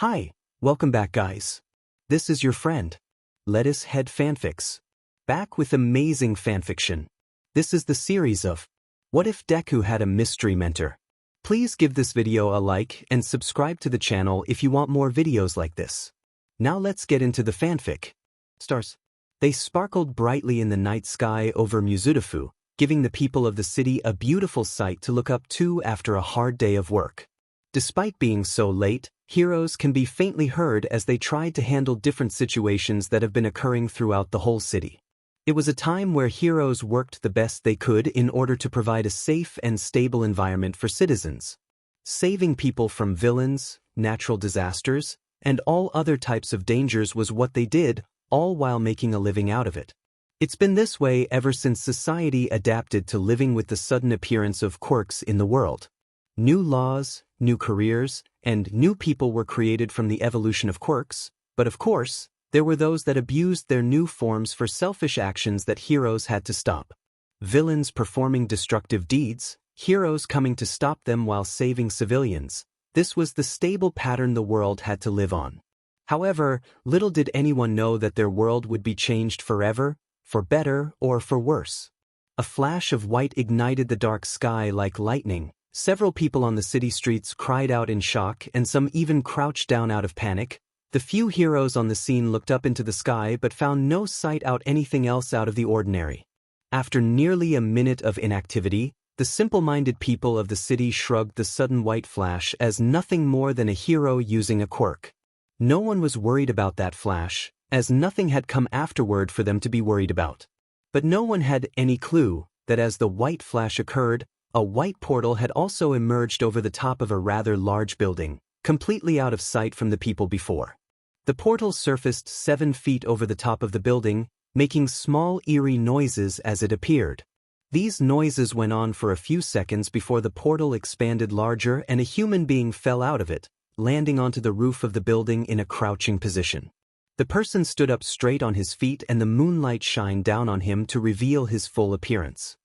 Hi, welcome back guys. This is your friend, Lettuce Head Fanfics. Back with amazing fanfiction. This is the series of What If Deku Had a Mystery Mentor? Please give this video a like and subscribe to the channel if you want more videos like this. Now let's get into the fanfic. Stars. They sparkled brightly in the night sky over Mizudafu, giving the people of the city a beautiful sight to look up to after a hard day of work. Despite being so late, heroes can be faintly heard as they tried to handle different situations that have been occurring throughout the whole city. It was a time where heroes worked the best they could in order to provide a safe and stable environment for citizens. Saving people from villains, natural disasters, and all other types of dangers was what they did, all while making a living out of it. It's been this way ever since society adapted to living with the sudden appearance of quirks in the world. New laws, new careers, and new people were created from the evolution of quirks, but of course, there were those that abused their new forms for selfish actions that heroes had to stop. Villains performing destructive deeds, heroes coming to stop them while saving civilians. This was the stable pattern the world had to live on. However, little did anyone know that their world would be changed forever, for better or for worse. A flash of white ignited the dark sky like lightning. Several people on the city streets cried out in shock, and some even crouched down out of panic. The few heroes on the scene looked up into the sky but found no sight out anything else out of the ordinary. After nearly a minute of inactivity, the simple-minded people of the city shrugged the sudden white flash as nothing more than a hero using a quirk. No one was worried about that flash, as nothing had come afterward for them to be worried about. But no one had any clue that as the white flash occurred, a white portal had also emerged over the top of a rather large building, completely out of sight from the people before. The portal surfaced 7 feet over the top of the building, making small eerie noises as it appeared. These noises went on for a few seconds before the portal expanded larger and a human being fell out of it, landing onto the roof of the building in a crouching position. The person stood up straight on his feet and the moonlight shined down on him to reveal his full appearance.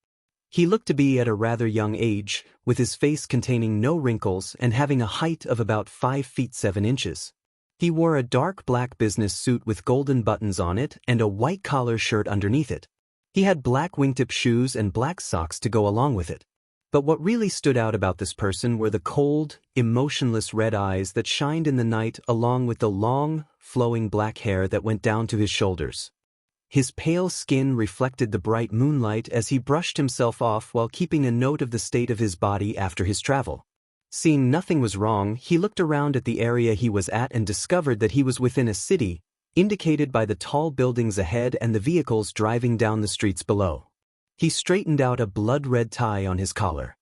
He looked to be at a rather young age, with his face containing no wrinkles and having a height of about 5 feet 7 inches. He wore a dark black business suit with golden buttons on it and a white collar shirt underneath it. He had black wingtip shoes and black socks to go along with it. But what really stood out about this person were the cold, emotionless red eyes that shined in the night along with the long, flowing black hair that went down to his shoulders. His pale skin reflected the bright moonlight as he brushed himself off while keeping a note of the state of his body after his travel. Seeing nothing was wrong, he looked around at the area he was at and discovered that he was within a city, indicated by the tall buildings ahead and the vehicles driving down the streets below. He straightened out a blood-red tie on his collar.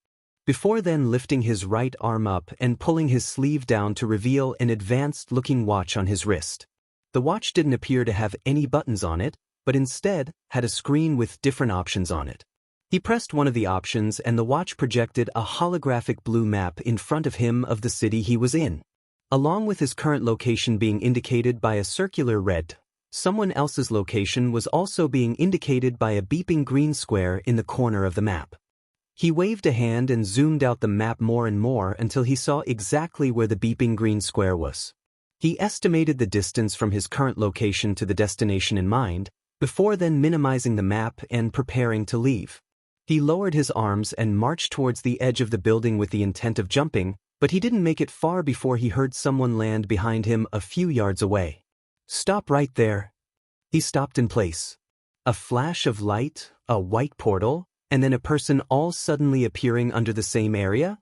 Before then lifting his right arm up and pulling his sleeve down to reveal an advanced-looking watch on his wrist. The watch didn't appear to have any buttons on it, but instead had a screen with different options on it. He pressed one of the options and the watch projected a holographic blue map in front of him of the city he was in. Along with his current location being indicated by a circular red, someone else's location was also being indicated by a beeping green square in the corner of the map. He waved a hand and zoomed out the map more and more until he saw exactly where the beeping green square was. He estimated the distance from his current location to the destination in mind, before then minimizing the map and preparing to leave. He lowered his arms and marched towards the edge of the building with the intent of jumping, but he didn't make it far before he heard someone land behind him a few yards away. "Stop right there." He stopped in place. A flash of light, a white portal, and then a person all suddenly appearing under the same area?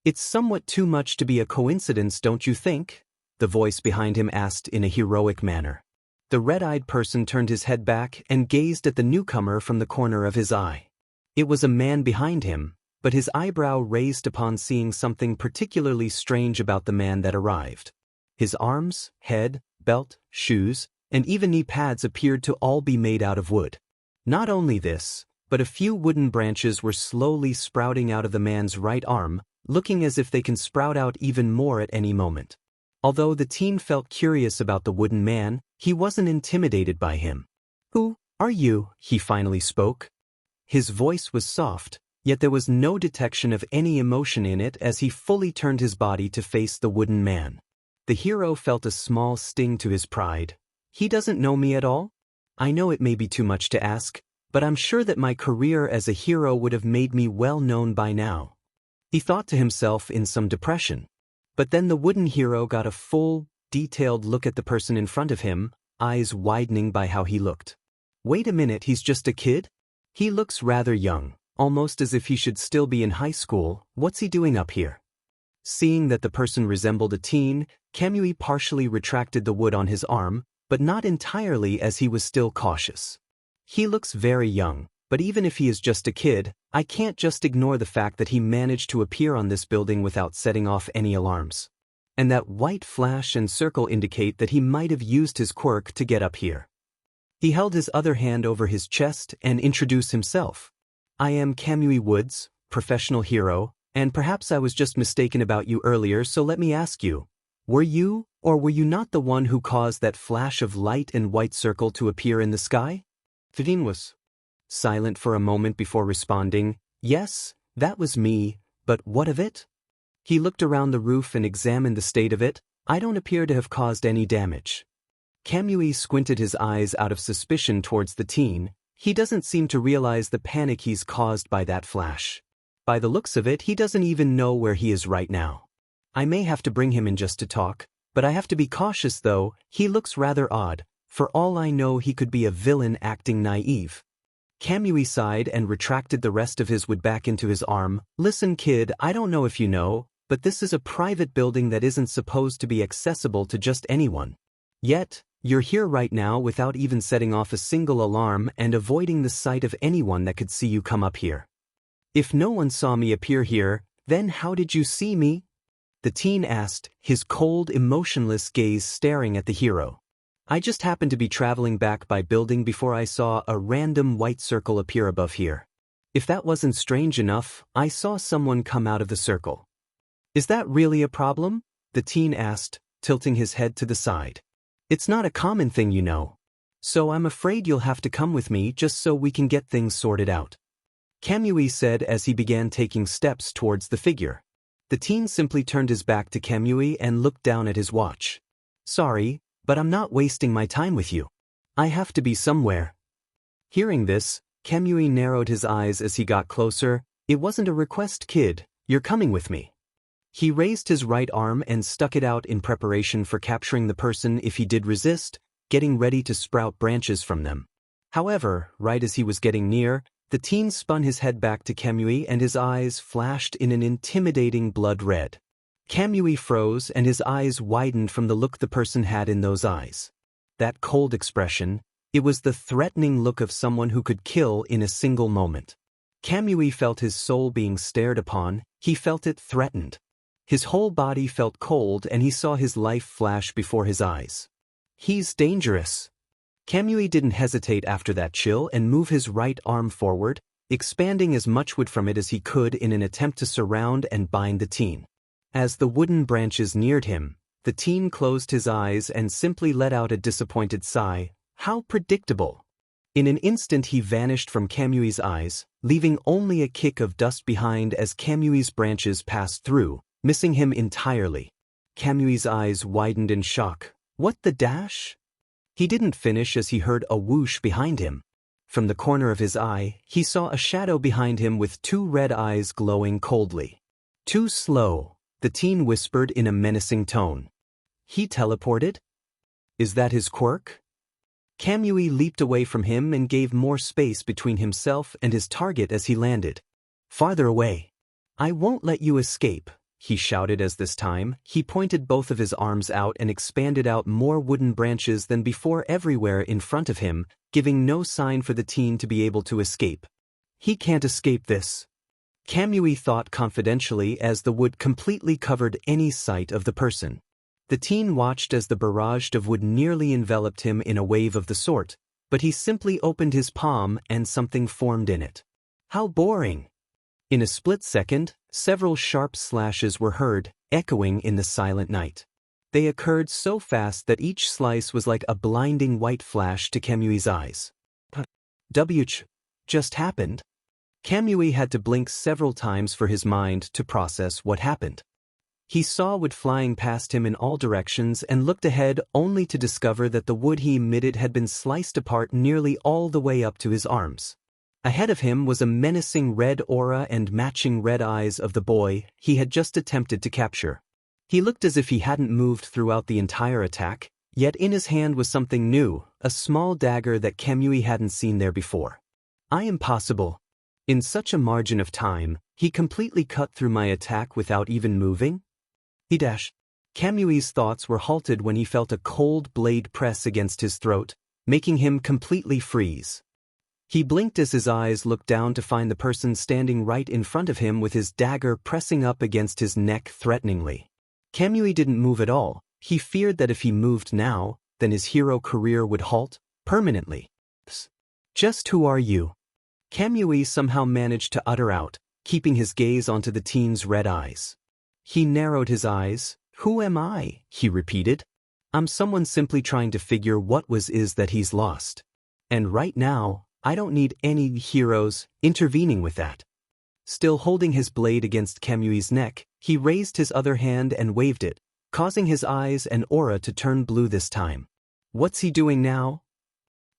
"It's somewhat too much to be a coincidence, don't you think?" the voice behind him asked in a heroic manner. The red-eyed person turned his head back and gazed at the newcomer from the corner of his eye. It was a man behind him, but his eyebrow raised upon seeing something particularly strange about the man that arrived. His arms, head, belt, shoes, and even knee pads appeared to all be made out of wood. Not only this, but a few wooden branches were slowly sprouting out of the man's right arm, looking as if they can sprout out even more at any moment. Although the teen felt curious about the wooden man, he wasn't intimidated by him. "Who are you?" he finally spoke. His voice was soft, yet there was no detection of any emotion in it as he fully turned his body to face the wooden man. The hero felt a small sting to his pride. He doesn't know me at all? I know it may be too much to ask, but I'm sure that my career as a hero would have made me well known by now. He thought to himself in some depression. But then the wooden hero got a full, detailed look at the person in front of him, eyes widening by how he looked. Wait a minute, he's just a kid? He looks rather young, almost as if he should still be in high school. What's he doing up here? Seeing that the person resembled a teen, Kamui partially retracted the wood on his arm, but not entirely, as he was still cautious. He looks very young, but even if he is just a kid, I can't just ignore the fact that he managed to appear on this building without setting off any alarms. And that white flash and circle indicate that he might have used his quirk to get up here. He held his other hand over his chest and introduced himself. I am Kamui Woods, professional hero, and perhaps I was just mistaken about you earlier, so let me ask you, were you or were you not the one who caused that flash of light and white circle to appear in the sky? Fidin was silent for a moment before responding. Yes, that was me, but what of it? He looked around the roof and examined the state of it. I don't appear to have caused any damage. Kamui squinted his eyes out of suspicion towards the teen. He doesn't seem to realize the panic he's caused by that flash. By the looks of it, he doesn't even know where he is right now. I may have to bring him in just to talk, but I have to be cautious though. He looks rather odd. For all I know, he could be a villain acting naive. Kamui sighed and retracted the rest of his wood back into his arm. Listen kid, I don't know if you know, but this is a private building that isn't supposed to be accessible to just anyone. Yet, you're here right now without even setting off a single alarm and avoiding the sight of anyone that could see you come up here. If no one saw me appear here, then how did you see me? The teen asked, his cold, emotionless gaze staring at the hero. I just happened to be traveling back by building before I saw a random white circle appear above here. If that wasn't strange enough, I saw someone come out of the circle. Is that really a problem? The teen asked, tilting his head to the side. It's not a common thing, you know. So I'm afraid you'll have to come with me just so we can get things sorted out. Kamui said as he began taking steps towards the figure. The teen simply turned his back to Kamui and looked down at his watch. Sorry, but I'm not wasting my time with you. I have to be somewhere. Hearing this, Kamui narrowed his eyes as he got closer. It wasn't a request, kid. You're coming with me. He raised his right arm and stuck it out in preparation for capturing the person if he did resist, getting ready to sprout branches from them. However, right as he was getting near, the teen spun his head back to Kamui and his eyes flashed in an intimidating blood red. Kamui froze and his eyes widened from the look the person had in those eyes. That cold expression, it was the threatening look of someone who could kill in a single moment. Kamui felt his soul being stared upon. He felt it threatened. His whole body felt cold and he saw his life flash before his eyes. He's dangerous. Kamui didn't hesitate after that chill and moved his right arm forward, expanding as much wood from it as he could in an attempt to surround and bind the teen. As the wooden branches neared him, the teen closed his eyes and simply let out a disappointed sigh. How predictable. In an instant he vanished from Kamui's eyes, leaving only a kick of dust behind as Kamui's branches passed through, missing him entirely. Kamui's eyes widened in shock. What the dash? He didn't finish as he heard a whoosh behind him. From the corner of his eye, he saw a shadow behind him with two red eyes glowing coldly. Too slow, the teen whispered in a menacing tone. He teleported? Is that his quirk? Kamui leaped away from him and gave more space between himself and his target as he landed. Farther away. I won't let you escape, he shouted as this time, he pointed both of his arms out and expanded out more wooden branches than before everywhere in front of him, giving no sign for the teen to be able to escape. He can't escape this. Kamui thought confidentially as the wood completely covered any sight of the person. The teen watched as the barrage of wood nearly enveloped him in a wave of the sort, but he simply opened his palm and something formed in it. How boring! In a split second, several sharp slashes were heard, echoing in the silent night. They occurred so fast that each slice was like a blinding white flash to Kamui's eyes. What just happened? Kamui had to blink several times for his mind to process what happened. He saw wood flying past him in all directions and looked ahead only to discover that the wood he emitted had been sliced apart nearly all the way up to his arms. Ahead of him was a menacing red aura and matching red eyes of the boy he had just attempted to capture. He looked as if he hadn't moved throughout the entire attack, yet in his hand was something new, a small dagger that Kamui hadn't seen there before. Impossible. In such a margin of time, he completely cut through my attack without even moving? He dashed. Kamui's thoughts were halted when he felt a cold blade press against his throat, making him completely freeze. He blinked as his eyes looked down to find the person standing right in front of him with his dagger pressing up against his neck threateningly. Kamui didn't move at all. He feared that if he moved now, then his hero career would halt permanently. Just who are you? Kamui somehow managed to utter out, keeping his gaze onto the teen's red eyes. He narrowed his eyes. Who am I? He repeated. I'm someone simply trying to figure what is that he's lost. And right now, I don't need any heroes intervening with that. Still holding his blade against Kamui's neck, he raised his other hand and waved it, causing his eyes and aura to turn blue this time. What's he doing now?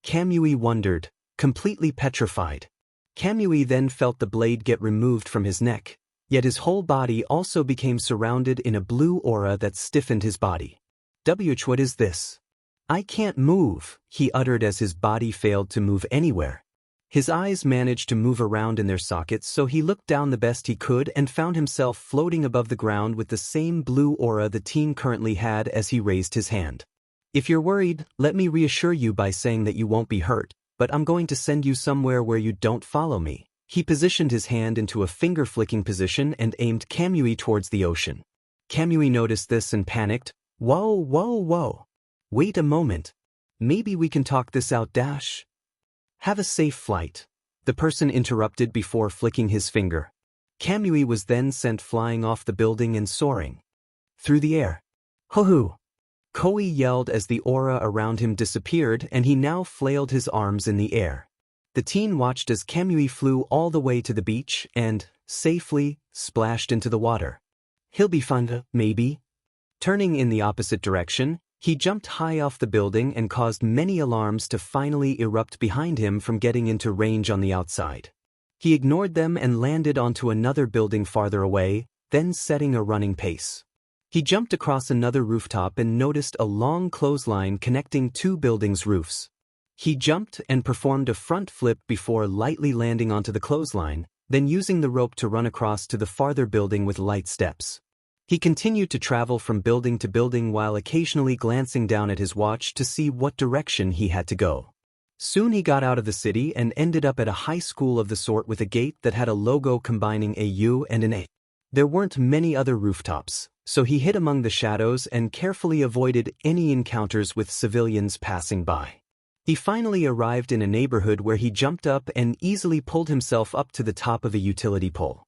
Kamui wondered, completely petrified. Kamui then felt the blade get removed from his neck, yet his whole body also became surrounded in a blue aura that stiffened his body. What is this? I can't move, he uttered as his body failed to move anywhere. His eyes managed to move around in their sockets, so he looked down the best he could and found himself floating above the ground with the same blue aura the teen currently had as he raised his hand. If you're worried, let me reassure you by saying that you won't be hurt, but I'm going to send you somewhere where you don't follow me. He positioned his hand into a finger-flicking position and aimed Kamui towards the ocean. Kamui noticed this and panicked. Whoa, whoa, whoa. Wait a moment. Maybe we can talk this out, Dash. Have a safe flight, the person interrupted before flicking his finger. Kamui was then sent flying off the building and soaring through the air. Hoo-hoo! Koi yelled as the aura around him disappeared and he now flailed his arms in the air. The teen watched as Kamui flew all the way to the beach and, safely, splashed into the water. He'll be fine, maybe. Turning in the opposite direction, he jumped high off the building and caused many alarms to finally erupt behind him from getting into range on the outside. He ignored them and landed onto another building farther away, then setting a running pace. He jumped across another rooftop and noticed a long clothesline connecting two buildings' roofs. He jumped and performed a front flip before lightly landing onto the clothesline, then using the rope to run across to the farther building with light steps. He continued to travel from building to building while occasionally glancing down at his watch to see what direction he had to go. Soon he got out of the city and ended up at a high school of the sort with a gate that had a logo combining a U and an A. There weren't many other rooftops, so he hid among the shadows and carefully avoided any encounters with civilians passing by. He finally arrived in a neighborhood where he jumped up and easily pulled himself up to the top of a utility pole.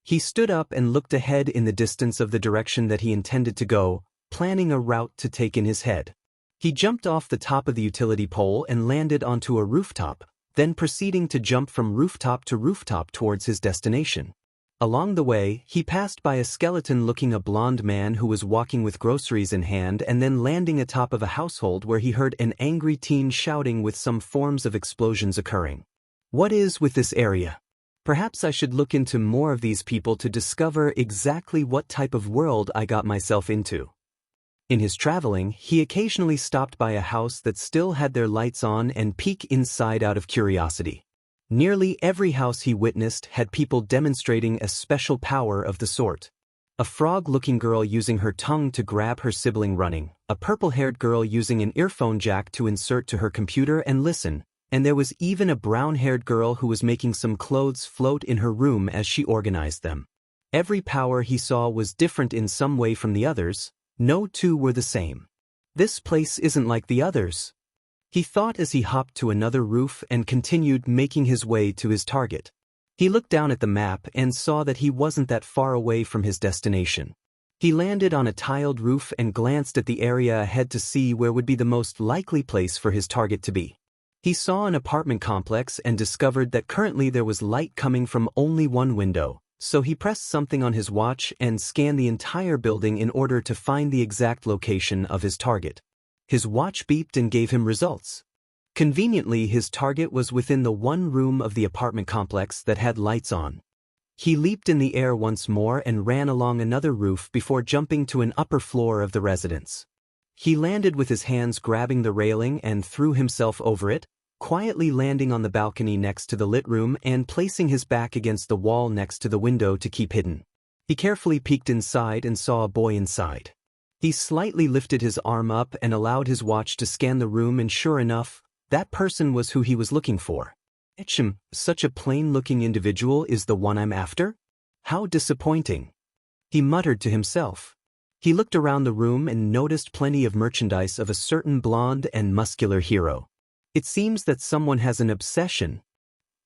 He stood up and looked ahead in the distance of the direction that he intended to go, planning a route to take in his head. He jumped off the top of the utility pole and landed onto a rooftop, then proceeding to jump from rooftop to rooftop towards his destination. Along the way, he passed by a skeleton-looking blonde man who was walking with groceries in hand and then landing atop of a household where he heard an angry teen shouting with some forms of explosions occurring. What is with this area? Perhaps I should look into more of these people to discover exactly what type of world I got myself into. In his traveling, he occasionally stopped by a house that still had their lights on and peek inside out of curiosity. Nearly every house he witnessed had people demonstrating a special power of the sort. A frog-looking girl using her tongue to grab her sibling running, a purple-haired girl using an earphone jack to insert to her computer and listen, and there was even a brown-haired girl who was making some clothes float in her room as she organized them. Every power he saw was different in some way from the others. No two were the same. This place isn't like the others, he thought as he hopped to another roof and continued making his way to his target. He looked down at the map and saw that he wasn't that far away from his destination. He landed on a tiled roof and glanced at the area ahead to see where would be the most likely place for his target to be. He saw an apartment complex and discovered that currently there was light coming from only one window, So he pressed something on his watch and scanned the entire building in order to find the exact location of his target. His watch beeped and gave him results. Conveniently, his target was within the one room of the apartment complex that had lights on. He leaped in the air once more and ran along another roof before jumping to an upper floor of the residence. He landed with his hands grabbing the railing and threw himself over it, quietly landing on the balcony next to the lit room and placing his back against the wall next to the window to keep hidden. He carefully peeked inside and saw a boy inside. He slightly lifted his arm up and allowed his watch to scan the room, and sure enough, that person was who he was looking for. Such a plain-looking individual is the one I'm after? How disappointing. He muttered to himself. He looked around the room and noticed plenty of merchandise of a certain blonde and muscular hero. It seems that someone has an obsession.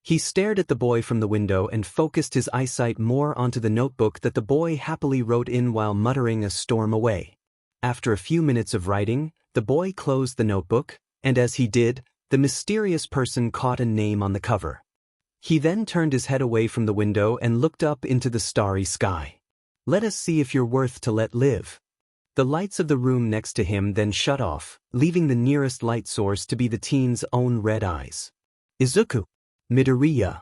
He stared at the boy from the window and focused his eyesight more onto the notebook that the boy happily wrote in while muttering a storm away. After a few minutes of writing, the boy closed the notebook, and as he did, the mysterious person caught a name on the cover. He then turned his head away from the window and looked up into the starry sky. Let us see if you're worth to let live. The lights of the room next to him then shut off, leaving the nearest light source to be the teen's own red eyes. Izuku Midoriya.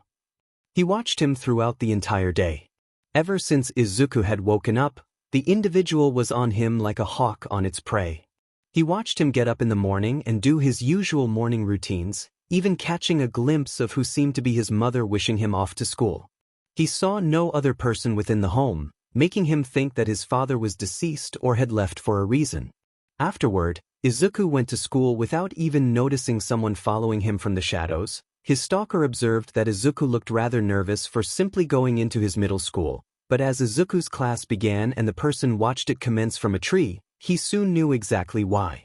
He watched him throughout the entire day. Ever since Izuku had woken up, the individual was on him like a hawk on its prey. He watched him get up in the morning and do his usual morning routines, even catching a glimpse of who seemed to be his mother wishing him off to school. He saw no other person within the home, making him think that his father was deceased or had left for a reason. Afterward, Izuku went to school without even noticing someone following him from the shadows. His stalker observed that Izuku looked rather nervous for simply going into his middle school, but as Izuku's class began and the person watched it commence from a tree, he soon knew exactly why.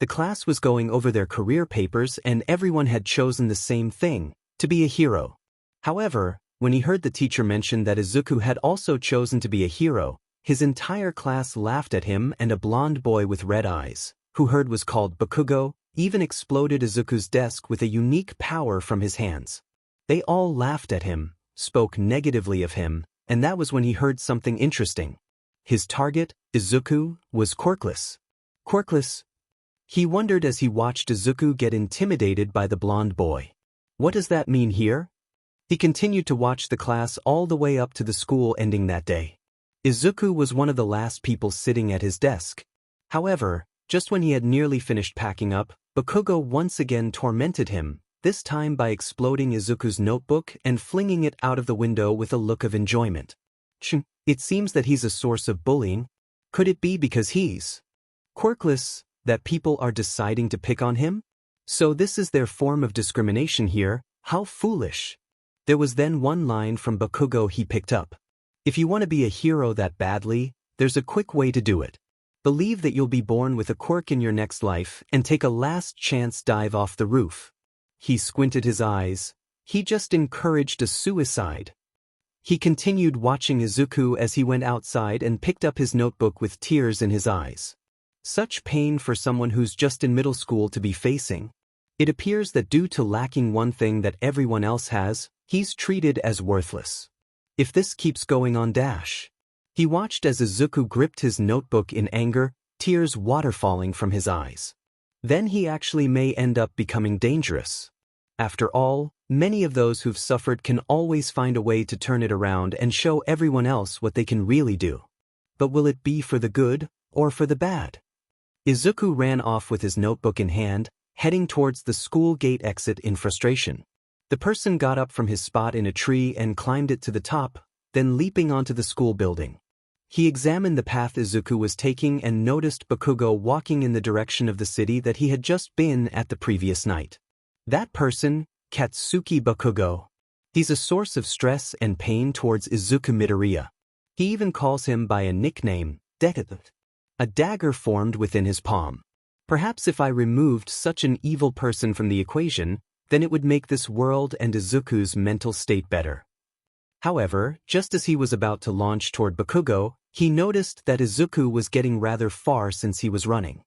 The class was going over their career papers and everyone had chosen the same thing, to be a hero. However, when he heard the teacher mention that Izuku had also chosen to be a hero, his entire class laughed at him, and a blonde boy with red eyes, who heard was called Bakugo, even exploded Izuku's desk with a unique power from his hands. They all laughed at him, spoke negatively of him, and that was when he heard something interesting. His target, Izuku, was quirkless. Quirkless? He wondered as he watched Izuku get intimidated by the blonde boy. What does that mean here? He continued to watch the class all the way up to the school ending that day. Izuku was one of the last people sitting at his desk. However, just when he had nearly finished packing up, Bakugo once again tormented him, this time by exploding Izuku's notebook and flinging it out of the window with a look of enjoyment. It seems that he's a source of bullying. Could it be because he's quirkless that people are deciding to pick on him? So this is their form of discrimination here. How foolish. There was then one line from Bakugo he picked up. If you want to be a hero that badly, there's a quick way to do it. Believe that you'll be born with a quirk in your next life and take a last chance dive off the roof. He squinted his eyes. He just encouraged a suicide. He continued watching Izuku as he went outside and picked up his notebook with tears in his eyes. Such pain for someone who's just in middle school to be facing. It appears that due to lacking one thing that everyone else has, he's treated as worthless. If this keeps going on He watched as Izuku gripped his notebook in anger, tears waterfalling from his eyes. Then he actually may end up becoming dangerous. After all, many of those who've suffered can always find a way to turn it around and show everyone else what they can really do. But will it be for the good or for the bad? Izuku ran off with his notebook in hand, heading towards the school gate exit in frustration. The person got up from his spot in a tree and climbed it to the top, then leaping onto the school building. He examined the path Izuku was taking and noticed Bakugo walking in the direction of the city that he had just been at the previous night. That person, Katsuki Bakugo. He's a source of stress and pain towards Izuku Midoriya. He even calls him by a nickname, Deku. A dagger formed within his palm. Perhaps if I removed such an evil person from the equation, then it would make this world and Izuku's mental state better. However, just as he was about to launch toward Bakugo, he noticed that Izuku was getting rather far since he was running.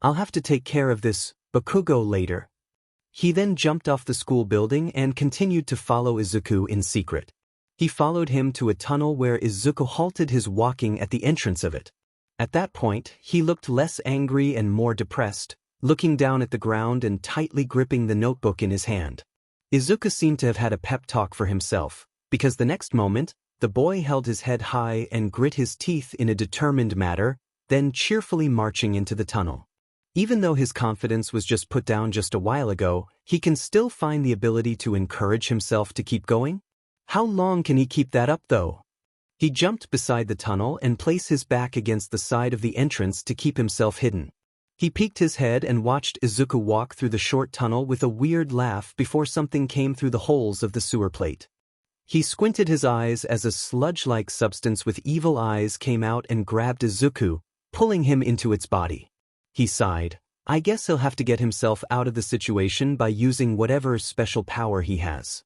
I'll have to take care of this, Bakugo, later. He then jumped off the school building and continued to follow Izuku in secret. He followed him to a tunnel where Izuku halted his walking at the entrance of it. At that point, he looked less angry and more depressed, looking down at the ground and tightly gripping the notebook in his hand. Izuku seemed to have had a pep talk for himself, because the next moment, the boy held his head high and grit his teeth in a determined manner, then cheerfully marching into the tunnel. Even though his confidence was just put down just a while ago, he can still find the ability to encourage himself to keep going? How long can he keep that up though? He jumped beside the tunnel and placed his back against the side of the entrance to keep himself hidden. He peeked his head and watched Izuku walk through the short tunnel with a weird laugh before something came through the holes of the sewer plate. He squinted his eyes as a sludge-like substance with evil eyes came out and grabbed Izuku, pulling him into its body. He sighed. I guess he'll have to get himself out of the situation by using whatever special power he has.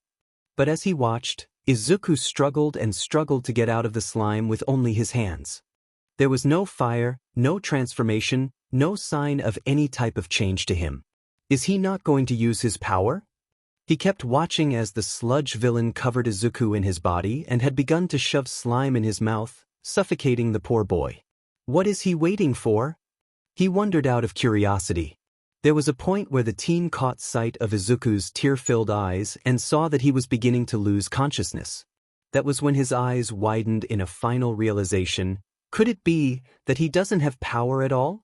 But as he watched, Izuku struggled and struggled to get out of the slime with only his hands. There was no fire, no transformation, no sign of any type of change to him. Is he not going to use his power? He kept watching as the sludge villain covered Izuku in his body and had begun to shove slime in his mouth, suffocating the poor boy. What is he waiting for? He wondered out of curiosity. There was a point where the teen caught sight of Izuku's tear-filled eyes and saw that he was beginning to lose consciousness. That was when his eyes widened in a final realization. Could it be that he doesn't have power at all?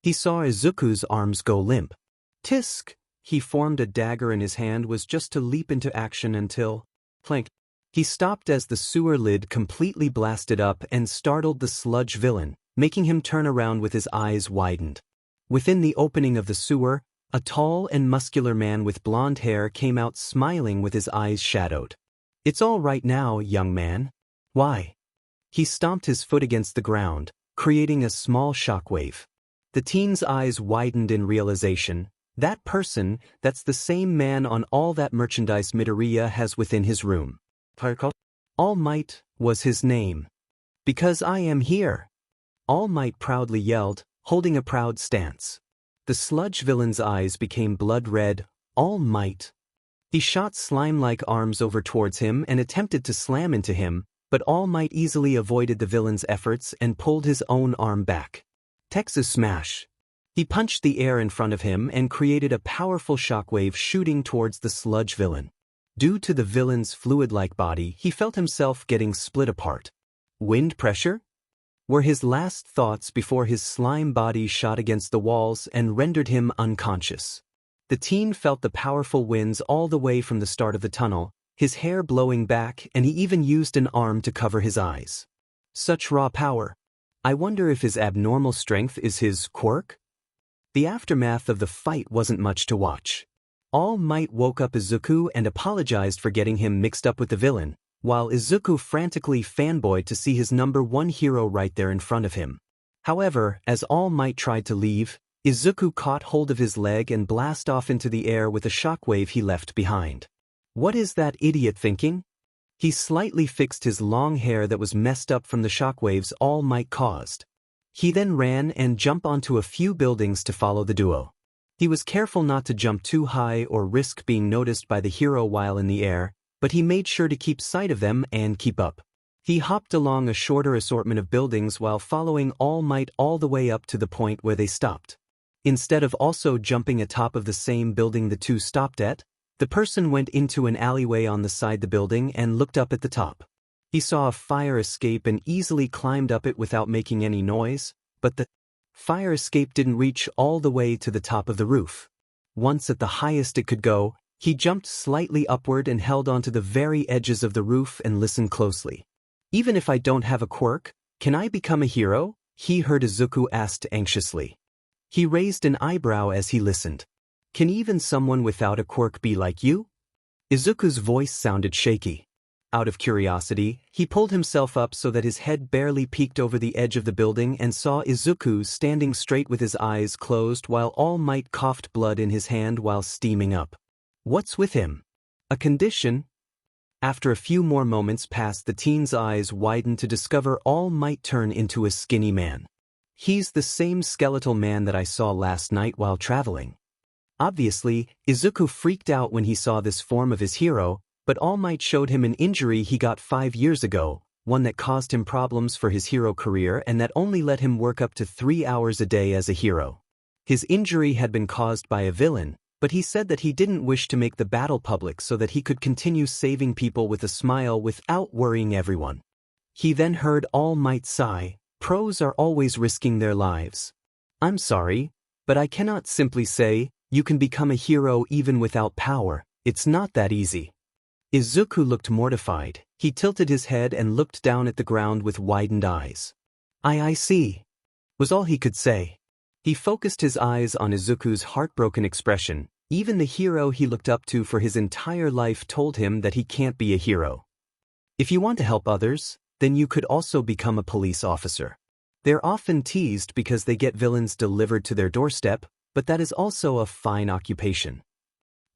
He saw Izuku's arms go limp. Tisk! He formed a dagger in his hand was just to leap into action until, clank. He stopped as the sewer lid completely blasted up and startled the sludge villain, making him turn around with his eyes widened. Within the opening of the sewer, a tall and muscular man with blonde hair came out smiling with his eyes shadowed. It's all right now, young man. Why? He stomped his foot against the ground, creating a small shockwave. The teen's eyes widened in realization. That person, that's the same man on all that merchandise Midoriya has within his room. All Might was his name. Because I am here. All Might proudly yelled, holding a proud stance. The sludge villain's eyes became blood red. All Might. He shot slime-like arms over towards him and attempted to slam into him, but All Might easily avoided the villain's efforts and pulled his own arm back. Texas Smash. He punched the air in front of him and created a powerful shockwave shooting towards the sludge villain. Due to the villain's fluid-like body, he felt himself getting split apart. Wind pressure? Were his last thoughts before his slime body shot against the walls and rendered him unconscious. The teen felt the powerful winds all the way from the start of the tunnel, his hair blowing back, and he even used an arm to cover his eyes. Such raw power. I wonder if his abnormal strength is his quirk? The aftermath of the fight wasn't much to watch. All Might woke up Izuku and apologized for getting him mixed up with the villain, while Izuku frantically fanboyed to see his #1 hero right there in front of him. However, as All Might tried to leave, Izuku caught hold of his leg and blasted off into the air with a shockwave he left behind. What is that idiot thinking? He slightly fixed his long hair that was messed up from the shockwaves All Might caused. He then ran and jumped onto a few buildings to follow the duo. He was careful not to jump too high or risk being noticed by the hero while in the air, but he made sure to keep sight of them and keep up. He hopped along a shorter assortment of buildings while following All Might all the way up to the point where they stopped. Instead of also jumping atop of the same building the two stopped at, the person went into an alleyway on the side the building and looked up at the top. He saw a fire escape and easily climbed up it without making any noise, but the fire escape didn't reach all the way to the top of the roof. Once at the highest it could go, he jumped slightly upward and held onto the very edges of the roof and listened closely. Even if I don't have a quirk, can I become a hero? He heard Izuku asked anxiously. He raised an eyebrow as he listened. Can even someone without a quirk be like you? Izuku's voice sounded shaky. Out of curiosity, he pulled himself up so that his head barely peeked over the edge of the building and saw Izuku standing straight with his eyes closed while All Might coughed blood in his hand while steaming up. What's with him? A condition? After a few more moments passed, the teen's eyes widened to discover All Might turn into a skinny man. He's the same skeletal man that I saw last night while traveling. Obviously, Izuku freaked out when he saw this form of his hero, But All Might showed him an injury he got 5 years ago, one that caused him problems for his hero career and that only let him work up to 3 hours a day as a hero. His injury had been caused by a villain, but he said that he didn't wish to make the battle public so that he could continue saving people with a smile without worrying everyone. He then heard All Might sigh, "Pros are always risking their lives. I'm sorry, but I cannot simply say, you can become a hero even without power. It's not that easy." Izuku looked mortified. He tilted his head and looked down at the ground with widened eyes. I see," was all he could say. He focused his eyes on Izuku's heartbroken expression. Even the hero he looked up to for his entire life told him that he can't be a hero. If you want to help others, then you could also become a police officer. They're often teased because they get villains delivered to their doorstep, but that is also a fine occupation.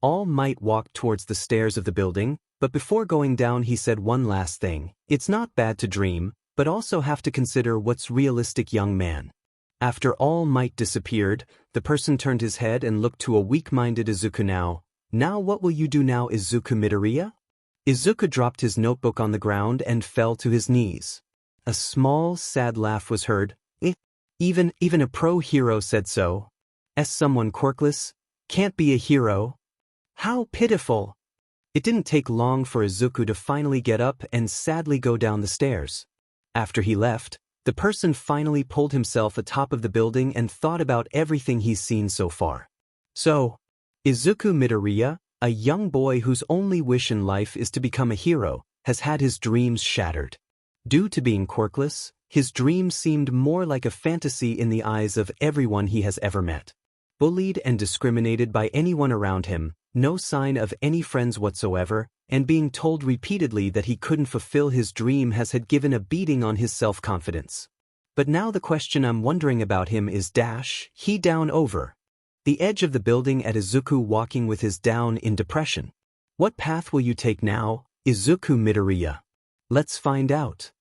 All Might walked towards the stairs of the building, but before going down he said one last thing. It's not bad to dream, but also have to consider what's realistic, young man. After All Might disappeared, the person turned his head and looked to a weak-minded Izuku. Now what will you do now, Izuku Midoriya? Izuku dropped his notebook on the ground and fell to his knees. A small, sad laugh was heard. Even a pro hero said so. Someone quirkless? Can't be a hero? How pitiful! It didn't take long for Izuku to finally get up and sadly go down the stairs. After he left, the person finally pulled himself atop of the building and thought about everything he's seen so far. So, Izuku Midoriya, a young boy whose only wish in life is to become a hero, has had his dreams shattered. Due to being quirkless, his dreams seemed more like a fantasy in the eyes of everyone he has ever met. Bullied and discriminated by anyone around him, no sign of any friends whatsoever, and being told repeatedly that he couldn't fulfill his dream had given a beating on his self-confidence. But now the question I'm wondering about him is he down over the edge of the building at Izuku walking with his down in depression. What path will you take now, Izuku Midoriya? Let's find out.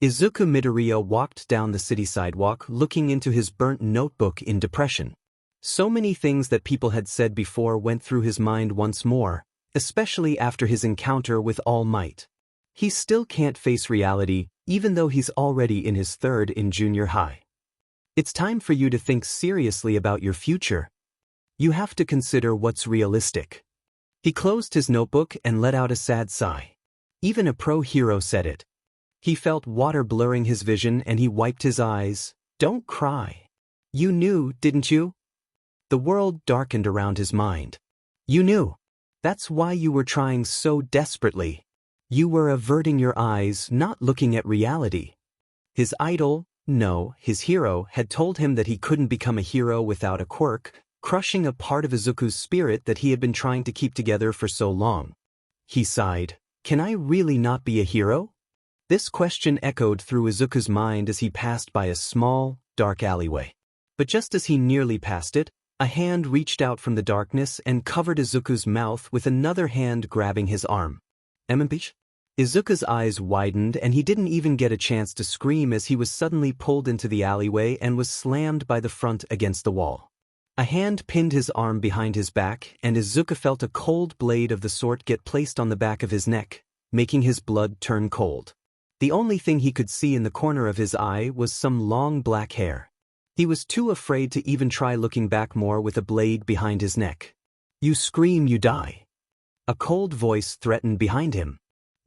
Izuku Midoriya walked down the city sidewalk looking into his burnt notebook in depression. So many things that people had said before went through his mind once more, especially after his encounter with All Might. He still can't face reality, even though he's already in his 3rd in junior high. It's time for you to think seriously about your future. You have to consider what's realistic. He closed his notebook and let out a sad sigh. Even a pro hero said it. He felt water blurring his vision and he wiped his eyes. Don't cry. You knew, didn't you? The world darkened around his mind. You knew. That's why you were trying so desperately. You were averting your eyes, not looking at reality. His idol, no, his hero, had told him that he couldn't become a hero without a quirk, crushing a part of Izuku's spirit that he had been trying to keep together for so long. He sighed. Can I really not be a hero? This question echoed through Izuku's mind as he passed by a small, dark alleyway. But just as he nearly passed it, a hand reached out from the darkness and covered Izuku's mouth with another hand grabbing his arm. Emimpish? Izuku's eyes widened and he didn't even get a chance to scream as he was suddenly pulled into the alleyway and was slammed by the front against the wall. A hand pinned his arm behind his back and Izuku felt a cold blade of the sort get placed on the back of his neck, making his blood turn cold. The only thing he could see in the corner of his eye was some long black hair. He was too afraid to even try looking back more with a blade behind his neck. You scream, you die. A cold voice threatened behind him.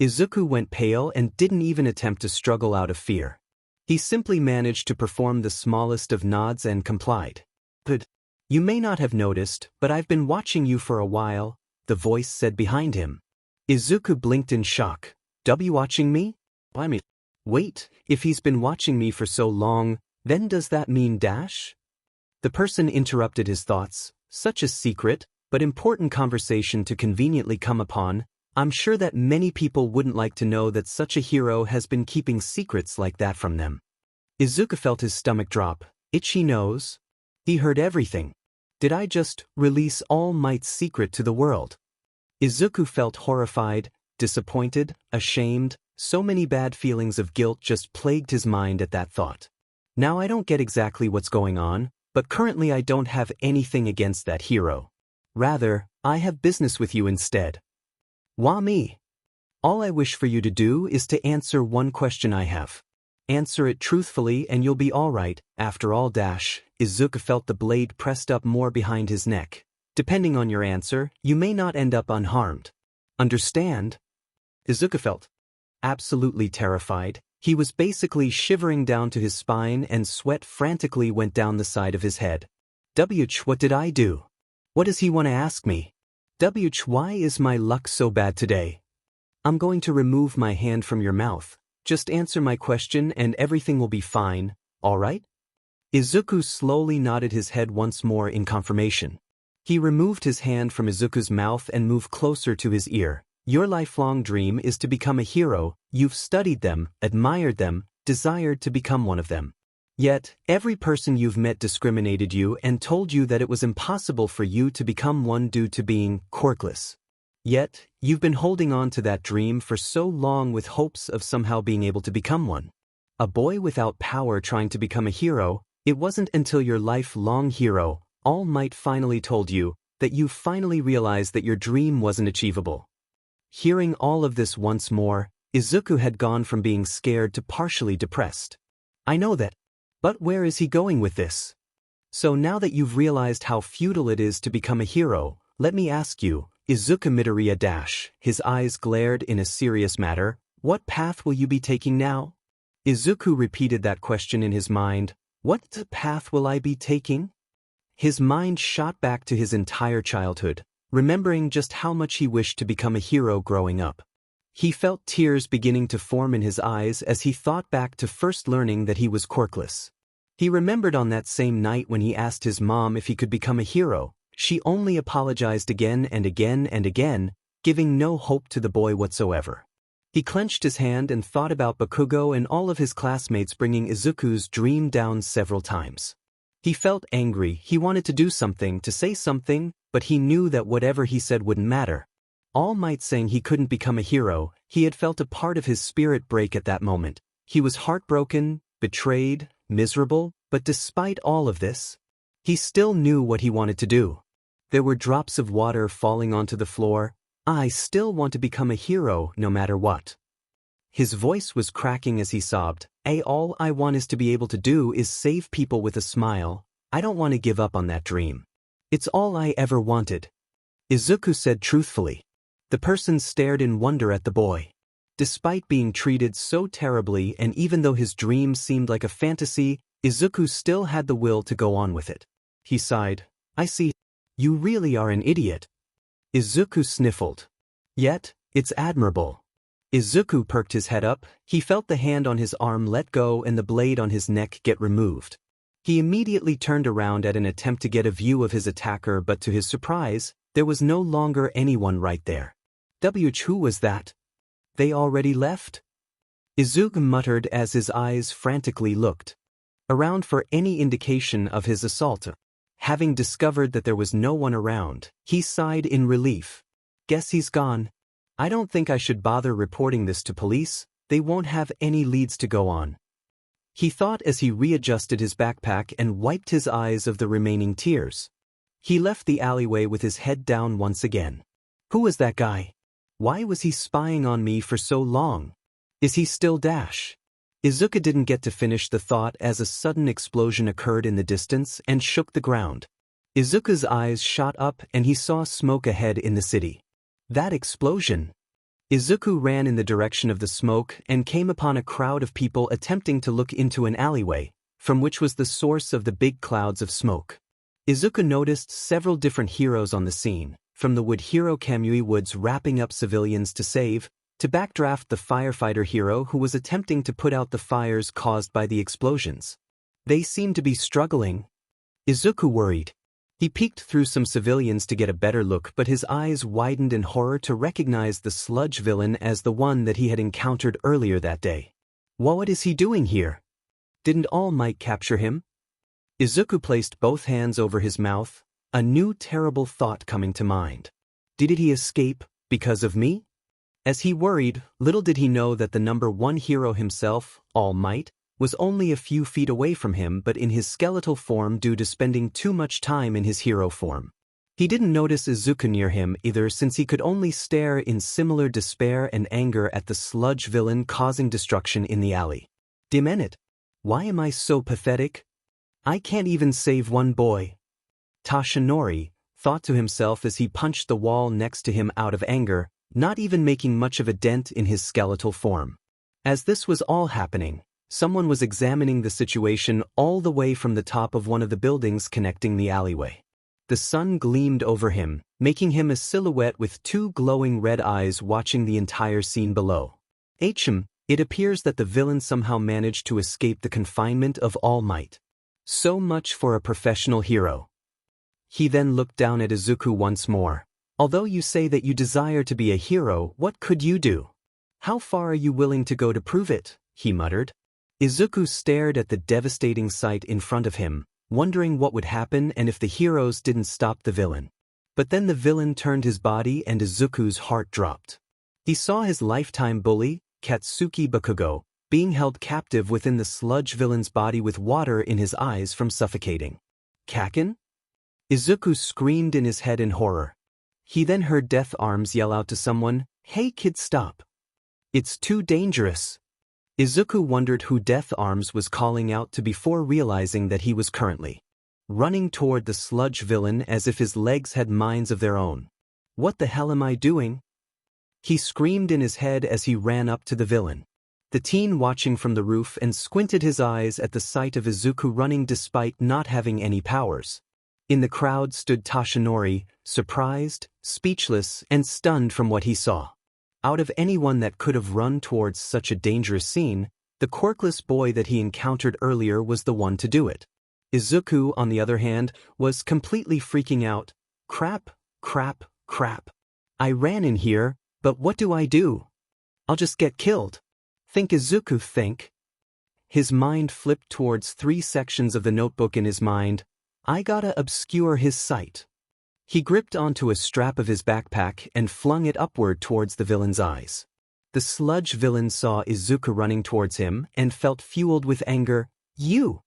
Izuku went pale and didn't even attempt to struggle out of fear. He simply managed to perform the smallest of nods and complied. But you may not have noticed, but I've been watching you for a while, the voice said behind him. Izuku blinked in shock. W watching me? Wait, if he's been watching me for so long, then does that mean ? The person interrupted his thoughts. Such a secret, but important conversation to conveniently come upon. I'm sure that many people wouldn't like to know that such a hero has been keeping secrets like that from them. Izuku felt his stomach drop. Itchy nose. He heard everything. Did I just release All Might's secret to the world? Izuku felt horrified, disappointed, ashamed. So many bad feelings of guilt just plagued his mind at that thought. Now I don't get exactly what's going on, but currently I don't have anything against that hero. Rather, I have business with you instead. Why me? All I wish for you to do is to answer one question I have. Answer it truthfully and you'll be alright. After all, Izuku felt the blade pressed up more behind his neck. Depending on your answer, you may not end up unharmed. Understand? Izuku felt absolutely terrified. He was basically shivering down to his spine and sweat frantically went down the side of his head. What did I do? What does he want to ask me? Why is my luck so bad today? I'm going to remove my hand from your mouth. Just answer my question and everything will be fine, alright? Izuku slowly nodded his head once more in confirmation. He removed his hand from Izuku's mouth and moved closer to his ear. Your lifelong dream is to become a hero. You've studied them, admired them, desired to become one of them. Yet, every person you've met discriminated you and told you that it was impossible for you to become one due to being quirkless. Yet, you've been holding on to that dream for so long with hopes of somehow being able to become one. A boy without power trying to become a hero. It wasn't until your lifelong hero, All Might, finally told you that you finally realized that your dream wasn't achievable. Hearing all of this once more, Izuku had gone from being scared to partially depressed. I know that. But where is he going with this? So now that you've realized how futile it is to become a hero, let me ask you, Izuku Midoriya his eyes glared in a serious matter, what path will you be taking now? Izuku repeated that question in his mind. What path will I be taking? His mind shot back to his entire childhood, remembering just how much he wished to become a hero growing up. He felt tears beginning to form in his eyes as he thought back to first learning that he was quirkless. He remembered on that same night when he asked his mom if he could become a hero. She only apologized again and again and again, giving no hope to the boy whatsoever. He clenched his hand and thought about Bakugo and all of his classmates bringing Izuku's dream down several times. He felt angry. He wanted to do something, to say something, but he knew that whatever he said wouldn't matter. All Might saying he couldn't become a hero, he had felt a part of his spirit break at that moment. He was heartbroken, betrayed, miserable, but despite all of this, he still knew what he wanted to do. There were drops of water falling onto the floor. I still want to become a hero no matter what. His voice was cracking as he sobbed. All I want is to be able to do is save people with a smile. I don't want to give up on that dream. It's all I ever wanted. Izuku said truthfully. The person stared in wonder at the boy. Despite being treated so terribly and even though his dream seemed like a fantasy, Izuku still had the will to go on with it. He sighed. I see. You really are an idiot. Izuku sniffled. Yet, it's admirable. Izuku perked his head up. He felt the hand on his arm let go and the blade on his neck get removed. He immediately turned around at an attempt to get a view of his attacker, but to his surprise, there was no longer anyone right there. Who was that? They already left? Izuku muttered as his eyes frantically looked around for any indication of his assault. Having discovered that there was no one around, he sighed in relief. Guess he's gone. I don't think I should bother reporting this to police. They won't have any leads to go on. He thought as he readjusted his backpack and wiped his eyes of the remaining tears. He left the alleyway with his head down once again. Who was that guy? Why was he spying on me for so long? Is he still Izuku didn't get to finish the thought as a sudden explosion occurred in the distance and shook the ground. Izuku's eyes shot up and he saw smoke ahead in the city. That explosion! Izuku ran in the direction of the smoke and came upon a crowd of people attempting to look into an alleyway, from which was the source of the big clouds of smoke. Izuku noticed several different heroes on the scene, from the wood hero Kamui Woods wrapping up civilians to save, to backdraft the firefighter hero who was attempting to put out the fires caused by the explosions. They seemed to be struggling. Izuku worried. He peeked through some civilians to get a better look, but his eyes widened in horror to recognize the sludge villain as the one that he had encountered earlier that day. What is he doing here? Didn't All Might capture him? Izuku placed both hands over his mouth, a new terrible thought coming to mind. Did he escape because of me? As he worried, little did he know that the #1 hero himself, All Might, was only a few feet away from him but in his skeletal form due to spending too much time in his hero form. He didn't notice Izuku near him either, since he could only stare in similar despair and anger at the sludge villain causing destruction in the alley. Damn it! Why am I so pathetic? I can't even save one boy. Tashinori thought to himself as he punched the wall next to him out of anger, not even making much of a dent in his skeletal form. As this was all happening, someone was examining the situation all the way from the top of one of the buildings connecting the alleyway. The sun gleamed over him, making him a silhouette with two glowing red eyes watching the entire scene below. It appears that the villain somehow managed to escape the confinement of All Might. So much for a professional hero. He then looked down at Izuku once more. Although you say that you desire to be a hero, what could you do? How far are you willing to go to prove it? He muttered. Izuku stared at the devastating sight in front of him, wondering what would happen and if the heroes didn't stop the villain. But then the villain turned his body and Izuku's heart dropped. He saw his lifetime bully, Katsuki Bakugo, being held captive within the sludge villain's body with water in his eyes from suffocating. Kaken? Izuku screamed in his head in horror. He then heard Death Arms yell out to someone, "Hey kid, stop. It's too dangerous." Izuku wondered who Death Arms was calling out to before realizing that he was currently running toward the sludge villain as if his legs had minds of their own. What the hell am I doing? He screamed in his head as he ran up to the villain. The teen watching from the roof and squinted his eyes at the sight of Izuku running despite not having any powers. In the crowd stood Tashinori, surprised, speechless, and stunned from what he saw. Out of anyone that could have run towards such a dangerous scene, the quirkless boy that he encountered earlier was the one to do it. Izuku, on the other hand, was completely freaking out. Crap, crap, crap. I ran in here, but what do I do? I'll just get killed. Think, Izuku, think. His mind flipped towards 3 sections of the notebook in his mind. I gotta obscure his sight. He gripped onto a strap of his backpack and flung it upward towards the villain's eyes. The sludge villain saw Izuku running towards him and felt fueled with anger. You!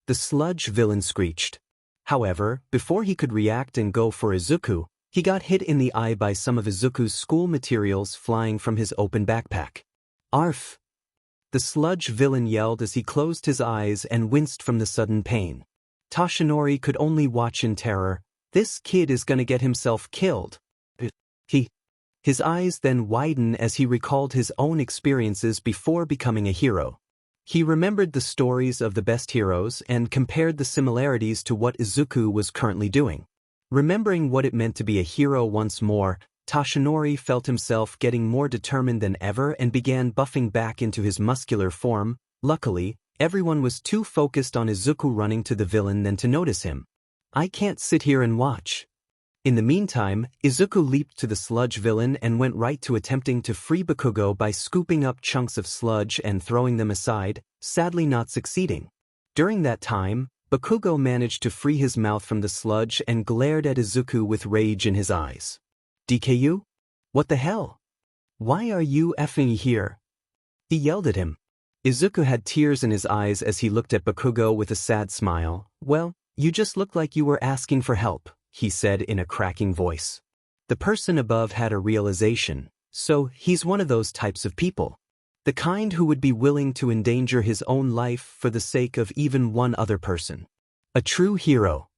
The sludge villain screeched. However, before he could react and go for Izuku, he got hit in the eye by some of Izuku's school materials flying from his open backpack. Arf! The sludge villain yelled as he closed his eyes and winced from the sudden pain. Tashinori could only watch in terror. This kid is gonna get himself killed. His eyes then widened as he recalled his own experiences before becoming a hero. He remembered the stories of the best heroes and compared the similarities to what Izuku was currently doing. Remembering what it meant to be a hero once more, Tashinori felt himself getting more determined than ever and began buffing back into his muscular form. Luckily, everyone was too focused on Izuku running to the villain than to notice him. I can't sit here and watch. In the meantime, Izuku leaped to the sludge villain and went right to attempting to free Bakugo by scooping up chunks of sludge and throwing them aside, sadly not succeeding. During that time, Bakugo managed to free his mouth from the sludge and glared at Izuku with rage in his eyes. DKU? What the hell? Why are you effing here? He yelled at him. Izuku had tears in his eyes as he looked at Bakugo with a sad smile. Well, you just look like you were asking for help, he said in a cracking voice. The person above had a realization, so he's one of those types of people. The kind who would be willing to endanger his own life for the sake of even one other person. A true hero.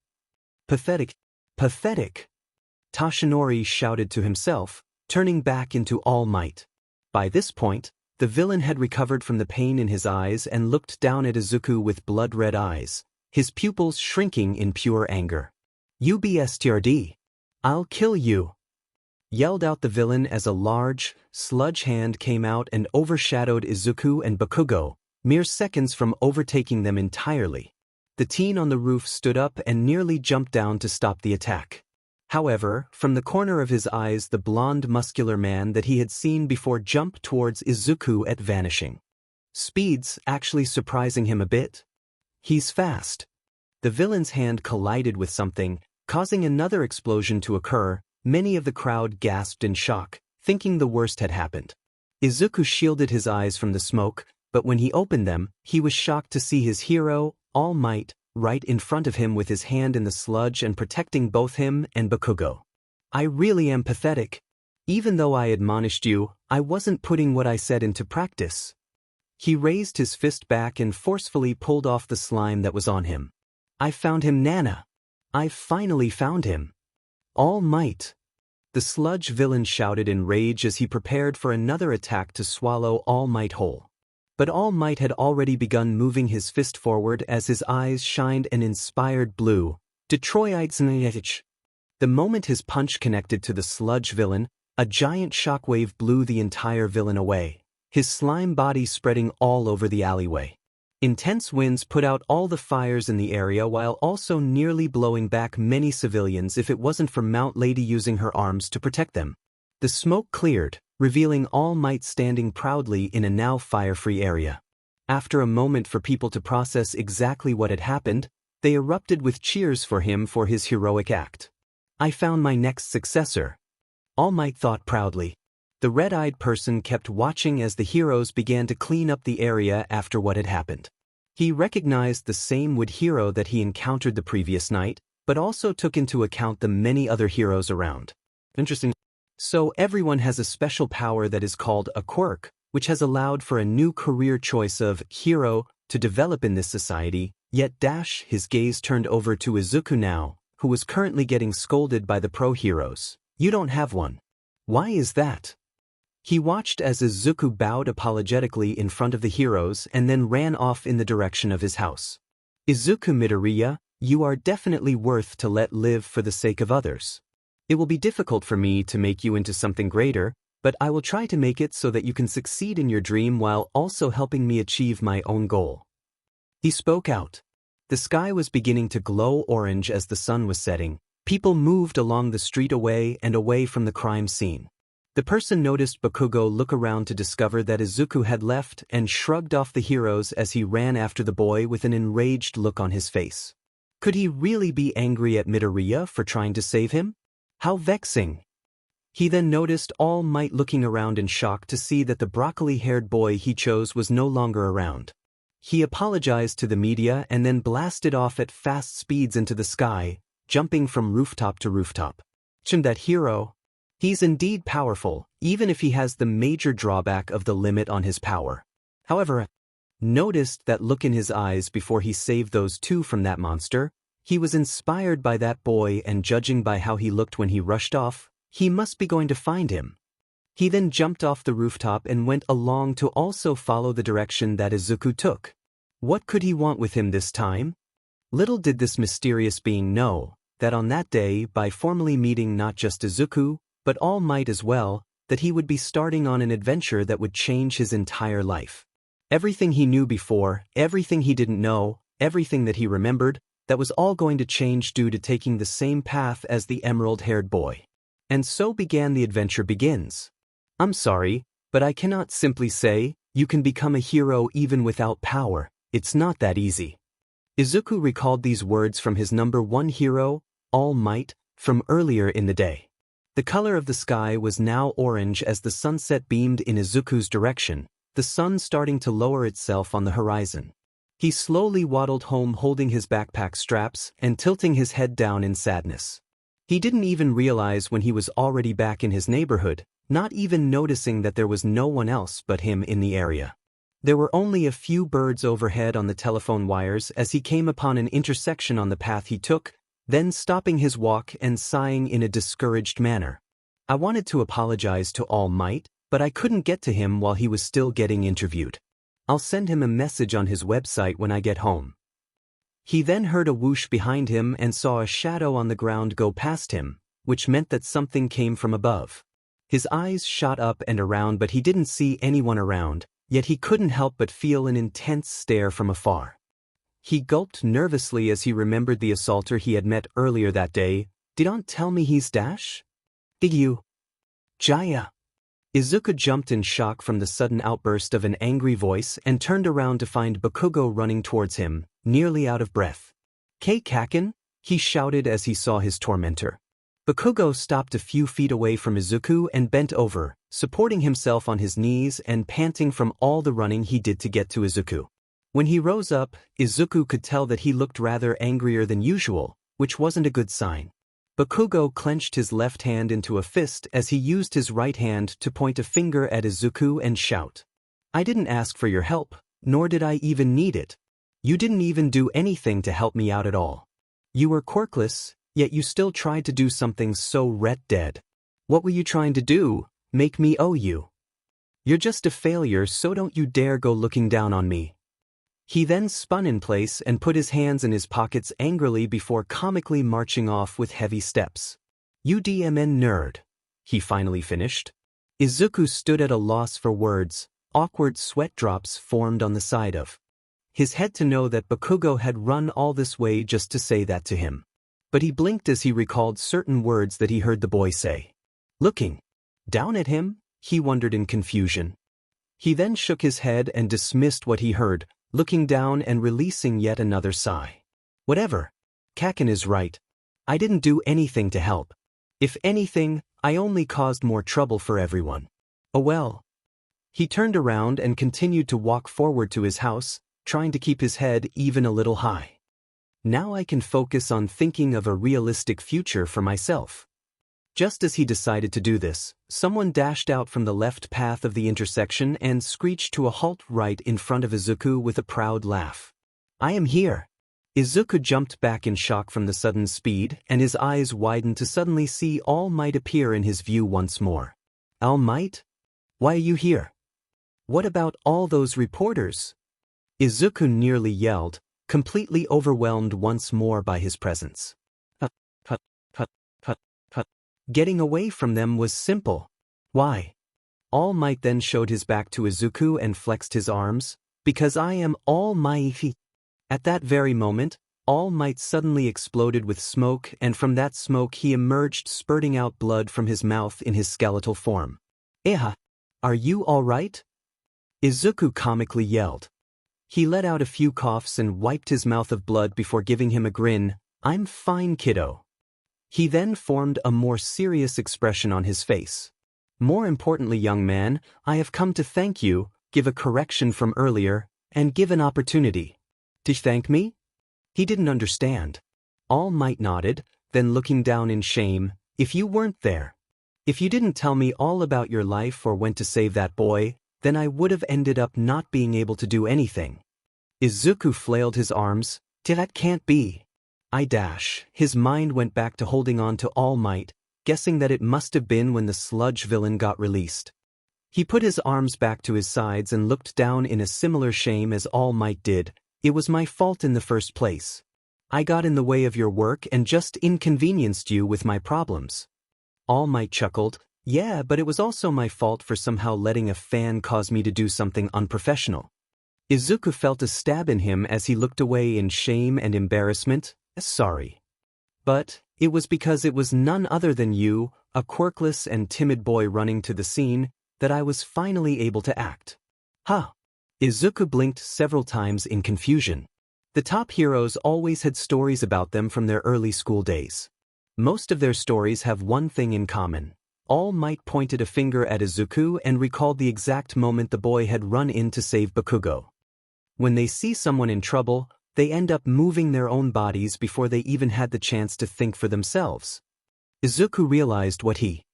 Pathetic. Pathetic. Tashinori shouted to himself, turning back into All Might. By this point, the villain had recovered from the pain in his eyes and looked down at Izuku with blood-red eyes, his pupils shrinking in pure anger. You BSTRD. I'll kill you, yelled out the villain as a large, sludge hand came out and overshadowed Izuku and Bakugo, mere seconds from overtaking them entirely. The teen on the roof stood up and nearly jumped down to stop the attack. However, from the corner of his eyes the blonde muscular man that he had seen before jumped towards Izuku at vanishing speeds, actually surprising him a bit. He's fast. The villain's hand collided with something, causing another explosion to occur. Many of the crowd gasped in shock, thinking the worst had happened. Izuku shielded his eyes from the smoke, but when he opened them, he was shocked to see his hero, All Might, right in front of him with his hand in the sludge and protecting both him and Bakugo. I really am pathetic. Even though I admonished you, I wasn't putting what I said into practice. He raised his fist back and forcefully pulled off the slime that was on him. I found him, Nana. I finally found him. All Might. The sludge villain shouted in rage as he prepared for another attack to swallow All Might whole. But All Might had already begun moving his fist forward as his eyes shined an inspired blue. Detroit. The moment his punch connected to the sludge villain, a giant shockwave blew the entire villain away, his slime body spreading all over the alleyway. Intense winds put out all the fires in the area while also nearly blowing back many civilians if it wasn't for Mount Lady using her arms to protect them. The smoke cleared, revealing All Might standing proudly in a now fire-free area. After a moment for people to process exactly what had happened, they erupted with cheers for him for his heroic act. I found my next successor. All Might thought proudly. The red-eyed person kept watching as the heroes began to clean up the area after what had happened. He recognized the same wood hero that he encountered the previous night, but also took into account the many other heroes around. Interesting. So everyone has a special power that is called a quirk, which has allowed for a new career choice of hero to develop in this society, yet his gaze turned over to Izuku now, who was currently getting scolded by the pro-heroes. You don't have one. Why is that? He watched as Izuku bowed apologetically in front of the heroes and then ran off in the direction of his house. Izuku Midoriya, you are definitely worth to let live for the sake of others. It will be difficult for me to make you into something greater, but I will try to make it so that you can succeed in your dream while also helping me achieve my own goal. He spoke out. The sky was beginning to glow orange as the sun was setting. People moved along the street away and away from the crime scene. The person noticed Bakugo look around to discover that Izuku had left and shrugged off the heroes as he ran after the boy with an enraged look on his face. Could he really be angry at Midoriya for trying to save him? How vexing. He then noticed All Might looking around in shock to see that the broccoli-haired boy he chose was no longer around. He apologized to the media and then blasted off at fast speeds into the sky, jumping from rooftop to rooftop. That hero. He's indeed powerful, even if he has the major drawback of the limit on his power. However, noticed that look in his eyes before he saved those two from that monster. He was inspired by that boy, and judging by how he looked when he rushed off, he must be going to find him. He then jumped off the rooftop and went along to also follow the direction that Izuku took. What could he want with him this time? Little did this mysterious being know that on that day, by formally meeting not just Izuku, but All Might as well, that he would be starting on an adventure that would change his entire life. Everything he knew before, everything he didn't know, everything that he remembered, that was all going to change due to taking the same path as the emerald-haired boy. And so began the adventure begins. I'm sorry, but I cannot simply say, you can become a hero even without power. It's not that easy. Izuku recalled these words from his number one hero, All Might, from earlier in the day. The color of the sky was now orange as the sunset beamed in Izuku's direction, the sun starting to lower itself on the horizon. He slowly waddled home holding his backpack straps and tilting his head down in sadness. He didn't even realize when he was already back in his neighborhood, not even noticing that there was no one else but him in the area. There were only a few birds overhead on the telephone wires as he came upon an intersection on the path he took, then stopping his walk and sighing in a discouraged manner. I wanted to apologize to All Might, but I couldn't get to him while he was still getting interviewed. I'll send him a message on his website when I get home. He then heard a whoosh behind him and saw a shadow on the ground go past him, which meant that something came from above. His eyes shot up and around, but he didn't see anyone around, yet he couldn't help but feel an intense stare from afar. He gulped nervously as he remembered the assaulter he had met earlier that day. Don't tell me he's Dash? Did you? Jaya. Izuku jumped in shock from the sudden outburst of an angry voice and turned around to find Bakugo running towards him, nearly out of breath. Kaken? He shouted as he saw his tormentor. Bakugo stopped a few feet away from Izuku and bent over, supporting himself on his knees and panting from all the running he did to get to Izuku. When he rose up, Izuku could tell that he looked rather angrier than usual, which wasn't a good sign. Bakugo clenched his left hand into a fist as he used his right hand to point a finger at Izuku and shout. I didn't ask for your help, nor did I even need it. You didn't even do anything to help me out at all. You were quirkless, yet you still tried to do something so red-dead. What were you trying to do? Make me owe you? You're just a failure, so don't you dare go looking down on me. He then spun in place and put his hands in his pockets angrily before comically marching off with heavy steps. UDMN nerd, he finally finished. Izuku stood at a loss for words. Awkward sweat drops formed on the side of his head to know that Bakugo had run all this way just to say that to him. But he blinked as he recalled certain words that he heard the boy say. Looking down at him, he wondered in confusion. He then shook his head and dismissed what he heard, looking down and releasing yet another sigh. Whatever. Kaken is right. I didn't do anything to help. If anything, I only caused more trouble for everyone. Oh well. He turned around and continued to walk forward to his house, trying to keep his head even a little high. Now I can focus on thinking of a realistic future for myself. Just as he decided to do this, someone dashed out from the left path of the intersection and screeched to a halt right in front of Izuku with a proud laugh. I am here. Izuku jumped back in shock from the sudden speed, and his eyes widened to suddenly see All Might appear in his view once more. All Might? Why are you here? What about all those reporters? Izuku nearly yelled, completely overwhelmed once more by his presence. Hut. Getting away from them was simple. Why? All Might then showed his back to Izuku and flexed his arms. Because I am All Might. At that very moment, All Might suddenly exploded with smoke, and from that smoke he emerged spurting out blood from his mouth in his skeletal form. Eha! Are you all right? Izuku comically yelled. He let out a few coughs and wiped his mouth of blood before giving him a grin. I'm fine, kiddo. He then formed a more serious expression on his face. More importantly, young man, I have come to thank you, give a correction from earlier, and give an opportunity. To thank me? He didn't understand. All Might nodded, then looking down in shame, if you weren't there. If you didn't tell me all about your life or went to save that boy, then I would have ended up not being able to do anything. Izuku flailed his arms. That can't be. His mind went back to holding on to All Might, guessing that it must have been when the sludge villain got released. He put his arms back to his sides and looked down in a similar shame as All Might did. It was my fault in the first place. I got in the way of your work and just inconvenienced you with my problems. All Might chuckled. Yeah, but it was also my fault for somehow letting a fan cause me to do something unprofessional. Izuku felt a stab in him as he looked away in shame and embarrassment. Sorry. But it was because it was none other than you, a quirkless and timid boy running to the scene, that I was finally able to act. Huh. Izuku blinked several times in confusion. The top heroes always had stories about them from their early school days. Most of their stories have one thing in common. All Might pointed a finger at Izuku and recalled the exact moment the boy had run in to save Bakugo. When they see someone in trouble, they end up moving their own bodies before they even had the chance to think for themselves. Izuku realized what he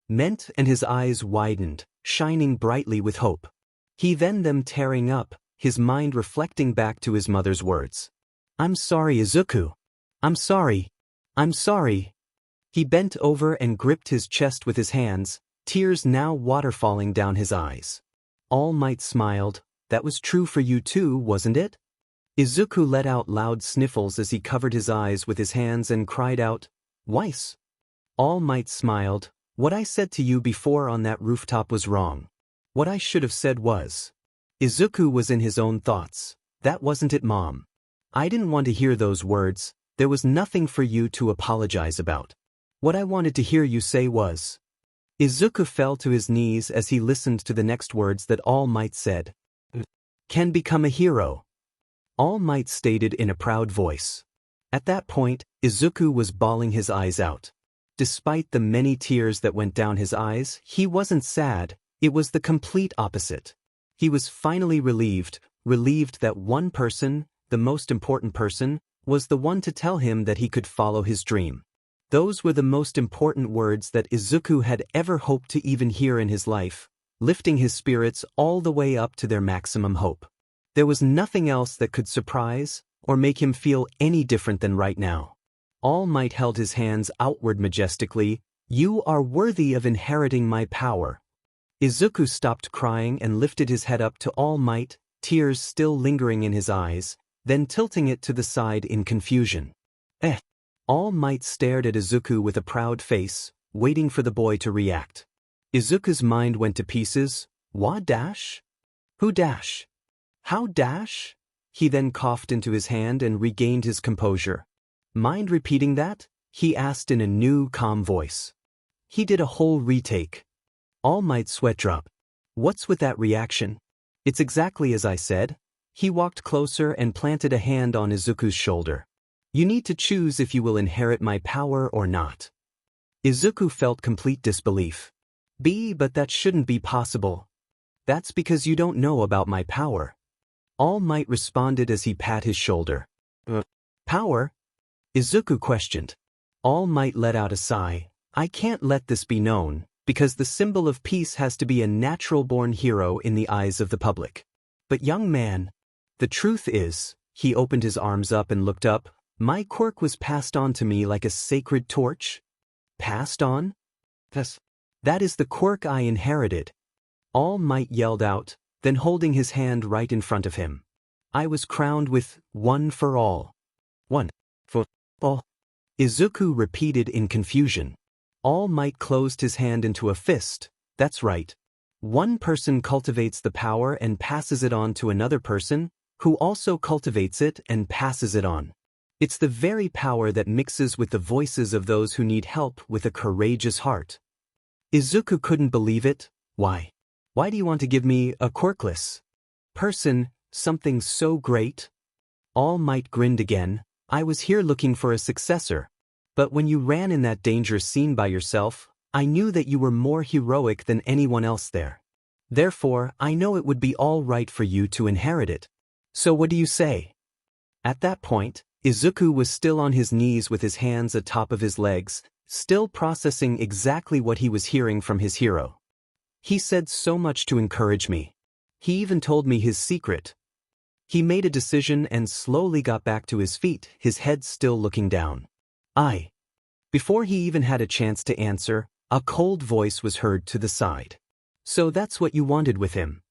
meant and his eyes widened, shining brightly with hope. He then them tearing up, his mind reflecting back to his mother's words. I'm sorry, Izuku. I'm sorry. I'm sorry. He bent over and gripped his chest with his hands, tears now waterfalling down his eyes. All Might smiled. That was true for you too, wasn't it? Izuku let out loud sniffles as he covered his eyes with his hands and cried out, Weiss. All Might smiled. What I said to you before on that rooftop was wrong. What I should have said was. Izuku was in his own thoughts. That wasn't it, Mom. I didn't want to hear those words. There was nothing for you to apologize about. What I wanted to hear you say was. Izuku fell to his knees as he listened to the next words that All Might said. Can become a hero. All Might stated in a proud voice. At that point, Izuku was bawling his eyes out. Despite the many tears that went down his eyes, he wasn't sad, it was the complete opposite. He was finally relieved, relieved that one person, the most important person, was the one to tell him that he could follow his dream. Those were the most important words that Izuku had ever hoped to even hear in his life, lifting his spirits all the way up to their maximum hope. There was nothing else that could surprise or make him feel any different than right now. All Might held his hands outward majestically. "You are worthy of inheriting my power." Izuku stopped crying and lifted his head up to All Might, tears still lingering in his eyes, then tilting it to the side in confusion. All Might stared at Izuku with a proud face, waiting for the boy to react. Izuku's mind went to pieces. What dash? Who dash? How dash? He then coughed into his hand and regained his composure. Mind repeating that? He asked in a new, calm voice. He did a whole retake. All Might's sweat dropped. What's with that reaction? It's exactly as I said. He walked closer and planted a hand on Izuku's shoulder. You need to choose if you will inherit my power or not. Izuku felt complete disbelief. But that shouldn't be possible. That's because you don't know about my power. All Might responded as he pat his shoulder. Power? Izuku questioned. All Might let out a sigh. I can't let this be known, because the symbol of peace has to be a natural-born hero in the eyes of the public. But young man, the truth is, he opened his arms up and looked up, my quirk was passed on to me like a sacred torch. Passed on? That is the quirk I inherited. All Might yelled out, then holding his hand right in front of him. I was crowned with one for all. One for all. Izuku repeated in confusion. All Might closed his hand into a fist. That's right. One person cultivates the power and passes it on to another person, who also cultivates it and passes it on. It's the very power that mixes with the voices of those who need help with a courageous heart. Izuku couldn't believe it. Why? Why do you want to give me a quirkless person, something so great? All Might grinned again. I was here looking for a successor. But when you ran in that dangerous scene by yourself, I knew that you were more heroic than anyone else there. Therefore, I know it would be all right for you to inherit it. So what do you say? At that point, Izuku was still on his knees with his hands atop of his legs, still processing exactly what he was hearing from his hero. He said so much to encourage me. He even told me his secret. He made a decision and slowly got back to his feet, his head still looking down. Before he even had a chance to answer, a cold voice was heard to the side. So that's what you wanted with him.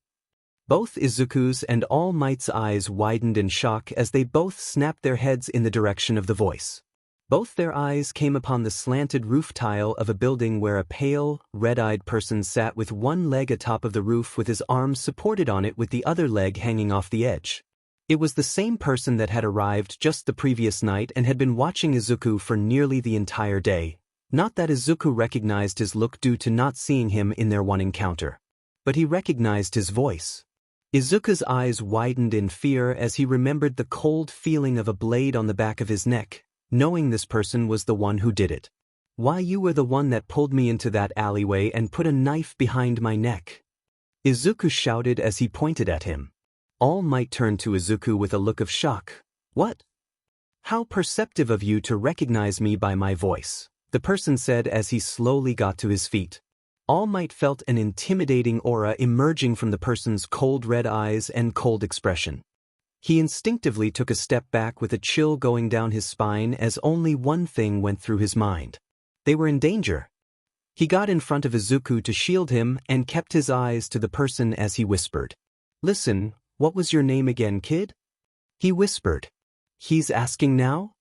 Both Izuku's and All Might's eyes widened in shock as they both snapped their heads in the direction of the voice. Both their eyes came upon the slanted roof tile of a building where a pale, red-eyed person sat with one leg atop of the roof with his arms supported on it with the other leg hanging off the edge. It was the same person that had arrived just the previous night and had been watching Izuku for nearly the entire day. Not that Izuku recognized his look due to not seeing him in their one encounter. But he recognized his voice. Izuku's eyes widened in fear as he remembered the cold feeling of a blade on the back of his neck, knowing this person was the one who did it. Why, you were the one that pulled me into that alleyway and put a knife behind my neck. Izuku shouted as he pointed at him. All Might turned to Izuku with a look of shock. What? How perceptive of you to recognize me by my voice, the person said as he slowly got to his feet. All Might felt an intimidating aura emerging from the person's cold red eyes and cold expression. He instinctively took a step back with a chill going down his spine as only one thing went through his mind. They were in danger. He got in front of Izuku to shield him and kept his eyes to the person as he whispered. Listen, what was your name again, kid? He whispered. He's asking now?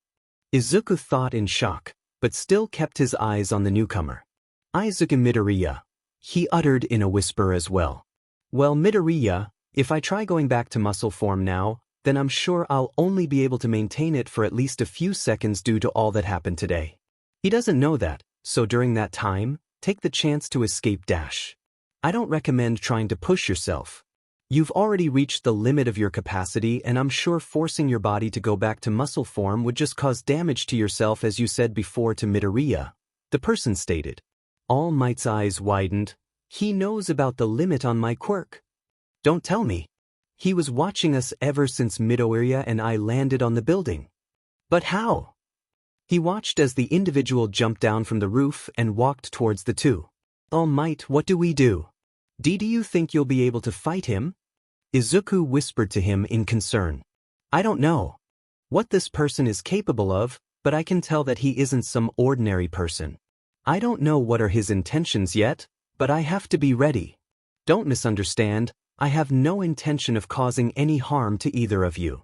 Izuku thought in shock, but still kept his eyes on the newcomer. Izuku Midoriya, he uttered in a whisper as well. Well, Midoriya, if I try going back to muscle form now, then I'm sure I'll only be able to maintain it for at least a few seconds due to all that happened today. He doesn't know that, so during that time, take the chance to escape dash. I don't recommend trying to push yourself. You've already reached the limit of your capacity, and I'm sure forcing your body to go back to muscle form would just cause damage to yourself, as you said before to Midoriya, the person stated. All Might's eyes widened. He knows about the limit on my quirk. Don't tell me. He was watching us ever since Midoriya and I landed on the building. But how? He watched as the individual jumped down from the roof and walked towards the two. All Might, what do we do? Do you think you'll be able to fight him? Izuku whispered to him in concern. I don't know what this person is capable of, but I can tell that he isn't some ordinary person. I don't know what are his intentions yet, but I have to be ready. Don't misunderstand, I have no intention of causing any harm to either of you.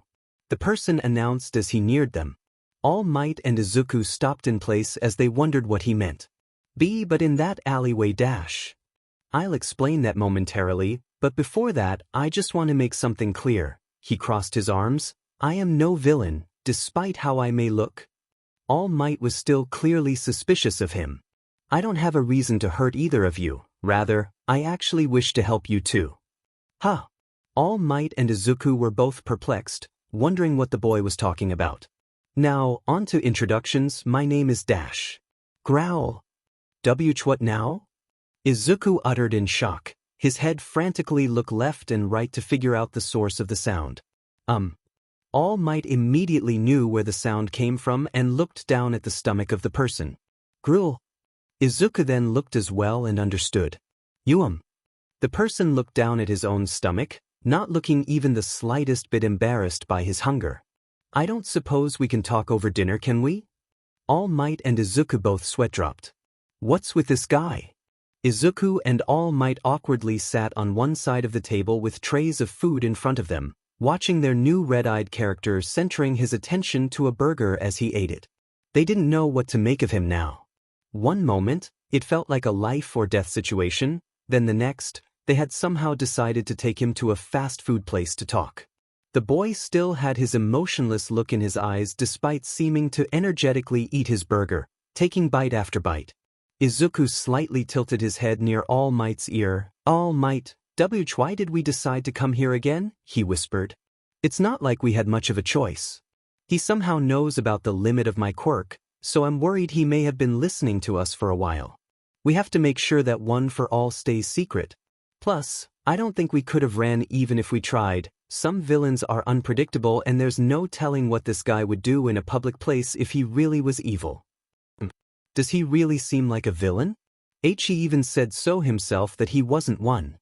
The person announced as he neared them. All Might and Izuku stopped in place as they wondered what he meant. But in that alleyway dash. I'll explain that momentarily, but before that, I just want to make something clear. He crossed his arms. I am no villain, despite how I may look. All Might was still clearly suspicious of him. I don't have a reason to hurt either of you. Rather, I actually wish to help you too. Huh. All Might and Izuku were both perplexed, wondering what the boy was talking about. Now, on to introductions. My name is Dash. Growl. What now? Izuku uttered in shock. His head frantically looked left and right to figure out the source of the sound. All Might immediately knew where the sound came from and looked down at the stomach of the person. Gruel. Izuku then looked as well and understood. The person looked down at his own stomach, not looking even the slightest bit embarrassed by his hunger. I don't suppose we can talk over dinner, can we? All Might and Izuku both sweat dropped. What's with this guy? Izuku and All Might awkwardly sat on one side of the table with trays of food in front of them, watching their new red-eyed character centering his attention to a burger as he ate it. They didn't know what to make of him now. One moment, it felt like a life-or-death situation, then the next, they had somehow decided to take him to a fast food place to talk. The boy still had his emotionless look in his eyes despite seeming to energetically eat his burger, taking bite after bite. Izuku slightly tilted his head near All Might's ear. All Might, why did we decide to come here again? He whispered. It's not like we had much of a choice. He somehow knows about the limit of my quirk, so I'm worried he may have been listening to us for a while. We have to make sure that One for All stays secret. Plus, I don't think we could have ran even if we tried. Some villains are unpredictable and there's no telling what this guy would do in a public place if he really was evil. Does he really seem like a villain? He even said so himself that he wasn't one.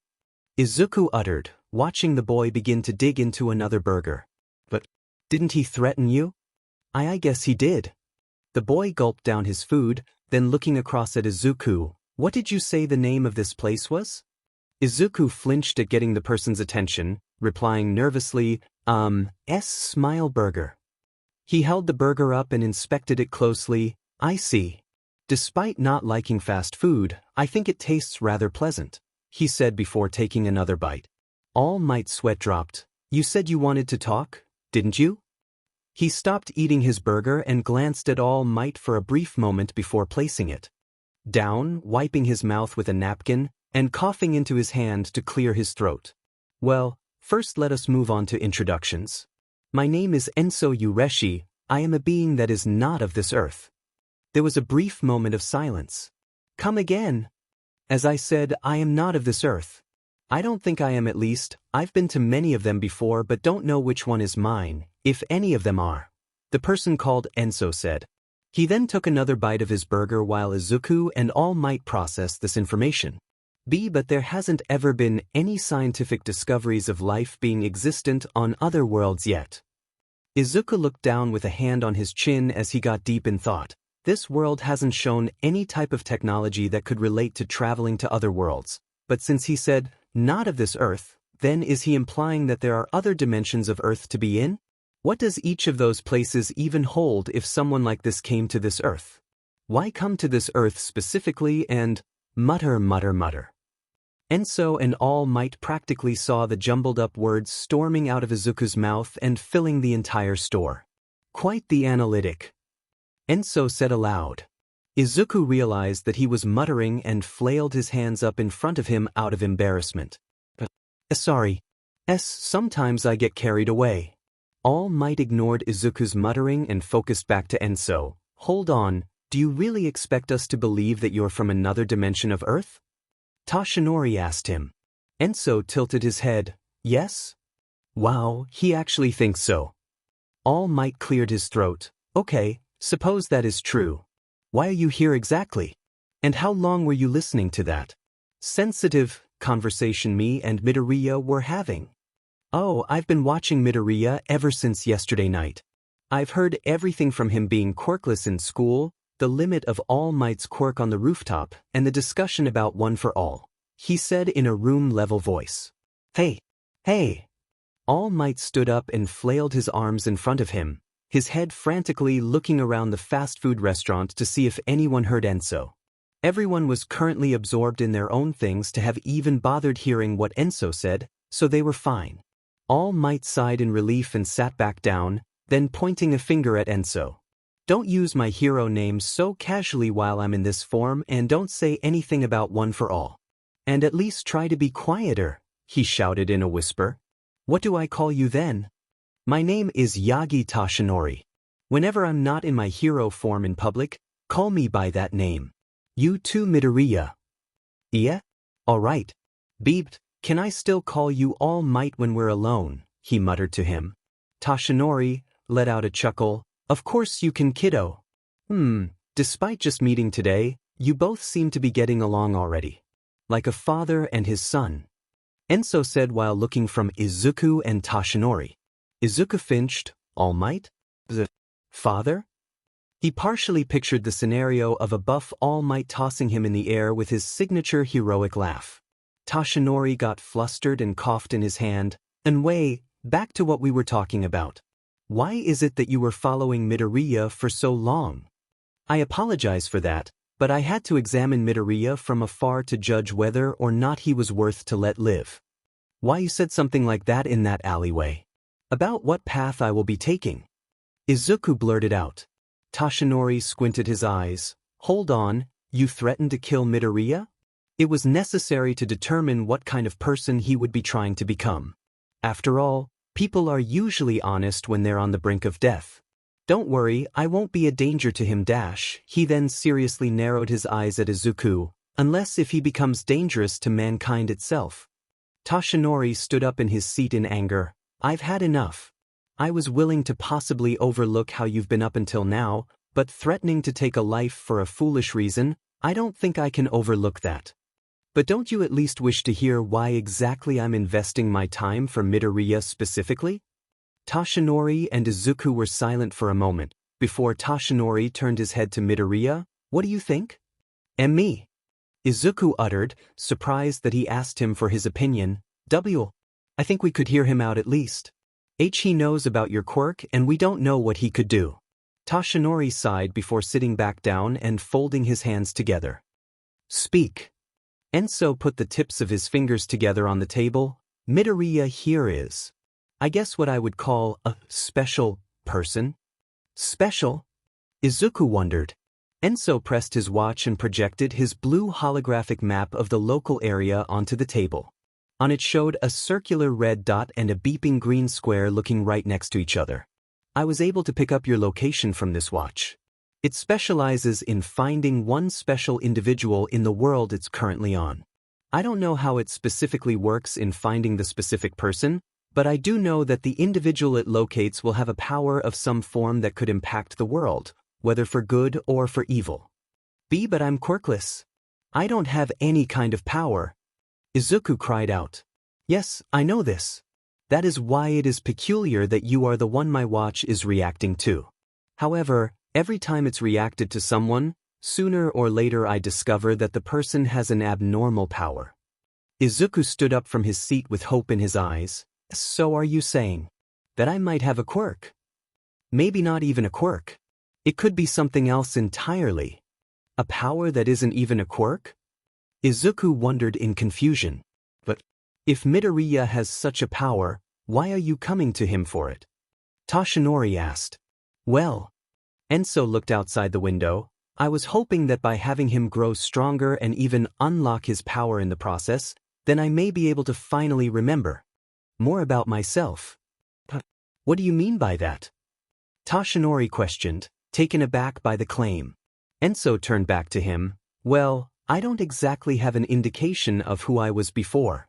Izuku uttered, watching the boy begin to dig into another burger. But didn't he threaten you? I guess he did. The boy gulped down his food, then looking across at Izuku. What did you say the name of this place was? Izuku flinched at getting the person's attention, replying nervously, Smile Burger. He held the burger up and inspected it closely. I see. Despite not liking fast food, I think it tastes rather pleasant, he said before taking another bite. All Might's sweat dropped. You said you wanted to talk, didn't you? He stopped eating his burger and glanced at All Might for a brief moment before placing it down, wiping his mouth with a napkin, and coughing into his hand to clear his throat. Well, first let us move on to introductions. My name is Enso Ureshi. I am a being that is not of this earth. There was a brief moment of silence. Come again. As I said, I am not of this earth. I don't think I am, at least. I've been to many of them before but don't know which one is mine, if any of them are. The person called Enso said. He then took another bite of his burger while Izuku and All Might processed this information. But there hasn't ever been any scientific discoveries of life being existent on other worlds yet. Izuku looked down with a hand on his chin as he got deep in thought. This world hasn't shown any type of technology that could relate to traveling to other worlds. But since he said, not of this earth, then is he implying that there are other dimensions of Earth to be in? What does each of those places even hold if someone like this came to this earth? Why come to this earth specifically and mutter? Enso and All Might practically saw the jumbled up words storming out of Izuku's mouth and filling the entire store. Quite the analytic. Enso said aloud. Izuku realized that he was muttering and flailed his hands up in front of him out of embarrassment. Sorry. Sometimes I get carried away. All Might ignored Izuku's muttering and focused back to Enso. Hold on, do you really expect us to believe that you're from another dimension of Earth? Toshinori asked him. Enso tilted his head. Yes? Wow, he actually thinks so. All Might cleared his throat. Okay, suppose that is true. Why are you here exactly? And how long were you listening to that sensitive conversation me and Midoriya were having? Oh, I've been watching Midoriya ever since yesterday night. I've heard everything from him being quirkless in school, the limit of All Might's quirk on the rooftop, and the discussion about one for all. He said in a room-level voice. Hey! Hey! All Might stood up and flailed his arms in front of him, his head frantically looking around the fast food restaurant to see if anyone heard Enso. Everyone was currently absorbed in their own things to have even bothered hearing what Enso said, so they were fine. All Might sighed in relief and sat back down, then pointing a finger at Enso. Don't use my hero name so casually while I'm in this form, and don't say anything about one for all. And at least try to be quieter, he shouted in a whisper. What do I call you then? My name is Yagi Tashinori. Whenever I'm not in my hero form in public, call me by that name. You too, Midoriya. Yeah? Alright. Beeped, can I still call you All Might when we're alone? He muttered to him. Tashinori let out a chuckle. Of course you can, kiddo. Despite just meeting today, you both seem to be getting along already. Like a father and his son. Enso said while looking from Izuku and Tashinori. Izuku finched, All Might? The father? He partially pictured the scenario of a buff All Might tossing him in the air with his signature heroic laugh. Tashinori got flustered and coughed in his hand. And back to what we were talking about. Why is it that you were following Midoriya for so long? I apologize for that, but I had to examine Midoriya from afar to judge whether or not he was worth to let live. Why you said something like that in that alleyway? About what path I will be taking? Izuku blurted out. Tashinori squinted his eyes. Hold on, you threatened to kill Midoriya? It was necessary to determine what kind of person he would be trying to become. After all, people are usually honest when they're on the brink of death. Don't worry, I won't be a danger to him. He then seriously narrowed his eyes at Izuku, unless if he becomes dangerous to mankind itself. Tashinori stood up in his seat in anger. I've had enough. I was willing to possibly overlook how you've been up until now, but threatening to take a life for a foolish reason, I don't think I can overlook that. But don't you at least wish to hear why exactly I'm investing my time for Midoriya specifically? Tashinori and Izuku were silent for a moment, before Tashinori turned his head to Midoriya. What do you think? And me? Izuku uttered, surprised that he asked him for his opinion. I think we could hear him out at least. He knows about your quirk and we don't know what he could do. Tashinori sighed before sitting back down and folding his hands together. Speak. Enso put the tips of his fingers together on the table. Midoriya here is, I guess, what I would call a special person. Special? Izuku wondered. Enso pressed his watch and projected his blue holographic map of the local area onto the table. On it showed a circular red dot and a beeping green square looking right next to each other. I was able to pick up your location from this watch. It specializes in finding one special individual in the world it's currently on. I don't know how it specifically works in finding the specific person, but I do know that the individual it locates will have a power of some form that could impact the world, whether for good or for evil. But I'm quirkless. I don't have any kind of power. Izuku cried out. Yes, I know this. That is why it is peculiar that you are the one my watch is reacting to. However, every time it's reacted to someone, sooner or later I discover that the person has an abnormal power. Izuku stood up from his seat with hope in his eyes. So are you saying that I might have a quirk? Maybe not even a quirk. It could be something else entirely. A power that isn't even a quirk? Izuku wondered in confusion. But if Midoriya has such a power, why are you coming to him for it? Tashinori asked. Well, Enso looked outside the window. I was hoping that by having him grow stronger and even unlock his power in the process, then I may be able to finally remember more about myself. But what do you mean by that? Tashinori questioned, taken aback by the claim. Enso turned back to him. Well, I don't exactly have an indication of who I was before.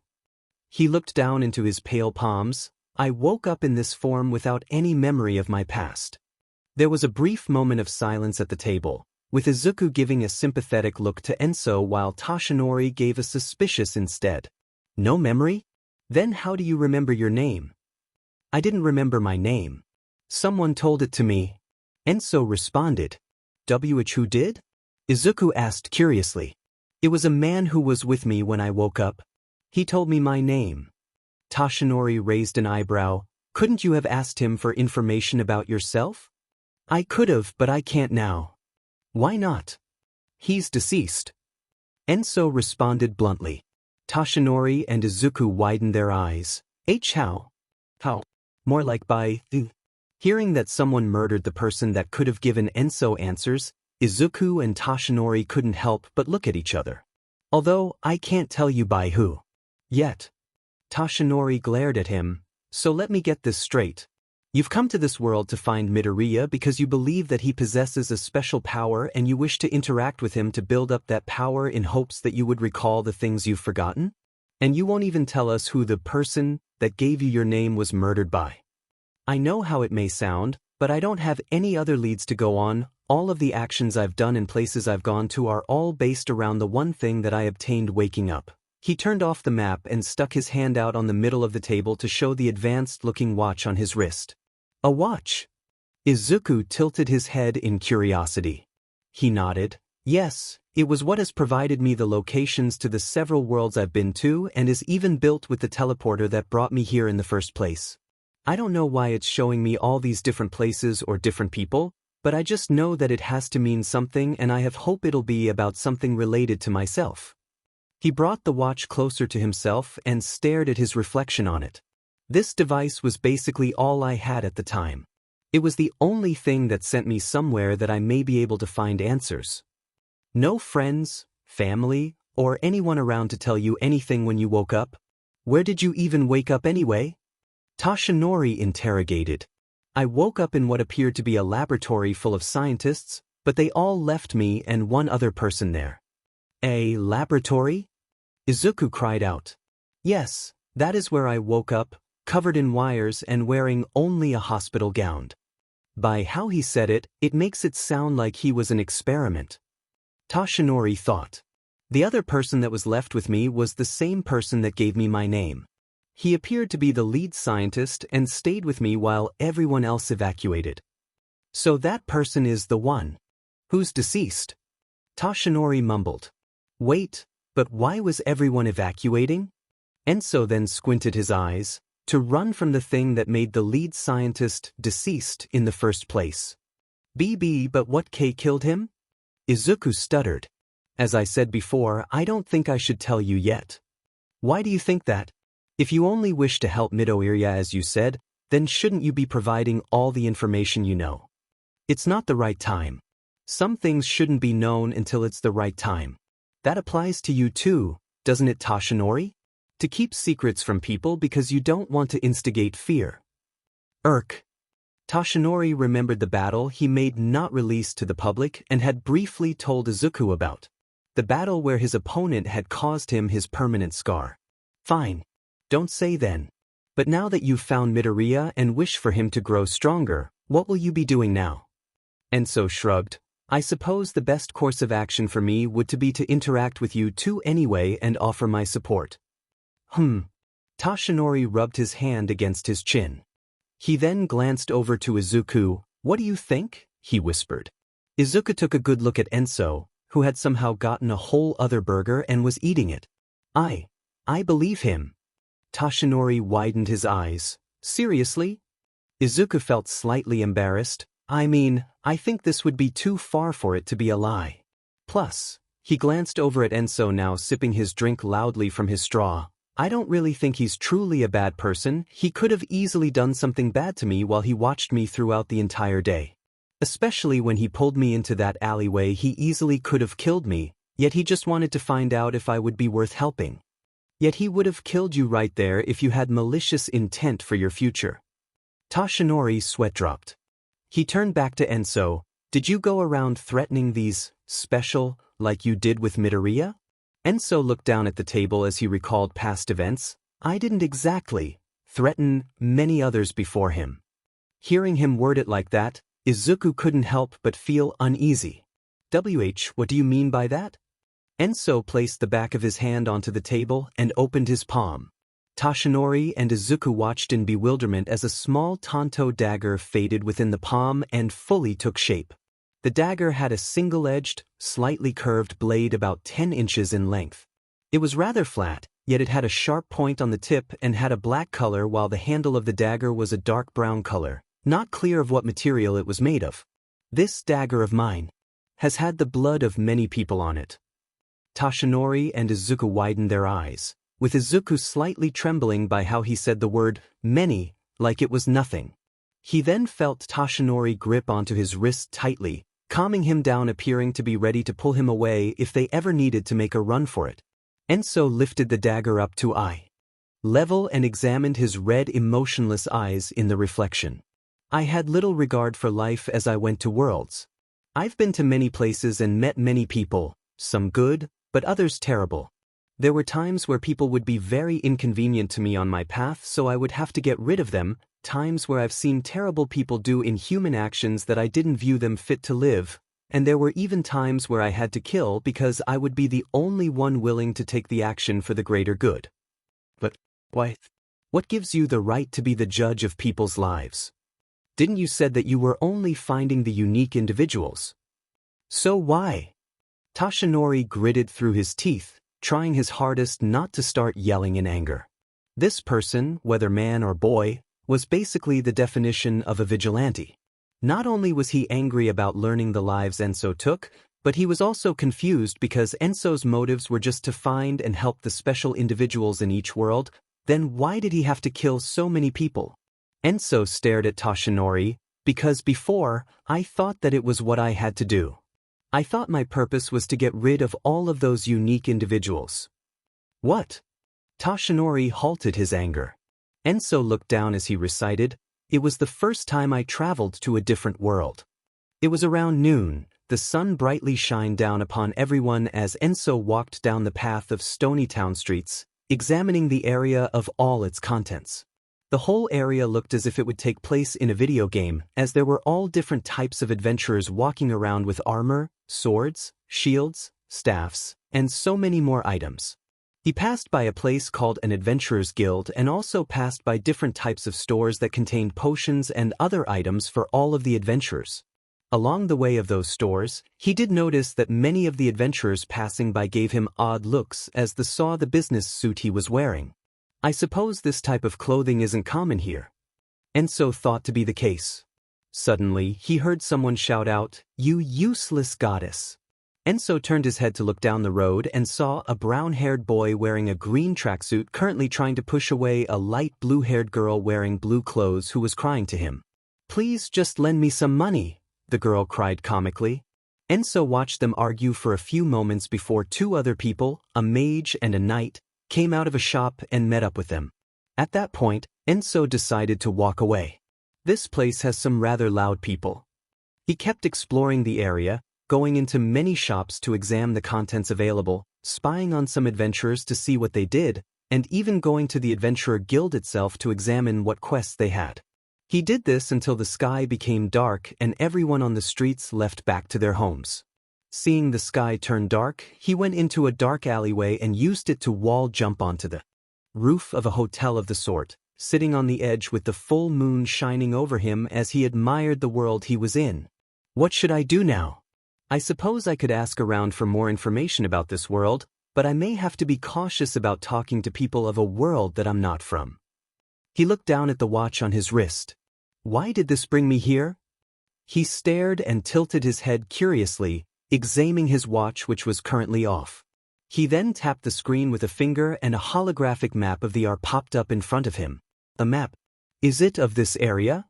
He looked down into his pale palms. I woke up in this form without any memory of my past. There was a brief moment of silence at the table, with Izuku giving a sympathetic look to Enso while Toshinori gave a suspicious instead. No memory? Then how do you remember your name? I didn't remember my name. Someone told it to me. Enso responded. Who did? Izuku asked curiously. It was a man who was with me when I woke up. He told me my name. Toshinori raised an eyebrow. Couldn't you have asked him for information about yourself? I could have, but I can't now. Why not? He's deceased. Enso responded bluntly. Toshinori and Izuku widened their eyes. How? How? More like by. Hearing that someone murdered the person that could have given Enso answers, Izuku and Toshinori couldn't help but look at each other. Although, I can't tell you by who. Yet. Toshinori glared at him. So let me get this straight. You've come to this world to find Midoriya because you believe that he possesses a special power and you wish to interact with him to build up that power in hopes that you would recall the things you've forgotten? And you won't even tell us who the person that gave you your name was murdered by. I know how it may sound, but I don't have any other leads to go on. All of the actions I've done and places I've gone to are all based around the one thing that I obtained waking up. He turned off the map and stuck his hand out on the middle of the table to show the advanced-looking watch on his wrist. A watch? Izuku tilted his head in curiosity. He nodded. Yes, it was what has provided me the locations to the several worlds I've been to and is even built with the teleporter that brought me here in the first place. I don't know why it's showing me all these different places or different people, but I just know that it has to mean something and I have hope it'll be about something related to myself. He brought the watch closer to himself and stared at his reflection on it. This device was basically all I had at the time. It was the only thing that sent me somewhere that I may be able to find answers. No friends, family, or anyone around to tell you anything when you woke up? Where did you even wake up anyway? Toshinori interrogated. I woke up in what appeared to be a laboratory full of scientists, but they all left me and one other person there. A laboratory? Izuku cried out. Yes, that is where I woke up, covered in wires and wearing only a hospital gown. By how he said it, it makes it sound like he was an experiment. Toshinori thought. The other person that was left with me was the same person that gave me my name. He appeared to be the lead scientist and stayed with me while everyone else evacuated. So that person is the one who's deceased. Toshinori mumbled. Wait, but why was everyone evacuating? Enso then squinted his eyes. To run from the thing that made the lead scientist deceased in the first place. But what killed him? Izuku stuttered. As I said before, I don't think I should tell you yet. Why do you think that? If you only wish to help Midoriya as you said, then shouldn't you be providing all the information you know? It's not the right time. Some things shouldn't be known until it's the right time. That applies to you too, doesn't it, Toshinori? To keep secrets from people because you don't want to instigate fear. Toshinori remembered the battle he made not released to the public and had briefly told Izuku about. The battle where his opponent had caused him his permanent scar. Fine. Don't say then. But now that you've found Midoriya and wish for him to grow stronger, what will you be doing now? Enso shrugged. I suppose the best course of action for me would to be to interact with you two anyway and offer my support. Toshinori rubbed his hand against his chin. He then glanced over to Izuku. What do you think? He whispered. Izuku took a good look at Enso, who had somehow gotten a whole other burger and was eating it. I believe him. Toshinori widened his eyes. Seriously? Izuku felt slightly embarrassed. I think this would be too far for it to be a lie. Plus, he glanced over at Enso now sipping his drink loudly from his straw. I don't really think he's truly a bad person. He could have easily done something bad to me while he watched me throughout the entire day. Especially when he pulled me into that alleyway, he easily could have killed me, yet he just wanted to find out if I would be worth helping. Yet he would have killed you right there if you had malicious intent for your future. Toshinori sweat dropped. He turned back to Enso. Did you go around threatening these special, like you did with Midoriya? Enso looked down at the table as he recalled past events. I didn't exactly threaten many others before him. Hearing him word it like that, Izuku couldn't help but feel uneasy. What do you mean by that? Enso placed the back of his hand onto the table and opened his palm. Toshinori and Izuku watched in bewilderment as a small tanto dagger faded within the palm and fully took shape. The dagger had a single-edged, slightly curved blade about 10 inches in length. It was rather flat, yet it had a sharp point on the tip and had a black color, while the handle of the dagger was a dark brown color, not clear of what material it was made of. This dagger of mine has had the blood of many people on it. Toshinori and Izuku widened their eyes, with Izuku slightly trembling by how he said the word many, like it was nothing. He then felt Toshinori grip onto his wrist tightly, calming him down, appearing to be ready to pull him away if they ever needed to make a run for it. Enso lifted the dagger up to eye level and examined his red, emotionless eyes in the reflection. I had little regard for life as I went to worlds. I've been to many places and met many people, some good, but others terrible. There were times where people would be very inconvenient to me on my path, so I would have to get rid of them, times where I've seen terrible people do inhuman actions that I didn't view them fit to live, and there were even times where I had to kill because I would be the only one willing to take the action for the greater good. But why? What gives you the right to be the judge of people's lives? Didn't you said that you were only finding the unique individuals? So why? Toshinori gritted through his teeth, trying his hardest not to start yelling in anger. This person, whether man or boy, was basically the definition of a vigilante. Not only was he angry about learning the lives Enso took, but he was also confused because Enso's motives were just to find and help the special individuals in each world. Then why did he have to kill so many people? Enso stared at Toshinori, because before, I thought that it was what I had to do. I thought my purpose was to get rid of all of those unique individuals. What? Toshinori halted his anger. Enso looked down as he recited, it was the first time I traveled to a different world. It was around noon, the sun brightly shined down upon everyone as Enso walked down the path of stony town streets, examining the area of all its contents. The whole area looked as if it would take place in a video game, as there were all different types of adventurers walking around with armor, swords, shields, staffs, and so many more items. He passed by a place called an Adventurers Guild and also passed by different types of stores that contained potions and other items for all of the adventurers. Along the way of those stores, he did notice that many of the adventurers passing by gave him odd looks as they saw the business suit he was wearing. I suppose this type of clothing isn't common here. Enso thought to be the case. Suddenly, he heard someone shout out, "You useless goddess." Enso turned his head to look down the road and saw a brown-haired boy wearing a green tracksuit currently trying to push away a light blue-haired girl wearing blue clothes who was crying to him. "Please just lend me some money," the girl cried comically. Enso watched them argue for a few moments before two other people, a mage and a knight, came out of a shop and met up with them. At that point, Enso decided to walk away. This place has some rather loud people. He kept exploring the area, going into many shops to examine the contents available, spying on some adventurers to see what they did, and even going to the Adventurer Guild itself to examine what quests they had. He did this until the sky became dark and everyone on the streets left back to their homes. Seeing the sky turn dark, he went into a dark alleyway and used it to wall jump onto the roof of a hotel of the sort, sitting on the edge with the full moon shining over him as he admired the world he was in. What should I do now? I suppose I could ask around for more information about this world, but I may have to be cautious about talking to people of a world that I'm not from. He looked down at the watch on his wrist. Why did this bring me here? He stared and tilted his head curiously, examining his watch which was currently off. He then tapped the screen with a finger and a holographic map of the area popped up in front of him. A map. Is it of this area?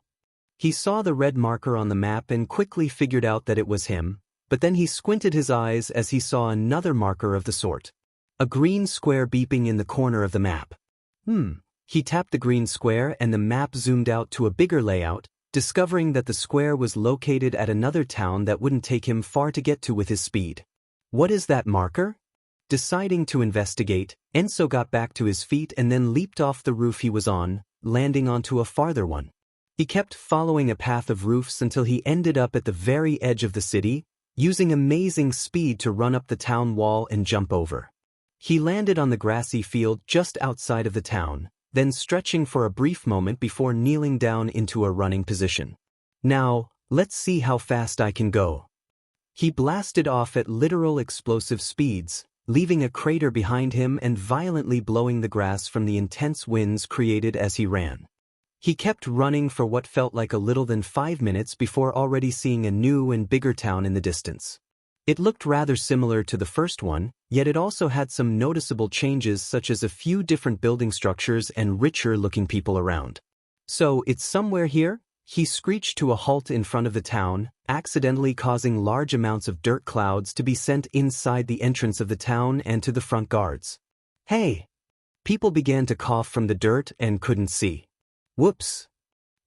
He saw the red marker on the map and quickly figured out that it was him, but then he squinted his eyes as he saw another marker of the sort. A green square beeping in the corner of the map. He tapped the green square and the map zoomed out to a bigger layout, discovering that the square was located at another town that wouldn't take him far to get to with his speed. What is that marker? Deciding to investigate, Enso got back to his feet and then leaped off the roof he was on, landing onto a farther one. He kept following a path of roofs until he ended up at the very edge of the city, using amazing speed to run up the town wall and jump over. He landed on the grassy field just outside of the town, then stretching for a brief moment before kneeling down into a running position. Now, let's see how fast I can go. He blasted off at literal explosive speeds, leaving a crater behind him and violently blowing the grass from the intense winds created as he ran. He kept running for what felt like a little than 5 minutes before already seeing a new and bigger town in the distance. It looked rather similar to the first one, yet it also had some noticeable changes such as a few different building structures and richer-looking people around. So, it's somewhere here? He screeched to a halt in front of the town, accidentally causing large amounts of dirt clouds to be sent inside the entrance of the town and to the front guards. Hey! People began to cough from the dirt and couldn't see. Whoops!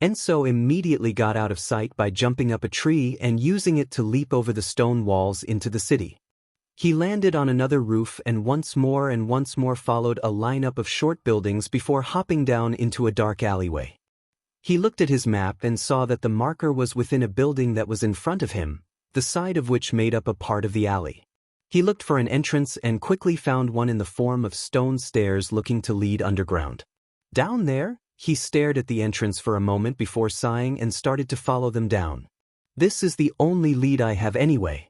Enso immediately got out of sight by jumping up a tree and using it to leap over the stone walls into the city. He landed on another roof and once more followed a lineup of short buildings before hopping down into a dark alleyway. He looked at his map and saw that the marker was within a building that was in front of him, the side of which made up a part of the alley. He looked for an entrance and quickly found one in the form of stone stairs looking to lead underground. Down there? He stared at the entrance for a moment before sighing and started to follow them down. This is the only lead I have anyway.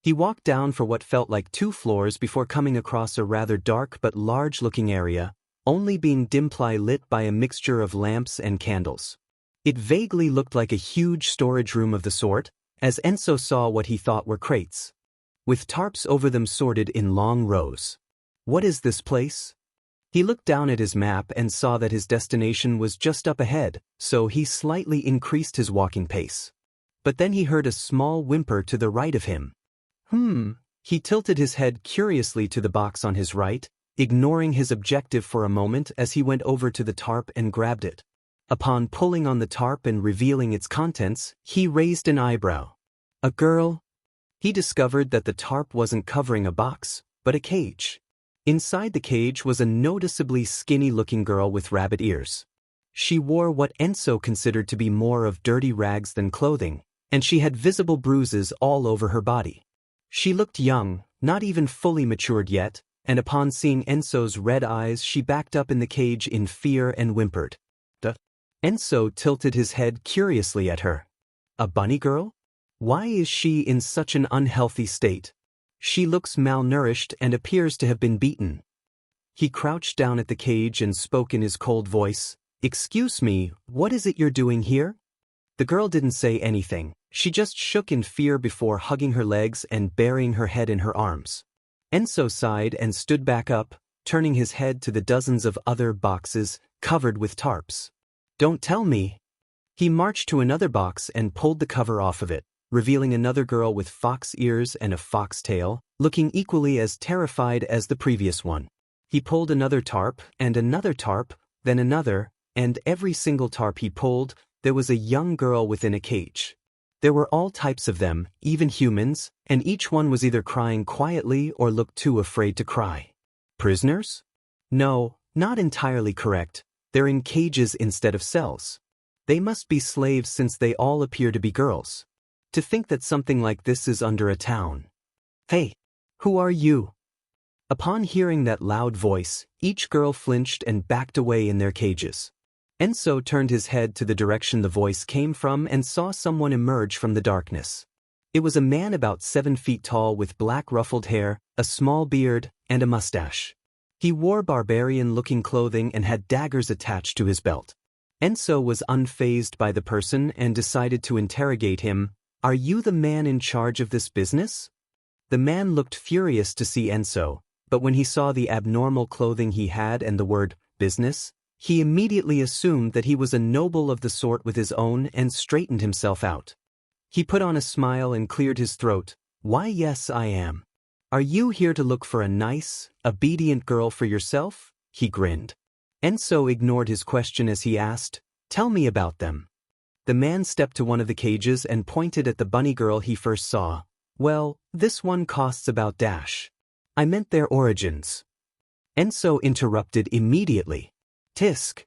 He walked down for what felt like 2 floors before coming across a rather dark but large-looking area, only being dimly lit by a mixture of lamps and candles. It vaguely looked like a huge storage room of the sort, as Enso saw what he thought were crates, with tarps over them sorted in long rows. What is this place? He looked down at his map and saw that his destination was just up ahead, so he slightly increased his walking pace. But then he heard a small whimper to the right of him. He tilted his head curiously to the box on his right, ignoring his objective for a moment as he went over to the tarp and grabbed it. Upon pulling on the tarp and revealing its contents, he raised an eyebrow. A girl? He discovered that the tarp wasn't covering a box, but a cage. Inside the cage was a noticeably skinny-looking girl with rabbit ears. She wore what Enso considered to be more of dirty rags than clothing, and she had visible bruises all over her body. She looked young, not even fully matured yet, and upon seeing Enso's red eyes she backed up in the cage in fear and whimpered. Enso tilted his head curiously at her. A bunny girl? Why is she in such an unhealthy state? She looks malnourished and appears to have been beaten. He crouched down at the cage and spoke in his cold voice. Excuse me, what is it you're doing here? The girl didn't say anything. She just shook in fear before hugging her legs and burying her head in her arms. Enso sighed and stood back up, turning his head to the dozens of other boxes covered with tarps. Don't tell me. He marched to another box and pulled the cover off of it, revealing another girl with fox ears and a fox tail, looking equally as terrified as the previous one. He pulled another tarp, then another, and every single tarp he pulled, there was a young girl within a cage. There were all types of them, even humans, and each one was either crying quietly or looked too afraid to cry. Prisoners? No, not entirely correct. They're in cages instead of cells. They must be slaves since they all appear to be girls. To think that something like this is under a town. Hey, who are you? Upon hearing that loud voice, each girl flinched and backed away in their cages. Enso turned his head to the direction the voice came from and saw someone emerge from the darkness. It was a man about 7 feet tall with black ruffled hair, a small beard, and a mustache. He wore barbarian-looking clothing and had daggers attached to his belt. Enso was unfazed by the person and decided to interrogate him. Are you the man in charge of this business? The man looked furious to see Enso, but when he saw the abnormal clothing he had and the word business, he immediately assumed that he was a noble of the sort with his own and straightened himself out. He put on a smile and cleared his throat. Why, yes, I am. Are you here to look for a nice, obedient girl for yourself? He grinned. Enso ignored his question as he asked, tell me about them. The man stepped to one of the cages and pointed at the bunny girl he first saw. Well, this one costs about dash. I meant their origins. Enso interrupted immediately. Tisk.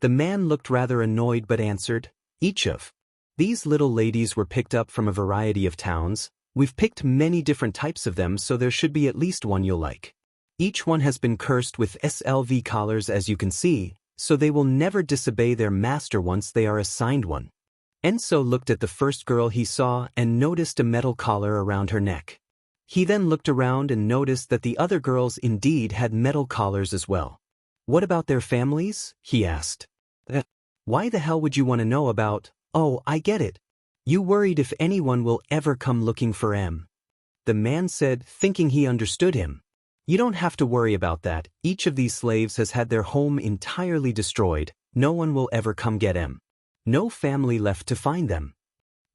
The man looked rather annoyed but answered, each of these little ladies were picked up from a variety of towns. We've picked many different types of them, so there should be at least one you'll like. Each one has been cursed with SLV collars, as you can see, so they will never disobey their master once they are assigned one. Enso looked at the first girl he saw and noticed a metal collar around her neck. He then looked around and noticed that the other girls indeed had metal collars as well. What about their families? He asked. Why the hell would you want to know about? Oh, I get it. You worried if anyone will ever come looking for M. The man said, thinking he understood him. You don't have to worry about that. Each of these slaves has had their home entirely destroyed. No one will ever come get them. No family left to find them.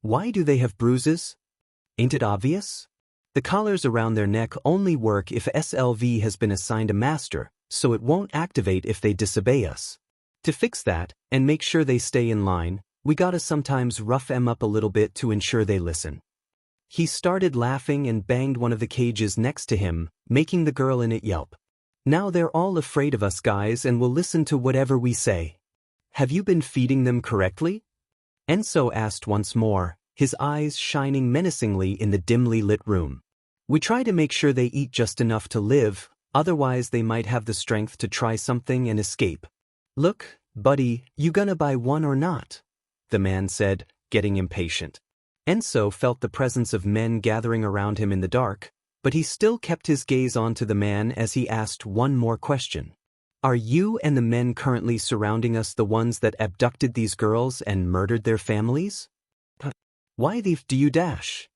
Why do they have bruises? Ain't it obvious? The collars around their neck only work if SLV has been assigned a master, so it won't activate if they disobey us. To fix that, and make sure they stay in line, we gotta sometimes rough them up a little bit to ensure they listen. He started laughing and banged one of the cages next to him, making the girl in it yelp. Now they're all afraid of us guys and will listen to whatever we say. Have you been feeding them correctly? Enso asked once more, his eyes shining menacingly in the dimly lit room. We try to make sure they eat just enough to live, otherwise they might have the strength to try something and escape. Look, buddy, you gonna buy one or not? The man said, getting impatient. Enso felt the presence of men gathering around him in the dark, but he still kept his gaze onto the man as he asked one more question. Are you and the men currently surrounding us the ones that abducted these girls and murdered their families? Why the f do you dash?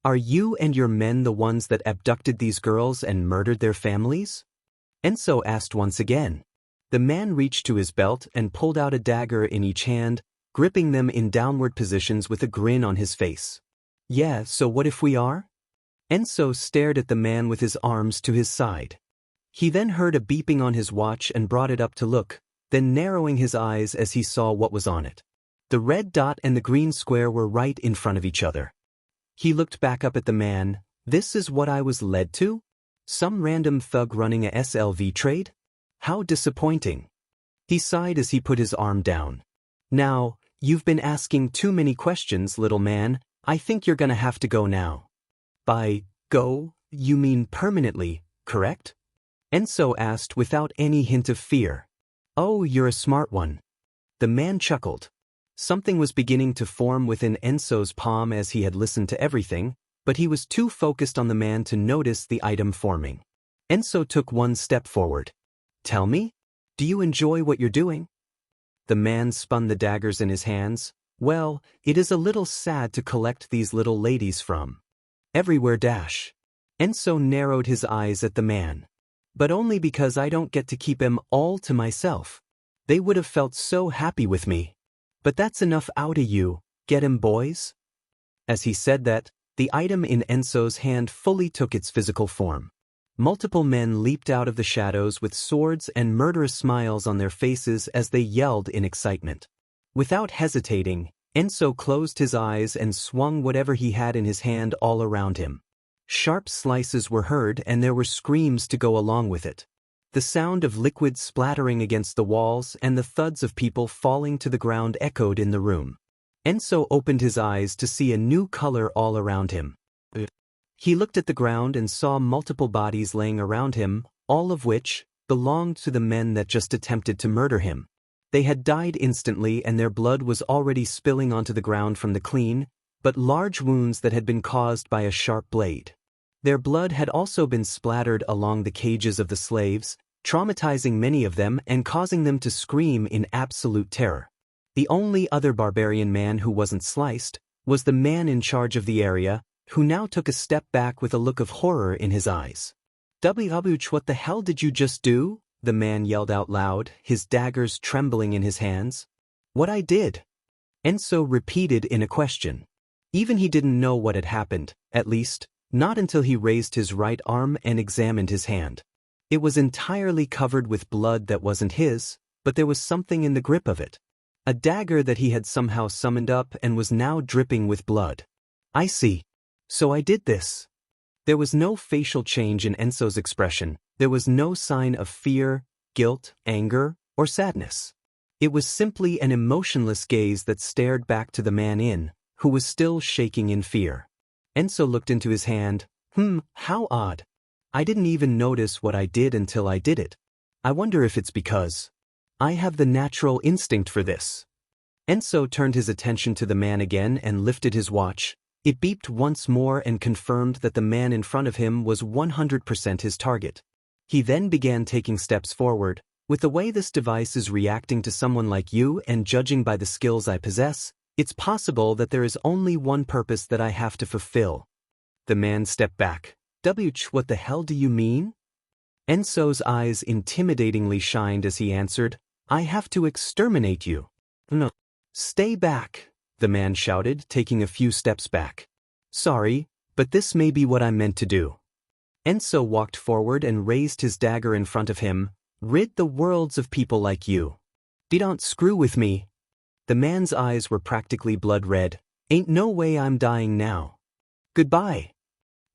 Are you and your men the ones that abducted these girls and murdered their families? Enso asked once again. The man reached to his belt and pulled out a dagger in each hand, gripping them in downward positions with a grin on his face. Yeah, so what if we are? Enso stared at the man with his arms to his side. He then heard a beeping on his watch and brought it up to look, then narrowing his eyes as he saw what was on it. The red dot and the green square were right in front of each other. He looked back up at the man. This is what I was led to? Some random thug running a SLV trade? How disappointing. He sighed as he put his arm down. Now, you've been asking too many questions, little man. I think you're gonna have to go now. By go, you mean permanently, correct? Enso asked without any hint of fear. Oh, you're a smart one. The man chuckled. Something was beginning to form within Enso's palm as he had listened to everything, but he was too focused on the man to notice the item forming. Enso took one step forward. Tell me, do you enjoy what you're doing? The man spun the daggers in his hands. Well, it is a little sad to collect these little ladies from everywhere dash. Enso narrowed his eyes at the man. But only because I don't get to keep them all to myself. They would have felt so happy with me. But that's enough out of you, get 'em boys? As he said that, the item in Enso's hand fully took its physical form. Multiple men leaped out of the shadows with swords and murderous smiles on their faces as they yelled in excitement. Without hesitating, Enso closed his eyes and swung whatever he had in his hand all around him. Sharp slices were heard and there were screams to go along with it. The sound of liquid splattering against the walls and the thuds of people falling to the ground echoed in the room. Enso opened his eyes to see a new color all around him. He looked at the ground and saw multiple bodies laying around him, all of which belonged to the men that just attempted to murder him. They had died instantly and their blood was already spilling onto the ground from the clean, but large wounds that had been caused by a sharp blade. Their blood had also been splattered along the cages of the slaves, traumatizing many of them and causing them to scream in absolute terror. The only other barbarian man who wasn't sliced was the man in charge of the area, who now took a step back with a look of horror in his eyes. "Wh, what the hell did you just do?" the man yelled out loud, his daggers trembling in his hands. "What I did?" Enso repeated in a question. Even he didn't know what had happened, at least, not until he raised his right arm and examined his hand. It was entirely covered with blood that wasn't his, but there was something in the grip of it. A dagger that he had somehow summoned up and was now dripping with blood. I see. So I did this. There was no facial change in Enso's expression. There was no sign of fear, guilt, anger, or sadness. It was simply an emotionless gaze that stared back to the man who was still shaking in fear. Enso looked into his hand. How odd. I didn't even notice what I did until I did it. I wonder if it's because I have the natural instinct for this. Enso turned his attention to the man again and lifted his watch. It beeped once more and confirmed that the man in front of him was 100% his target. He then began taking steps forward. With the way this device is reacting to someone like you and judging by the skills I possess, it's possible that there is only one purpose that I have to fulfill. The man stepped back. What the hell do you mean? Enso's eyes intimidatingly shined as he answered, I have to exterminate you. No. Stay back, the man shouted, taking a few steps back. Sorry, but this may be what I meant to do. Enso walked forward and raised his dagger in front of him. Rid the worlds of people like you. Don't screw with me. The man's eyes were practically blood red. Ain't no way I'm dying now. Goodbye.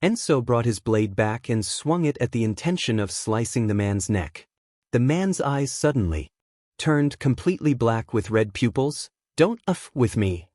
Enso brought his blade back and swung it at the intention of slicing the man's neck. The man's eyes suddenly turned completely black with red pupils. Don't F with me.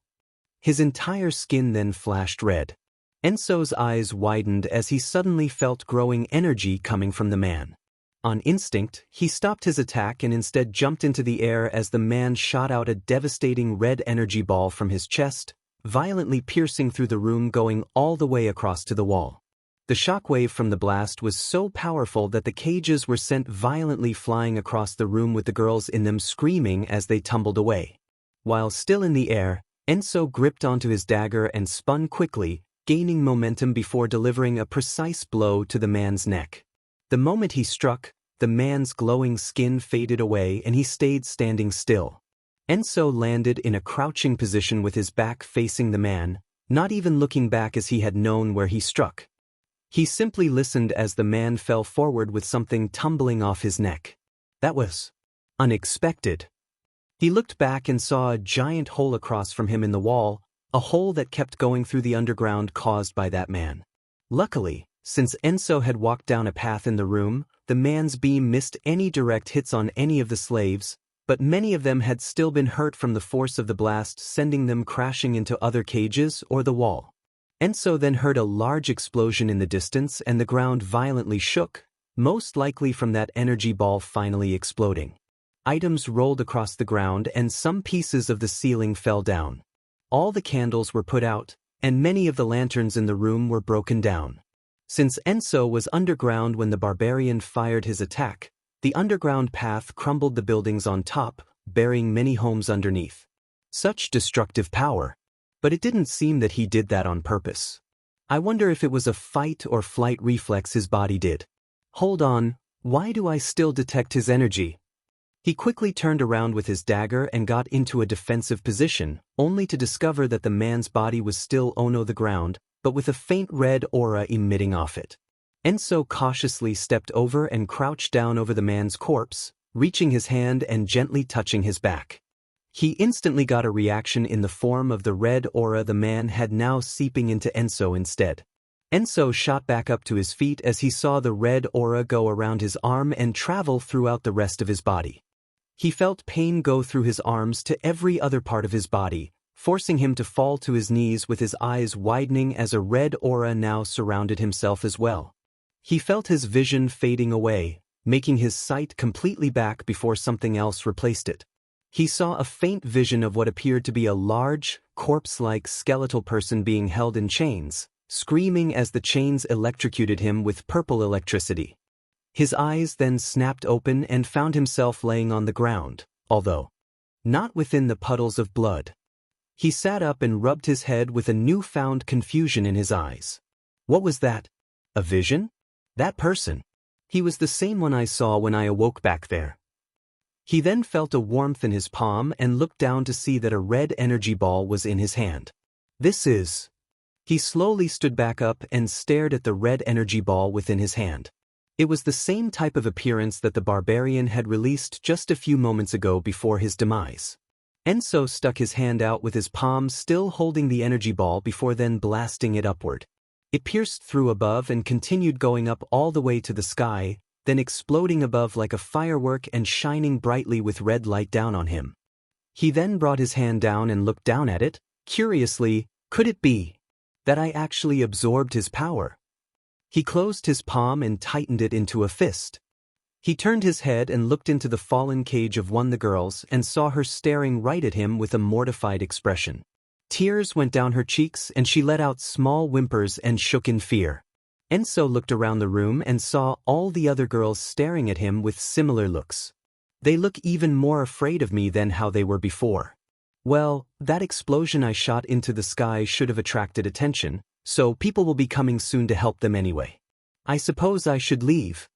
His entire skin then flashed red. Enso's eyes widened as he suddenly felt growing energy coming from the man. On instinct, he stopped his attack and instead jumped into the air as the man shot out a devastating red energy ball from his chest, violently piercing through the room, going all the way across to the wall. The shockwave from the blast was so powerful that the cages were sent violently flying across the room with the girls in them screaming as they tumbled away. While still in the air, Enso gripped onto his dagger and spun quickly, gaining momentum before delivering a precise blow to the man's neck. The moment he struck, the man's glowing skin faded away and he stayed standing still. Enso landed in a crouching position with his back facing the man, not even looking back as he had known where he struck. He simply listened as the man fell forward with something tumbling off his neck. That was unexpected. He looked back and saw a giant hole across from him in the wall, a hole that kept going through the underground caused by that man. Luckily, since Enso had walked down a path in the room, the man's beam missed any direct hits on any of the slaves, but many of them had still been hurt from the force of the blast, sending them crashing into other cages or the wall. Enso then heard a large explosion in the distance and the ground violently shook, most likely from that energy ball finally exploding. Items rolled across the ground and some pieces of the ceiling fell down. All the candles were put out, and many of the lanterns in the room were broken down. Since Enso was underground when the barbarian fired his attack, the underground path crumbled the buildings on top, burying many homes underneath. Such destructive power. But it didn't seem that he did that on purpose. I wonder if it was a fight or flight reflex his body did. Hold on, why do I still detect his energy? He quickly turned around with his dagger and got into a defensive position, only to discover that the man's body was still on the ground, but with a faint red aura emitting off it. Enso cautiously stepped over and crouched down over the man's corpse, reaching his hand and gently touching his back. He instantly got a reaction in the form of the red aura the man had now seeping into Enso instead. Enso shot back up to his feet as he saw the red aura go around his arm and travel throughout the rest of his body. He felt pain go through his arms to every other part of his body, forcing him to fall to his knees with his eyes widening as a red aura now surrounded himself as well. He felt his vision fading away, making his sight completely back before something else replaced it. He saw a faint vision of what appeared to be a large, corpse-like skeletal person being held in chains, screaming as the chains electrocuted him with purple electricity. His eyes then snapped open and found himself laying on the ground, although not within the puddles of blood. He sat up and rubbed his head with a newfound confusion in his eyes. What was that? A vision? That person. He was the same one I saw when I awoke back there. He then felt a warmth in his palm and looked down to see that a red energy ball was in his hand. This is... He slowly stood back up and stared at the red energy ball within his hand. It was the same type of appearance that the barbarian had released just a few moments ago before his demise. Enso stuck his hand out with his palm still holding the energy ball before then blasting it upward. It pierced through above and continued going up all the way to the sky, then exploding above like a firework and shining brightly with red light down on him. He then brought his hand down and looked down at it. Curiously, could it be that I actually absorbed his power? He closed his palm and tightened it into a fist. He turned his head and looked into the fallen cage of one of the girls and saw her staring right at him with a mortified expression. Tears went down her cheeks and she let out small whimpers and shook in fear. Enso looked around the room and saw all the other girls staring at him with similar looks. They look even more afraid of me than how they were before. Well, that explosion I shot into the sky should have attracted attention, so people will be coming soon to help them anyway. I suppose I should leave.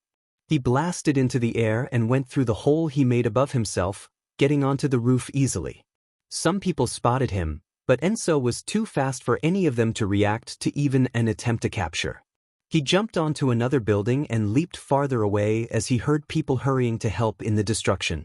He blasted into the air and went through the hole he made above himself, getting onto the roof easily. Some people spotted him, but Enso was too fast for any of them to react to even an attempt to capture. He jumped onto another building and leaped farther away as he heard people hurrying to help in the destruction.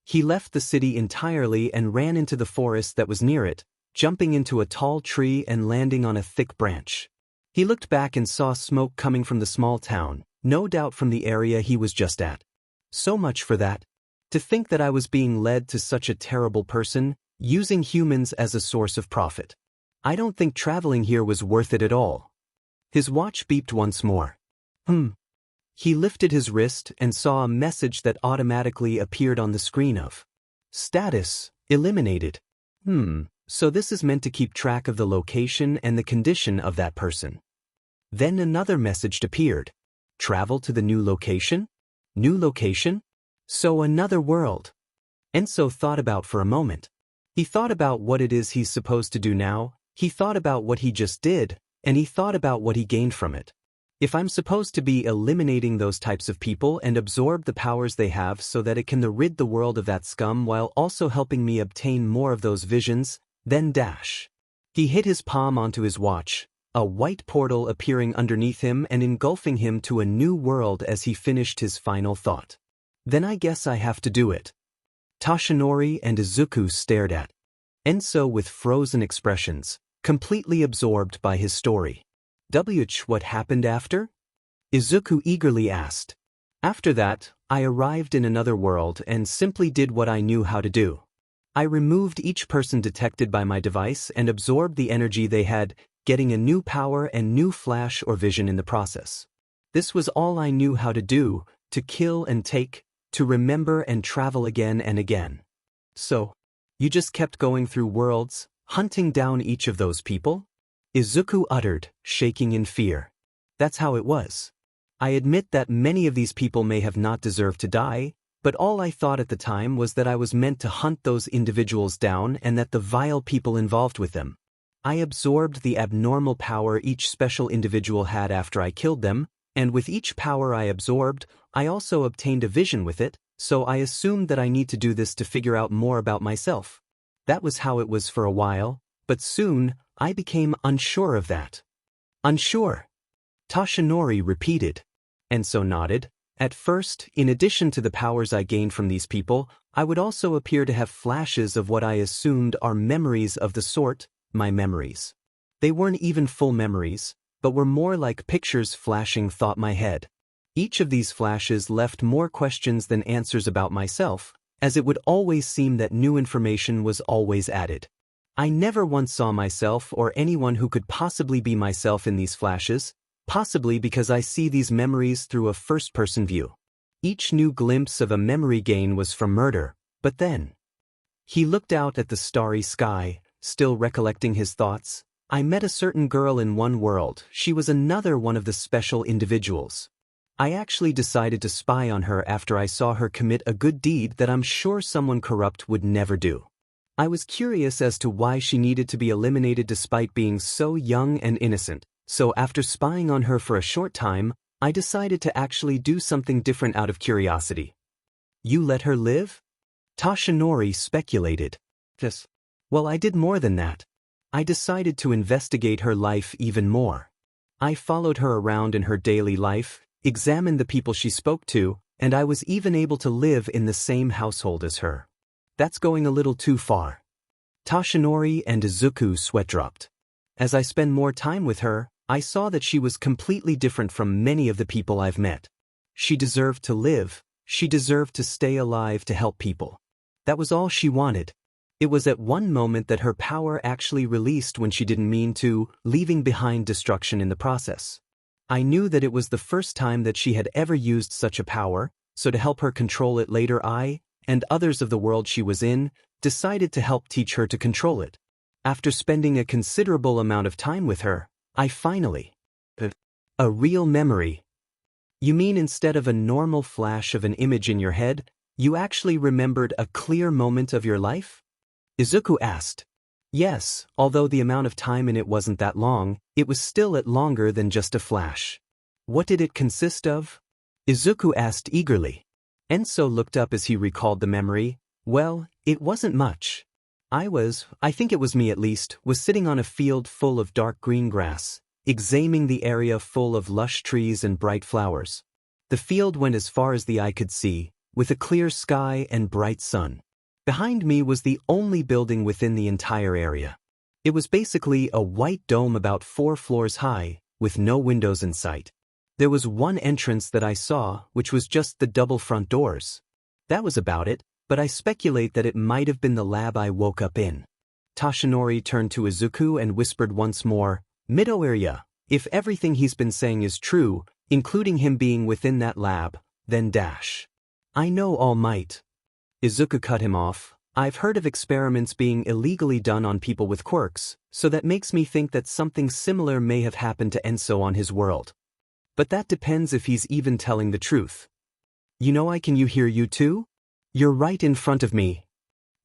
He left the city entirely and ran into the forest that was near it, jumping into a tall tree and landing on a thick branch. He looked back and saw smoke coming from the small town, no doubt from the area he was just at. So much for that. To think that I was being led to such a terrible person, using humans as a source of profit. I don't think traveling here was worth it at all. His watch beeped once more. He lifted his wrist and saw a message that automatically appeared on the screen of status eliminated. So this is meant to keep track of the location and the condition of that person. Then another message appeared. Travel to the new location? New location? So another world. Enso thought about for a moment. He thought about what it is he's supposed to do now, he thought about what he just did, and he thought about what he gained from it. If I'm supposed to be eliminating those types of people and absorb the powers they have so that it can rid the world of that scum while also helping me obtain more of those visions, then dash. He hit his palm onto his watch, a white portal appearing underneath him and engulfing him to a new world as he finished his final thought. Then I guess I have to do it. Toshinori and Izuku stared at Enso with frozen expressions, completely absorbed by his story. What happened after? Izuku eagerly asked. After that, I arrived in another world and simply did what I knew how to do. I removed each person detected by my device and absorbed the energy they had, getting a new power and new flash or vision in the process. This was all I knew how to do, to kill and take, to remember and travel again and again. So, you just kept going through worlds, hunting down each of those people? Izuku uttered, shaking in fear. That's how it was. I admit that many of these people may have not deserved to die, but all I thought at the time was that I was meant to hunt those individuals down and that the vile people involved with them. I absorbed the abnormal power each special individual had after I killed them, and with each power I absorbed, I also obtained a vision with it, so I assumed that I need to do this to figure out more about myself. That was how it was for a while, but soon, I became unsure of that. Unsure? Toshinori repeated. Enso nodded. At first, in addition to the powers I gained from these people, I would also appear to have flashes of what I assumed are memories of the sort, my memories. They weren't even full memories, but were more like pictures flashing through my head. Each of these flashes left more questions than answers about myself, as it would always seem that new information was always added. I never once saw myself or anyone who could possibly be myself in these flashes, possibly because I see these memories through a first-person view. Each new glimpse of a memory gain was from murder, but then. He looked out at the starry sky, still recollecting his thoughts. I met a certain girl in one world, she was another one of the special individuals. I actually decided to spy on her after I saw her commit a good deed that I'm sure someone corrupt would never do. I was curious as to why she needed to be eliminated despite being so young and innocent, so after spying on her for a short time, I decided to actually do something different out of curiosity. You let her live? Toshinori speculated. Yes. Well, I did more than that. I decided to investigate her life even more. I followed her around in her daily life, examined the people she spoke to, and I was even able to live in the same household as her. That's going a little too far. Toshinori and Izuku sweat dropped. As I spent more time with her, I saw that she was completely different from many of the people I've met. She deserved to live, she deserved to stay alive to help people. That was all she wanted. It was at one moment that her power actually released when she didn't mean to, leaving behind destruction in the process. I knew that it was the first time that she had ever used such a power, so to help her control it later I, and others of the world she was in, decided to help teach her to control it. After spending a considerable amount of time with her, I finally... A real memory. You mean instead of a normal flash of an image in your head, you actually remembered a clear moment of your life? Izuku asked. Yes, although the amount of time in it wasn't that long, it was still longer than just a flash. What did it consist of? Izuku asked eagerly. Enso looked up as he recalled the memory. Well, it wasn't much. I think it was me at least, was sitting on a field full of dark green grass, examining the area full of lush trees and bright flowers. The field went as far as the eye could see, with a clear sky and bright sun. Behind me was the only building within the entire area. It was basically a white dome about 4 floors high, with no windows in sight. There was one entrance that I saw, which was just the double front doors. That was about it, but I speculate that it might have been the lab I woke up in. Toshinori turned to Izuku and whispered once more, Midoriya, if everything he's been saying is true, including him being within that lab, then dash. I know All Might. Izuku cut him off. I've heard of experiments being illegally done on people with quirks, so that makes me think that something similar may have happened to Enso on his world. But that depends if he's even telling the truth. You know can you hear you too? You're right in front of me.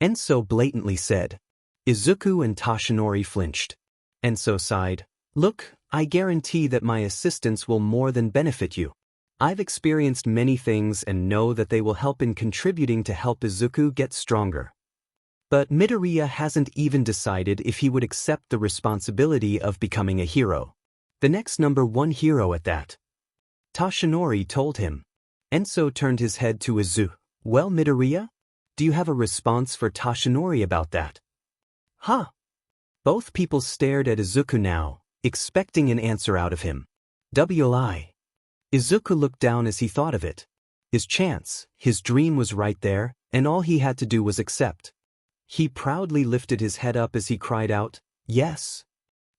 Enso blatantly said. Izuku and Toshinori flinched. Enso sighed. Look, I guarantee that my assistance will more than benefit you. I've experienced many things and know that they will help in contributing to help Izuku get stronger. But Midoriya hasn't even decided if he would accept the responsibility of becoming a hero. The next #1 hero at that. Toshinori told him. Enso turned his head to Izuku. Well, Midoriya? Do you have a response for Toshinori about that? Huh? Both people stared at Izuku now, expecting an answer out of him. WI. Izuku looked down as he thought of it. His chance, his dream was right there, and all he had to do was accept. He proudly lifted his head up as he cried out, Yes.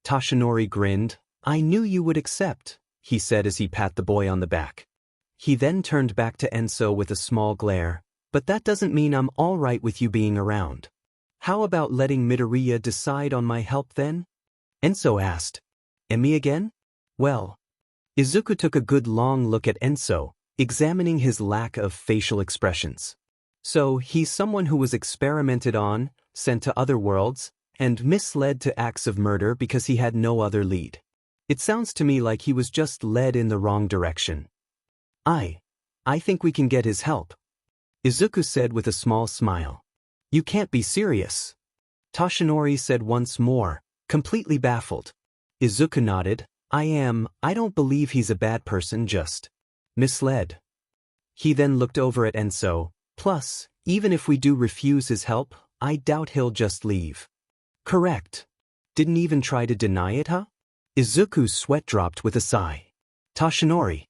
Toshinori grinned. I knew you would accept, he said as he pat the boy on the back. He then turned back to Enso with a small glare, but that doesn't mean I'm all right with you being around. How about letting Midoriya decide on my help then? Enso asked. And me again? Well. Izuku took a good long look at Enso, examining his lack of facial expressions. So he's someone who was experimented on, sent to other worlds, and misled to acts of murder because he had no other lead. It sounds to me like he was just led in the wrong direction. I think we can get his help. Izuku said with a small smile. You can't be serious. Toshinori said once more, completely baffled. Izuku nodded. I don't believe he's a bad person, just misled. He then looked over at Enso. Plus, even if we do refuse his help, I doubt he'll just leave. Correct. Didn't even try to deny it, huh? Izuku's sweat dropped with a sigh. Toshinori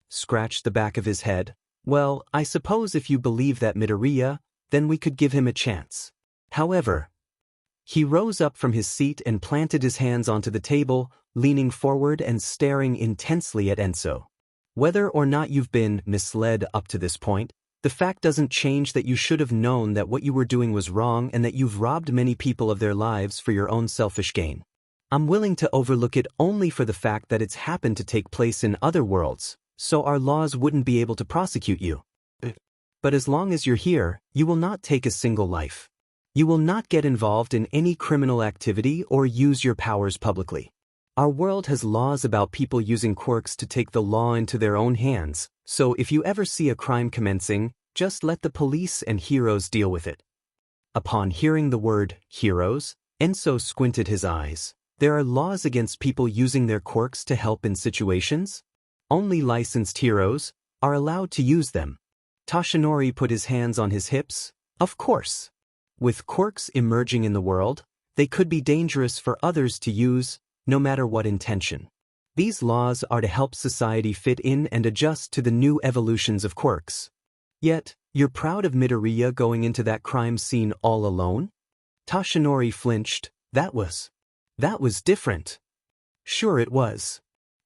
scratched the back of his head. Well, I suppose if you believe that Midoriya, then we could give him a chance. However, he rose up from his seat and planted his hands onto the table, leaning forward and staring intensely at Enso. Whether or not you've been misled up to this point, the fact doesn't change that you should have known that what you were doing was wrong and that you've robbed many people of their lives for your own selfish gain. I'm willing to overlook it only for the fact that it's happened to take place in other worlds, so our laws wouldn't be able to prosecute you. But as long as you're here, you will not take a single life. You will not get involved in any criminal activity or use your powers publicly. Our world has laws about people using quirks to take the law into their own hands, so if you ever see a crime commencing, just let the police and heroes deal with it. Upon hearing the word heroes, Enso squinted his eyes. There are laws against people using their quirks to help in situations? Only licensed heroes are allowed to use them. Toshinori put his hands on his hips. Of course. With quirks emerging in the world, they could be dangerous for others to use, no matter what intention. These laws are to help society fit in and adjust to the new evolutions of quirks. Yet, you're proud of Midoriya going into that crime scene all alone? Tashinori flinched. That was different. Sure it was.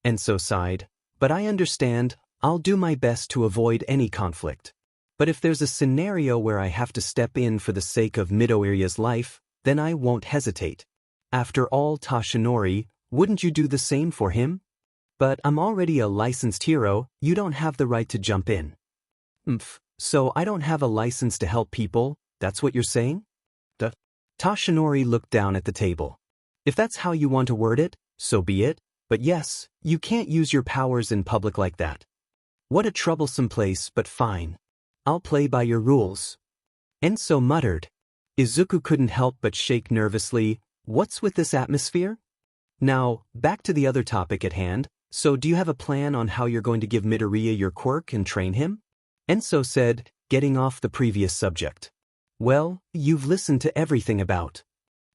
Enso sighed. But I understand, I'll do my best to avoid any conflict. But if there's a scenario where I have to step in for the sake of Midoriya's life, then I won't hesitate. After all, Tashinori, wouldn't you do the same for him? But I'm already a licensed hero, you don't have the right to jump in. So I don't have a license to help people, that's what you're saying? Tashinori looked down at the table. If that's how you want to word it, so be it, but yes, you can't use your powers in public like that. What a troublesome place, but fine. I'll play by your rules. Enso muttered. Izuku couldn't help but shake nervously. What's with this atmosphere? Now, back to the other topic at hand. So do you have a plan on how you're going to give Midoriya your quirk and train him? Enso said, getting off the previous subject. Well, you've listened to everything about.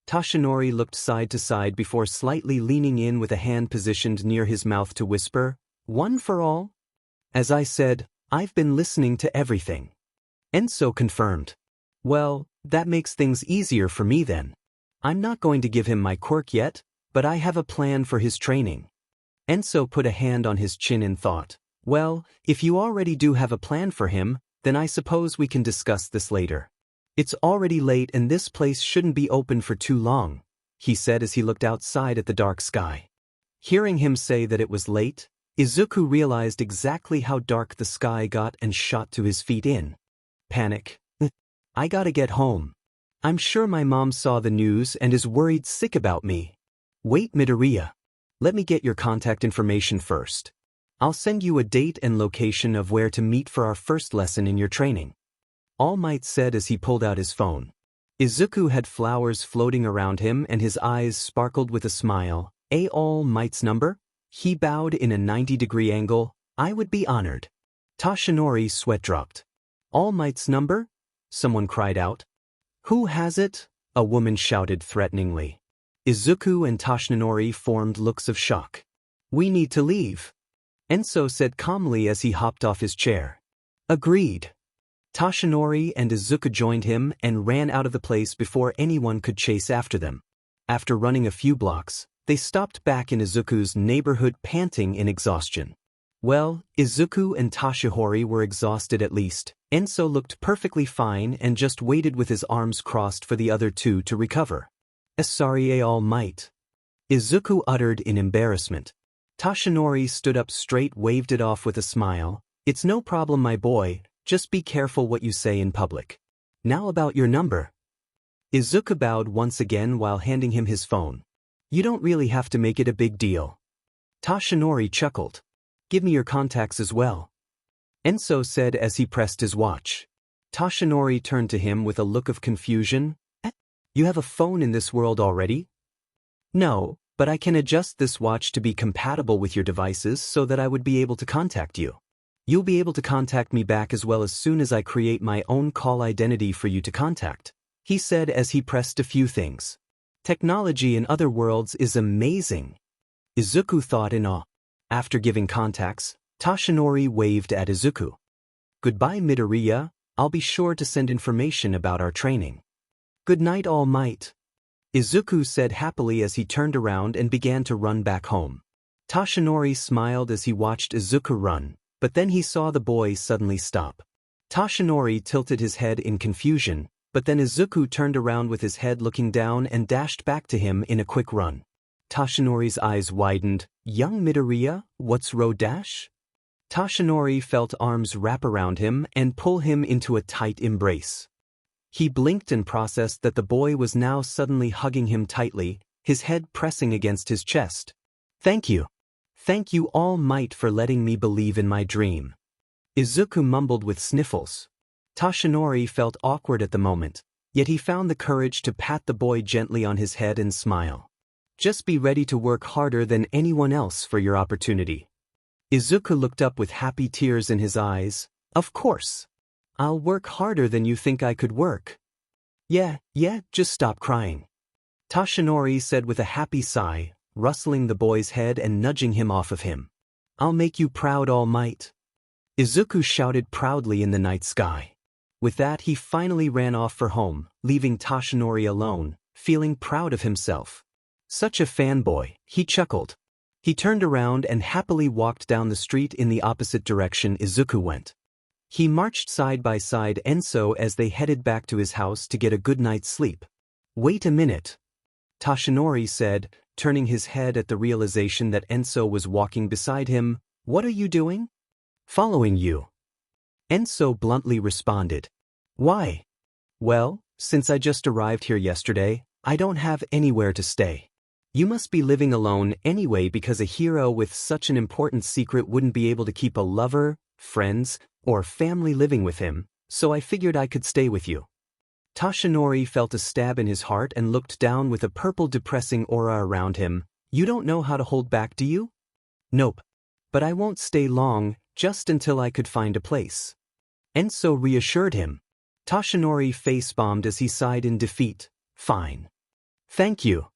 Tashinori looked side to side before slightly leaning in with a hand positioned near his mouth to whisper, one for all? As I said, I've been listening to everything. Enso confirmed. Well, that makes things easier for me then. I'm not going to give him my quirk yet, but I have a plan for his training. Enso put a hand on his chin in thought. Well, if you already do have a plan for him, then I suppose we can discuss this later. It's already late and this place shouldn't be open for too long, he said as he looked outside at the dark sky. Hearing him say that it was late, Izuku realized exactly how dark the sky got and shot to his feet in panic. I gotta get home. I'm sure my mom saw the news and is worried sick about me. Wait, Midoriya. Let me get your contact information first. I'll send you a date and location of where to meet for our first lesson in your training. All Might said as he pulled out his phone. Izuku had flowers floating around him and his eyes sparkled with a smile. All Might's number? He bowed in a 90-degree angle. I would be honored. Tashinori's sweat dropped. All Might's number? Someone cried out. Who has it? A woman shouted threateningly. Izuku and Tashinori formed looks of shock. We need to leave. Enso said calmly as he hopped off his chair. Agreed. Tashinori and Izuku joined him and ran out of the place before anyone could chase after them. After running a few blocks, they stopped back in Izuku's neighborhood panting in exhaustion. Well, Izuku and Tashinori were exhausted at least. Enso looked perfectly fine and just waited with his arms crossed for the other two to recover. Sorry, All Might. Izuku uttered in embarrassment. Tashinori stood up straight, waved it off with a smile. It's no problem, my boy, just be careful what you say in public. Now about your number. Izuku bowed once again while handing him his phone. You don't really have to make it a big deal. Tashinori chuckled. Give me your contacts as well. Enso said as he pressed his watch. Tashinori turned to him with a look of confusion. You have a phone in this world already? No, but I can adjust this watch to be compatible with your devices so that I would be able to contact you. You'll be able to contact me back as well as soon as I create my own call identity for you to contact, he said as he pressed a few things. Technology in other worlds is amazing. Izuku thought in awe. After giving contacts, Tashinori waved at Izuku. Goodbye, Midoriya, I'll be sure to send information about our training. Good night, All Might. Izuku said happily as he turned around and began to run back home. Tashinori smiled as he watched Izuku run, but then he saw the boy suddenly stop. Tashinori tilted his head in confusion, but then Izuku turned around with his head looking down and dashed back to him in a quick run. Tashinori's eyes widened. Young Midoriya, what's dash? Tashinori felt arms wrap around him and pull him into a tight embrace. He blinked and processed that the boy was now suddenly hugging him tightly, his head pressing against his chest. Thank you. Thank you, All Might, for letting me believe in my dream. Izuku mumbled with sniffles. Tashinori felt awkward at the moment, yet he found the courage to pat the boy gently on his head and smile. Just be ready to work harder than anyone else for your opportunity. Izuku looked up with happy tears in his eyes. Of course. I'll work harder than you think I could work. Yeah, just stop crying. Tashinori said with a happy sigh, rustling the boy's head and nudging him off of him. I'll make you proud, All Might. Izuku shouted proudly in the night sky. With that, he finally ran off for home, leaving Toshinori alone, feeling proud of himself. Such a fanboy, he chuckled. He turned around and happily walked down the street in the opposite direction Izuku went. He marched side by side Enso as they headed back to his house to get a good night's sleep. "Wait a minute," Toshinori said, turning his head at the realization that Enso was walking beside him. "What are you doing?" "Following you," Enso bluntly responded. "Why?" "Well, since I just arrived here yesterday, I don't have anywhere to stay. You must be living alone anyway because a hero with such an important secret wouldn't be able to keep a lover, friends, or family living with him, so I figured I could stay with you." Toshinori felt a stab in his heart and looked down with a purple depressing aura around him. "You don't know how to hold back, do you?" "Nope. But I won't stay long, just until I could find a place." Enso reassured him. Toshinori face-bombed as he sighed in defeat. "Fine. Thank you."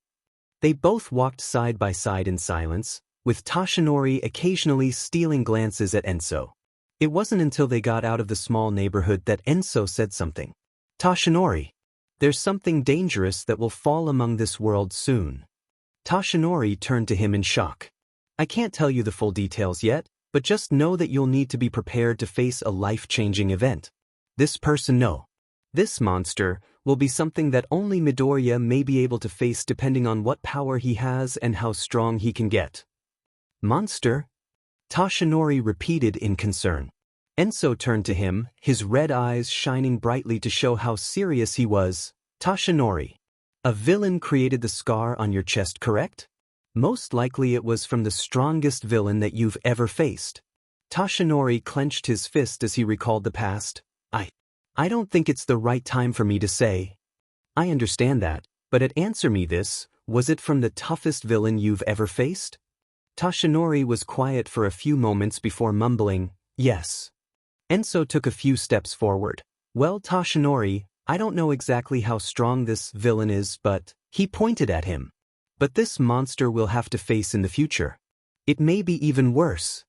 They both walked side by side in silence, with Toshinori occasionally stealing glances at Enso. It wasn't until they got out of the small neighborhood that Enso said something. "Toshinori, there's something dangerous that will fall among this world soon." Toshinori turned to him in shock. "I can't tell you the full details yet, but just know that you'll need to be prepared to face a life-changing event. This person, no. This monster, will be something that only Midoriya may be able to face depending on what power he has and how strong he can get." "Monster?" Toshinori repeated in concern. Enso turned to him, his red eyes shining brightly to show how serious he was. "Toshinori, a villain created the scar on your chest, correct? Most likely it was from the strongest villain that you've ever faced." Toshinori clenched his fist as he recalled the past. I don't think it's the right time for me to say." "I understand that, but answer me this, was it from the toughest villain you've ever faced?" Toshinori was quiet for a few moments before mumbling, "Yes." Enso took a few steps forward. "Well, Toshinori, I don't know exactly how strong this villain is, but..." He pointed at him. "But this monster we'll have to face in the future. It may be even worse."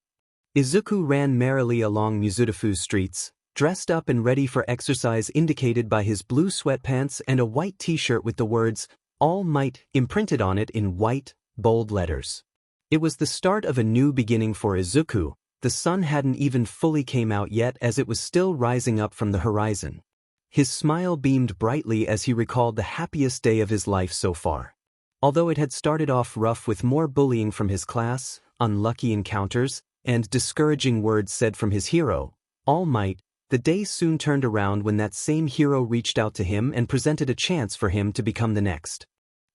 Izuku ran merrily along Mizudafu's streets, dressed up and ready for exercise indicated by his blue sweatpants and a white t-shirt with the words, "All Might," imprinted on it in white, bold letters. It was the start of a new beginning for Izuku. The sun hadn't even fully came out yet as it was still rising up from the horizon. His smile beamed brightly as he recalled the happiest day of his life so far. Although it had started off rough with more bullying from his class, unlucky encounters, and discouraging words said from his hero, All Might, the day soon turned around when that same hero reached out to him and presented a chance for him to become the next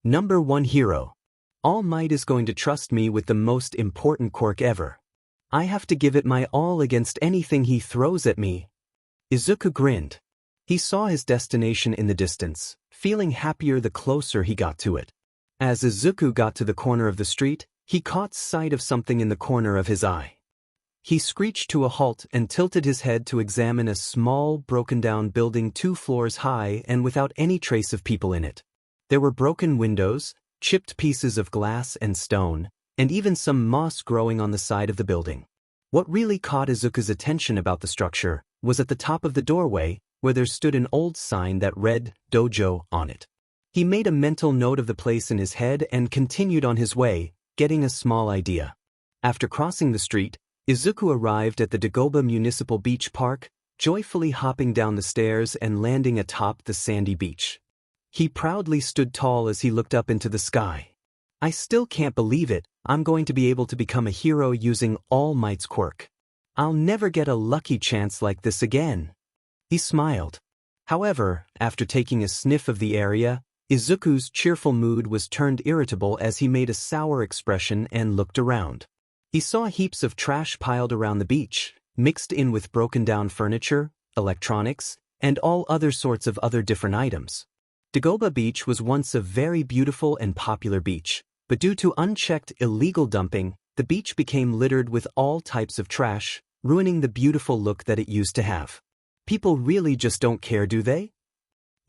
#1 hero. All Might is going to trust me with the most important quirk ever. I have to give it my all against anything he throws at me. Izuku grinned. He saw his destination in the distance, feeling happier the closer he got to it. As Izuku got to the corner of the street, he caught sight of something in the corner of his eye. He screeched to a halt and tilted his head to examine a small, broken-down building 2 floors high and without any trace of people in it. There were broken windows, chipped pieces of glass and stone, and even some moss growing on the side of the building. What really caught Izuku's attention about the structure was at the top of the doorway, where there stood an old sign that read, Dojo, on it. He made a mental note of the place in his head and continued on his way, getting a small idea. After crossing the street, Izuku arrived at the Dagoba Municipal Beach Park, joyfully hopping down the stairs and landing atop the sandy beach. He proudly stood tall as he looked up into the sky. I still can't believe it, I'm going to be able to become a hero using All Might's quirk. I'll never get a lucky chance like this again. He smiled. However, after taking a sniff of the area, Izuku's cheerful mood was turned irritable as he made a sour expression and looked around. He saw heaps of trash piled around the beach, mixed in with broken-down furniture, electronics, and all other sorts of other different items. Dagoba Beach was once a very beautiful and popular beach, but due to unchecked illegal dumping, the beach became littered with all types of trash, ruining the beautiful look that it used to have. People really just don't care, do they?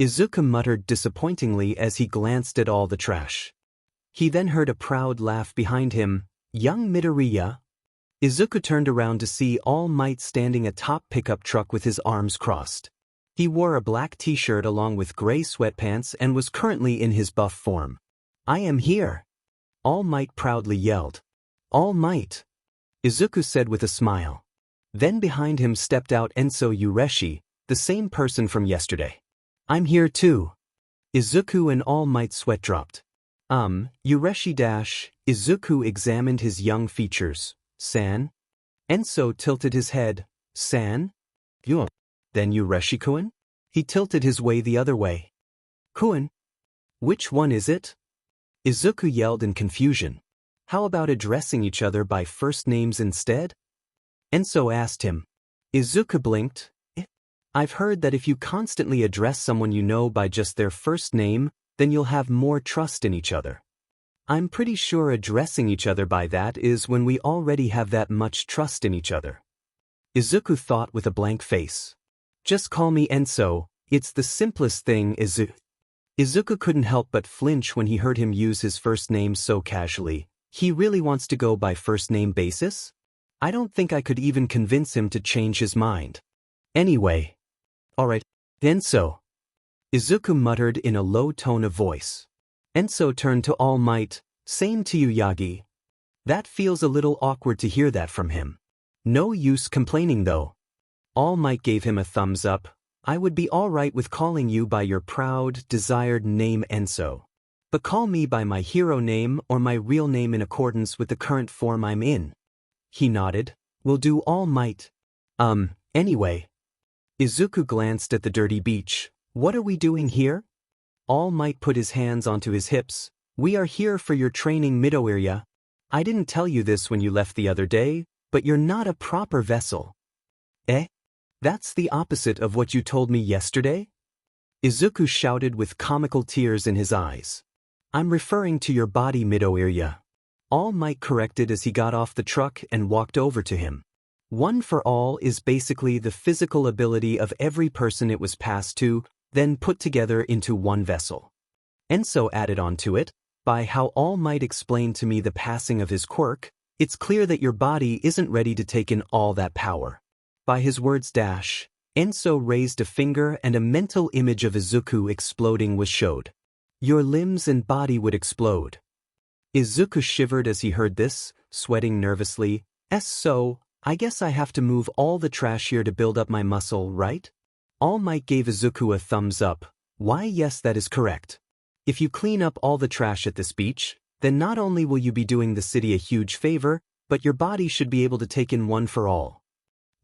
Izuku muttered disappointingly as he glanced at all the trash. He then heard a proud laugh behind him. Young Midoriya? Izuku turned around to see All Might standing atop pickup truck with his arms crossed. He wore a black t-shirt along with gray sweatpants and was currently in his buff form. "I am here!" All Might proudly yelled. "All Might!" Izuku said with a smile. Then behind him stepped out Enso Ureshi, the same person from yesterday. "I'm here too." Izuku and All Might sweat dropped. Ureshi Izuku examined his young features. "San?" Enso tilted his head. "San? You. Then Ureshi-kun?" He tilted his way the other way. "Kun? Which one is it?" Izuku yelled in confusion. "How about addressing each other by first names instead?" Enso asked him. Izuku blinked. "I've heard that if you constantly address someone you know by just their first name, then you'll have more trust in each other. I'm pretty sure addressing each other by that is when we already have that much trust in each other." Izuku thought with a blank face. "Just call me Enso, it's the simplest thing." Izuku couldn't help but flinch when he heard him use his first name so casually. He really wants to go by first name basis? I don't think I could even convince him to change his mind. Anyway. "Alright, Enso," Izuku muttered in a low tone of voice. Enso turned to All Might. "Same to you, Yagi." That feels a little awkward to hear that from him. No use complaining though. All Might gave him a thumbs up. "I would be alright with calling you by your proud, desired name Enso. But call me by my hero name or my real name in accordance with the current form I'm in." He nodded. "Will do, All Might." Anyway." Izuku glanced at the dirty beach. "What are we doing here?" All Might put his hands onto his hips. "We are here for your training, Midoriya. I didn't tell you this when you left the other day, but you're not a proper vessel." "Eh? That's the opposite of what you told me yesterday?" Izuku shouted with comical tears in his eyes. "I'm referring to your body, Midoriya." All Might corrected as he got off the truck and walked over to him. One for all is basically the physical ability of every person it was passed to, then put together into one vessel. Enso added on to it. "By how All Might explained to me the passing of his quirk, it's clear that your body isn't ready to take in all that power." By his words Enso raised a finger and a mental image of Izuku exploding was showed. "Your limbs and body would explode." Izuku shivered as he heard this, sweating nervously. "So, I guess I have to move all the trash here to build up my muscle, right?" All Might gave Izuku a thumbs up. "Why, yes, that is correct. If you clean up all the trash at this beach, then not only will you be doing the city a huge favor, but your body should be able to take in one for all."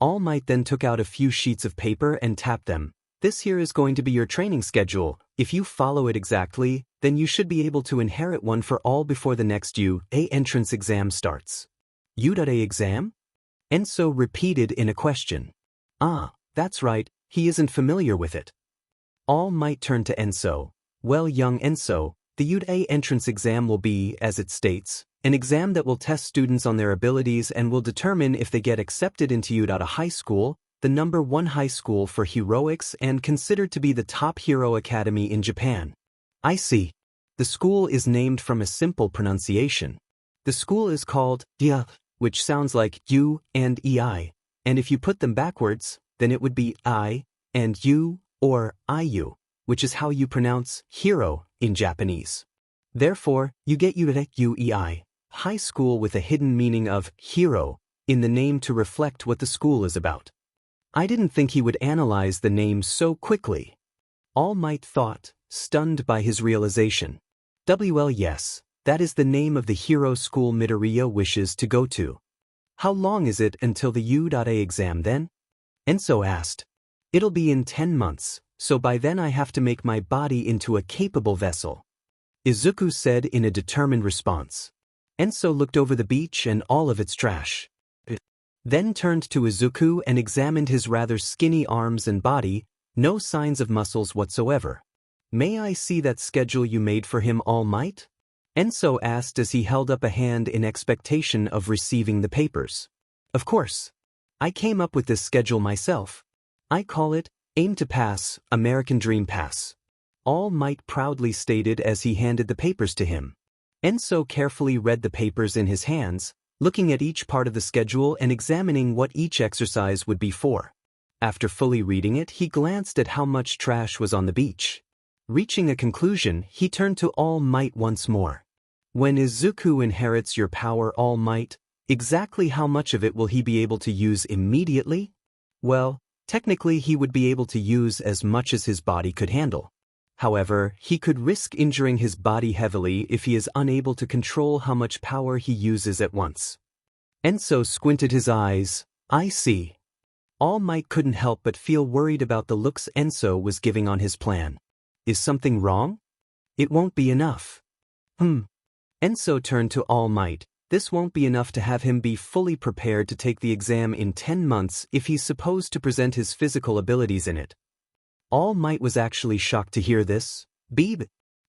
All Might then took out a few sheets of paper and tapped them. "This here is going to be your training schedule. If you follow it exactly, then you should be able to inherit one for all before the next UA entrance exam starts." "UA exam?" Enso repeated in a question. "Ah, that's right, he isn't familiar with it." All Might turned to Enso. "Well, young Enso, the UA entrance exam will be, as it states, an exam that will test students on their abilities and will determine if they get accepted into UA High School, the #1 high school for heroics and considered to be the top hero academy in Japan." "I see. The school is named from a simple pronunciation. The school is called Dia, which sounds like U and EI, and if you put them backwards, then it would be I and U or IU, which is how you pronounce hero in Japanese. Therefore, you get UEI, high school with a hidden meaning of hero in the name to reflect what the school is about." I didn't think he would analyze the name so quickly. All Might thought, stunned by his realization. "Well, yes, that is the name of the hero school Midoriya wishes to go to." "How long is it until the UA exam then?" Enso asked. "It'll be in 10 months, so by then I have to make my body into a capable vessel," Izuku said in a determined response. Enso looked over the beach and all of its trash. Then turned to Izuku and examined his rather skinny arms and body, no signs of muscles whatsoever. "May I see that schedule you made for him, All Might?" Enso asked as he held up a hand in expectation of receiving the papers. "Of course. I came up with this schedule myself. I call it Aim to Pass, American Dream Pass," All Might proudly stated as he handed the papers to him. Enso carefully read the papers in his hands, looking at each part of the schedule and examining what each exercise would be for. After fully reading it, he glanced at how much trash was on the beach. Reaching a conclusion, he turned to All Might once more. When Izuku inherits your power, All Might, exactly how much of it will he be able to use immediately? Well, technically he would be able to use as much as his body could handle. However, he could risk injuring his body heavily if he is unable to control how much power he uses at once. Enso squinted his eyes. I see. All Might couldn't help but feel worried about the looks Enso was giving on his plan. Is something wrong? It won't be enough. Enso turned to All Might. This won't be enough to have him be fully prepared to take the exam in 10 months if he's supposed to present his physical abilities in it. All Might was actually shocked to hear this. Beeb,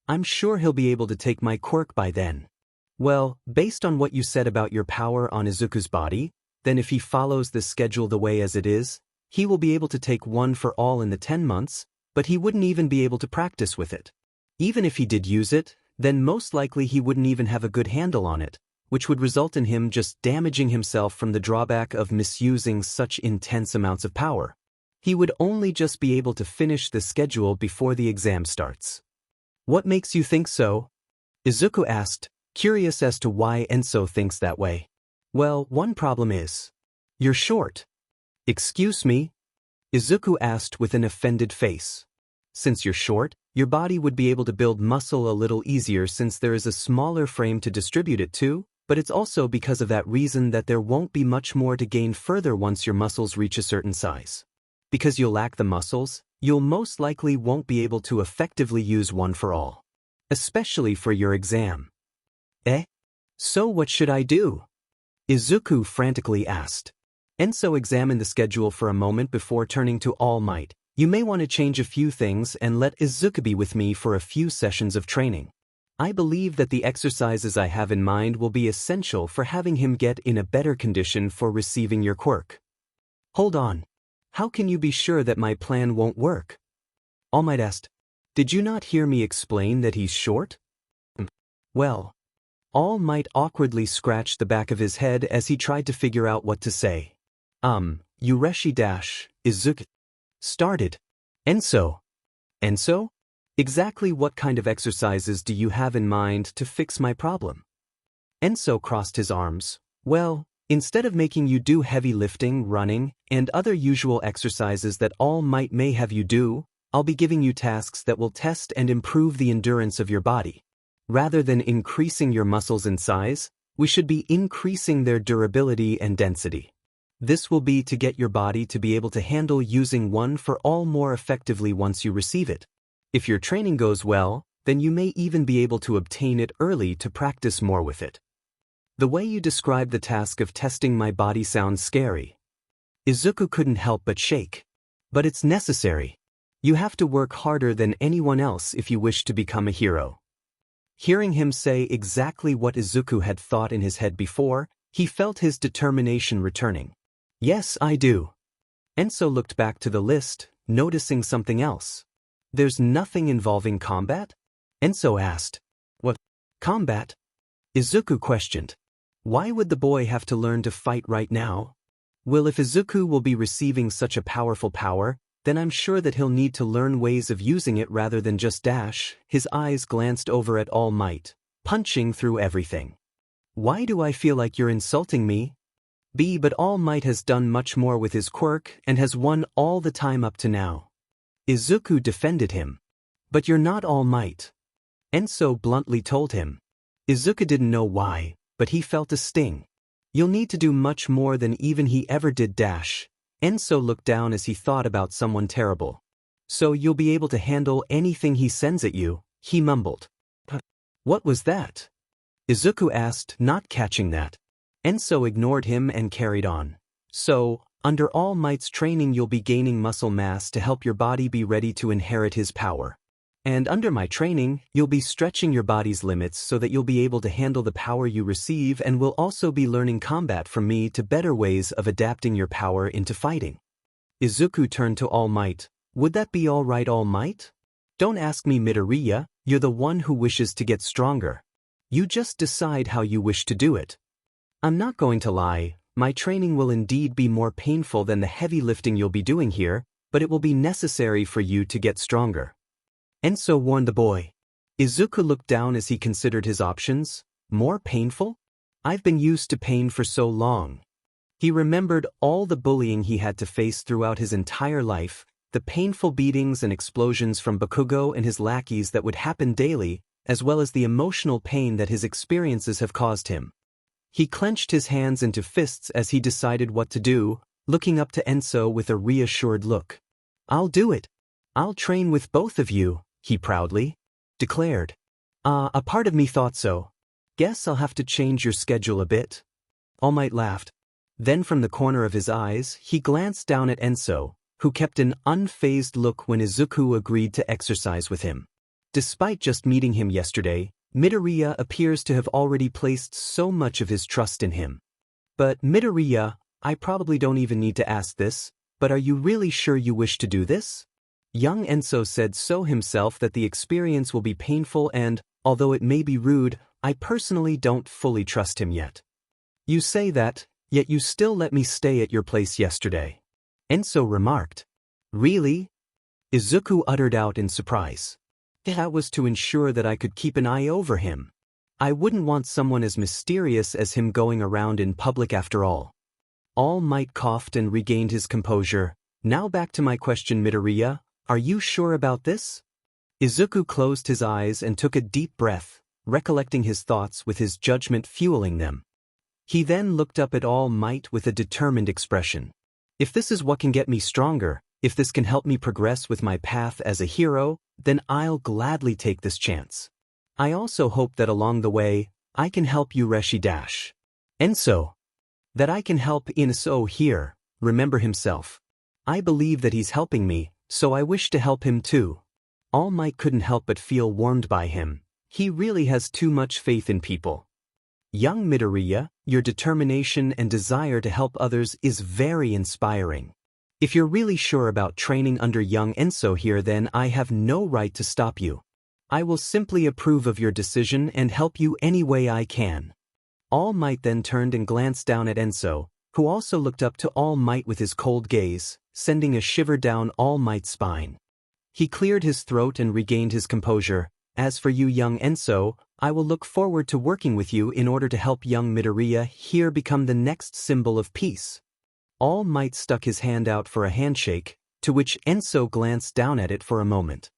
I'm sure he'll be able to take my quirk by then. Well, based on what you said about your power on Izuku's body, then if he follows this schedule the way as it is, he will be able to take one for all in the 10 months, but he wouldn't even be able to practice with it. Even if he did use it, then most likely he wouldn't even have a good handle on it, which would result in him just damaging himself from the drawback of misusing such intense amounts of power. He would only just be able to finish the schedule before the exam starts. What makes you think so? Izuku asked, curious as to why Enso thinks that way. Well, one problem is, you're short. Excuse me? Izuku asked with an offended face. Since you're short, your body would be able to build muscle a little easier since there is a smaller frame to distribute it to, but it's also because of that reason that there won't be much more to gain further once your muscles reach a certain size. Because you'll lack the muscles, you'll most likely won't be able to effectively use one for all. Especially for your exam. So what should I do? Izuku frantically asked. Enso examined the schedule for a moment before turning to All Might. You may want to change a few things and let Izuku be with me for a few sessions of training. I believe that the exercises I have in mind will be essential for having him get in a better condition for receiving your quirk. Hold on. How can you be sure that my plan won't work? All Might asked. Did you not hear me explain that he's short? Well. All Might awkwardly scratched the back of his head as he tried to figure out what to say. Ureshi Izuku started. Enso. Exactly what kind of exercises do you have in mind to fix my problem? Enso crossed his arms. Well, instead of making you do heavy lifting, running, and other usual exercises that All Might may have you do, I'll be giving you tasks that will test and improve the endurance of your body. Rather than increasing your muscles in size, we should be increasing their durability and density. This will be to get your body to be able to handle using one for all more effectively once you receive it. If your training goes well, then you may even be able to obtain it early to practice more with it. The way you describe the task of testing my body sounds scary. Izuku couldn't help but shake. But it's necessary. You have to work harder than anyone else if you wish to become a hero. Hearing him say exactly what Izuku had thought in his head before, he felt his determination returning. Yes, I do. Enso looked back to the list, noticing something else. There's nothing involving combat? Enso asked. What? Combat? Izuku questioned. Why would the boy have to learn to fight right now? Well, if Izuku will be receiving such a powerful power, then I'm sure that he'll need to learn ways of using it rather than just dash. His eyes glanced over at All Might, punching through everything. Why do I feel like you're insulting me? But All Might has done much more with his quirk and has won all the time up to now. Izuku defended him. But you're not All Might. Enso bluntly told him. Izuku didn't know why, but he felt a sting. You'll need to do much more than even he ever did dash. Enso looked down as he thought about someone terrible. So you'll be able to handle anything he sends at you, he mumbled. What was that? Izuku asked, not catching that. Enso ignored him and carried on. So, under All Might's training you'll be gaining muscle mass to help your body be ready to inherit his power. And under my training, you'll be stretching your body's limits so that you'll be able to handle the power you receive and will also be learning combat from me to better ways of adapting your power into fighting. Izuku turned to All Might. Would that be all right, All Might? Don't ask me, Midoriya, you're the one who wishes to get stronger. You just decide how you wish to do it. I'm not going to lie, My training will indeed be more painful than the heavy lifting you'll be doing here, but it will be necessary for you to get stronger. Enso warned the boy. Izuku looked down as he considered his options. More painful? I've been used to pain for so long. He remembered all the bullying he had to face throughout his entire life, the painful beatings and explosions from Bakugo and his lackeys that would happen daily, as well as the emotional pain that his experiences have caused him. He clenched his hands into fists as he decided what to do, looking up to Enso with a reassured look. I'll do it. I'll train with both of you, he proudly declared. A part of me thought so. Guess I'll have to change your schedule a bit. All Might laughed. Then from the corner of his eyes, he glanced down at Enso, who kept an unfazed look when Izuku agreed to exercise with him. Despite just meeting him yesterday, Midoriya appears to have already placed so much of his trust in him. But Midoriya, I probably don't even need to ask this, but are you really sure you wish to do this? Young Enso said so himself that the experience will be painful and, although it may be rude, I personally don't fully trust him yet. You say that, yet you still let me stay at your place yesterday. Enso remarked. Really? Izuku uttered out in surprise. That was to ensure that I could keep an eye over him. I wouldn't want someone as mysterious as him going around in public after all. All Might coughed and regained his composure. Now back to my question, Midoriya. Are you sure about this? Izuku closed his eyes and took a deep breath, recollecting his thoughts with his judgment fueling them. He then looked up at All Might with a determined expression. If this is what can get me stronger, if this can help me progress with my path as a hero, then I'll gladly take this chance. I also hope that along the way, I can help you Ureshi dash. Enso. That I can help Enso here, remember himself. I believe that he's helping me, so I wish to help him too. All Might couldn't help but feel warmed by him. He really has too much faith in people. Young Midoriya, your determination and desire to help others is very inspiring. If you're really sure about training under young Enso here, then I have no right to stop you. I will simply approve of your decision and help you any way I can. All Might then turned and glanced down at Enso, who also looked up to All Might with his cold gaze, sending a shiver down All Might's spine. He cleared his throat and regained his composure. As for you, young Enso, I will look forward to working with you in order to help young Midoriya here become the next symbol of peace. All Might stuck his hand out for a handshake, to which Enso glanced down at it for a moment.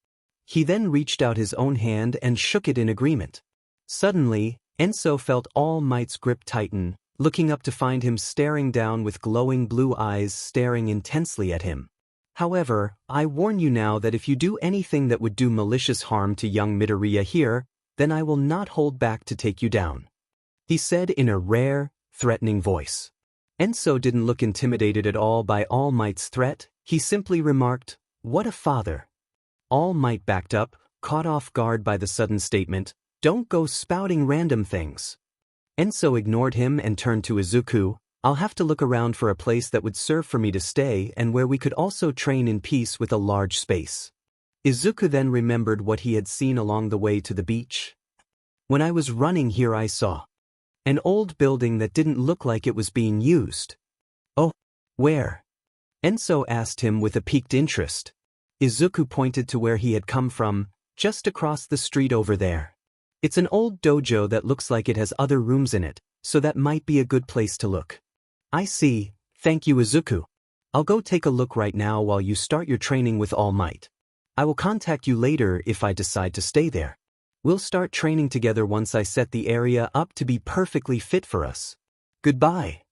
He then reached out his own hand and shook it in agreement. Suddenly, Enso felt All Might's grip tighten, looking up to find him staring down with glowing blue eyes staring intensely at him. However, I warn you now that if you do anything that would do malicious harm to young Midoriya here, then I will not hold back to take you down, he said in a rare, threatening voice. Enso didn't look intimidated at all by All Might's threat. He simply remarked, "What a father." All Might backed up, caught off guard by the sudden statement, "Don't go spouting random things." Enso ignored him and turned to Izuku. "I'll have to look around for a place that would serve for me to stay and where we could also train in peace with a large space." Izuku then remembered what he had seen along the way to the beach. "When I was running here I saw an old building that didn't look like it was being used." "Oh, where?" Enso asked him with a piqued interest. Izuku pointed to where he had come from, just across the street over there. "It's an old dojo that looks like it has other rooms in it, so that might be a good place to look." "I see, thank you Izuku. I'll go take a look right now while you start your training with All Might. I will contact you later if I decide to stay there. We'll start training together once I set the area up to be perfectly fit for us. Goodbye."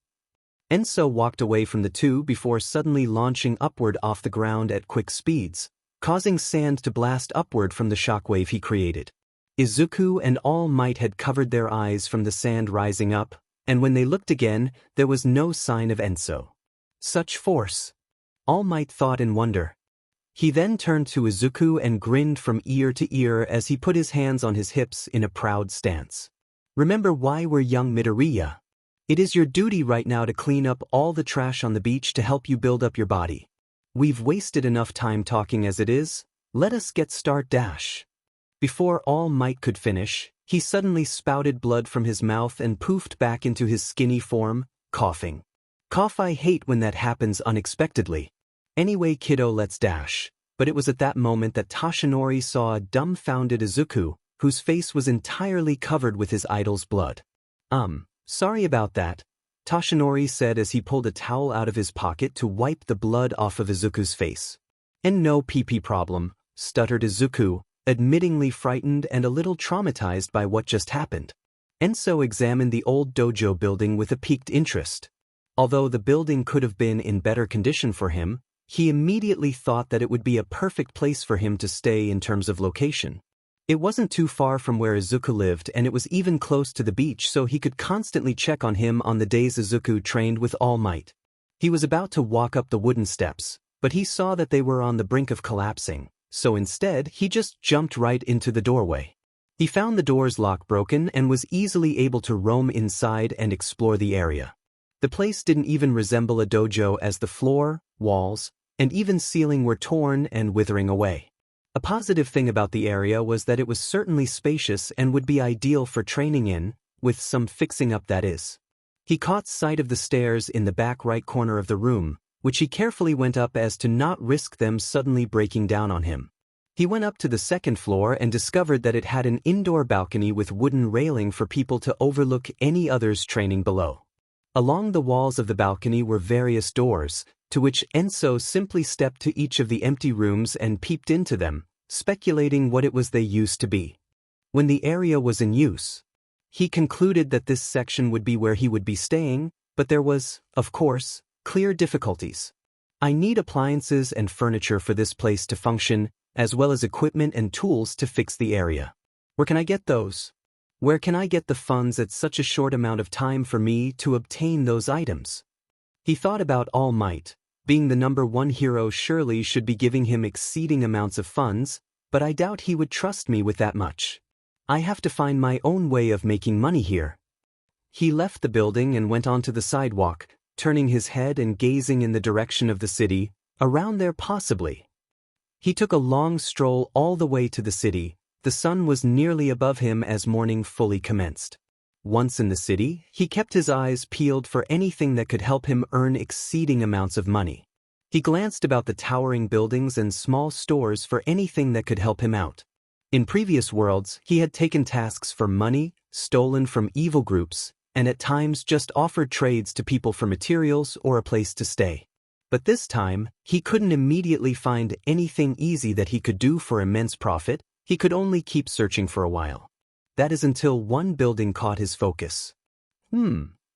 Enso walked away from the two before suddenly launching upward off the ground at quick speeds, causing sand to blast upward from the shockwave he created. Izuku and All Might had covered their eyes from the sand rising up, and when they looked again, there was no sign of Enso. Such force! All Might thought in wonder. He then turned to Izuku and grinned from ear to ear as he put his hands on his hips in a proud stance. "Remember why we're young Midoriya. It is your duty right now to clean up all the trash on the beach to help you build up your body. We've wasted enough time talking as it is. Let us get start dash." Before All Might could finish, he suddenly spouted blood from his mouth and poofed back into his skinny form, coughing. Cough, I hate when that happens unexpectedly. Anyway kiddo, let's dash. But it was at that moment that Toshinori saw a dumbfounded Izuku, whose face was entirely covered with his idol's blood. Sorry about that, Toshinori said as he pulled a towel out of his pocket to wipe the blood off of Izuku's face. And no pee-pee problem, stuttered Izuku, admittingly frightened and a little traumatized by what just happened. Enso examined the old dojo building with a piqued interest. Although the building could have been in better condition for him, he immediately thought that it would be a perfect place for him to stay in terms of location. It wasn't too far from where Izuku lived and it was even close to the beach, so he could constantly check on him on the days Izuku trained with all might. He was about to walk up the wooden steps, but he saw that they were on the brink of collapsing, so instead he just jumped right into the doorway. He found the door's lock broken and was easily able to roam inside and explore the area. The place didn't even resemble a dojo as the floor, walls, and even ceiling were torn and withering away. A positive thing about the area was that it was certainly spacious and would be ideal for training in, with some fixing up that is. He caught sight of the stairs in the back right corner of the room, which he carefully went up as to not risk them suddenly breaking down on him. He went up to the second floor and discovered that it had an indoor balcony with wooden railing for people to overlook any others training below. Along the walls of the balcony were various doors, to which Enso simply stepped to each of the empty rooms and peeped into them, speculating what it was they used to be. When the area was in use, he concluded that this section would be where he would be staying, but there was, of course, clear difficulties. I need appliances and furniture for this place to function, as well as equipment and tools to fix the area. Where can I get those? Where can I get the funds at such a short amount of time for me to obtain those items? He thought about All Might. Being the #1 hero surely should be giving him exceeding amounts of funds, but I doubt he would trust me with that much. I have to find my own way of making money here. He left the building and went onto the sidewalk, turning his head and gazing in the direction of the city, around there possibly. He took a long stroll all the way to the city. The sun was nearly above him as morning fully commenced. Once in the city, he kept his eyes peeled for anything that could help him earn exceeding amounts of money. He glanced about the towering buildings and small stores for anything that could help him out. In previous worlds, he had taken tasks for money, stolen from evil groups, and at times just offered trades to people for materials or a place to stay. But this time, he couldn't immediately find anything easy that he could do for immense profit. He could only keep searching for a while. That is until one building caught his focus.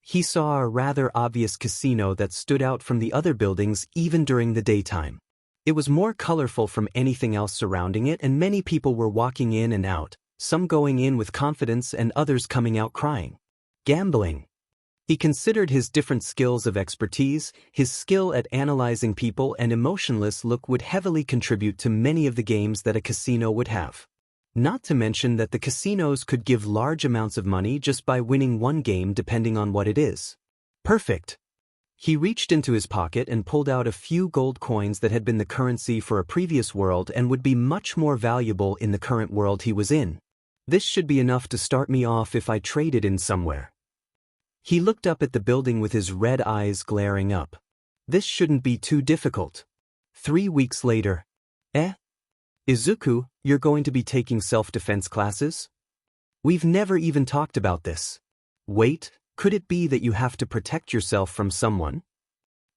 He saw a rather obvious casino that stood out from the other buildings even during the daytime. It was more colorful from anything else surrounding it, and many people were walking in and out, some going in with confidence and others coming out crying. Gambling. He considered his different skills of expertise. His skill at analyzing people and emotionless look would heavily contribute to many of the games that a casino would have. Not to mention that the casinos could give large amounts of money just by winning one game depending on what it is. Perfect. He reached into his pocket and pulled out a few gold coins that had been the currency for a previous world and would be much more valuable in the current world he was in. This should be enough to start me off if I traded in somewhere. He looked up at the building with his red eyes glaring up. This shouldn't be too difficult. 3 weeks later. Izuku, you're going to be taking self-defense classes? We've never even talked about this. Wait, could it be that you have to protect yourself from someone?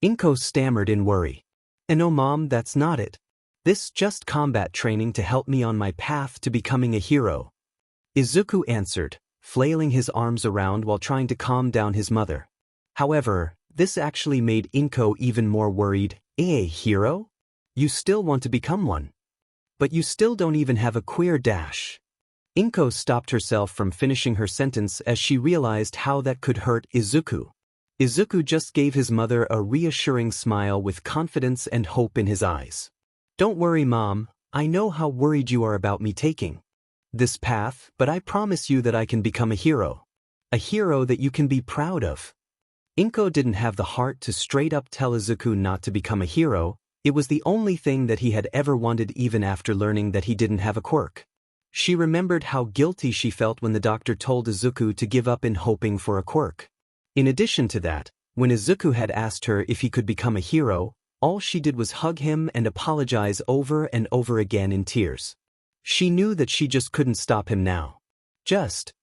Inko stammered in worry. No mom, that's not it. This just combat training to help me on my path to becoming a hero. Izuku answered, flailing his arms around while trying to calm down his mother. However, this actually made Inko even more worried. A hero? You still want to become one. But you still don't even have a queer dash. Inko stopped herself from finishing her sentence as she realized how that could hurt Izuku. Izuku just gave his mother a reassuring smile with confidence and hope in his eyes. Don't worry, Mom, I know how worried you are about me taking this path, but I promise you that I can become a hero. A hero that you can be proud of. Inko didn't have the heart to straight up tell Izuku not to become a hero. It was the only thing that he had ever wanted even after learning that he didn't have a quirk. She remembered how guilty she felt when the doctor told Izuku to give up in hoping for a quirk. In addition to that, When Izuku had asked her if he could become a hero, all she did was hug him and apologize over and over again in tears. She knew that she just couldn't stop him now. Just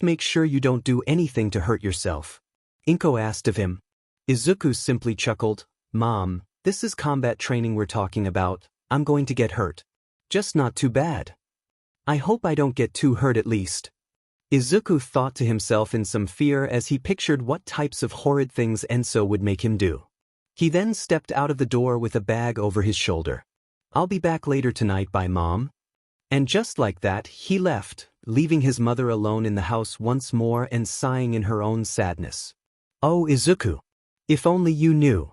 make sure you don't do anything to hurt yourself, Inko asked of him. Izuku simply chuckled, Mom, this is combat training we're talking about, I'm going to get hurt. Just not too bad. I hope I don't get too hurt at least. Izuku thought to himself in some fear as he pictured what types of horrid things Enso would make him do. He then stepped out of the door with a bag over his shoulder. I'll be back later tonight, bye Mom. And just like that, he left, leaving his mother alone in the house once more and sighing in her own sadness. Oh Izuku. If only you knew.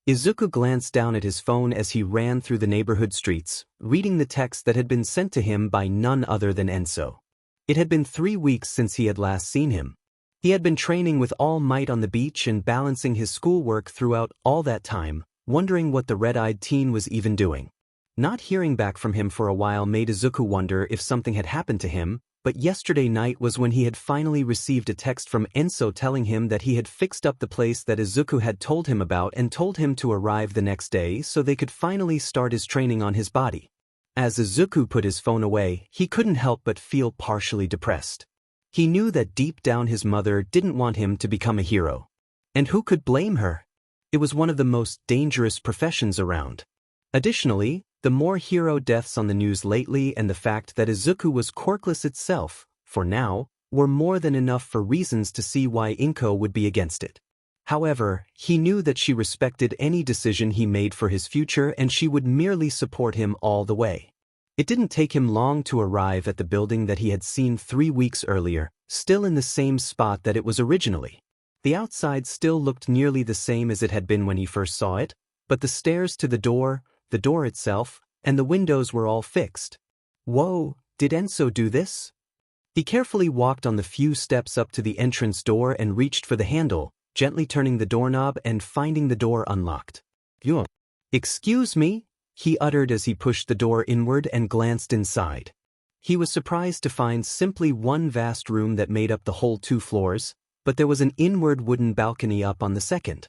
Izuku glanced down at his phone as he ran through the neighborhood streets, reading the text that had been sent to him by none other than Enso. It had been 3 weeks since he had last seen him. He had been training with all might on the beach and balancing his schoolwork throughout all that time, wondering what the red-eyed teen was even doing. Not hearing back from him for a while made Izuku wonder if something had happened to him, but yesterday night was when he had finally received a text from Enso telling him that he had fixed up the place that Izuku had told him about and told him to arrive the next day so they could finally start his training on his body. As Izuku put his phone away, he couldn't help but feel partially depressed. He knew that deep down his mother didn't want him to become a hero. And who could blame her? It was one of the most dangerous professions around. Additionally, the more hero deaths on the news lately and the fact that Izuku was quirkless itself, for now, were more than enough for reasons to see why Inko would be against it. However, he knew that she respected any decision he made for his future and she would merely support him all the way. It didn't take him long to arrive at the building that he had seen 3 weeks earlier, still in the same spot that it was originally. The outside still looked nearly the same as it had been when he first saw it, but the stairs to the door itself, and the windows were all fixed. Whoa, did Enso do this? He carefully walked on the few steps up to the entrance door and reached for the handle, gently turning the doorknob and finding the door unlocked. "Yo. Excuse me?" he uttered as he pushed the door inward and glanced inside. He was surprised to find simply one vast room that made up the whole 2 floors, but there was an inward wooden balcony up on the 2nd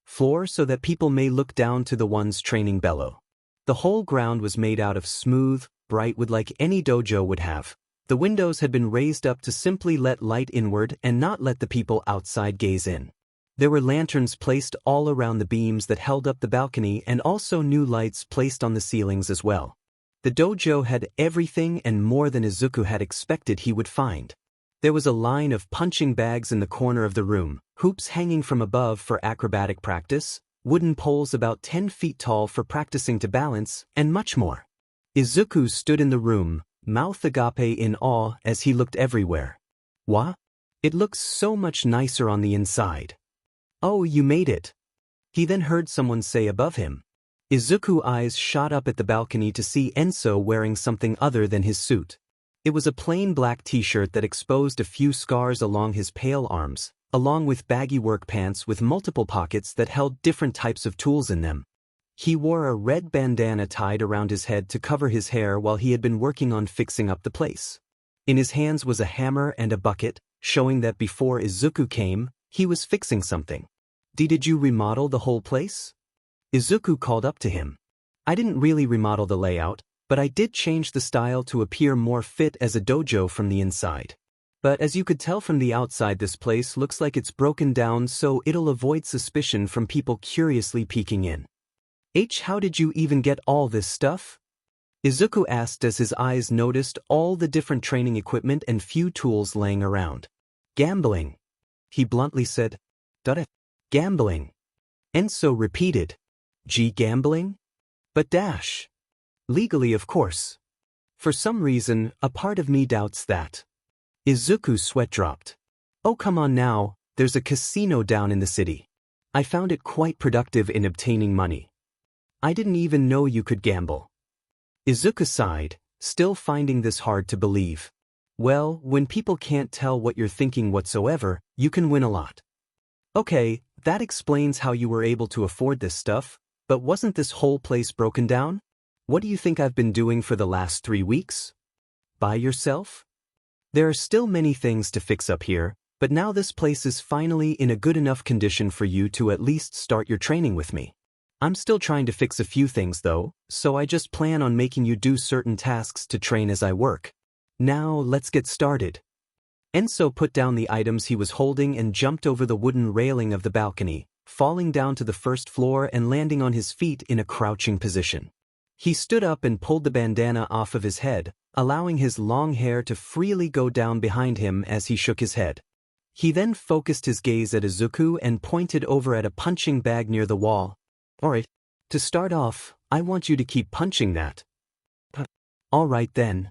floor so that people may look down to the ones training below. The whole ground was made out of smooth, bright wood like any dojo would have. The windows had been raised up to simply let light inward and not let the people outside gaze in. There were lanterns placed all around the beams that held up the balcony and also new lights placed on the ceilings as well. The dojo had everything and more than Izuku had expected he would find. There was a line of punching bags in the corner of the room, hoops hanging from above for acrobatic practice, wooden poles about 10 feet tall for practicing to balance, and much more. Izuku stood in the room, mouth agape in awe as he looked everywhere. What? It looks so much nicer on the inside. Oh, you made it. He then heard someone say above him. Izuku's eyes shot up at the balcony to see Enso wearing something other than his suit. It was a plain black t-shirt that exposed a few scars along his pale arms, along with baggy work pants with multiple pockets that held different types of tools in them. He wore a red bandana tied around his head to cover his hair while he had been working on fixing up the place. In his hands was a hammer and a bucket, showing that before Izuku came, he was fixing something. Did you remodel the whole place? Izuku called up to him. I didn't really remodel the layout, but I did change the style to appear more fit as a dojo from the inside. But as you could tell from the outside, this place looks like it's broken down so it'll avoid suspicion from people curiously peeking in. How did you even get all this stuff? Izuku asked as his eyes noticed all the different training equipment and few tools laying around. Gambling. He bluntly said. Gambling. Enso repeated. Gambling? But dash. Legally, of course. For some reason, a part of me doubts that. Izuku's sweat dropped. Oh come on now, there's a casino down in the city. I found it quite productive in obtaining money. I didn't even know you could gamble. Izuku sighed, still finding this hard to believe. Well, when people can't tell what you're thinking whatsoever, you can win a lot. Okay, that explains how you were able to afford this stuff, but wasn't this whole place broken down? What do you think I've been doing for the last 3 weeks? By yourself? There are still many things to fix up here, But now this place is finally in a good enough condition for you to at least start your training with me. I'm still trying to fix a few things though, so I just plan on making you do certain tasks to train as I work. Now let's get started. Enso put down the items he was holding and jumped over the wooden railing of the balcony, falling down to the first floor and landing on his feet in a crouching position. He stood up and pulled the bandana off of his head, allowing his long hair to freely go down behind him as he shook his head. He then focused his gaze at Izuku and pointed over at a punching bag near the wall. Alright, to start off, I want you to keep punching that. Alright then.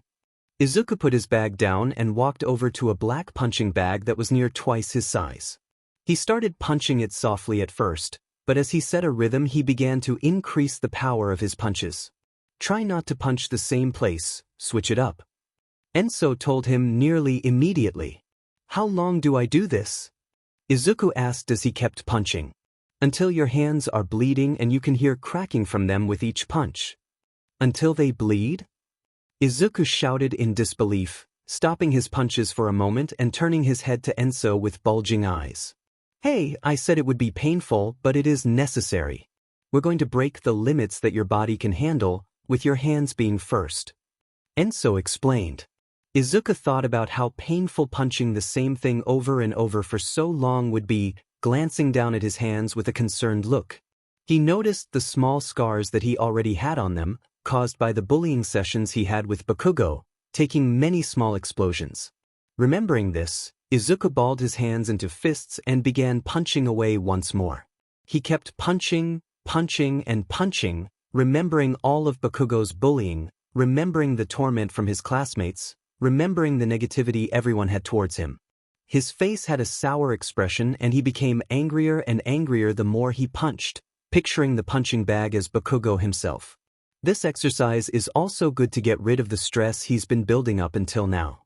Izuku put his bag down and walked over to a black punching bag that was near twice his size. He started punching it softly at first, but as he set a rhythm he began to increase the power of his punches. Try not to punch the same place, switch it up. Enso told him nearly immediately. How long do I do this? Izuku asked as he kept punching. Until your hands are bleeding and you can hear cracking from them with each punch. Until they bleed? Izuku shouted in disbelief, stopping his punches for a moment and turning his head to Enso with bulging eyes. Hey, I said it would be painful, but it is necessary. We're going to break the limits that your body can handle, with your hands being first. Enso explained. Izuku thought about how painful punching the same thing over and over for so long would be, glancing down at his hands with a concerned look. He noticed the small scars that he already had on them, caused by the bullying sessions he had with Bakugo, taking many small explosions. Remembering this, Izuku balled his hands into fists and began punching away once more. He kept punching, and punching, remembering all of Bakugo's bullying, remembering the torment from his classmates, remembering the negativity everyone had towards him. His face had a sour expression and he became angrier and angrier the more he punched, picturing the punching bag as Bakugo himself. This exercise is also good to get rid of the stress he's been building up until now.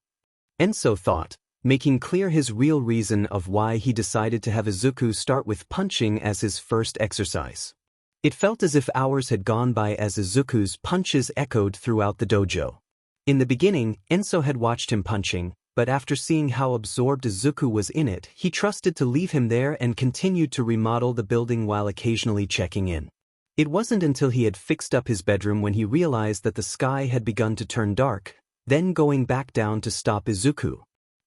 Enso thought, making clear his real reason of why he decided to have Izuku start with punching as his first exercise. It felt as if hours had gone by as Izuku's punches echoed throughout the dojo. In the beginning, Enso had watched him punching, but after seeing how absorbed Izuku was in it, he trusted to leave him there and continued to remodel the building while occasionally checking in. It wasn't until he had fixed up his bedroom when he realized that the sky had begun to turn dark, then going back down to stop Izuku.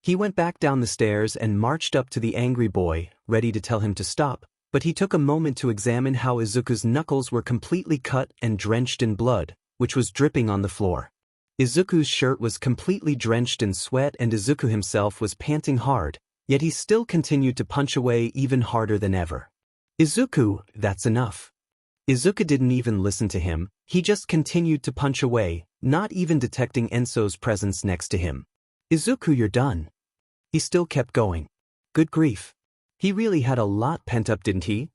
He went back down the stairs and marched up to the angry boy, ready to tell him to stop, but he took a moment to examine how Izuku's knuckles were completely cut and drenched in blood, which was dripping on the floor. Izuku's shirt was completely drenched in sweat and Izuku himself was panting hard, yet he still continued to punch away even harder than ever. Izuku, that's enough. Izuku didn't even listen to him, he just continued to punch away, not even detecting Enso's presence next to him. Izuku, you're done. He still kept going. Good grief. He really had a lot pent up, didn't he?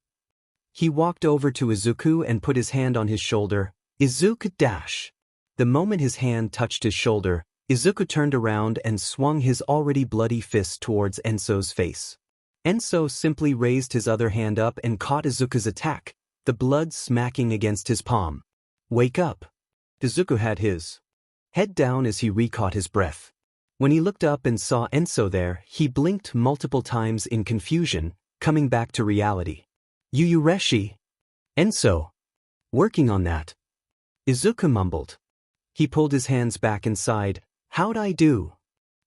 He walked over to Izuku and put his hand on his shoulder. Izuku dash. The moment his hand touched his shoulder, Izuku turned around and swung his already bloody fist towards Enso's face. Enso simply raised his other hand up and caught Izuku's attack, the blood smacking against his palm. Wake up. Izuku had his head down as he recaught his breath. When he looked up and saw Enso there, he blinked multiple times in confusion, coming back to reality. Ureshi. Enso. Working on that. Izuku mumbled. He pulled his hands back and sighed. How'd I do?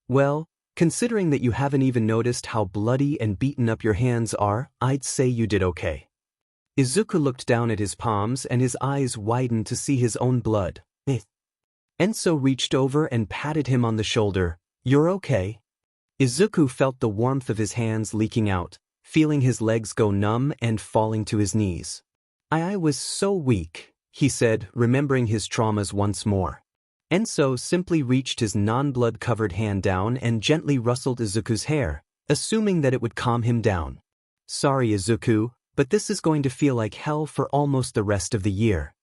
Well, considering that you haven't even noticed how bloody and beaten up your hands are, I'd say you did okay. Izuku looked down at his palms and his eyes widened to see his own blood. Enso reached over and patted him on the shoulder. You're okay? Izuku felt the warmth of his hands leaking out, feeling his legs go numb and falling to his knees. I was so weak, he said, remembering his traumas once more. Enso simply reached his non-blood-covered hand down and gently rustled Izuku's hair, assuming that it would calm him down. Sorry, Izuku, but this is going to feel like hell for almost the rest of the year.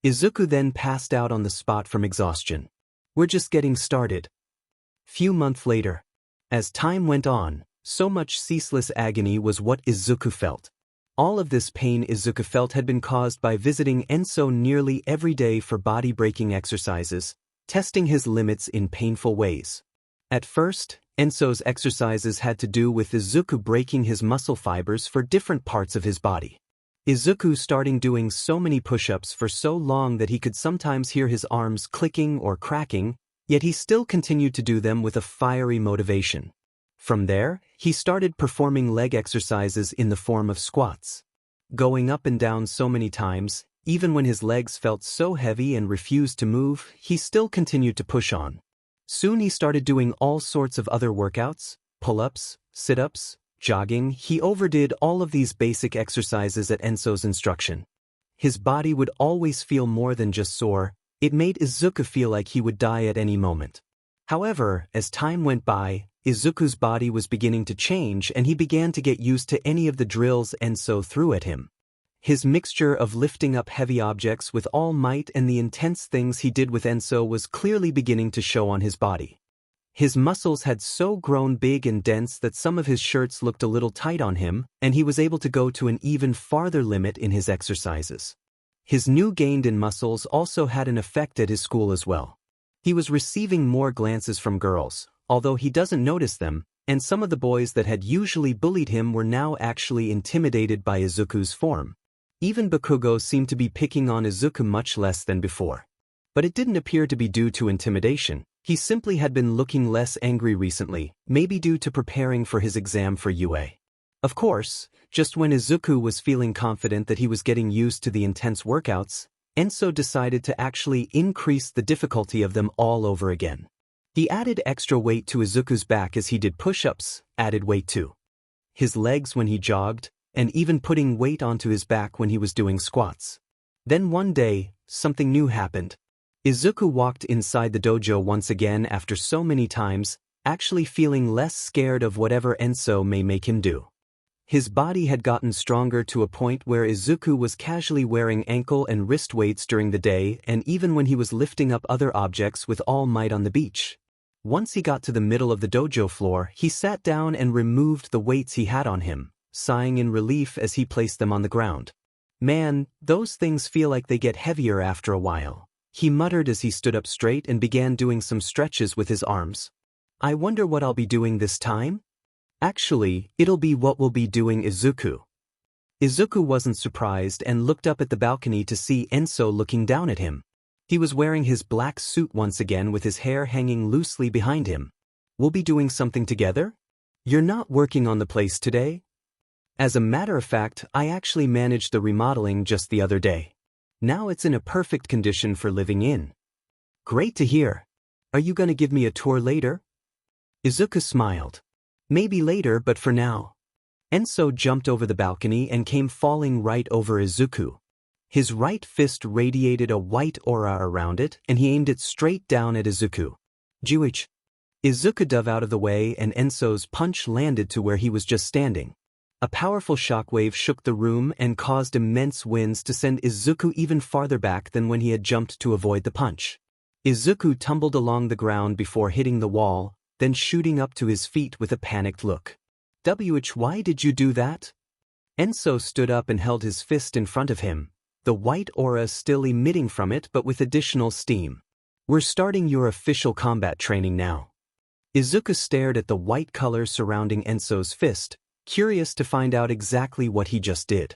Izuku then passed out on the spot from exhaustion. We're just getting started. Few months later. As time went on, so much ceaseless agony was what Izuku felt. All of this pain Izuku felt had been caused by visiting Enso nearly every day for body-breaking exercises, testing his limits in painful ways. At first, Enso's exercises had to do with Izuku breaking his muscle fibers for different parts of his body. Izuku started doing so many push-ups for so long that he could sometimes hear his arms clicking or cracking, yet he still continued to do them with a fiery motivation. From there, he started performing leg exercises in the form of squats. Going up and down so many times, even when his legs felt so heavy and refused to move, he still continued to push on. Soon he started doing all sorts of other workouts, pull-ups, sit-ups, jogging. He overdid all of these basic exercises at Enso's instruction. His body would always feel more than just sore. It made Izuku feel like he would die at any moment. However, as time went by, Izuku's body was beginning to change and he began to get used to any of the drills Enso threw at him. His mixture of lifting up heavy objects with all might and the intense things he did with Enso was clearly beginning to show on his body. His muscles had so grown big and dense that some of his shirts looked a little tight on him, and he was able to go to an even farther limit in his exercises. His new gained in muscles also had an effect at his school as well. He was receiving more glances from girls, although he doesn't notice them, and some of the boys that had usually bullied him were now actually intimidated by Izuku's form. Even Bakugo seemed to be picking on Izuku much less than before. But it didn't appear to be due to intimidation. He simply had been looking less angry recently, maybe due to preparing for his exam for UA. Of course, just when Izuku was feeling confident that he was getting used to the intense workouts, Enso decided to actually increase the difficulty of them all over again. He added extra weight to Izuku's back as he did push-ups, added weight to his legs when he jogged, and even putting weight onto his back when he was doing squats. Then one day, something new happened. Izuku walked inside the dojo once again after so many times, actually feeling less scared of whatever Enso may make him do. His body had gotten stronger to a point where Izuku was casually wearing ankle and wrist weights during the day and even when he was lifting up other objects with all might on the beach. Once he got to the middle of the dojo floor, he sat down and removed the weights he had on him, sighing in relief as he placed them on the ground. Man, those things feel like they get heavier after a while, he muttered as he stood up straight and began doing some stretches with his arms. I wonder what I'll be doing this time? Actually, it'll be what we'll be doing, Izuku. Izuku wasn't surprised and looked up at the balcony to see Enso looking down at him. He was wearing his black suit once again with his hair hanging loosely behind him. We'll be doing something together? You're not working on the place today? As a matter of fact, I actually managed the remodeling just the other day. Now it's in a perfect condition for living in. Great to hear. Are you going to give me a tour later? Izuku smiled. Maybe later, but for now. Enso jumped over the balcony and came falling right over Izuku. His right fist radiated a white aura around it, and he aimed it straight down at Izuku. Juich. Izuku dove out of the way and Enso's punch landed to where he was just standing. A powerful shockwave shook the room and caused immense winds to send Izuku even farther back than when he had jumped to avoid the punch. Izuku tumbled along the ground before hitting the wall, then shooting up to his feet with a panicked look. Why did you do that? Enso stood up and held his fist in front of him, the white aura still emitting from it but with additional steam. We're starting your official combat training now. Izuku stared at the white color surrounding Enso's fist, curious to find out exactly what he just did.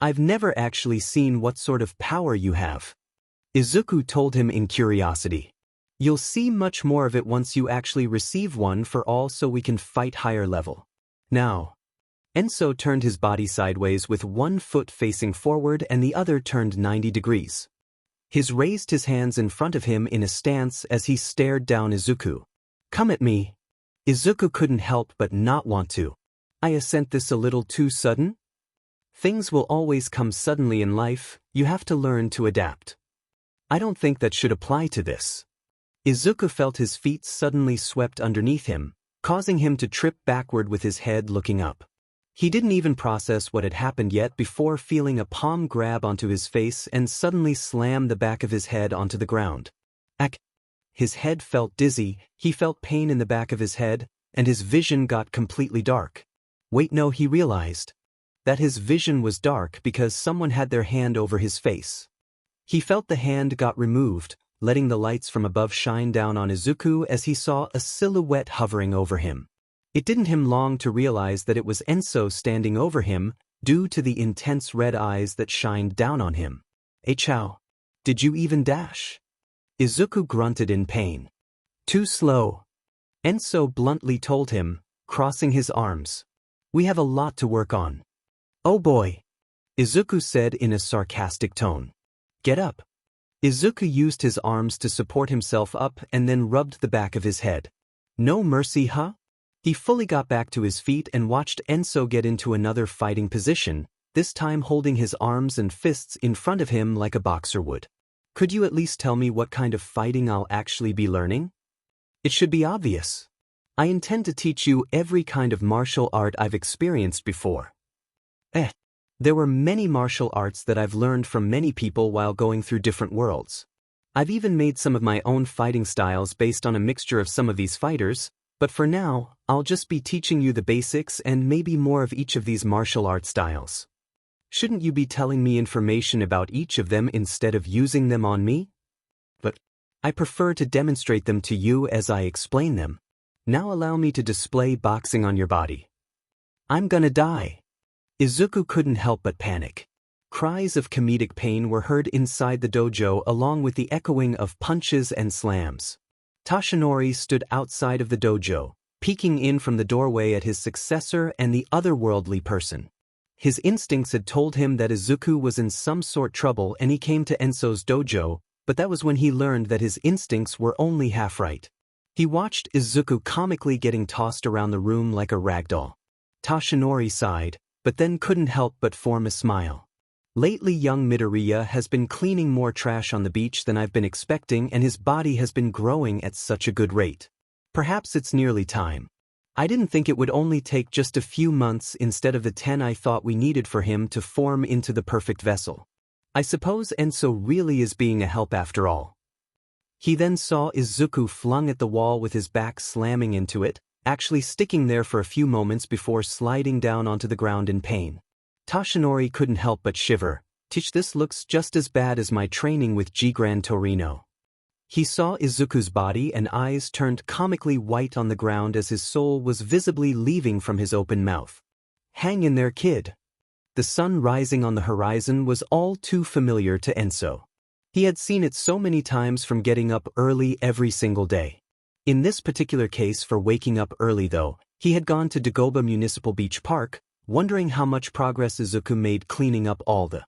I've never actually seen what sort of power you have. Izuku told him in curiosity. You'll see much more of it once you actually receive one for all so we can fight higher level. Now. Enso turned his body sideways with one foot facing forward and the other turned 90 degrees. He raised his hands in front of him in a stance as he stared down Izuku. Come at me. Izuku couldn't help but not want to. I sent this a little too sudden? Things will always come suddenly in life, you have to learn to adapt. I don't think that should apply to this. Izuku felt his feet suddenly swept underneath him, causing him to trip backward with his head looking up. He didn't even process what had happened yet before feeling a palm grab onto his face and suddenly slam the back of his head onto the ground. His head felt dizzy, he felt pain in the back of his head, and his vision got completely dark. Wait, no, he realized that his vision was dark because someone had their hand over his face. He felt the hand got removed, letting the lights from above shine down on Izuku as he saw a silhouette hovering over him. It didn't him long to realize that it was Enso standing over him, due to the intense red eyes that shined down on him. "Hey Chow. Did you even dash?" Izuku grunted in pain. "Too slow," Enso bluntly told him, crossing his arms. "We have a lot to work on." "Oh boy," Izuku said in a sarcastic tone. "Get up." Izuku used his arms to support himself up and then rubbed the back of his head. "No mercy, huh?" He fully got back to his feet and watched Enso get into another fighting position, this time holding his arms and fists in front of him like a boxer would. "Could you at least tell me what kind of fighting I'll actually be learning?" "It should be obvious. I intend to teach you every kind of martial art I've experienced before." There were many martial arts that I've learned from many people while going through different worlds. I've even made some of my own fighting styles based on a mixture of some of these fighters, but for now, I'll just be teaching you the basics and maybe more of each of these martial art styles. Shouldn't you be telling me information about each of them instead of using them on me? But I prefer to demonstrate them to you as I explain them. Now allow me to display boxing on your body. I'm gonna die. Izuku couldn't help but panic. Cries of comedic pain were heard inside the dojo along with the echoing of punches and slams. Tashinori stood outside of the dojo, peeking in from the doorway at his successor and the otherworldly person. His instincts had told him that Izuku was in some sort trouble and he came to Enso's dojo, but that was when he learned that his instincts were only half right. He watched Izuku comically getting tossed around the room like a ragdoll. Tashinori sighed, but then couldn't help but form a smile. Lately young Midoriya has been cleaning more trash on the beach than I've been expecting and his body has been growing at such a good rate. Perhaps it's nearly time. I didn't think it would only take just a few months instead of the 10 I thought we needed for him to form into the perfect vessel. I suppose Enso really is being a help after all. He then saw Izuku flung at the wall with his back slamming into it, actually sticking there for a few moments before sliding down onto the ground in pain. Tashinori couldn't help but shiver. This looks just as bad as my training with G-Gran Torino. He saw Izuku's body and eyes turned comically white on the ground as his soul was visibly leaving from his open mouth. Hang in there, kid. The sun rising on the horizon was all too familiar to Enso. He had seen it so many times from getting up early every single day. In this particular case for waking up early though, he had gone to Dagoba Municipal Beach Park, wondering how much progress Izuku made cleaning up all the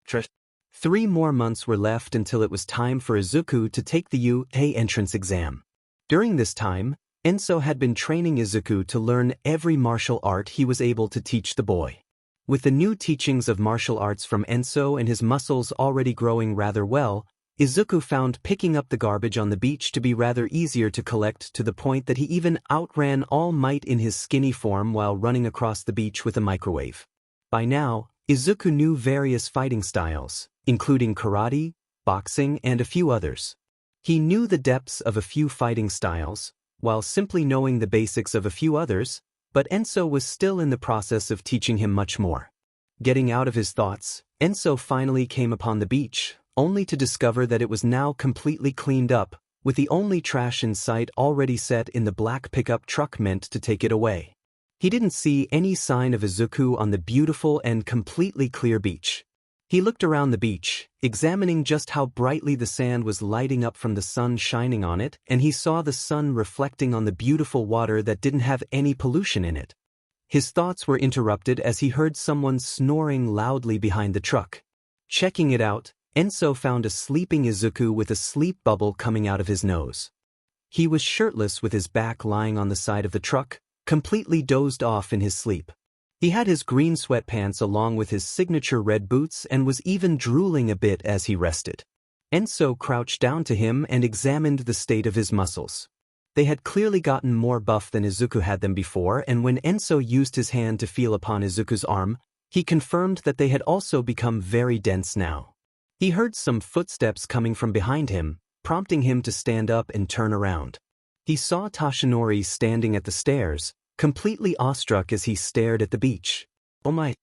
trash. 3 more months were left until it was time for Izuku to take the UA entrance exam. During this time, Enso had been training Izuku to learn every martial art he was able to teach the boy. With the new teachings of martial arts from Enso and his muscles already growing rather well, Izuku found picking up the garbage on the beach to be rather easier to collect to the point that he even outran All Might in his skinny form while running across the beach with a microwave. By now, Izuku knew various fighting styles, including karate, boxing, and a few others. He knew the depths of a few fighting styles, while simply knowing the basics of a few others, but Enso was still in the process of teaching him much more. Getting out of his thoughts, Enso finally came upon the beach, only to discover that it was now completely cleaned up, with the only trash in sight already set in the black pickup truck meant to take it away. He didn't see any sign of Izuku on the beautiful and completely clear beach. He looked around the beach, examining just how brightly the sand was lighting up from the sun shining on it, and he saw the sun reflecting on the beautiful water that didn't have any pollution in it. His thoughts were interrupted as he heard someone snoring loudly behind the truck. Checking it out, Enso found a sleeping Izuku with a sleep bubble coming out of his nose. He was shirtless with his back lying on the side of the truck, completely dozed off in his sleep. He had his green sweatpants along with his signature red boots and was even drooling a bit as he rested. Enso crouched down to him and examined the state of his muscles. They had clearly gotten more buff than Izuku had them before, and when Enso used his hand to feel upon Izuku's arm, he confirmed that they had also become very dense now. He heard some footsteps coming from behind him, prompting him to stand up and turn around. He saw Tashinori standing at the stairs, completely awestruck as he stared at the beach. "Oh my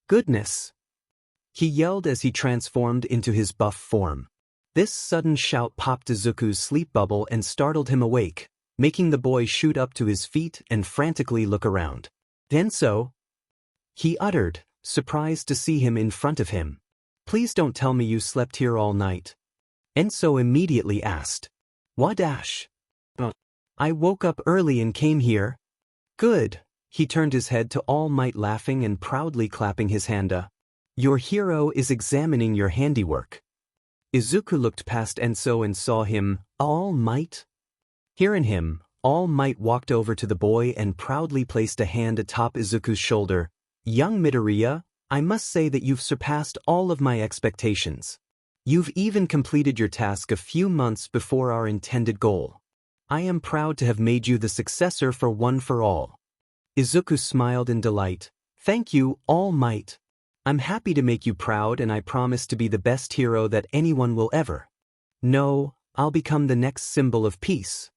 goodness!" he yelled as he transformed into his buff form. This sudden shout popped Izuku's sleep bubble and startled him awake, making the boy shoot up to his feet and frantically look around. "Enso?" he uttered, surprised to see him in front of him. "Please don't tell me you slept here all night." Enso immediately asked. "What dash? I woke up early and came here." "Good." He turned his head to All Might, laughing and proudly clapping his hand. "Your hero is examining your handiwork." Izuku looked past Enso and saw him, All Might. Hearing him, All Might walked over to the boy and proudly placed a hand atop Izuku's shoulder. "Young Midoriya, I must say that you've surpassed all of my expectations. You've even completed your task a few months before our intended goal. I am proud to have made you the successor for One for All." Izuku smiled in delight. "Thank you, All Might. I'm happy to make you proud, and I promise to be the best hero that anyone will ever know. I'll become the next symbol of peace."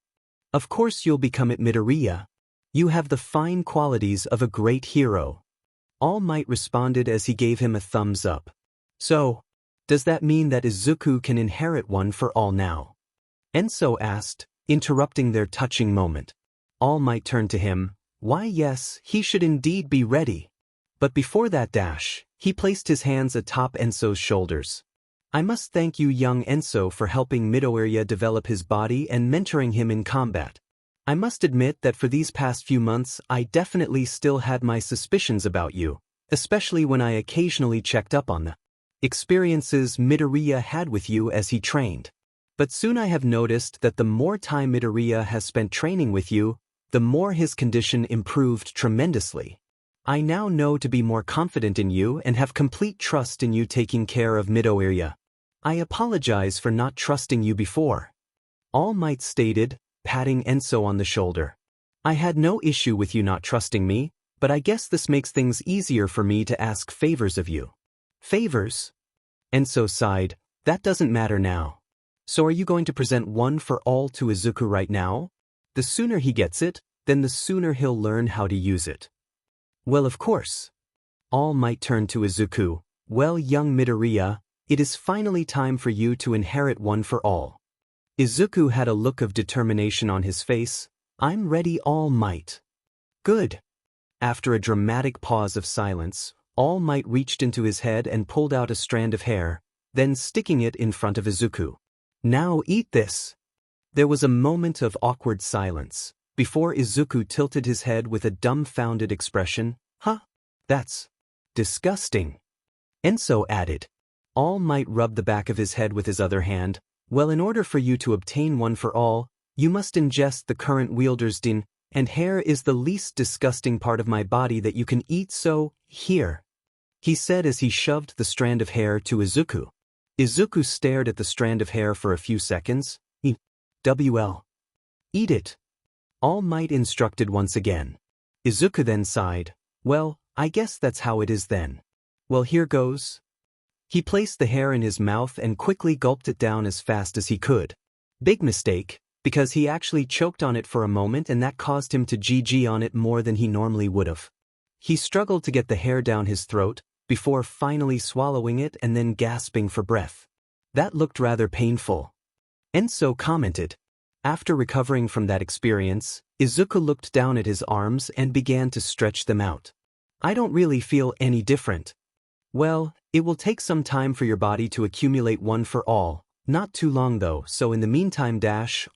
"Of course you'll become it, Midoriya. You have the fine qualities of a great hero." All Might responded as he gave him a thumbs up. "So, does that mean that Izuku can inherit One for All now?" Enso asked, interrupting their touching moment. All Might turned to him. "Why yes, he should indeed be ready." But before that dash, he placed his hands atop Enso's shoulders. "I must thank you, young Enso, for helping Midoriya develop his body and mentoring him in combat. I must admit that for these past few months I definitely still had my suspicions about you, especially when I occasionally checked up on the experiences Midoriya had with you as he trained. But soon I have noticed that the more time Midoriya has spent training with you, the more his condition improved tremendously. I now know to be more confident in you and have complete trust in you taking care of Midoriya. I apologize for not trusting you before." All Might stated, patting Enso on the shoulder. "I had no issue with you not trusting me, but I guess this makes things easier for me to ask favors of you." "Favors?" Enso sighed. "That doesn't matter now. So are you going to present One for All to Izuku right now? The sooner he gets it, then the sooner he'll learn how to use it." "Well, of course." All Might turned to Izuku. "Well, young Midoriya, it is finally time for you to inherit One for All." Izuku had a look of determination on his face. "I'm ready, All Might." "Good." After a dramatic pause of silence, All Might reached into his head and pulled out a strand of hair, then sticking it in front of Izuku. "Now eat this." There was a moment of awkward silence, before Izuku tilted his head with a dumbfounded expression. "Huh? That's disgusting." Enso added. All Might rubbed the back of his head with his other hand. "Well, in order for you to obtain One for All, you must ingest the current wielder's din, and hair is the least disgusting part of my body that you can eat, so, here," he said as he shoved the strand of hair to Izuku. Izuku stared at the strand of hair for a few seconds. "Well. Eat it." All Might instructed once again. Izuku then sighed. "Well, I guess that's how it is then. Well, here goes." He placed the hair in his mouth and quickly gulped it down as fast as he could. Big mistake, because he actually choked on it for a moment and that caused him to GG on it more than he normally would have. He struggled to get the hair down his throat, before finally swallowing it and then gasping for breath. That looked rather painful. Enso commented. After recovering from that experience, Izuku looked down at his arms and began to stretch them out. "I don't really feel any different." "Well, it will take some time for your body to accumulate One for All, not too long though, so in the meantime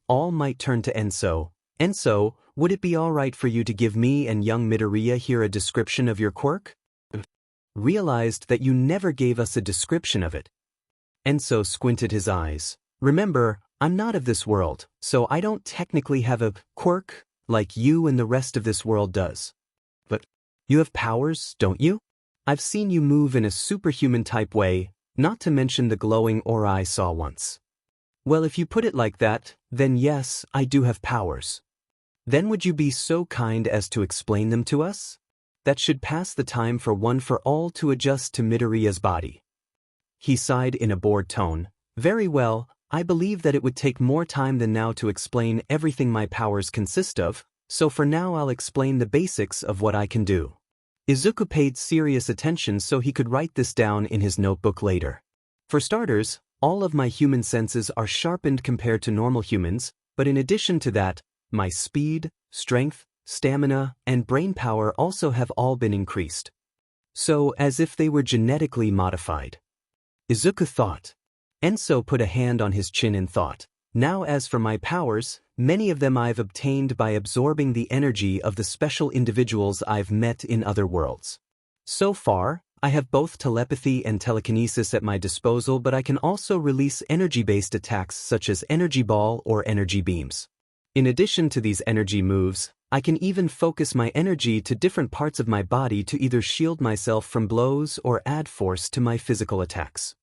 All Might turn to Enso. "Enso, would it be alright for you to give me and young Midoriya here a description of your quirk?" "Realized that you never gave us a description of it." Enso squinted his eyes. "Remember, I'm not of this world, so I don't technically have a quirk like you and the rest of this world does. But you have powers, don't you? I've seen you move in a superhuman type way, not to mention the glowing aura I saw once." "Well, if you put it like that, then yes, I do have powers." "Then would you be so kind as to explain them to us? That should pass the time for One for All to adjust to Midoriya's body." He sighed in a bored tone. "Very well, I believe that it would take more time than now to explain everything my powers consist of, so for now I'll explain the basics of what I can do." Izuku paid serious attention so he could write this down in his notebook later. For starters, All of my human senses are sharpened compared to normal humans, but in addition to that, my speed, strength, stamina, and brain power also have all been increased. So, as if they were genetically modified. Izuku thought. Enso put a hand on his chin and thought. Now as for my powers, many of them I've obtained by absorbing the energy of the special individuals I've met in other worlds. So far, I have both telepathy and telekinesis at my disposal, but I can also release energy-based attacks such as energy ball or energy beams. In addition to these energy moves, I can even focus my energy to different parts of my body to either shield myself from blows or add force to my physical attacks.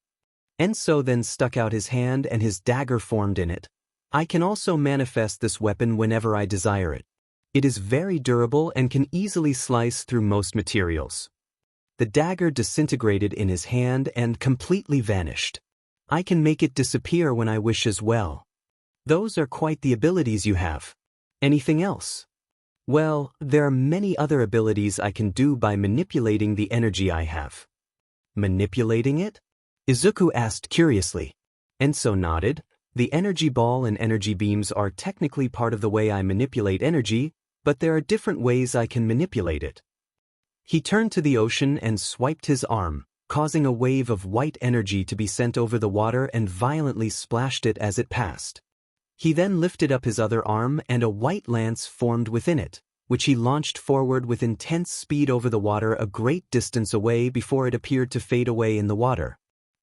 Enso then stuck out his hand and his dagger formed in it. I can also manifest this weapon whenever I desire it. It is very durable and can easily slice through most materials. The dagger disintegrated in his hand and completely vanished. I can make it disappear when I wish as well. Those are quite the abilities you have. Anything else? Well, there are many other abilities I can do by manipulating the energy I have. Manipulating it? Izuku asked curiously. Enso nodded. The energy ball and energy beams are technically part of the way I manipulate energy, but there are different ways I can manipulate it. He turned to the ocean and swiped his arm, causing a wave of white energy to be sent over the water and violently splashed it as it passed. He then lifted up his other arm and a white lance formed within it, which he launched forward with intense speed over the water a great distance away before it appeared to fade away in the water.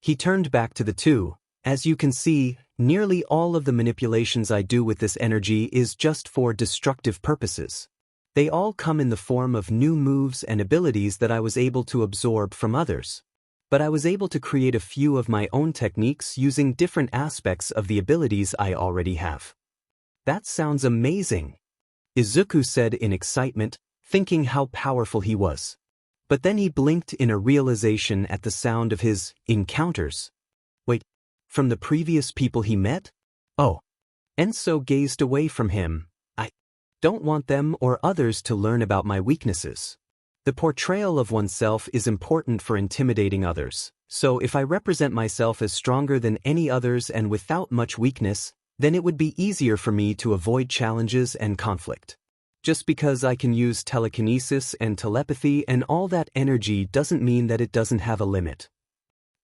He turned back to the two. As you can see, nearly all of the manipulations I do with this energy is just for destructive purposes. They all come in the form of new moves and abilities that I was able to absorb from others. But I was able to create a few of my own techniques using different aspects of the abilities I already have. That sounds amazing, Izuku said in excitement, thinking how powerful he was. But then he blinked in a realization at the sound of his encounters. Wait, from the previous people he met? Oh. Enso gazed away from him. I don't want them or others to learn about my weaknesses. The portrayal of oneself is important for intimidating others, so if I represent myself as stronger than any others and without much weakness, then it would be easier for me to avoid challenges and conflict. Just because I can use telekinesis and telepathy and all that energy doesn't mean that it doesn't have a limit.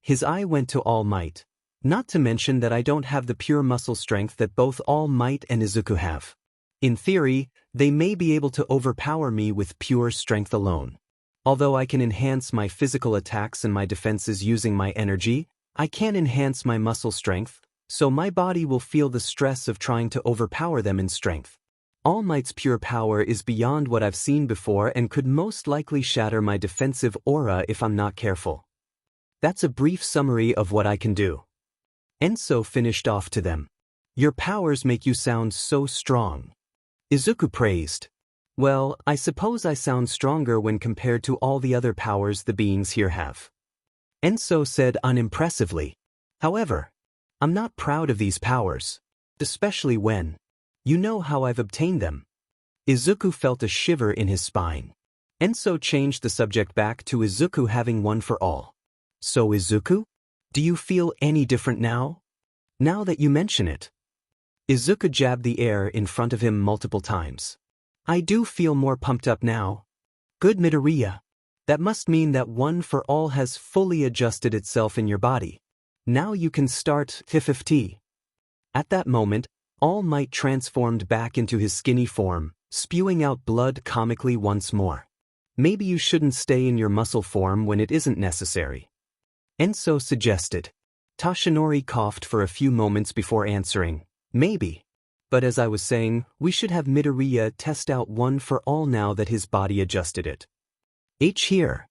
His eye went to All Might. Not to mention that I don't have the pure muscle strength that both All Might and Izuku have. In theory, they may be able to overpower me with pure strength alone. Although I can enhance my physical attacks and my defenses using my energy, I can't enhance my muscle strength, so my body will feel the stress of trying to overpower them in strength. All Might's pure power is beyond what I've seen before and could most likely shatter my defensive aura if I'm not careful. That's a brief summary of what I can do. Enso finished off to them. Your powers make you sound so strong. Izuku praised. Well, I suppose I sound stronger when compared to all the other powers the beings here have. Enso said unimpressively. However, I'm not proud of these powers, especially when you know how I've obtained them. Izuku felt a shiver in his spine. Enso changed the subject back to Izuku having one for all. So Izuku, do you feel any different now? Now that you mention it. Izuku jabbed the air in front of him multiple times. I do feel more pumped up now. Good Midoriya. That must mean that one for all has fully adjusted itself in your body. Now you can start 50. At that moment, All Might transformed back into his skinny form, spewing out blood comically once more. Maybe you shouldn't stay in your muscle form when it isn't necessary. Enso suggested. Tashinori coughed for a few moments before answering. Maybe. But as I was saying, we should have Midoriya test out one for all now that his body adjusted it. Here?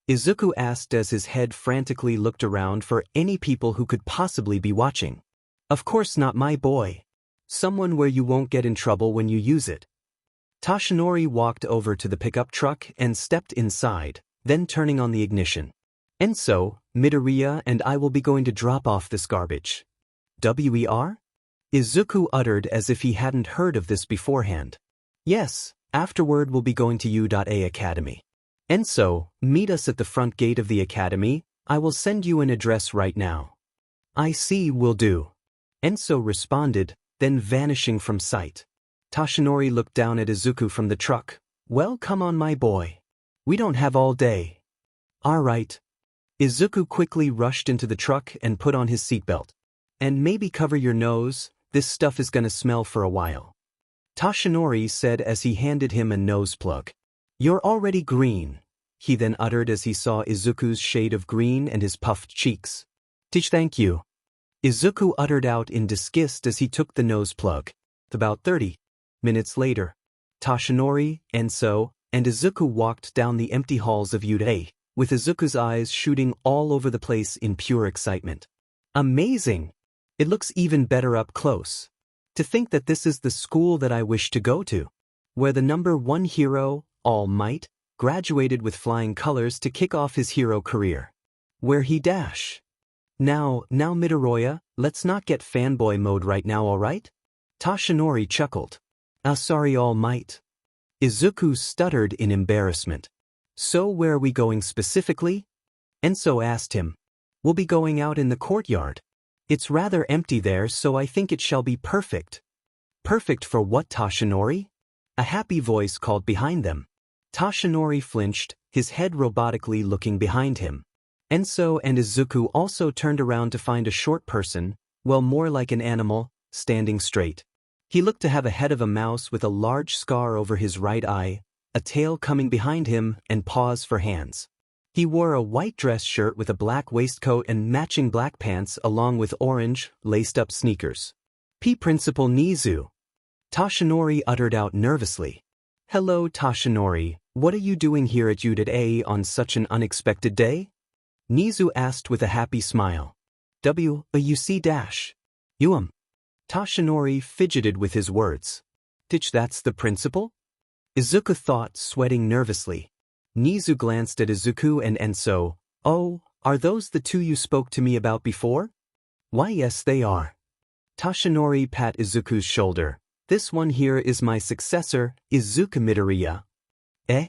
Izuku asked as his head frantically looked around for any people who could possibly be watching. Of course not my boy. Someone where you won't get in trouble when you use it. Tashinori walked over to the pickup truck and stepped inside, then turning on the ignition. Enso, Midoriya and I will be going to drop off this garbage. WER? Izuku uttered as if he hadn't heard of this beforehand. Yes, afterward we'll be going to U.A Academy. Enso, meet us at the front gate of the academy. I will send you an address right now. I see, will do. Enso responded, then vanishing from sight. Tashinori looked down at Izuku from the truck. Well, come on, my boy. We don't have all day. Alright. Izuku quickly rushed into the truck and put on his seatbelt. And maybe cover your nose, this stuff is gonna smell for a while. Tashinori said as he handed him a nose plug. You're already green, he then uttered as he saw Izuku's shade of green and his puffed cheeks. Thank you. Izuku uttered out in disgust as he took the nose plug. About 30 minutes later, Tashinori, Enso, and Izuku walked down the empty halls of Yurei, with Izuku's eyes shooting all over the place in pure excitement. Amazing! It looks even better up close. To think that this is the school that I wish to go to, where the #1 hero, All Might, graduated with flying colors to kick off his hero career. Where he dash. Now Midoriya, let's not get fanboy mode right now, alright? Tashinori chuckled. Sorry, All Might. Izuku stuttered in embarrassment. So where are we going specifically? Enso asked him. We'll be going out in the courtyard. It's rather empty there, so I think it shall be perfect. Perfect for what, Tashinori? A happy voice called behind them. Tashinori flinched, his head robotically looking behind him. Enso and Izuku also turned around to find a short person, well, more like an animal, standing straight. He looked to have a head of a mouse with a large scar over his right eye, a tail coming behind him, and paws for hands. He wore a white dress shirt with a black waistcoat and matching black pants along with orange, laced-up sneakers. Principal Nizu. Tashinori uttered out nervously. Hello, Tashinori, what are you doing here at Yurei on such an unexpected day? Nizu asked with a happy smile. You see dash. Tashinori fidgeted with his words. That's the principal? Izuku thought, sweating nervously. Nizu glanced at Izuku and Enso. Oh, are those the two you spoke to me about before? Why, yes, they are. Tashinori pat Izuku's shoulder. This one here is my successor, Izuku Midoriya. Eh?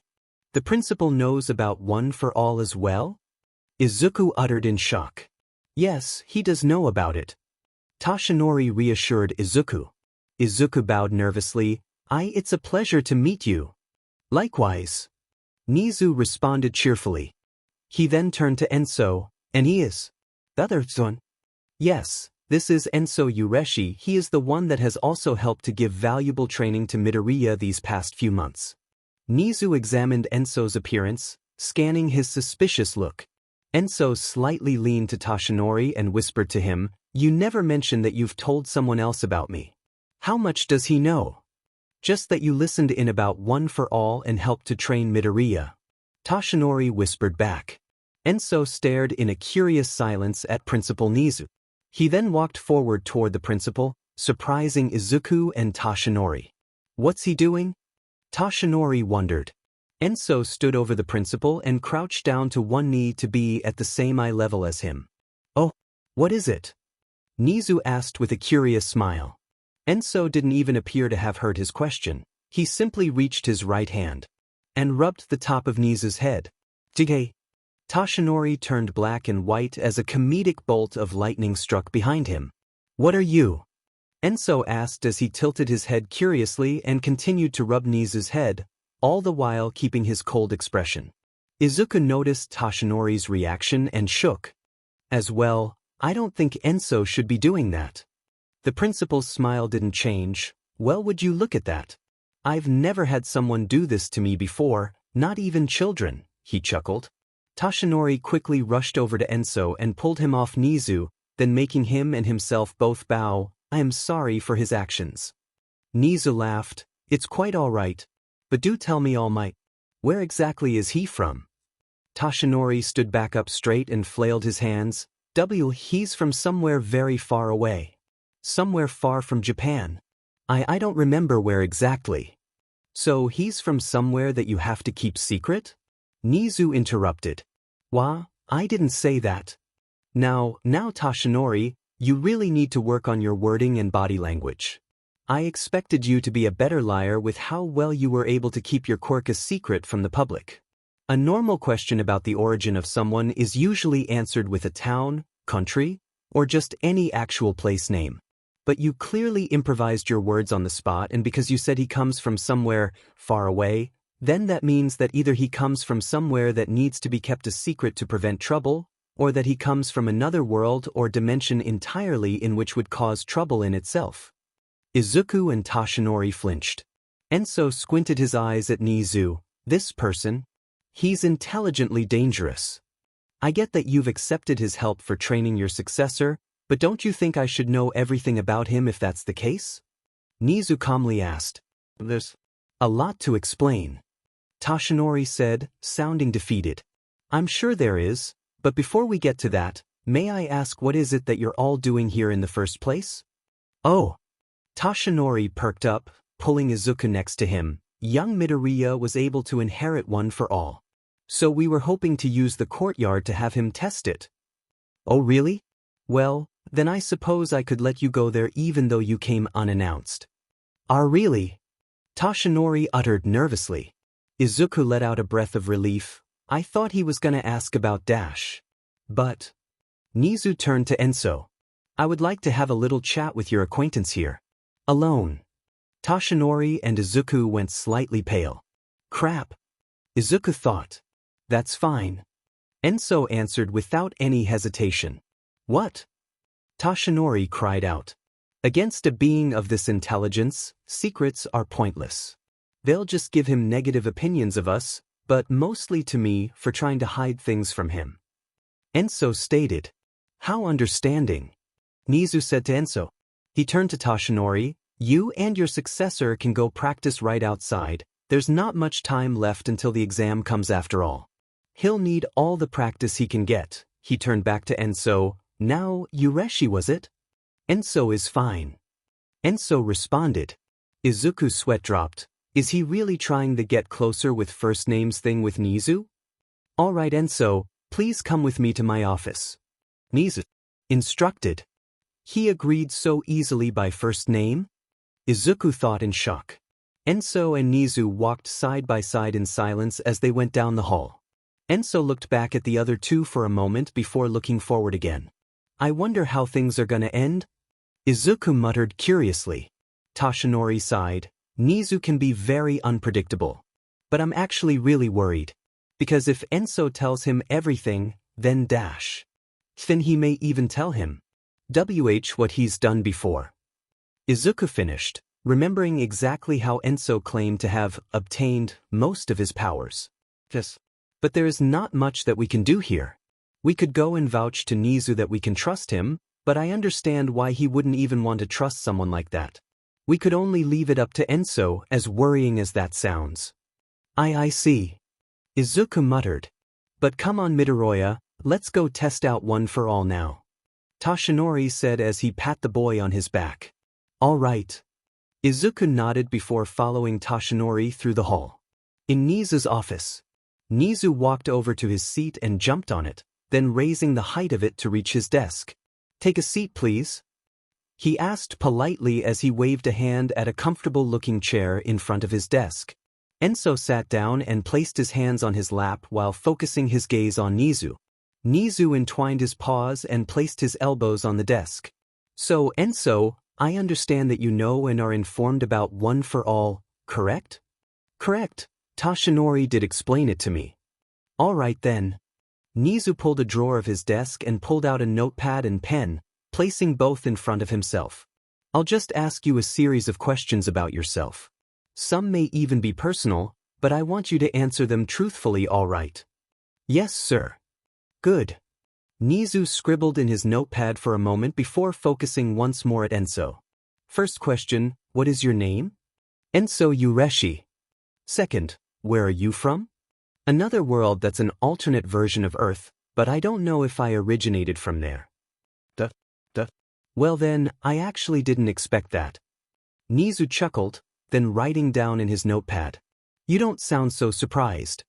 The principal knows about One for All as well? Izuku uttered in shock. Yes, he does know about it. Tashinori reassured Izuku. Izuku bowed nervously. It's a pleasure to meet you. Likewise. Nizu responded cheerfully. He then turned to Enso, and he is the other son. Yes, this is Enso Ureshi. He is the one that has also helped to give valuable training to Midoriya these past few months. Nizu examined Enso's appearance, scanning his suspicious look. Enso slightly leaned to Tashinori and whispered to him, You never mentioned that you've told someone else about me. How much does he know? Just that you listened in about One for All and helped to train Midoriya. Tashinori whispered back. Enso stared in a curious silence at Principal Nizu. He then walked forward toward the principal, surprising Izuku and Tashinori. What's he doing? Tashinori wondered. Enso stood over the principal and crouched down to one knee to be at the same eye level as him. Oh, what is it? Nizu asked with a curious smile. Enso didn't even appear to have heard his question. He simply reached his right hand and rubbed the top of Nizu's head. Jige. Tashinori turned black and white as a comedic bolt of lightning struck behind him. What are you? Enso asked as he tilted his head curiously and continued to rub Nizu's head, all the while keeping his cold expression. Izuku noticed Tashinori's reaction and shook. As well, I don't think Enso should be doing that. The principal's smile didn't change. Well, would you look at that? I've never had someone do this to me before, not even children, he chuckled. Tashinori quickly rushed over to Enso and pulled him off Nizu, then making him and himself both bow. I am sorry for his actions. Nizu laughed. It's quite all right. But do tell me, All Might, where exactly is he from? Tashinori stood back up straight and flailed his hands. He's from somewhere very far away. Somewhere far from Japan. I don't remember where exactly. So he's from somewhere that you have to keep secret? Nizu interrupted. Wah, I didn't say that. Now Tashinori, you really need to work on your wording and body language. I expected you to be a better liar with how well you were able to keep your quirk a secret from the public. A normal question about the origin of someone is usually answered with a town, country, or just any actual place name. But you clearly improvised your words on the spot, and because you said he comes from somewhere far away, then that means that either he comes from somewhere that needs to be kept a secret to prevent trouble, or that he comes from another world or dimension entirely in which would cause trouble in itself. Izuku and Toshinori flinched. Enso squinted his eyes at Nizu. This person? He's intelligently dangerous. I get that you've accepted his help for training your successor, but don't you think I should know everything about him if that's the case? Nizu calmly asked. There's a lot to explain. Toshinori said, sounding defeated. I'm sure there is, but before we get to that, may I ask what is it that you're all doing here in the first place? Oh. Toshinori perked up, pulling Izuku next to him. Young Midoriya was able to inherit one for all. So we were hoping to use the courtyard to have him test it. Oh really? Well, then I suppose I could let you go there even though you came unannounced. Really? Toshinori uttered nervously. Izuku let out a breath of relief. I thought he was gonna ask about Dash. But... Nizu turned to Enso. I would like to have a little chat with your acquaintance here. Alone. Toshinori and Izuku went slightly pale. Crap. Izuku thought. That's fine. Enso answered without any hesitation. What? Toshinori cried out. Against a being of this intelligence, secrets are pointless. They'll just give him negative opinions of us, but mostly to me for trying to hide things from him. Enso stated. How understanding. Nizu said to Enso. He turned to Toshinori. You and your successor can go practice right outside. There's not much time left until the exam comes after all. He'll need all the practice he can get. He turned back to Enso. Now, Ureshi was it? Enso is fine. Enso responded. Izuku's sweat dropped. Is he really trying to get closer with first names thing with Nizu? All right Enso, please come with me to my office. Nizu instructed. He agreed so easily by first name? Izuku thought in shock. Enso and Nizu walked side by side in silence as they went down the hall. Enso looked back at the other two for a moment before looking forward again. I wonder how things are gonna end? Izuku muttered curiously. Toshinori sighed. Nizu can be very unpredictable. But I'm actually really worried. Because if Enso tells him everything, then Dash. Then he may even tell him. What he's done before. Izuku finished, remembering exactly how Enso claimed to have obtained most of his powers. Yes. But there is not much that we can do here. We could go and vouch to Nizu that we can trust him, but I understand why he wouldn't even want to trust someone like that. We could only leave it up to Enso, as worrying as that sounds. I see. Izuku muttered. But come on Midoriya, let's go test out one for all now. Toshinori said as he pat the boy on his back. All right. Izuku nodded before following Toshinori through the hall. In Nizu's office. Nizu walked over to his seat and jumped on it, then raising the height of it to reach his desk. Take a seat please. He asked politely as he waved a hand at a comfortable-looking chair in front of his desk. Enso sat down and placed his hands on his lap while focusing his gaze on Nizu. Nizu entwined his paws and placed his elbows on the desk. So, Enso, I understand that you know and are informed about One for All, correct? Correct. Toshinori did explain it to me. All right then. Nizu pulled a drawer of his desk and pulled out a notepad and pen, placing both in front of himself. I'll just ask you a series of questions about yourself. Some may even be personal, but I want you to answer them truthfully, all right? Yes, sir. Good. Nizu scribbled in his notepad for a moment before focusing once more at Enso. First question, what is your name? Enso Ureshi. Second, where are you from? Another world that's an alternate version of Earth, but I don't know if I originated from there. Well then, I actually didn't expect that. Nizu chuckled, then writing down in his notepad. You don't sound so surprised.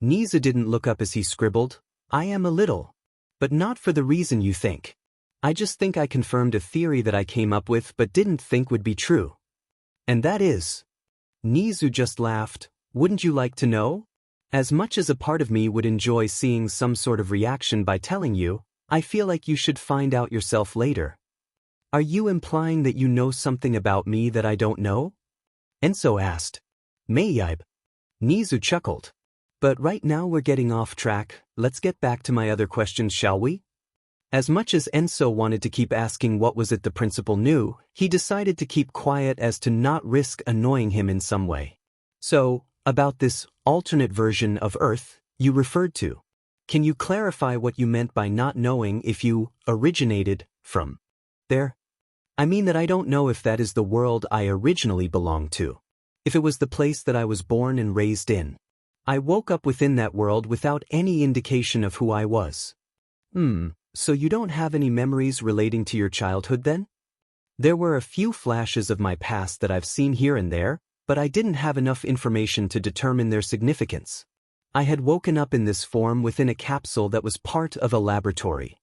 Nizu didn't look up as he scribbled. I am a little. But not for the reason you think. I just think I confirmed a theory that I came up with but didn't think would be true. And that is... Nizu just laughed. Wouldn't you like to know? As much as a part of me would enjoy seeing some sort of reaction by telling you, I feel like you should find out yourself later. Are you implying that you know something about me that I don't know? Enso asked. Maybe. Nizu chuckled. But right now we're getting off track, let's get back to my other questions, shall we? As much as Enso wanted to keep asking what was it the principal knew, he decided to keep quiet as to not risk annoying him in some way. So, about this alternate version of Earth you referred to. Can you clarify what you meant by not knowing if you originated from there? I mean that I don't know if that is the world I originally belonged to. If it was the place that I was born and raised in. I woke up within that world without any indication of who I was. So you don't have any memories relating to your childhood then? There were a few flashes of my past that I've seen here and there, but I didn't have enough information to determine their significance. I had woken up in this form within a capsule that was part of a laboratory.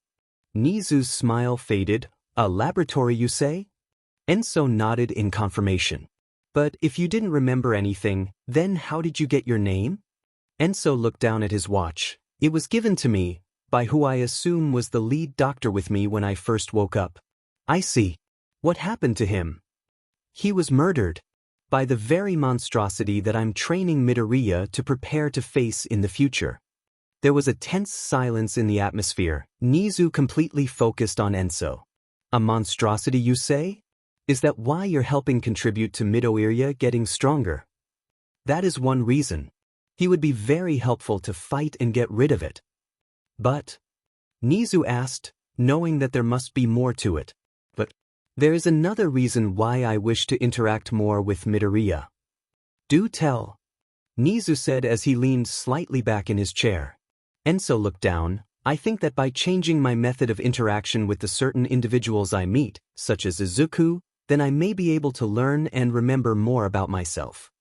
Nizu's smile faded. A laboratory, you say? Enso nodded in confirmation. But if you didn't remember anything, then how did you get your name? Enso looked down at his watch. It was given to me by who I assume was the lead doctor with me when I first woke up. I see. What happened to him? He was murdered by the very monstrosity that I'm training Midoriya to prepare to face in the future. There was a tense silence in the atmosphere. Nizu completely focused on Enso. A monstrosity, you say? Is that why you're helping contribute to Midoriya getting stronger? That is one reason. He would be very helpful to fight and get rid of it. But? Nizu asked, knowing that there must be more to it. But there is another reason why I wish to interact more with Midoriya. Do tell. Nizu said as he leaned slightly back in his chair. Enso looked down. I think that by changing my method of interaction with the certain individuals I meet, such as Izuku, then I may be able to learn and remember more about myself.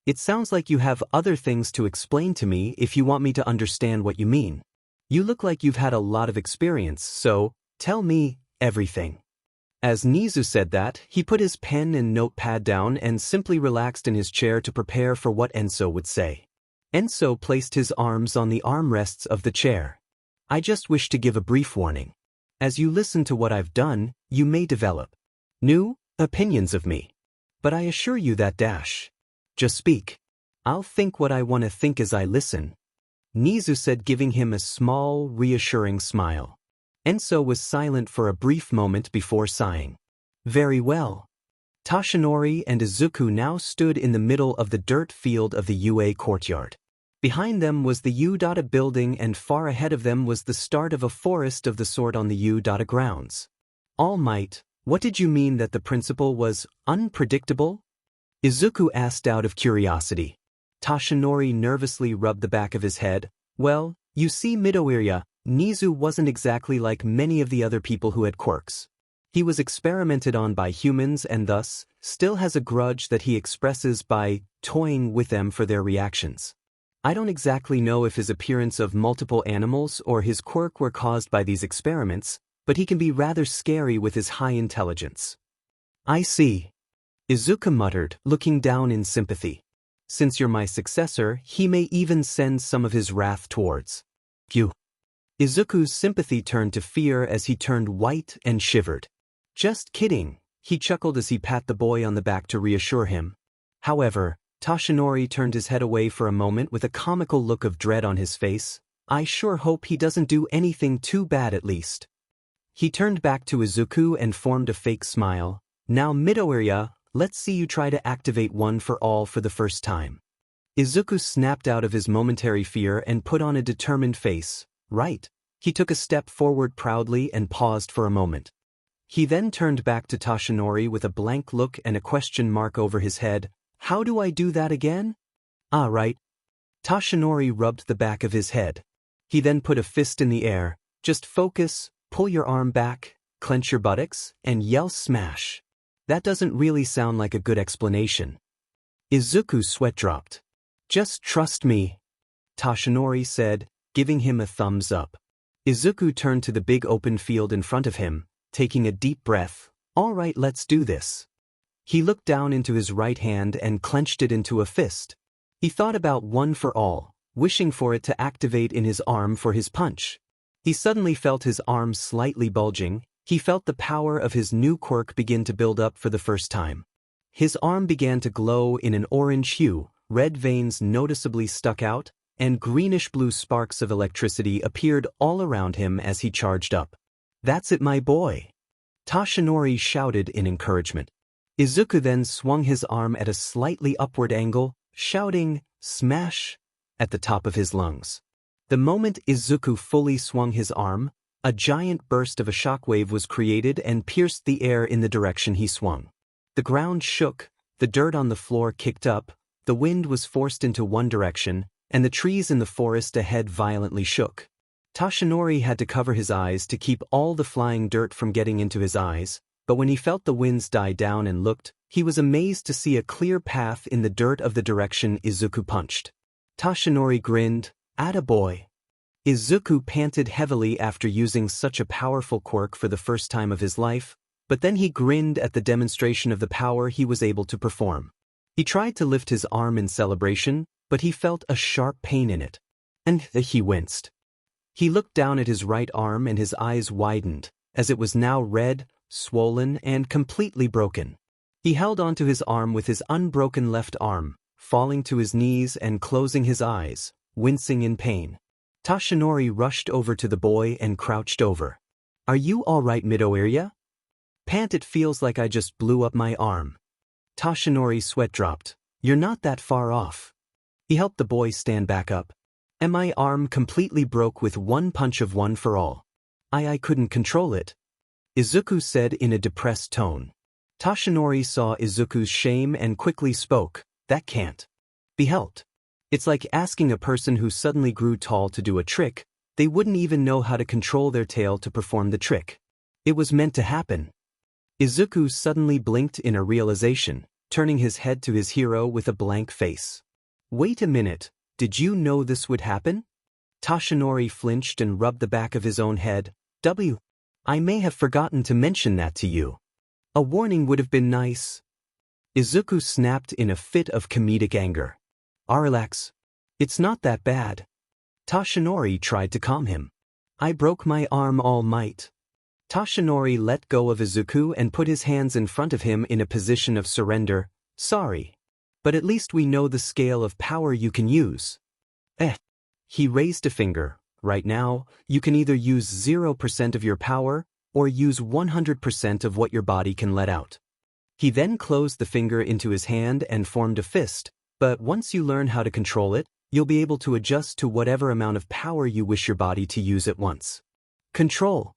It sounds like you have other things to explain to me if you want me to understand what you mean. You look like you've had a lot of experience, so tell me everything. As Nizu said that, he put his pen and notepad down and simply relaxed in his chair to prepare for what Enso would say. Enso placed his arms on the armrests of the chair. I just wish to give a brief warning. As you listen to what I've done, you may develop new opinions of me. But I assure you that just speak. I'll think what I want to think as I listen. Nizu said, giving him a small, reassuring smile. Enso was silent for a brief moment before sighing. Very well. Toshinori and Izuku now stood in the middle of the dirt field of the UA courtyard. Behind them was the U-Data building and far ahead of them was the start of a forest of the sort on the U-Data grounds. All Might, what did you mean that the principal was unpredictable? Izuku asked out of curiosity. Toshinori nervously rubbed the back of his head. Well, you see, Midoriya, Nizu wasn't exactly like many of the other people who had quirks. He was experimented on by humans and thus still has a grudge that he expresses by toying with them for their reactions. I don't exactly know if his appearance of multiple animals or his quirk were caused by these experiments, but he can be rather scary with his high intelligence. I see. Izuku muttered, looking down in sympathy. Since you're my successor, he may even send some of his wrath towards you. Izuku's sympathy turned to fear as he turned white and shivered. Just kidding, he chuckled as he pat the boy on the back to reassure him. However, Toshinori turned his head away for a moment with a comical look of dread on his face. I sure hope he doesn't do anything too bad at least. He turned back to Izuku and formed a fake smile. Now Midoriya, let's see you try to activate one for all for the first time. Izuku snapped out of his momentary fear and put on a determined face. Right. He took a step forward proudly and paused for a moment. He then turned back to Toshinori with a blank look and a question mark over his head. How do I do that again? Ah, right. Toshinori rubbed the back of his head. He then put a fist in the air. Just focus, pull your arm back, clench your buttocks, and yell smash. That doesn't really sound like a good explanation. Izuku's sweat dropped. Just trust me, Toshinori said, giving him a thumbs up. Izuku turned to the big open field in front of him, taking a deep breath. All right, let's do this. He looked down into his right hand and clenched it into a fist. He thought about one for all, wishing for it to activate in his arm for his punch. He suddenly felt his arm slightly bulging. He felt the power of his new quirk begin to build up for the first time. His arm began to glow in an orange hue, red veins noticeably stuck out, and greenish-blue sparks of electricity appeared all around him as he charged up. "That's it, my boy!" Toshinori shouted in encouragement. Izuku then swung his arm at a slightly upward angle, shouting, "Smash!" at the top of his lungs. The moment Izuku fully swung his arm, a giant burst of a shockwave was created and pierced the air in the direction he swung. The ground shook, the dirt on the floor kicked up, the wind was forced into one direction, and the trees in the forest ahead violently shook. Toshinori had to cover his eyes to keep all the flying dirt from getting into his eyes, but when he felt the winds die down and looked, he was amazed to see a clear path in the dirt of the direction Izuku punched. Toshinori grinned, "Attaboy." Izuku panted heavily after using such a powerful quirk for the first time of his life, but then he grinned at the demonstration of the power he was able to perform. He tried to lift his arm in celebration, but he felt a sharp pain in it. And he winced. He looked down at his right arm and his eyes widened, as it was now red, swollen, and completely broken. He held onto his arm with his unbroken left arm, falling to his knees and closing his eyes, wincing in pain. Toshinori rushed over to the boy and crouched over. "Are you all right, Midoriya?" "Pant, it feels like I just blew up my arm." Toshinori's sweat dropped. "You're not that far off." He helped the boy stand back up. "And my arm completely broke with one punch of One for All. I couldn't control it," Izuku said in a depressed tone. Toshinori saw Izuku's shame and quickly spoke, "That can't be helped. It's like asking a person who suddenly grew tall to do a trick. They wouldn't even know how to control their tail to perform the trick. It was meant to happen." Izuku suddenly blinked in a realization, turning his head to his hero with a blank face. "Wait a minute, did you know this would happen?" Toshinori flinched and rubbed the back of his own head. I may have forgotten to mention that to you. A warning would have been nice." Izuku snapped in a fit of comedic anger. "Relax. It's not that bad." Toshinori tried to calm him. "I broke my arm, All Might." Toshinori let go of Izuku and put his hands in front of him in a position of surrender. "Sorry. But at least we know the scale of power you can use." He raised a finger. "Right now, you can either use 0% of your power, or use 100% of what your body can let out." He then closed the finger into his hand and formed a fist, but once you learn how to control it, you'll be able to adjust to whatever amount of power you wish your body to use at once. "Control,"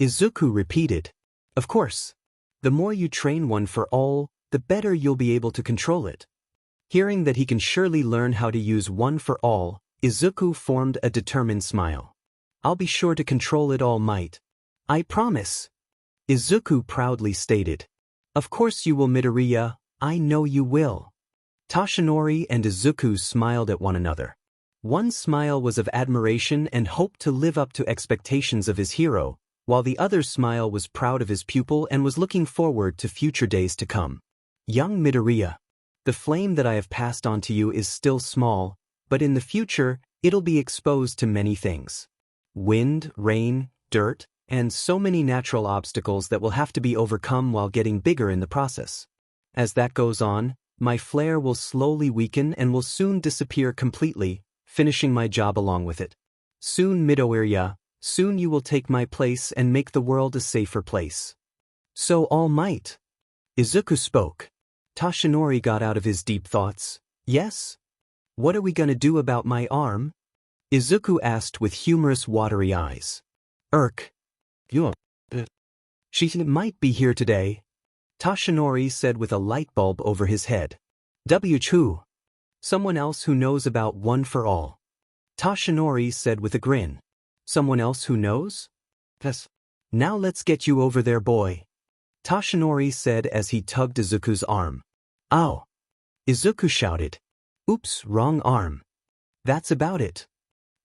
Izuku repeated. "Of course. The more you train One for All, the better you'll be able to control it." Hearing that he can surely learn how to use One for All, Izuku formed a determined smile. "I'll be sure to control it, All Might. I promise," Izuku proudly stated. "Of course you will, Midoriya, I know you will." Toshinori and Izuku smiled at one another. One smile was of admiration and hope to live up to expectations of his hero, while the other's smile was proud of his pupil and was looking forward to future days to come. "Young Midoriya, the flame that I have passed on to you is still small, but in the future, it'll be exposed to many things. Wind, rain, dirt, and so many natural obstacles that will have to be overcome while getting bigger in the process. As that goes on, my flare will slowly weaken and will soon disappear completely, finishing my job along with it. Soon, Midoriya, soon you will take my place and make the world a safer place." "So, All Might," Izuku spoke. Toshinori got out of his deep thoughts. "Yes? What are we gonna do about my arm?" Izuku asked with humorous watery eyes. She might be here today," Toshinori said with a light bulb over his head. "Who? Someone else who knows about One for All," Toshinori said with a grin. "Someone else who knows? Yes. Now let's get you over there, boy," Toshinori said as he tugged Izuku's arm. "Ow!" Izuku shouted. "Oops, wrong arm." "That's about it."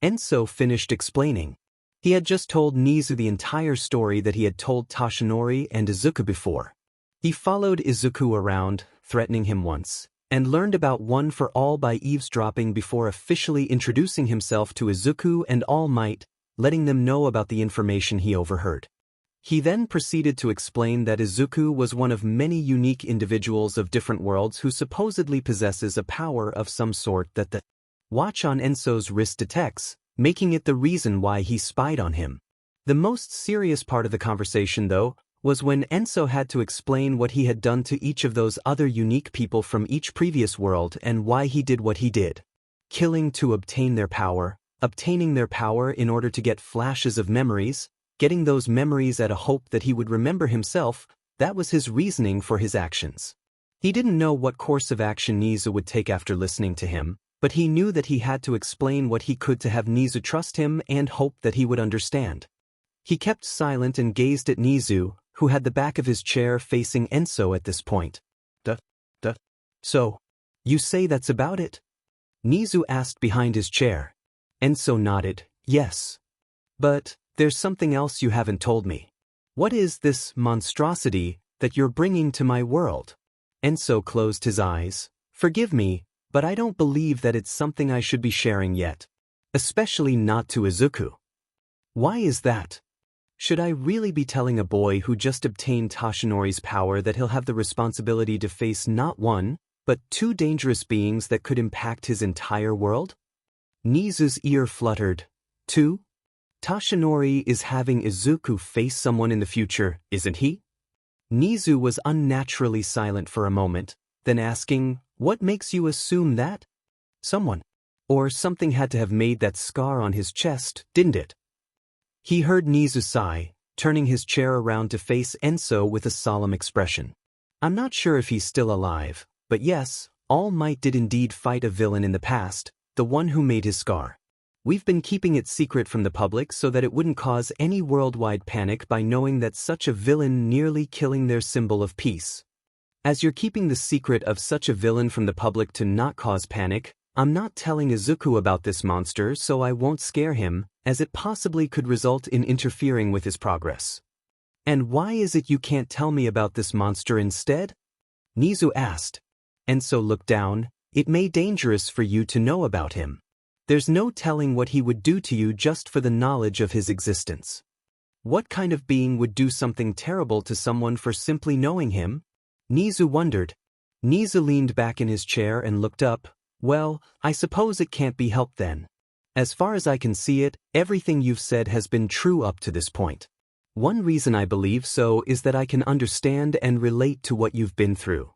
Enso finished explaining. He had just told Nizu the entire story that he had told Toshinori and Izuku before. He followed Izuku around, threatening him once, and learned about One for All by eavesdropping before officially introducing himself to Izuku and All Might. letting them know about the information he overheard. He then proceeded to explain that Izuku was one of many unique individuals of different worlds who supposedly possesses a power of some sort that the watch on Enso's wrist detects, making it the reason why he spied on him. The most serious part of the conversation, though, was when Enso had to explain what he had done to each of those other unique people from each previous world and why he did what he did. Killing to obtain their power, obtaining their power in order to get flashes of memories, getting those memories at a hope that he would remember himself, that was his reasoning for his actions. He didn't know what course of action Nizu would take after listening to him, but he knew that he had to explain what he could to have Nizu trust him and hope that he would understand. He kept silent and gazed at Nizu, who had the back of his chair facing Enso at this point. So, you say that's about it? Nizu asked behind his chair. Enso nodded, yes. But there's something else you haven't told me. What is this monstrosity that you're bringing to my world? Enso closed his eyes. Forgive me, but I don't believe that it's something I should be sharing yet. Especially not to Izuku. Why is that? Should I really be telling a boy who just obtained Toshinori's power that he'll have the responsibility to face not one, but two dangerous beings that could impact his entire world? Nizu's ear fluttered. Two? Toshinori is having Izuku face someone in the future, isn't he? Nizu was unnaturally silent for a moment, then asking, what makes you assume that? Someone. Or something had to have made that scar on his chest, didn't it? He heard Nizu sigh, turning his chair around to face Enso with a solemn expression. I'm not sure if he's still alive, but yes, All Might did indeed fight a villain in the past, the one who made his scar. We've been keeping it secret from the public so that it wouldn't cause any worldwide panic by knowing that such a villain nearly killing their symbol of peace. As you're keeping the secret of such a villain from the public to not cause panic, I'm not telling Izuku about this monster so I won't scare him, as it possibly could result in interfering with his progress. And why is it you can't tell me about this monster instead? Nizu asked. Enso looked down. It may be dangerous for you to know about him. There's no telling what he would do to you just for the knowledge of his existence. What kind of being would do something terrible to someone for simply knowing him? Nizu wondered. Nizu leaned back in his chair and looked up. Well, I suppose it can't be helped then. As far as I can see it, everything you've said has been true up to this point. One reason I believe so is that I can understand and relate to what you've been through.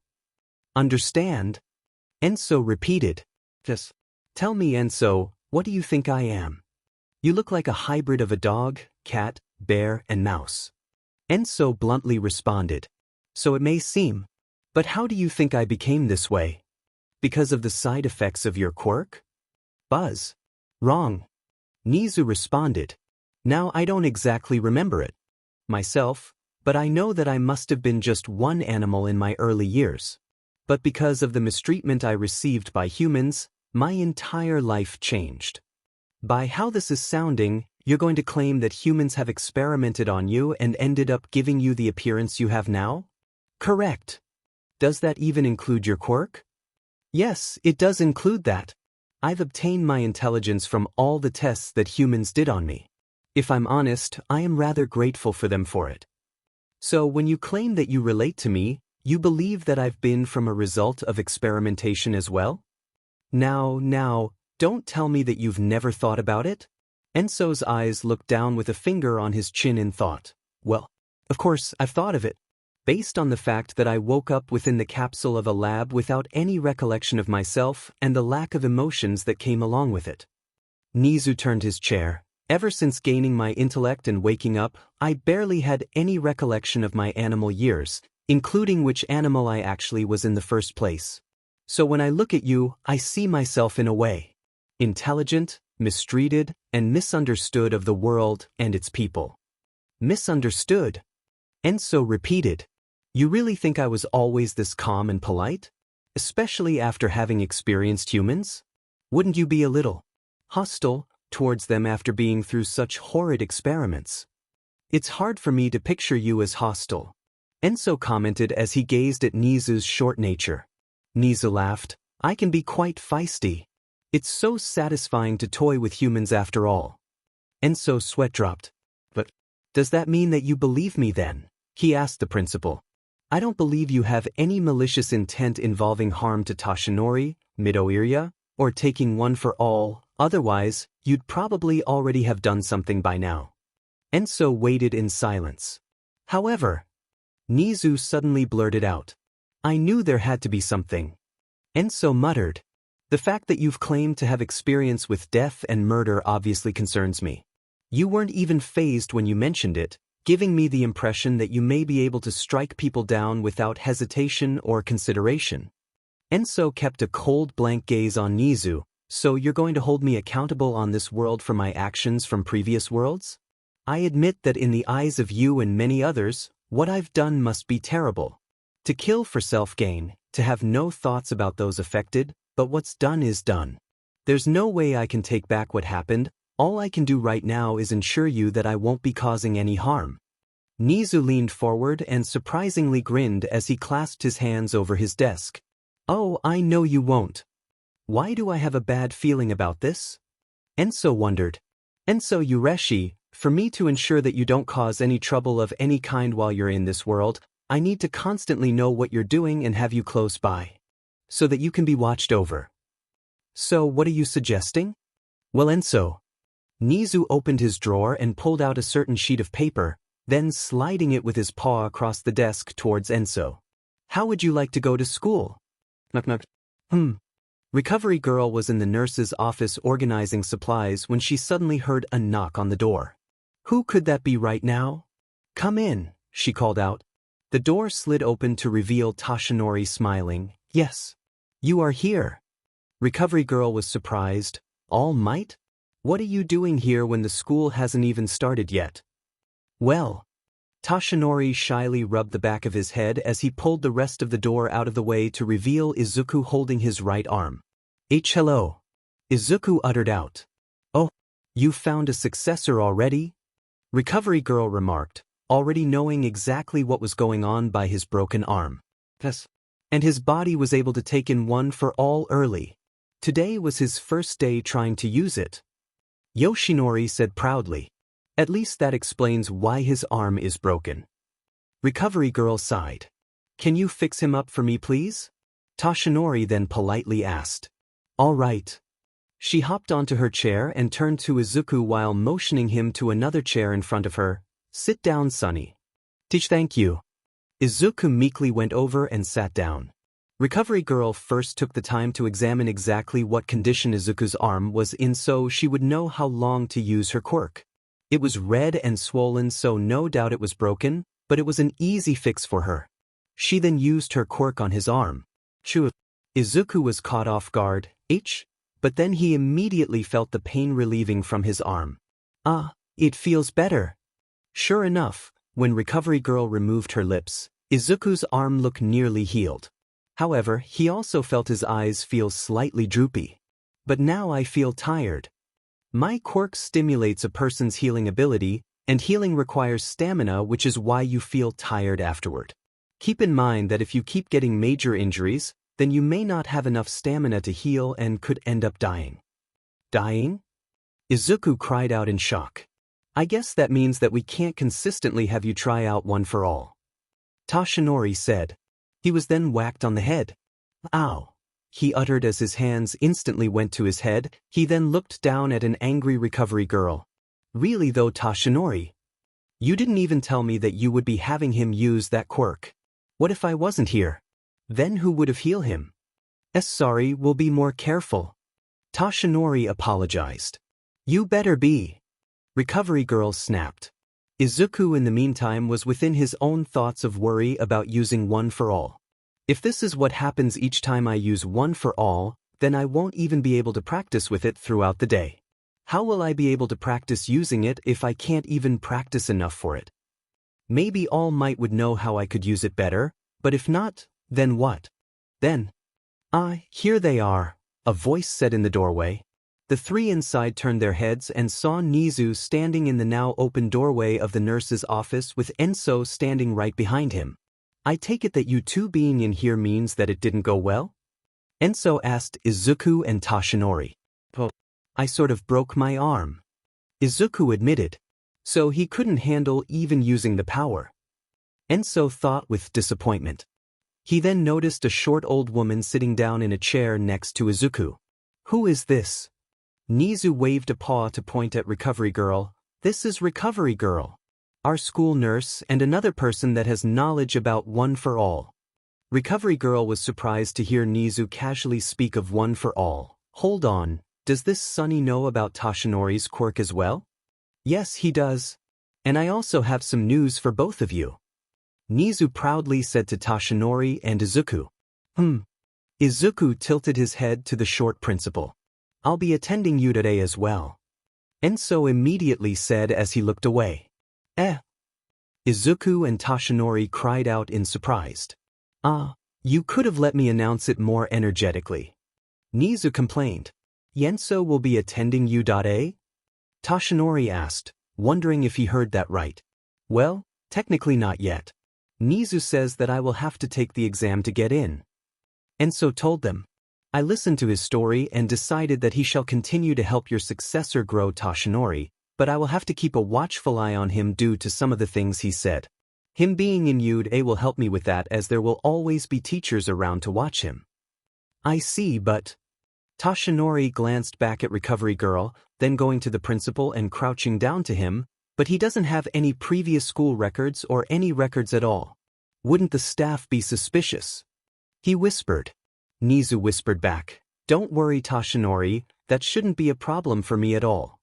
Understand? Enso repeated. Just tell me, Enso, what do you think I am? You look like a hybrid of a dog, cat, bear, and mouse. Enso bluntly responded. So it may seem. But how do you think I became this way? Because of the side effects of your quirk? Buzz. Wrong. Nizu responded. Now I don't exactly remember it myself, but I know that I must have been just one animal in my early years. But because of the mistreatment I received by humans, my entire life changed. By how this is sounding, you're going to claim that humans have experimented on you and ended up giving you the appearance you have now? Correct. Does that even include your quirk? Yes, it does include that. I've obtained my intelligence from all the tests that humans did on me. If I'm honest, I am rather grateful for them for it. So when you claim that you relate to me, you believe that I've been from a result of experimentation as well? Now, don't tell me that you've never thought about it? Enso's eyes looked down with a finger on his chin in thought. Well, of course, I've thought of it. Based on the fact that I woke up within the capsule of a lab without any recollection of myself and the lack of emotions that came along with it. Nizu turned his chair. Ever since gaining my intellect and waking up, I barely had any recollection of my animal years, including which animal I actually was in the first place. So when I look at you, I see myself in a way. Intelligent, mistreated, and misunderstood of the world and its people. Misunderstood? Enso repeated. You really think I was always this calm and polite? Especially after having experienced humans? Wouldn't you be a little hostile towards them after being through such horrid experiments? It's hard for me to picture you as hostile. Enso commented as he gazed at Nizu's short nature. Nizu laughed. I can be quite feisty. It's so satisfying to toy with humans after all. Enso's sweat dropped. But does that mean that you believe me then? He asked the principal. I don't believe you have any malicious intent involving harm to Tashinori, Midoriya, or taking one for all, otherwise, you'd probably already have done something by now. Enso waited in silence. However, Nizu suddenly blurted out. I knew there had to be something. Enso muttered. The fact that you've claimed to have experience with death and murder obviously concerns me. You weren't even fazed when you mentioned it, giving me the impression that you may be able to strike people down without hesitation or consideration. Enso kept a cold blank gaze on Nizu. So you're going to hold me accountable on this world for my actions from previous worlds? I admit that in the eyes of you and many others, what I've done must be terrible. To kill for self-gain, to have no thoughts about those affected, but what's done is done. There's no way I can take back what happened. All I can do right now is ensure you that I won't be causing any harm. Nizu leaned forward and surprisingly grinned as he clasped his hands over his desk. Oh, I know you won't. Why do I have a bad feeling about this? Enso wondered. Enso Ureshi, for me to ensure that you don't cause any trouble of any kind while you're in this world, I need to constantly know what you're doing and have you close by. So that you can be watched over. So what are you suggesting? Well, Enso. Nizu opened his drawer and pulled out a certain sheet of paper, then sliding it with his paw across the desk towards Enso. How would you like to go to school? Recovery girl was in the nurse's office organizing supplies when she suddenly heard a knock on the door. Who could that be right now? Come in, she called out. The door slid open to reveal Tashinori smiling. Yes. You are here. Recovery girl was surprised. All Might? What are you doing here when the school hasn't even started yet? Well. Tashinori shyly rubbed the back of his head as he pulled the rest of the door out of the way to reveal Izuku holding his right arm. Hello. Izuku uttered out. Oh, you found a successor already? Recovery girl remarked, already knowing exactly what was going on by his broken arm. Yes. And his body was able to take in one for all early. Today was his first day trying to use it. Yoshinori said proudly. At least that explains why his arm is broken. Recovery girl sighed. Can you fix him up for me, please? Tashinori then politely asked. All right. She hopped onto her chair and turned to Izuku while motioning him to another chair in front of her. Sit down, Sonny. Thank you. Izuku meekly went over and sat down. Recovery girl first took the time to examine exactly what condition Izuku's arm was in so she would know how long to use her quirk. It was red and swollen, so no doubt it was broken, but it was an easy fix for her. She then used her quirk on his arm. Izuku was caught off guard, but then he immediately felt the pain relieving from his arm. It feels better. Sure enough, when Recovery Girl removed her lips, Izuku's arm looked nearly healed. However, he also felt his eyes feel slightly droopy. But now I feel tired. My quirk stimulates a person's healing ability, and healing requires stamina, which is why you feel tired afterward. Keep in mind that if you keep getting major injuries, then you may not have enough stamina to heal and could end up dying. Dying? Izuku cried out in shock. I guess that means that we can't consistently have you try out one for all. Tashinori said. He was then whacked on the head. Ow! He uttered as his hands instantly went to his head. He then looked down at an angry Recovery Girl. Really though, Tashinori? You didn't even tell me that you would be having him use that quirk. What if I wasn't here? Then who would have healed him? Sorry, we'll be more careful. Tashinori apologized. You better be. Recovery Girl snapped. Izuku in the meantime was within his own thoughts of worry about using one for all. If this is what happens each time I use one for all, then I won't even be able to practice with it throughout the day. How will I be able to practice using it if I can't even practice enough for it? Maybe All Might would know how I could use it better, but if not, then what? Then, here they are, a voice said in the doorway. The three inside turned their heads and saw Nizu standing in the now open doorway of the nurse's office with Enso standing right behind him. I take it that you two being in here means that it didn't go well? Enso asked Izuku and Tashinori. I sort of broke my arm. Izuku admitted. So he couldn't handle even using the power. Enso thought with disappointment. He then noticed a short old woman sitting down in a chair next to Izuku. Who is this? Nizu waved a paw to point at Recovery Girl. This is Recovery Girl, our school nurse and another person that has knowledge about One for All. Recovery Girl was surprised to hear Nizu casually speak of One for All. Hold on, does this Sunny know about Toshinori's quirk as well? Yes, he does. And I also have some news for both of you. Nizu proudly said to Toshinori and Izuku. Izuku tilted his head to the short principal. I'll be attending you today as well. Enso immediately said as he looked away. Izuku and Toshinori cried out in surprise. You could have let me announce it more energetically. Nizu complained. Enso will be attending you. Toshinori asked, wondering if he heard that right. Well, technically not yet. Nizu says that I will have to take the exam to get in. Enso told them. I listened to his story and decided that he shall continue to help your successor grow, Toshinori, but I will have to keep a watchful eye on him due to some of the things he said. Him being in UDA will help me with that as there will always be teachers around to watch him. I see, but... Toshinori glanced back at Recovery Girl, then going to the principal and crouching down to him, but he doesn't have any previous school records or any records at all. Wouldn't the staff be suspicious? He whispered. Nizu whispered back. Don't worry, Toshinori, that shouldn't be a problem for me at all.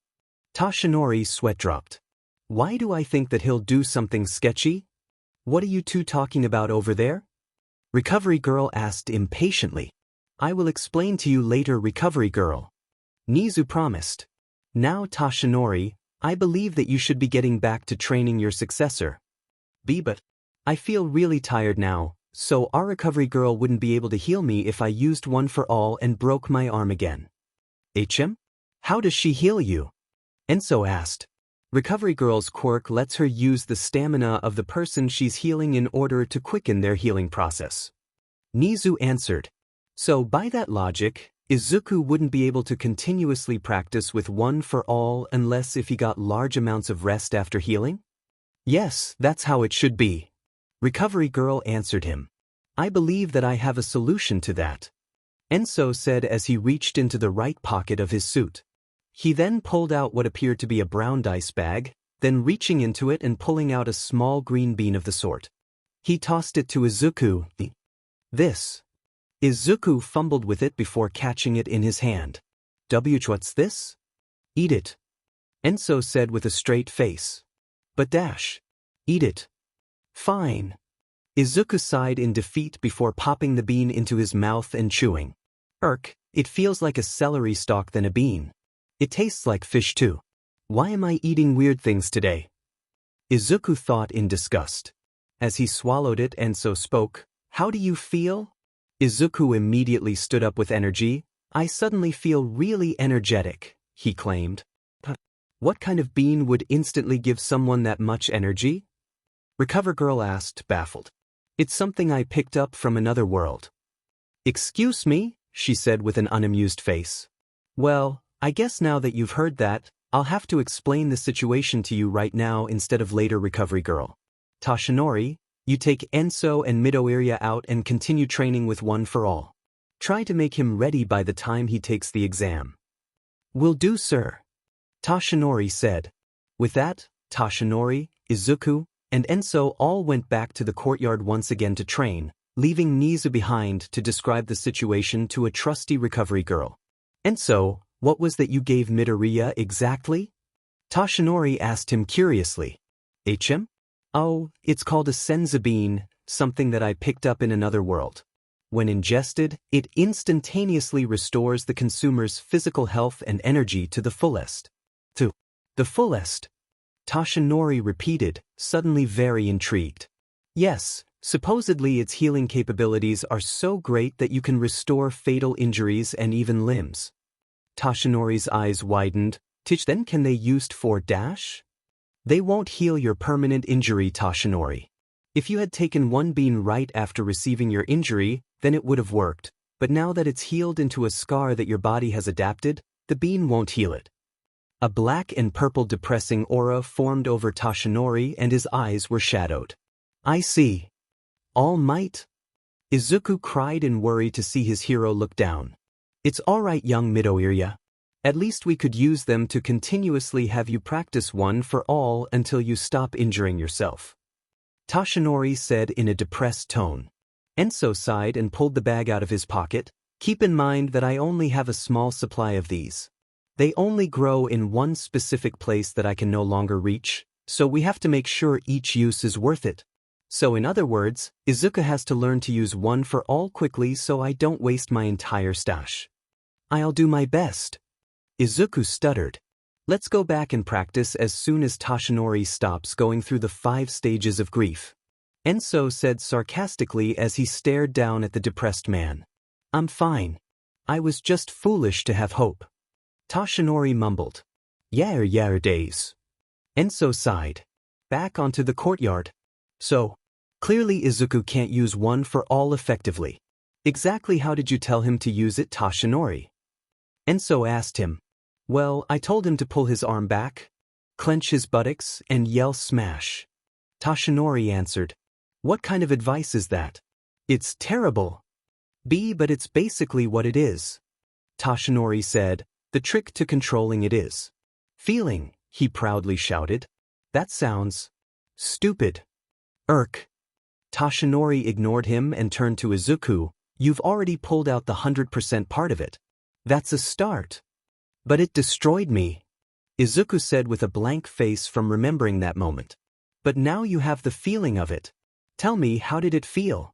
Toshinori's sweat dropped. Why do I think that he'll do something sketchy? What are you two talking about over there? Recovery Girl asked impatiently. I will explain to you later, Recovery Girl. Nizu promised. Now, Toshinori, I believe that you should be getting back to training your successor. But I feel really tired now, so our Recovery Girl wouldn't be able to heal me if I used One for All and broke my arm again. How does she heal you? Enso asked. Recovery Girl's quirk lets her use the stamina of the person she's healing in order to quicken their healing process. Nizu answered. So by that logic, Izuku wouldn't be able to continuously practice with One for All unless if he got large amounts of rest after healing? Yes, that's how it should be. Recovery Girl answered him. I believe that I have a solution to that. Enso said as he reached into the right pocket of his suit. He then pulled out what appeared to be a brown dice bag, then reaching into it and pulling out a small green bean of the sort. He tossed it to Izuku. This. Izuku fumbled with it before catching it in his hand. What's this? Eat it. Enso said with a straight face. But eat it. Fine. Izuku sighed in defeat before popping the bean into his mouth and chewing. It feels like a celery stalk than a bean. It tastes like fish too. Why am I eating weird things today? Izuku thought in disgust. As he swallowed it, Enso spoke. How do you feel? Izuku immediately stood up with energy. I suddenly feel really energetic, he claimed. What kind of bean would instantly give someone that much energy? Recover Girl asked, baffled. It's something I picked up from another world. Excuse me, she said with an unamused face. Well, I guess now that you've heard that, I'll have to explain the situation to you right now instead of later, Recovery Girl. Toshinori, you take Enso and Midoriya out and continue training with One for All. Try to make him ready by the time he takes the exam. Will do, sir. Toshinori said. With that, Toshinori, Izuku, and Enso all went back to the courtyard once again to train, leaving Nizu behind to describe the situation to a trusty Recovery Girl. Enso, what was that you gave Midoriya exactly? Toshinori asked him curiously. Oh, it's called a senzu bean, something that I picked up in another world. When ingested, it instantaneously restores the consumer's physical health and energy to the fullest. To the fullest? Toshinori repeated, suddenly very intrigued. Yes, supposedly its healing capabilities are so great that you can restore fatal injuries and even limbs. Toshinori's eyes widened. Then can they used for ? They won't heal your permanent injury, Toshinori. If you had taken one bean right after receiving your injury, then it would have worked, but now that it's healed into a scar that your body has adapted, the bean won't heal it. A black and purple depressing aura formed over Toshinori and his eyes were shadowed. I see. All Might? Izuku cried in worry to see his hero look down. It's alright, young Midoriya. At least we could use them to continuously have you practice one for all until you stop injuring yourself. Toshinori said in a depressed tone. Enso sighed and pulled the bag out of his pocket. Keep in mind that I only have a small supply of these. They only grow in one specific place that I can no longer reach, so we have to make sure each use is worth it. So in other words, Izuku has to learn to use one for all quickly so I don't waste my entire stash. I'll do my best. Izuku stuttered. Let's go back and practice as soon as Toshinori stops going through the 5 stages of grief. Enso said sarcastically as he stared down at the depressed man. I'm fine. I was just foolish to have hope. Toshinori mumbled. Yar days. Enso sighed. Back onto the courtyard. So, clearly Izuku can't use one for all effectively. Exactly how did you tell him to use it, Toshinori? Enso asked him. Well, I told him to pull his arm back, clench his buttocks, and yell smash. Toshinori answered. What kind of advice is that? It's terrible. But it's basically what it is. Toshinori said, the trick to controlling it is feeling, he proudly shouted. That sounds stupid. Toshinori ignored him and turned to Izuku. You've already pulled out the 100% part of it. That's a start. But it destroyed me, Izuku said with a blank face from remembering that moment. But now you have the feeling of it. Tell me, how did it feel?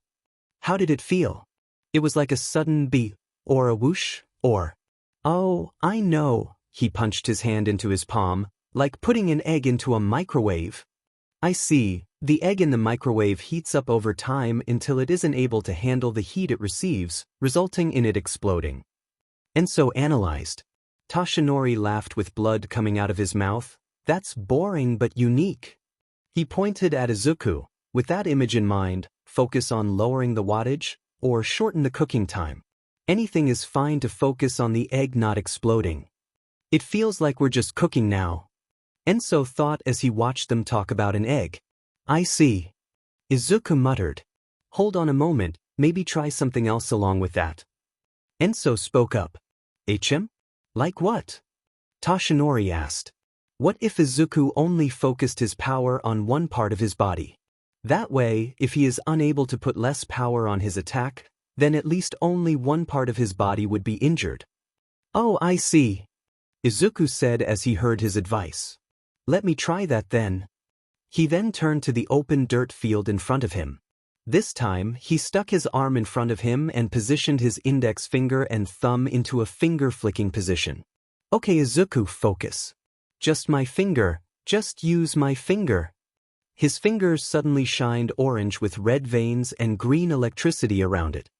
How did it feel? It was like a sudden or a whoosh, or... Oh, I know, he punched his hand into his palm, like putting an egg into a microwave. I see, the egg in the microwave heats up over time until it isn't able to handle the heat it receives, resulting in it exploding. Enso analyzed. Toshinori laughed with blood coming out of his mouth. That's boring but unique. He pointed at Izuku. With that image in mind, focus on lowering the wattage, or shorten the cooking time. Anything is fine to focus on the egg not exploding. It feels like we're just cooking now. Enso thought as he watched them talk about an egg. I see. Izuku muttered. Hold on a moment, maybe try something else along with that. Enso spoke up. Like what? Toshinori asked. What if Izuku only focused his power on one part of his body? That way, if he is unable to put less power on his attack, then at least only one part of his body would be injured. Oh, I see. Izuku said as he heard his advice. Let me try that then. He then turned to the open dirt field in front of him. This time, he stuck his arm in front of him and positioned his index finger and thumb into a finger-flicking position. Okay, Izuku, focus. Just my finger, just use my finger. His fingers suddenly shined orange with red veins and green electricity around it.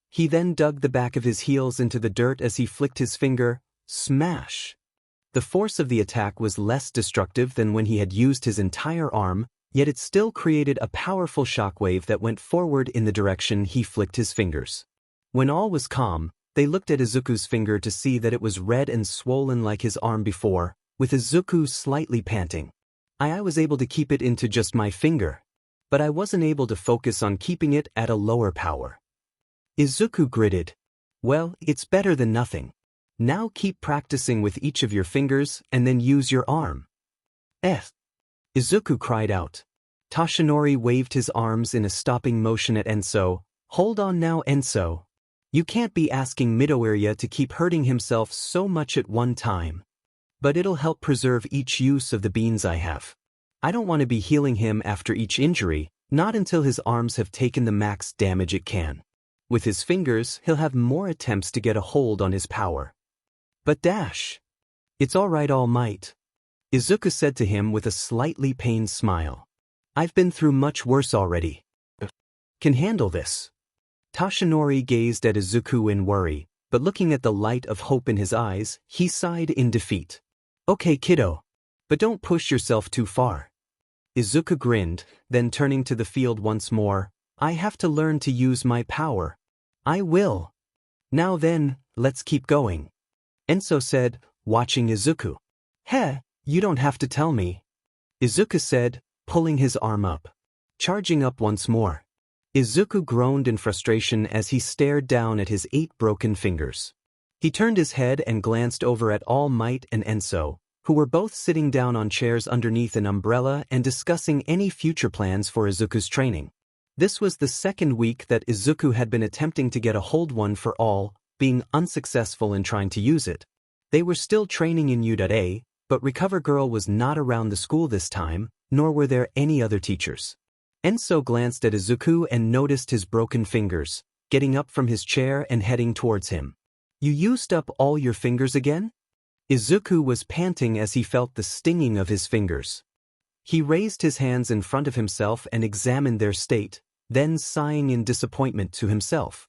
He then dug the back of his heels into the dirt as he flicked his finger. Smash! The force of the attack was less destructive than when he had used his entire arm, yet it still created a powerful shockwave that went forward in the direction he flicked his fingers. When all was calm, they looked at Izuku's finger to see that it was red and swollen like his arm before, with Izuku slightly panting. I was able to keep it into just my finger, but I wasn't able to focus on keeping it at a lower power. Izuku gritted. Well, it's better than nothing. Now keep practicing with each of your fingers and then use your arm. Izuku cried out. Toshinori waved his arms in a stopping motion at Enso. Hold on now, Enso. You can't be asking Midoriya to keep hurting himself so much at one time. But it'll help preserve each use of the beans I have. I don't want to be healing him after each injury, not until his arms have taken the max damage it can. With his fingers, he'll have more attempts to get a hold on his power. But Dash. It's alright, All Might. Izuku said to him with a slightly pained smile. I've been through much worse already. Can handle this. Toshinori gazed at Izuku in worry, but looking at the light of hope in his eyes, he sighed in defeat. Okay, kiddo. But don't push yourself too far. Izuku grinned, then turning to the field once more. I have to learn to use my power. I will. Now then, let's keep going. Enso said, watching Izuku. Heh, you don't have to tell me. Izuku said, pulling his arm up. Charging up once more. Izuku groaned in frustration as he stared down at his 8 broken fingers. He turned his head and glanced over at All Might and Enso, who were both sitting down on chairs underneath an umbrella and discussing any future plans for Izuku's training. This was the second week that Izuku had been attempting to get a hold one for all, being unsuccessful in trying to use it. They were still training in U.A, but Recover Girl was not around the school this time, nor were there any other teachers. Enso glanced at Izuku and noticed his broken fingers, getting up from his chair and heading towards him. You used up all your fingers again? Izuku was panting as he felt the stinging of his fingers. He raised his hands in front of himself and examined their state, then sighing in disappointment to himself.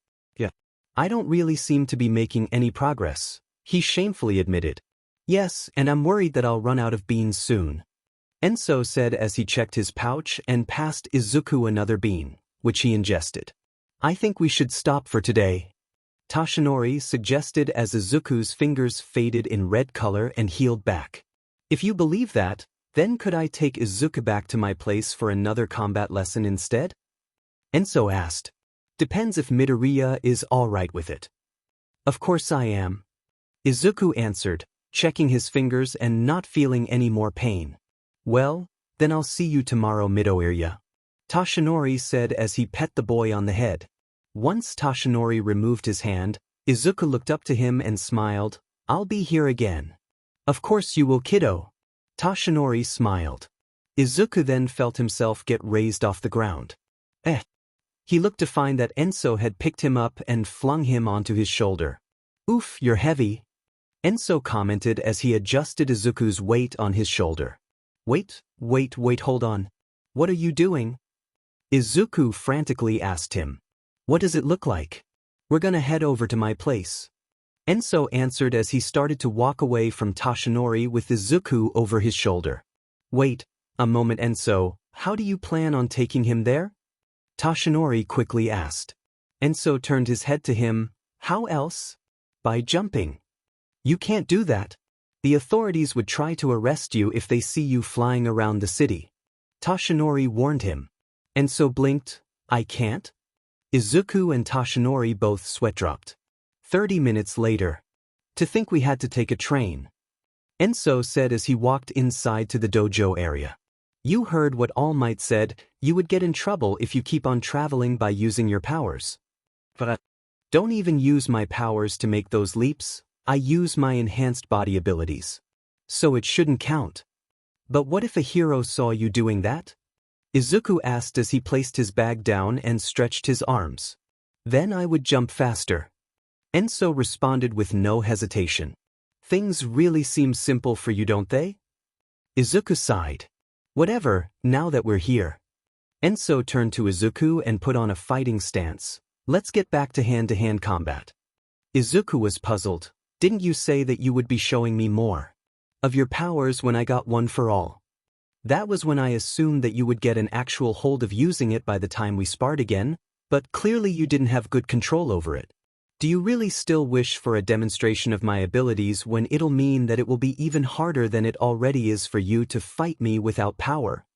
I don't really seem to be making any progress, he shamefully admitted. Yes, and I'm worried that I'll run out of beans soon. Enso said as he checked his pouch and passed Izuku another bean, which he ingested. I think we should stop for today. Toshinori suggested as Izuku's fingers faded in red color and healed back. If you believe that, then could I take Izuku back to my place for another combat lesson instead? Enso asked. Depends if Midoriya is alright with it. Of course I am. Izuku answered, checking his fingers and not feeling any more pain. Well, then I'll see you tomorrow, Midoriya. Toshinori said as he pet the boy on the head. Once Toshinori removed his hand, Izuku looked up to him and smiled. I'll be here again. Of course you will, kiddo. Toshinori smiled. Izuku then felt himself get raised off the ground. He looked to find that Enso had picked him up and flung him onto his shoulder. Oof, you're heavy. Enso commented as he adjusted Izuku's weight on his shoulder. Wait, hold on. What are you doing? Izuku frantically asked him. What does it look like? We're gonna head over to my place. Enso answered as he started to walk away from Toshinori with Izuku over his shoulder. Wait a moment, Enso, how do you plan on taking him there? Toshinori quickly asked. Enso turned his head to him. How else? By jumping. You can't do that. The authorities would try to arrest you if they see you flying around the city. Toshinori warned him. Enso blinked. I can't? Izuku and Toshinori both sweat-dropped. 30 minutes later. To think we had to take a train. Enso said as he walked inside to the dojo area. You heard what All Might said, you would get in trouble if you keep on traveling by using your powers. But don't even use my powers to make those leaps, I use my enhanced body abilities. So it shouldn't count. But what if a hero saw you doing that? Izuku asked as he placed his bag down and stretched his arms. Then I would jump faster. Enso responded with no hesitation. Things really seem simple for you, don't they? Izuku sighed. Whatever, now that we're here. Enso turned to Izuku and put on a fighting stance. Let's get back to hand-to-hand combat. Izuku was puzzled. Didn't you say that you would be showing me more of your powers when I got one for all? That was when I assumed that you would get an actual hold of using it by the time we sparred again, but clearly you didn't have good control over it. Do you really still wish for a demonstration of my abilities when it'll mean that it will be even harder than it already is for you to fight me without power?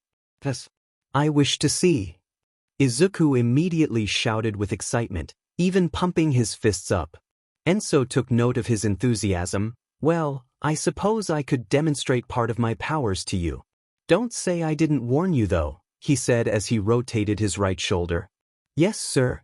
Yes. I wish to see. Izuku immediately shouted with excitement, even pumping his fists up. Enso took note of his enthusiasm. Well, I suppose I could demonstrate part of my powers to you. Don't say I didn't warn you though, he said as he rotated his right shoulder. Yes, sir.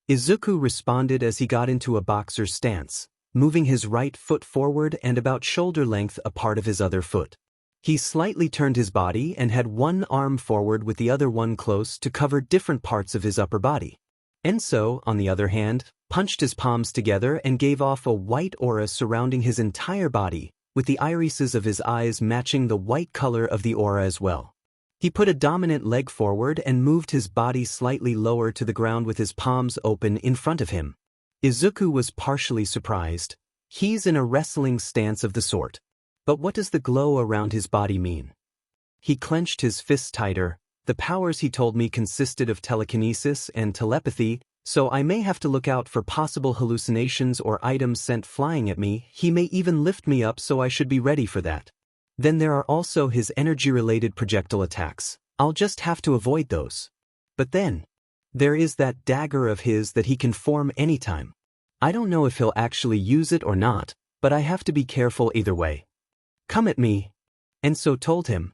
Izuku responded as he got into a boxer's stance, moving his right foot forward and about shoulder length apart of his other foot. He slightly turned his body and had one arm forward with the other one close to cover different parts of his upper body. Enso, on the other hand, punched his palms together and gave off a white aura surrounding his entire body, with the irises of his eyes matching the white color of the aura as well. He put a dominant leg forward and moved his body slightly lower to the ground with his palms open in front of him. Izuku was partially surprised. He's in a wrestling stance of the sort. But what does the glow around his body mean? He clenched his fists tighter. The powers he told me consisted of telekinesis and telepathy, so I may have to look out for possible hallucinations or items sent flying at me. He may even lift me up, so I should be ready for that. Then there are also his energy-related projectile attacks. I'll just have to avoid those. But then, there is that dagger of his that he can form anytime. I don't know if he'll actually use it or not, but I have to be careful either way. Come at me. Enso told him.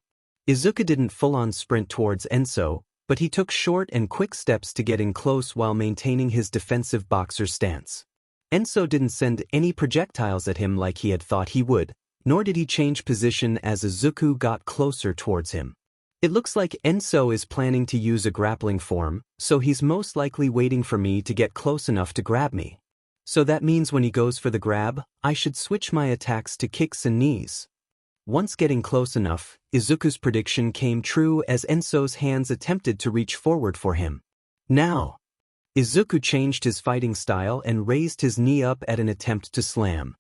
Izuku didn't full-on sprint towards Enso, but he took short and quick steps to get in close while maintaining his defensive boxer stance. Enso didn't send any projectiles at him like he had thought he would, nor did he change position as Izuku got closer towards him. It looks like Enso is planning to use a grappling form, so he's most likely waiting for me to get close enough to grab me. So that means when he goes for the grab, I should switch my attacks to kicks and knees. Once getting close enough, Izuku's prediction came true as Enso's hands attempted to reach forward for him. Now! Izuku changed his fighting style and raised his knee up at an attempt to slam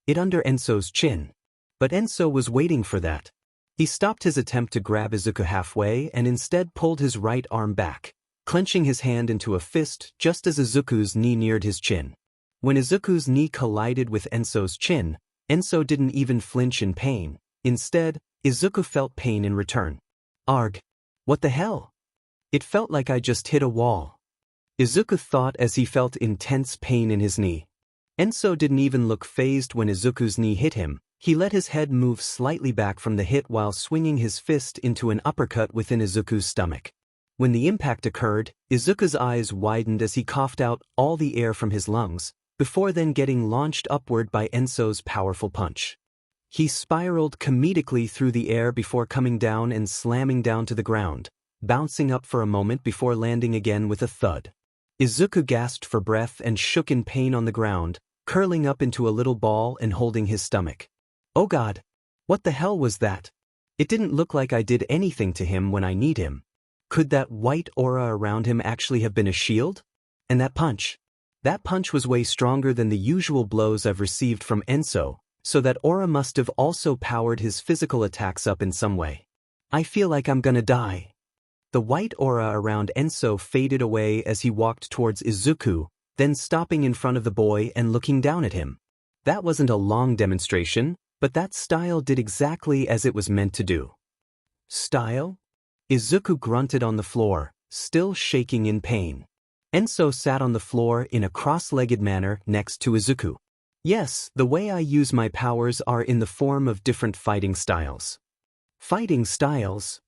it under Enso's chin. But Enso was waiting for that. He stopped his attempt to grab Izuku halfway and instead pulled his right arm back, clenching his hand into a fist just as Izuku's knee neared his chin. When Izuku's knee collided with Enso's chin, Enso didn't even flinch in pain. Instead, Izuku felt pain in return. Arg! What the hell? It felt like I just hit a wall. Izuku thought as he felt intense pain in his knee. Enso didn't even look fazed when Izuku's knee hit him. He let his head move slightly back from the hit while swinging his fist into an uppercut within Izuku's stomach. When the impact occurred, Izuku's eyes widened as he coughed out all the air from his lungs, before then getting launched upward by Enso's powerful punch. He spiraled comedically through the air before coming down and slamming down to the ground, bouncing up for a moment before landing again with a thud. Izuku gasped for breath and shook in pain on the ground, curling up into a little ball and holding his stomach. Oh God! What the hell was that? It didn't look like I did anything to him when I need him. Could that white aura around him actually have been a shield? And that punch? That punch was way stronger than the usual blows I've received from Enso, so that aura must have also powered his physical attacks up in some way. I feel like I'm gonna die. The white aura around Enso faded away as he walked towards Izuku, then stopping in front of the boy and looking down at him. That wasn't a long demonstration, but that style did exactly as it was meant to do. Style? Izuku grunted on the floor, still shaking in pain. Enso sat on the floor in a cross-legged manner next to Izuku. Yes, the way I use my powers are in the form of different fighting styles. Fighting styles?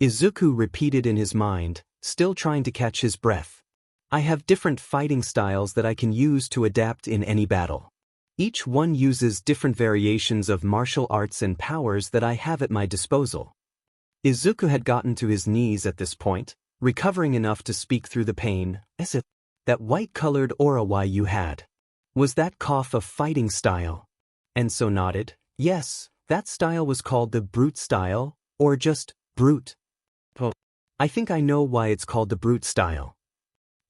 Izuku repeated in his mind, still trying to catch his breath. I have different fighting styles that I can use to adapt in any battle. Each one uses different variations of martial arts and powers that I have at my disposal. Izuku had gotten to his knees at this point, recovering enough to speak through the pain. As if that white-colored aura you had. Was that cough a fighting style? Enso nodded. Yes, that style was called the brute style, or just brute. Oh, I think I know why it's called the brute style.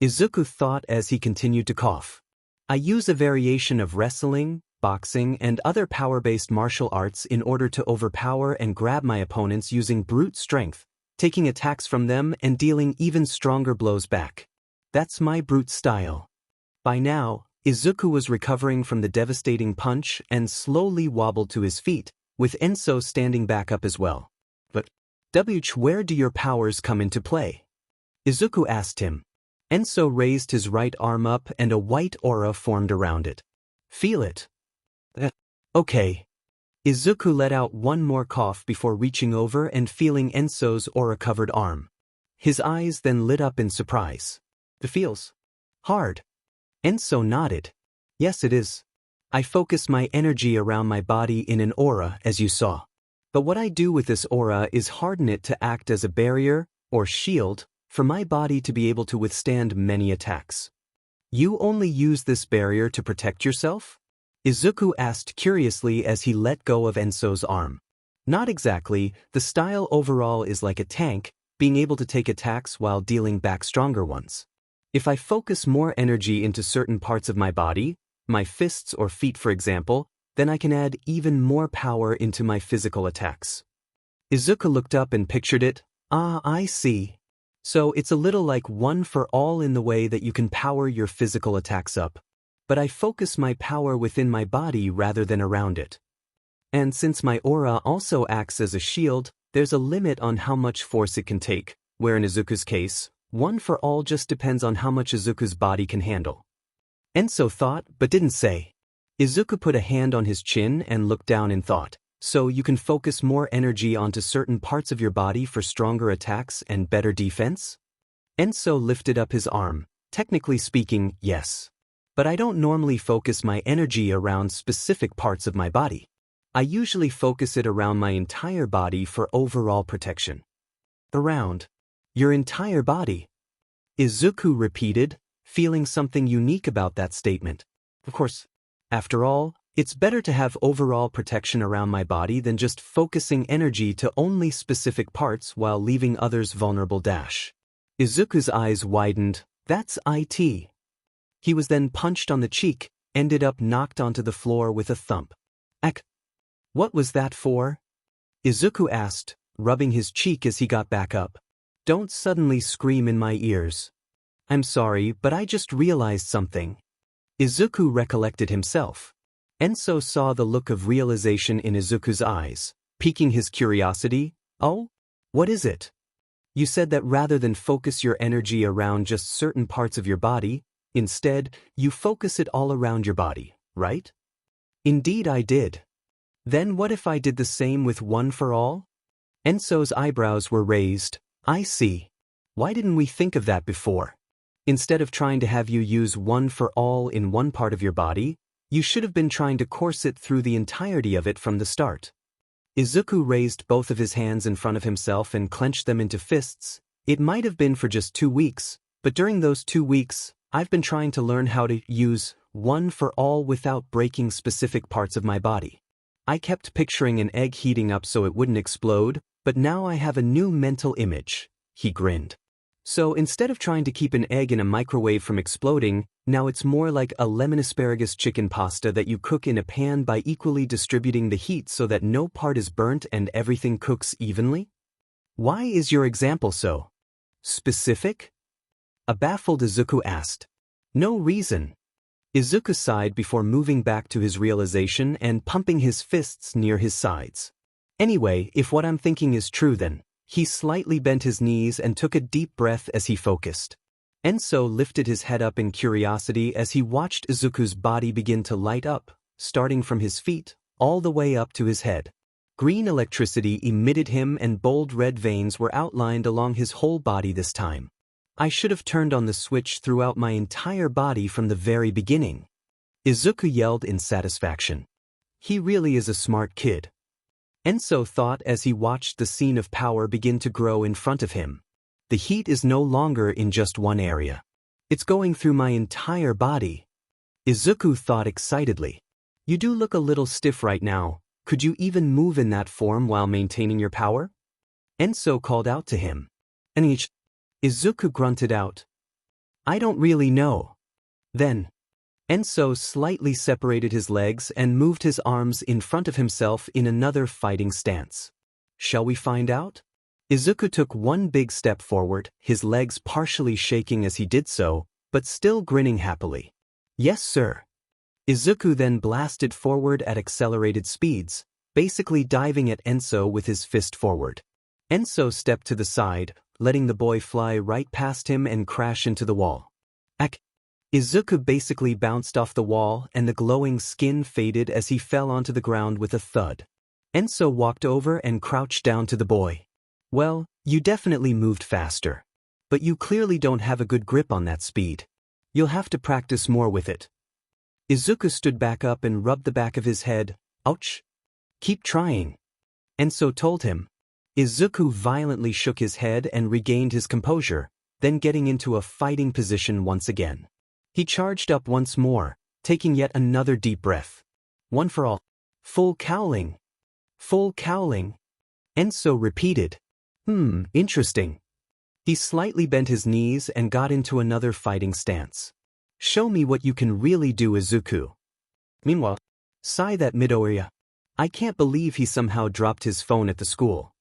Izuku thought as he continued to cough. I use a variation of wrestling, boxing, and other power-based martial arts in order to overpower and grab my opponents using brute strength, taking attacks from them and dealing even stronger blows back. That's my brute style. By now, Izuku was recovering from the devastating punch and slowly wobbled to his feet, with Enso standing back up as well. But, where do your powers come into play? Izuku asked him. Enso raised his right arm up and a white aura formed around it. Feel it. Okay. Izuku let out one more cough before reaching over and feeling Enso's aura-covered arm. His eyes then lit up in surprise. It feels hard. Enso nodded. Yes, it is. I focus my energy around my body in an aura, as you saw. But what I do with this aura is harden it to act as a barrier, or shield, for my body to be able to withstand many attacks. You only use this barrier to protect yourself? Izuku asked curiously as he let go of Enso's arm. Not exactly, the style overall is like a tank, being able to take attacks while dealing back stronger ones. If I focus more energy into certain parts of my body, my fists or feet for example, then I can add even more power into my physical attacks. Izuku looked up and pictured it. Ah, I see. So it's a little like one for all in the way that you can power your physical attacks up. But I focus my power within my body rather than around it. And since my aura also acts as a shield, there's a limit on how much force it can take, where in Izuku's case, one for all just depends on how much Izuku's body can handle. Enso thought, but didn't say. Izuku put a hand on his chin and looked down in thought. So you can focus more energy onto certain parts of your body for stronger attacks and better defense? Enso lifted up his arm. Technically speaking, yes. But I don't normally focus my energy around specific parts of my body. I usually focus it around my entire body for overall protection. Around your entire body? Izuku repeated, feeling something unique about that statement. Of course, after all, it's better to have overall protection around my body than just focusing energy to only specific parts while leaving others vulnerable. Izuku's eyes widened. That's it. He was then punched on the cheek, ended up knocked onto the floor with a thump. Ek. What was that for? Izuku asked, rubbing his cheek as he got back up. Don't suddenly scream in my ears. I'm sorry, but I just realized something. Izuku recollected himself. Enso saw the look of realization in Izuku's eyes, piquing his curiosity. Oh? What is it? You said that rather than focus your energy around just certain parts of your body, instead, you focus it all around your body, right? Indeed I did. Then what if I did the same with one for all? Enso's eyebrows were raised. I see. Why didn't we think of that before? Instead of trying to have you use one for all in one part of your body, you should have been trying to course it through the entirety of it from the start. Izuku raised both of his hands in front of himself and clenched them into fists. It might have been for just 2 weeks, but during those 2 weeks, I've been trying to learn how to use one for all without breaking specific parts of my body. I kept picturing an egg heating up so it wouldn't explode, but now I have a new mental image. He grinned. So instead of trying to keep an egg in a microwave from exploding, now it's more like a lemon asparagus chicken pasta that you cook in a pan by equally distributing the heat so that no part is burnt and everything cooks evenly? Why is your example so specific? A baffled Izuku asked. No reason. Izuku sighed before moving back to his realization and pumping his fists near his sides. Anyway, if what I'm thinking is true then. He slightly bent his knees and took a deep breath as he focused. Enso lifted his head up in curiosity as he watched Izuku's body begin to light up, starting from his feet, all the way up to his head. Green electricity emitted him and bold red veins were outlined along his whole body this time. I should have turned on the switch throughout my entire body from the very beginning. Izuku yelled in satisfaction. He really is a smart kid. Enso thought as he watched the scene of power begin to grow in front of him. The heat is no longer in just one area. It's going through my entire body. Izuku thought excitedly. You do look a little stiff right now. Could you even move in that form while maintaining your power? Enso called out to him. Izuku grunted out. I don't really know. Then, Enso slightly separated his legs and moved his arms in front of himself in another fighting stance. Shall we find out? Izuku took one big step forward, his legs partially shaking as he did so, but still grinning happily. Yes, sir. Izuku then blasted forward at accelerated speeds, basically diving at Enso with his fist forward. Enso stepped to the side, letting the boy fly right past him and crash into the wall. Izuku basically bounced off the wall and the glowing skin faded as he fell onto the ground with a thud. Enso walked over and crouched down to the boy. Well, you definitely moved faster. But you clearly don't have a good grip on that speed. You'll have to practice more with it. Izuku stood back up and rubbed the back of his head. Ouch. Keep trying. Enso told him. Izuku violently shook his head and regained his composure, then getting into a fighting position once again. He charged up once more, taking yet another deep breath. One for all. Full cowling. Full cowling. Enso repeated. Interesting. He slightly bent his knees and got into another fighting stance. Show me what you can really do, Izuku. Meanwhile, sighed that Midoriya. I can't believe he somehow dropped his phone at the school.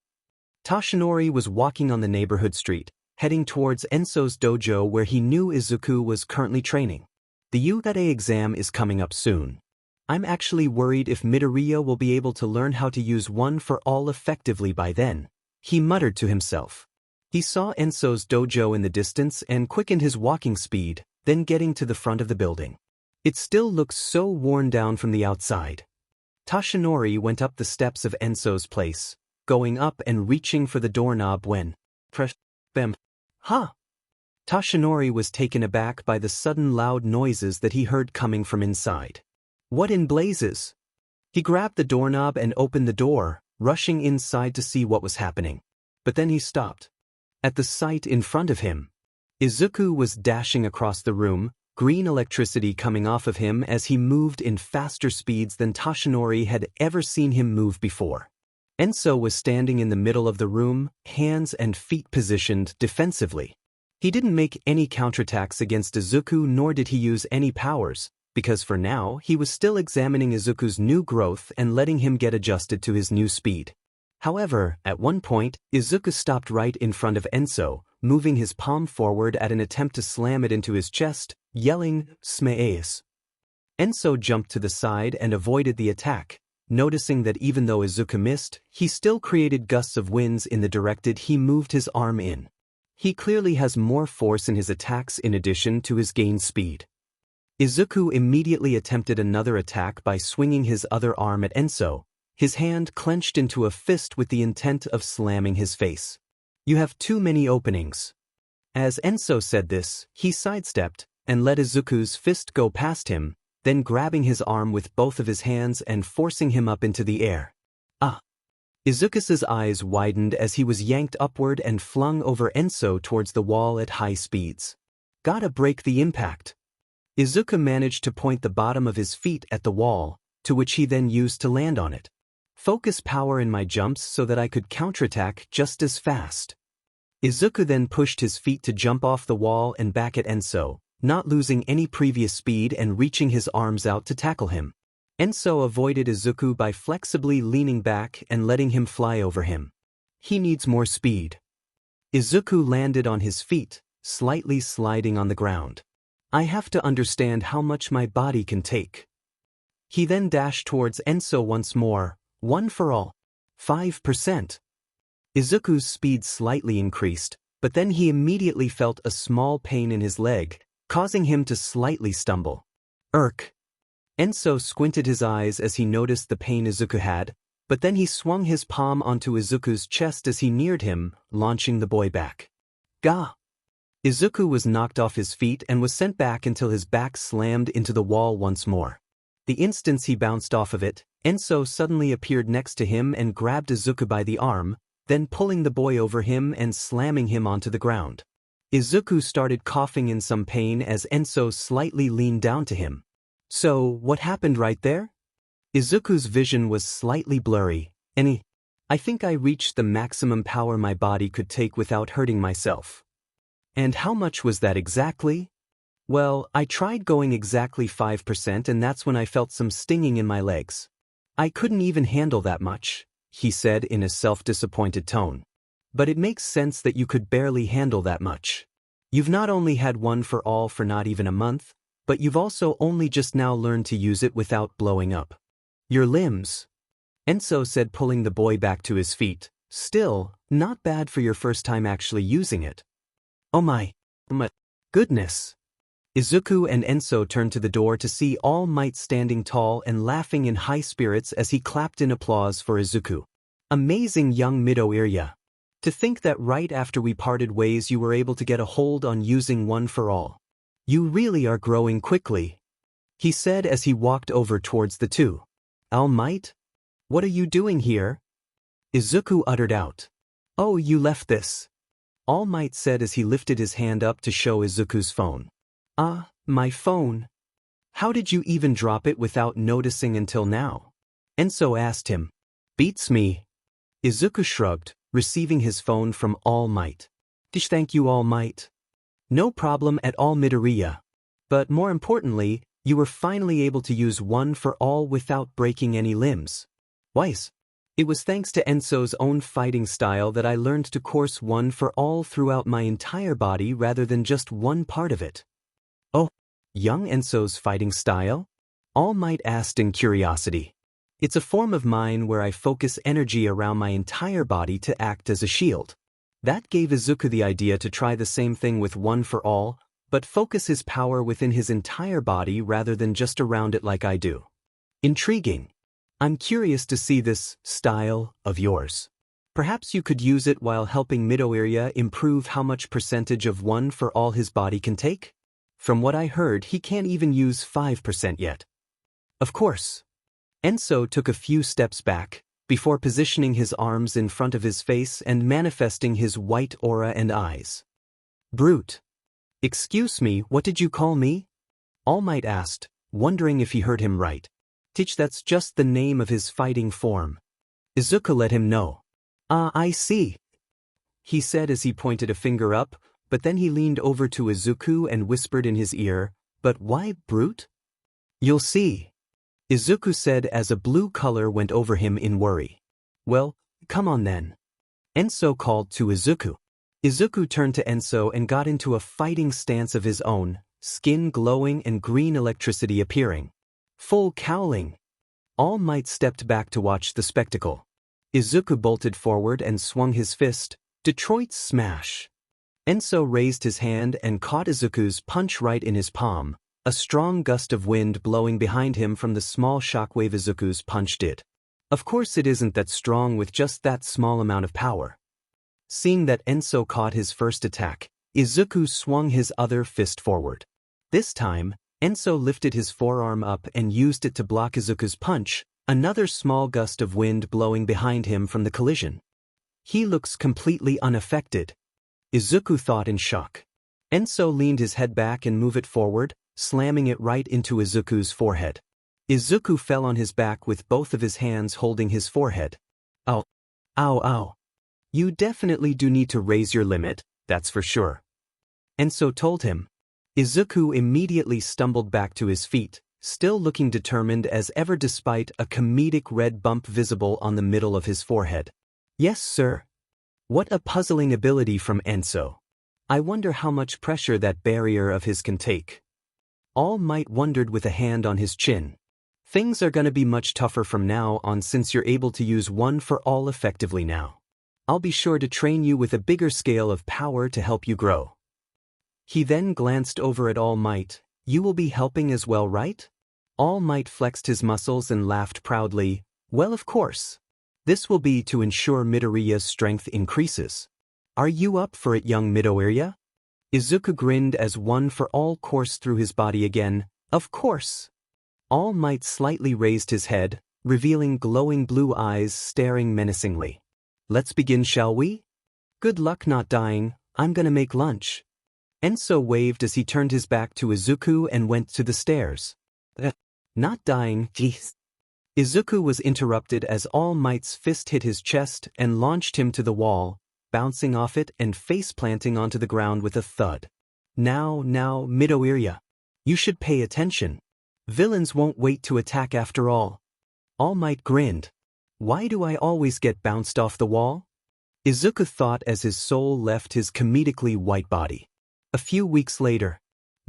Toshinori was walking on the neighborhood street, heading towards Enso's dojo where he knew Izuku was currently training. The Yugade exam is coming up soon. I'm actually worried if Midoriya will be able to learn how to use one for all effectively by then, he muttered to himself. He saw Enso's dojo in the distance and quickened his walking speed, then getting to the front of the building. It still looks so worn down from the outside. Tashinori went up the steps of Enso's place, going up and reaching for the doorknob when, press, bam, ha! Tashinori was taken aback by the sudden loud noises that he heard coming from inside. What in blazes? He grabbed the doorknob and opened the door, rushing inside to see what was happening. But then he stopped. At the sight in front of him, Izuku was dashing across the room, green electricity coming off of him as he moved in faster speeds than Tashinori had ever seen him move before. Enso was standing in the middle of the room, hands and feet positioned defensively. He didn't make any counterattacks against Izuku, nor did he use any powers, because for now he was still examining Izuku's new growth and letting him get adjusted to his new speed. However, at one point, Izuku stopped right in front of Enso, moving his palm forward at an attempt to slam it into his chest, yelling, "Smaeus." Enso jumped to the side and avoided the attack, noticing that even though Izuku missed, he still created gusts of winds in the direction he moved his arm in. He clearly has more force in his attacks in addition to his gained speed. Izuku immediately attempted another attack by swinging his other arm at Enso, his hand clenched into a fist with the intent of slamming his face. "You have too many openings." As Enso said this, he sidestepped and let Izuku's fist go past him, then grabbing his arm with both of his hands and forcing him up into the air. Ah! Izuku's eyes widened as he was yanked upward and flung over Enso towards the wall at high speeds. Gotta break the impact. Izuku managed to point the bottom of his feet at the wall, to which he then used to land on it. Focus power in my jumps so that I could counterattack just as fast. Izuku then pushed his feet to jump off the wall and back at Enso, not losing any previous speed and reaching his arms out to tackle him. Enso avoided Izuku by flexibly leaning back and letting him fly over him. He needs more speed. Izuku landed on his feet, slightly sliding on the ground. I have to understand how much my body can take. He then dashed towards Enso once more, one for all. 5%. Izuku's speed slightly increased, but then he immediately felt a small pain in his leg, causing him to slightly stumble. Irk. Enso squinted his eyes as he noticed the pain Izuku had, but then he swung his palm onto Izuku's chest as he neared him, launching the boy back. Gah! Izuku was knocked off his feet and was sent back until his back slammed into the wall once more. The instant he bounced off of it, Enso suddenly appeared next to him and grabbed Izuku by the arm, then pulling the boy over him and slamming him onto the ground. Izuku started coughing in some pain as Enso slightly leaned down to him. So, what happened right there? Izuku's vision was slightly blurry, and I think I reached the maximum power my body could take without hurting myself. And how much was that exactly? Well, I tried going exactly 5% and that's when I felt some stinging in my legs. I couldn't even handle that much, he said in a self-disappointed tone. But it makes sense that you could barely handle that much. You've not only had one for all for not even a month, but you've also only just now learned to use it without blowing up. Your limbs, Enso said, pulling the boy back to his feet. Still, not bad for your first time actually using it. Oh my goodness. Izuku and Enso turned to the door to see All Might standing tall and laughing in high spirits as he clapped in applause for Izuku. Amazing young Midoriya. To think that right after we parted ways you were able to get a hold on using one for all. You really are growing quickly, he said as he walked over towards the two. All Might? What are you doing here? Izuku uttered out. Oh, you left this. All Might said as he lifted his hand up to show Izuku's phone. Ah, my phone. How did you even drop it without noticing until now? Enso asked him. Beats me. Izuku shrugged, receiving his phone from All Might. Thank you, All Might. No problem at all, Midoriya. But more importantly, you were finally able to use one for all without breaking any limbs. Wise. It was thanks to Enso's own fighting style that I learned to course one for all throughout my entire body rather than just one part of it. Oh, young Enso's fighting style? All Might asked in curiosity. It's a form of mine where I focus energy around my entire body to act as a shield. That gave Izuku the idea to try the same thing with One for All, but focus his power within his entire body rather than just around it like I do. Intriguing. I'm curious to see this style of yours. Perhaps you could use it while helping Midoriya improve how much percentage of One for All his body can take? From what I heard, he can't even use 5% yet. Of course. Enso took a few steps back, before positioning his arms in front of his face and manifesting his white aura and eyes. Brute. Excuse me, what did you call me? All Might asked, wondering if he heard him right. Teach, that's just the name of his fighting form. Izuku let him know. Ah, I see, he said as he pointed a finger up, but then he leaned over to Izuku and whispered in his ear, but why brute? You'll see, Izuku said as a blue color went over him in worry. Well, come on then. Enso called to Izuku. Izuku turned to Enso and got into a fighting stance of his own, skin glowing and green electricity appearing. Full cowling. All Might stepped back to watch the spectacle. Izuku bolted forward and swung his fist, Detroit Smash. Enso raised his hand and caught Izuku's punch right in his palm, a strong gust of wind blowing behind him from the small shockwave Izuku's punch did. Of course it isn't that strong with just that small amount of power. Seeing that Enso caught his first attack, Izuku swung his other fist forward. This time, Enso lifted his forearm up and used it to block Izuku's punch, another small gust of wind blowing behind him from the collision. He looks completely unaffected, Izuku thought in shock. Enso leaned his head back and moved it forward, slamming it right into Izuku's forehead. Izuku fell on his back with both of his hands holding his forehead. Ow. Ow, ow. You definitely do need to raise your limit, that's for sure. Enso told him. Izuku immediately stumbled back to his feet, still looking determined as ever despite a comedic red bump visible on the middle of his forehead. Yes, sir. What a puzzling ability from Enso. I wonder how much pressure that barrier of his can take. All Might wondered with a hand on his chin. Things are gonna be much tougher from now on since you're able to use One for All effectively now. I'll be sure to train you with a bigger scale of power to help you grow. He then glanced over at All Might. You will be helping as well, right? All Might flexed his muscles and laughed proudly. Well, of course. This will be to ensure Midoriya's strength increases. Are you up for it, young Midoriya? Izuku grinned as One for All coursed through his body again. Of course. All Might slightly raised his head, revealing glowing blue eyes staring menacingly. Let's begin, shall we? Good luck not dying, I'm gonna make lunch. Enso waved as he turned his back to Izuku and went to the stairs. Not dying, jeez. Izuku was interrupted as All Might's fist hit his chest and launched him to the wall, bouncing off it and face-planting onto the ground with a thud. Now, Midoriya. You should pay attention. Villains won't wait to attack after all. All Might grinned. Why do I always get bounced off the wall? Izuku thought as his soul left his comedically white body. A few weeks later,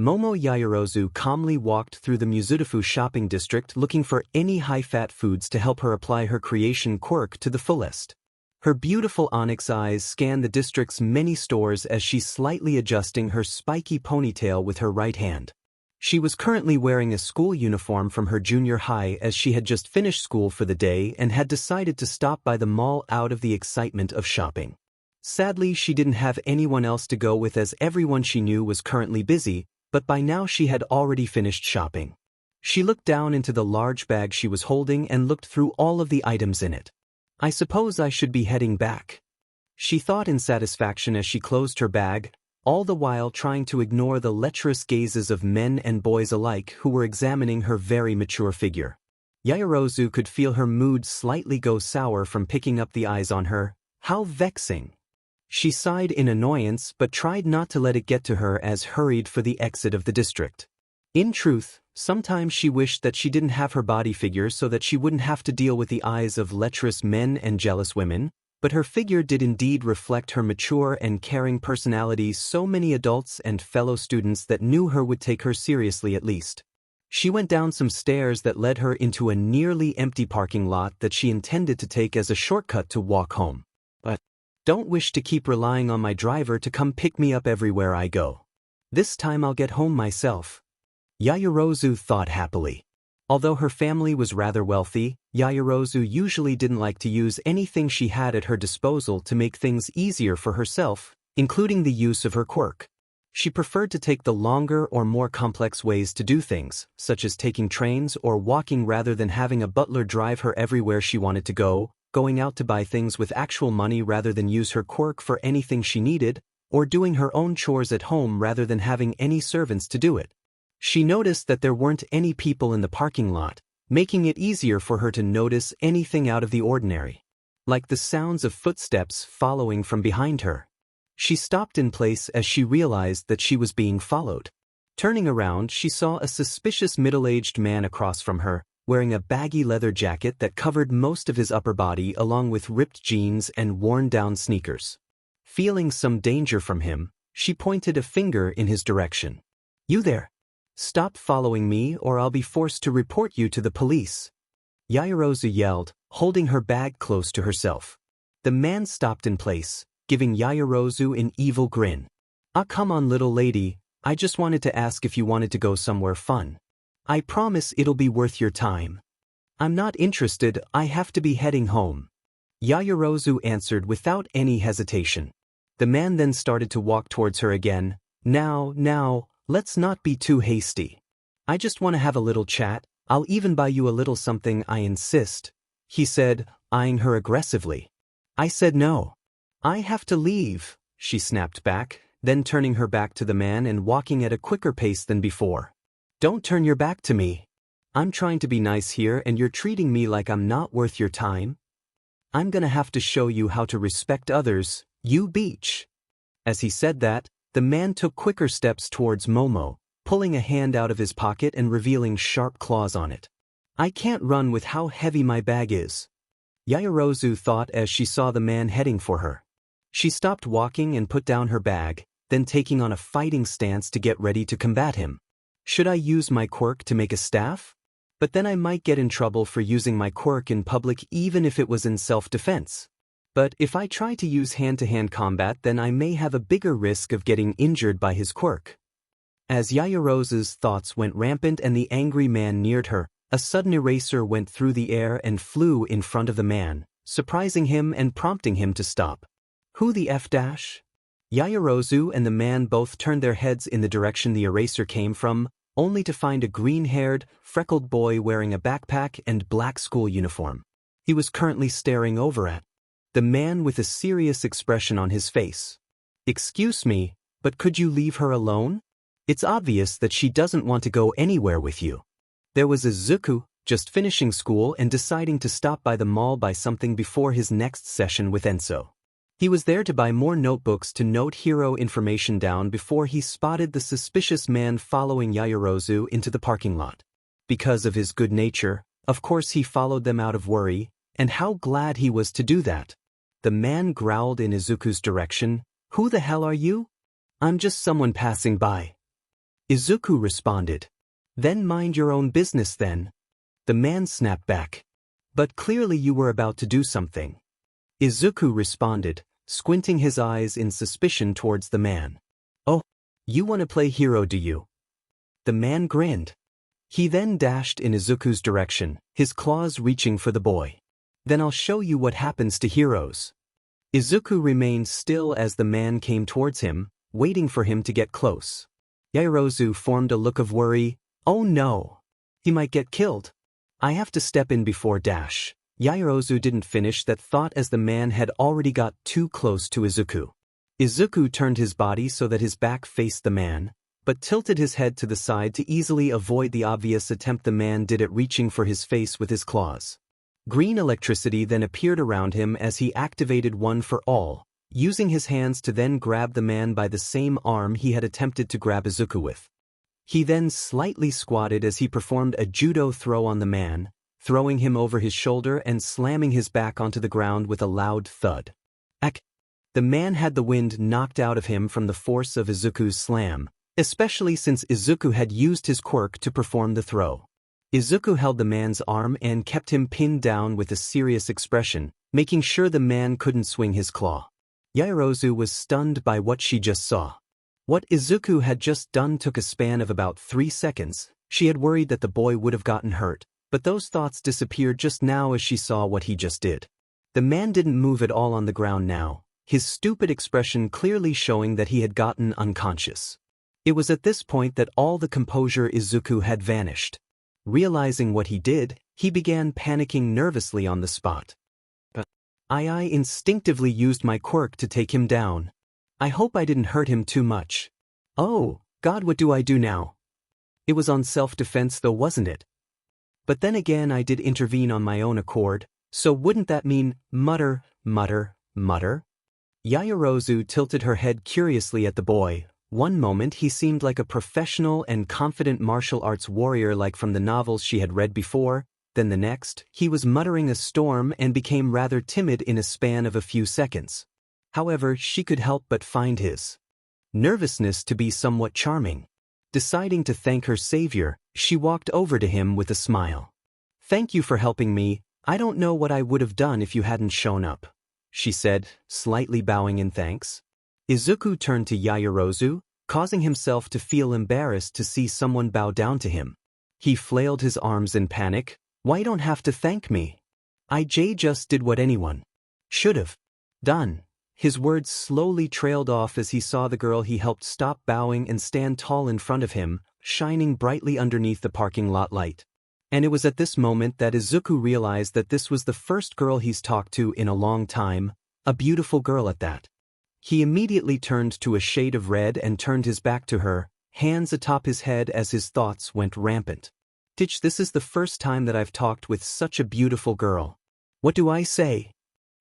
Momo Yaoyorozu calmly walked through the Mizutofu shopping district looking for any high-fat foods to help her apply her creation quirk to the fullest. Her beautiful onyx eyes scanned the district's many stores as she slightly adjusting her spiky ponytail with her right hand. She was currently wearing a school uniform from her junior high as she had just finished school for the day and had decided to stop by the mall out of the excitement of shopping. Sadly, she didn't have anyone else to go with as everyone she knew was currently busy, but by now she had already finished shopping. She looked down into the large bag she was holding and looked through all of the items in it. I suppose I should be heading back, she thought in satisfaction as she closed her bag, all the while trying to ignore the lecherous gazes of men and boys alike who were examining her very mature figure. Yaoyorozu could feel her mood slightly go sour from picking up the eyes on her. How vexing. She sighed in annoyance but tried not to let it get to her as hurried for the exit of the district. In truth, sometimes she wished that she didn't have her body figure so that she wouldn't have to deal with the eyes of lecherous men and jealous women, but her figure did indeed reflect her mature and caring personality. So many adults and fellow students that knew her would take her seriously at least. She went down some stairs that led her into a nearly empty parking lot that she intended to take as a shortcut to walk home. But don't wish to keep relying on my driver to come pick me up everywhere I go. This time I'll get home myself. Yaoyorozu thought happily. Although her family was rather wealthy, Yaoyorozu usually didn't like to use anything she had at her disposal to make things easier for herself, including the use of her quirk. She preferred to take the longer or more complex ways to do things, such as taking trains or walking rather than having a butler drive her everywhere she wanted to go, going out to buy things with actual money rather than use her quirk for anything she needed, or doing her own chores at home rather than having any servants to do it. She noticed that there weren't any people in the parking lot, making it easier for her to notice anything out of the ordinary, like the sounds of footsteps following from behind her. She stopped in place as she realized that she was being followed. Turning around, she saw a suspicious middle-aged man across from her, wearing a baggy leather jacket that covered most of his upper body along with ripped jeans and worn-down sneakers. Feeling some danger from him, she pointed a finger in his direction. "You there! Stop following me or I'll be forced to report you to the police." Yaoyorozu yelled, holding her bag close to herself. The man stopped in place, giving Yaoyorozu an evil grin. "Ah, come on, little lady, I just wanted to ask if you wanted to go somewhere fun. I promise it'll be worth your time." "I'm not interested, I have to be heading home," Yaoyorozu answered without any hesitation. The man then started to walk towards her again. Now, let's not be too hasty. I just want to have a little chat, I'll even buy you a little something, I insist," he said, eyeing her aggressively. "I said no. I have to leave," she snapped back, then turning her back to the man and walking at a quicker pace than before. "Don't turn your back to me. I'm trying to be nice here and you're treating me like I'm not worth your time. I'm gonna have to show you how to respect others, you beach." As he said that, the man took quicker steps towards Momo, pulling a hand out of his pocket and revealing sharp claws on it. "I can't run with how heavy my bag is," Yaoyorozu thought as she saw the man heading for her. She stopped walking and put down her bag, then taking on a fighting stance to get ready to combat him. "Should I use my quirk to make a staff? But then I might get in trouble for using my quirk in public even if it was in self-defense. But if I try to use hand-to-hand combat then I may have a bigger risk of getting injured by his quirk." As Yaoyorozu's thoughts went rampant and the angry man neared her, a sudden eraser went through the air and flew in front of the man, surprising him and prompting him to stop. "Who the F dash?" Yaoyorozu and the man both turned their heads in the direction the eraser came from, only to find a green-haired, freckled boy wearing a backpack and black school uniform. He was currently staring over at the man with a serious expression on his face. "Excuse me, but could you leave her alone? It's obvious that she doesn't want to go anywhere with you." There was Izuku, just finishing school and deciding to stop by the mall buy something before his next session with Enso. He was there to buy more notebooks to note hero information down before he spotted the suspicious man following Yaoyorozu into the parking lot. Because of his good nature, of course he followed them out of worry, and how glad he was to do that. The man growled in Izuku's direction, "Who the hell are you?" "I'm just someone passing by," Izuku responded. "Then mind your own business then," the man snapped back. "But clearly you were about to do something," Izuku responded, squinting his eyes in suspicion towards the man. "Oh, you want to play hero, do you?" The man grinned. He then dashed in Izuku's direction, his claws reaching for the boy. "Then I'll show you what happens to heroes." Izuku remained still as the man came towards him, waiting for him to get close. Yaoyorozu formed a look of worry. "Oh no! He might get killed. I have to step in before dash." Yaoyorozu didn't finish that thought as the man had already got too close to Izuku. Izuku turned his body so that his back faced the man, but tilted his head to the side to easily avoid the obvious attempt the man did at reaching for his face with his claws. Green electricity then appeared around him as he activated One for All, using his hands to then grab the man by the same arm he had attempted to grab Izuku with. He then slightly squatted as he performed a judo throw on the man, throwing him over his shoulder and slamming his back onto the ground with a loud thud. Ak! The man had the wind knocked out of him from the force of Izuku's slam, especially since Izuku had used his quirk to perform the throw. Izuku held the man's arm and kept him pinned down with a serious expression, making sure the man couldn't swing his claw. Yaoyorozu was stunned by what she just saw. What Izuku had just done took a span of about 3 seconds. She had worried that the boy would have gotten hurt, but those thoughts disappeared just now as she saw what he just did. The man didn't move at all on the ground now, his stupid expression clearly showing that he had gotten unconscious. It was at this point that all the composure Izuku had vanished. Realizing what he did, he began panicking nervously on the spot. I instinctively used my quirk to take him down. I hope I didn't hurt him too much. Oh, God, what do I do now? It was on self-defense though, wasn't it? But then again, I did intervene on my own accord, so wouldn't that mean mutter? Yaoyorozu tilted her head curiously at the boy. One moment he seemed like a professional and confident martial arts warrior like from the novels she had read before, then the next, he was muttering a storm and became rather timid in a span of a few seconds. However, she could help but find his nervousness to be somewhat charming. Deciding to thank her savior, she walked over to him with a smile. "Thank you for helping me. I don't know what I would have done if you hadn't shown up," she said, slightly bowing in thanks. Izuku turned to Yaoyorozu, causing himself to feel embarrassed to see someone bow down to him. He flailed his arms in panic. "Why don't have to thank me? I just did what anyone should have done." His words slowly trailed off as he saw the girl he helped stop bowing and stand tall in front of him, shining brightly underneath the parking lot light. And it was at this moment that Izuku realized that this was the first girl he's talked to in a long time, a beautiful girl at that. He immediately turned to a shade of red and turned his back to her, hands atop his head as his thoughts went rampant. This is the first time that I've talked with such a beautiful girl. What do I say?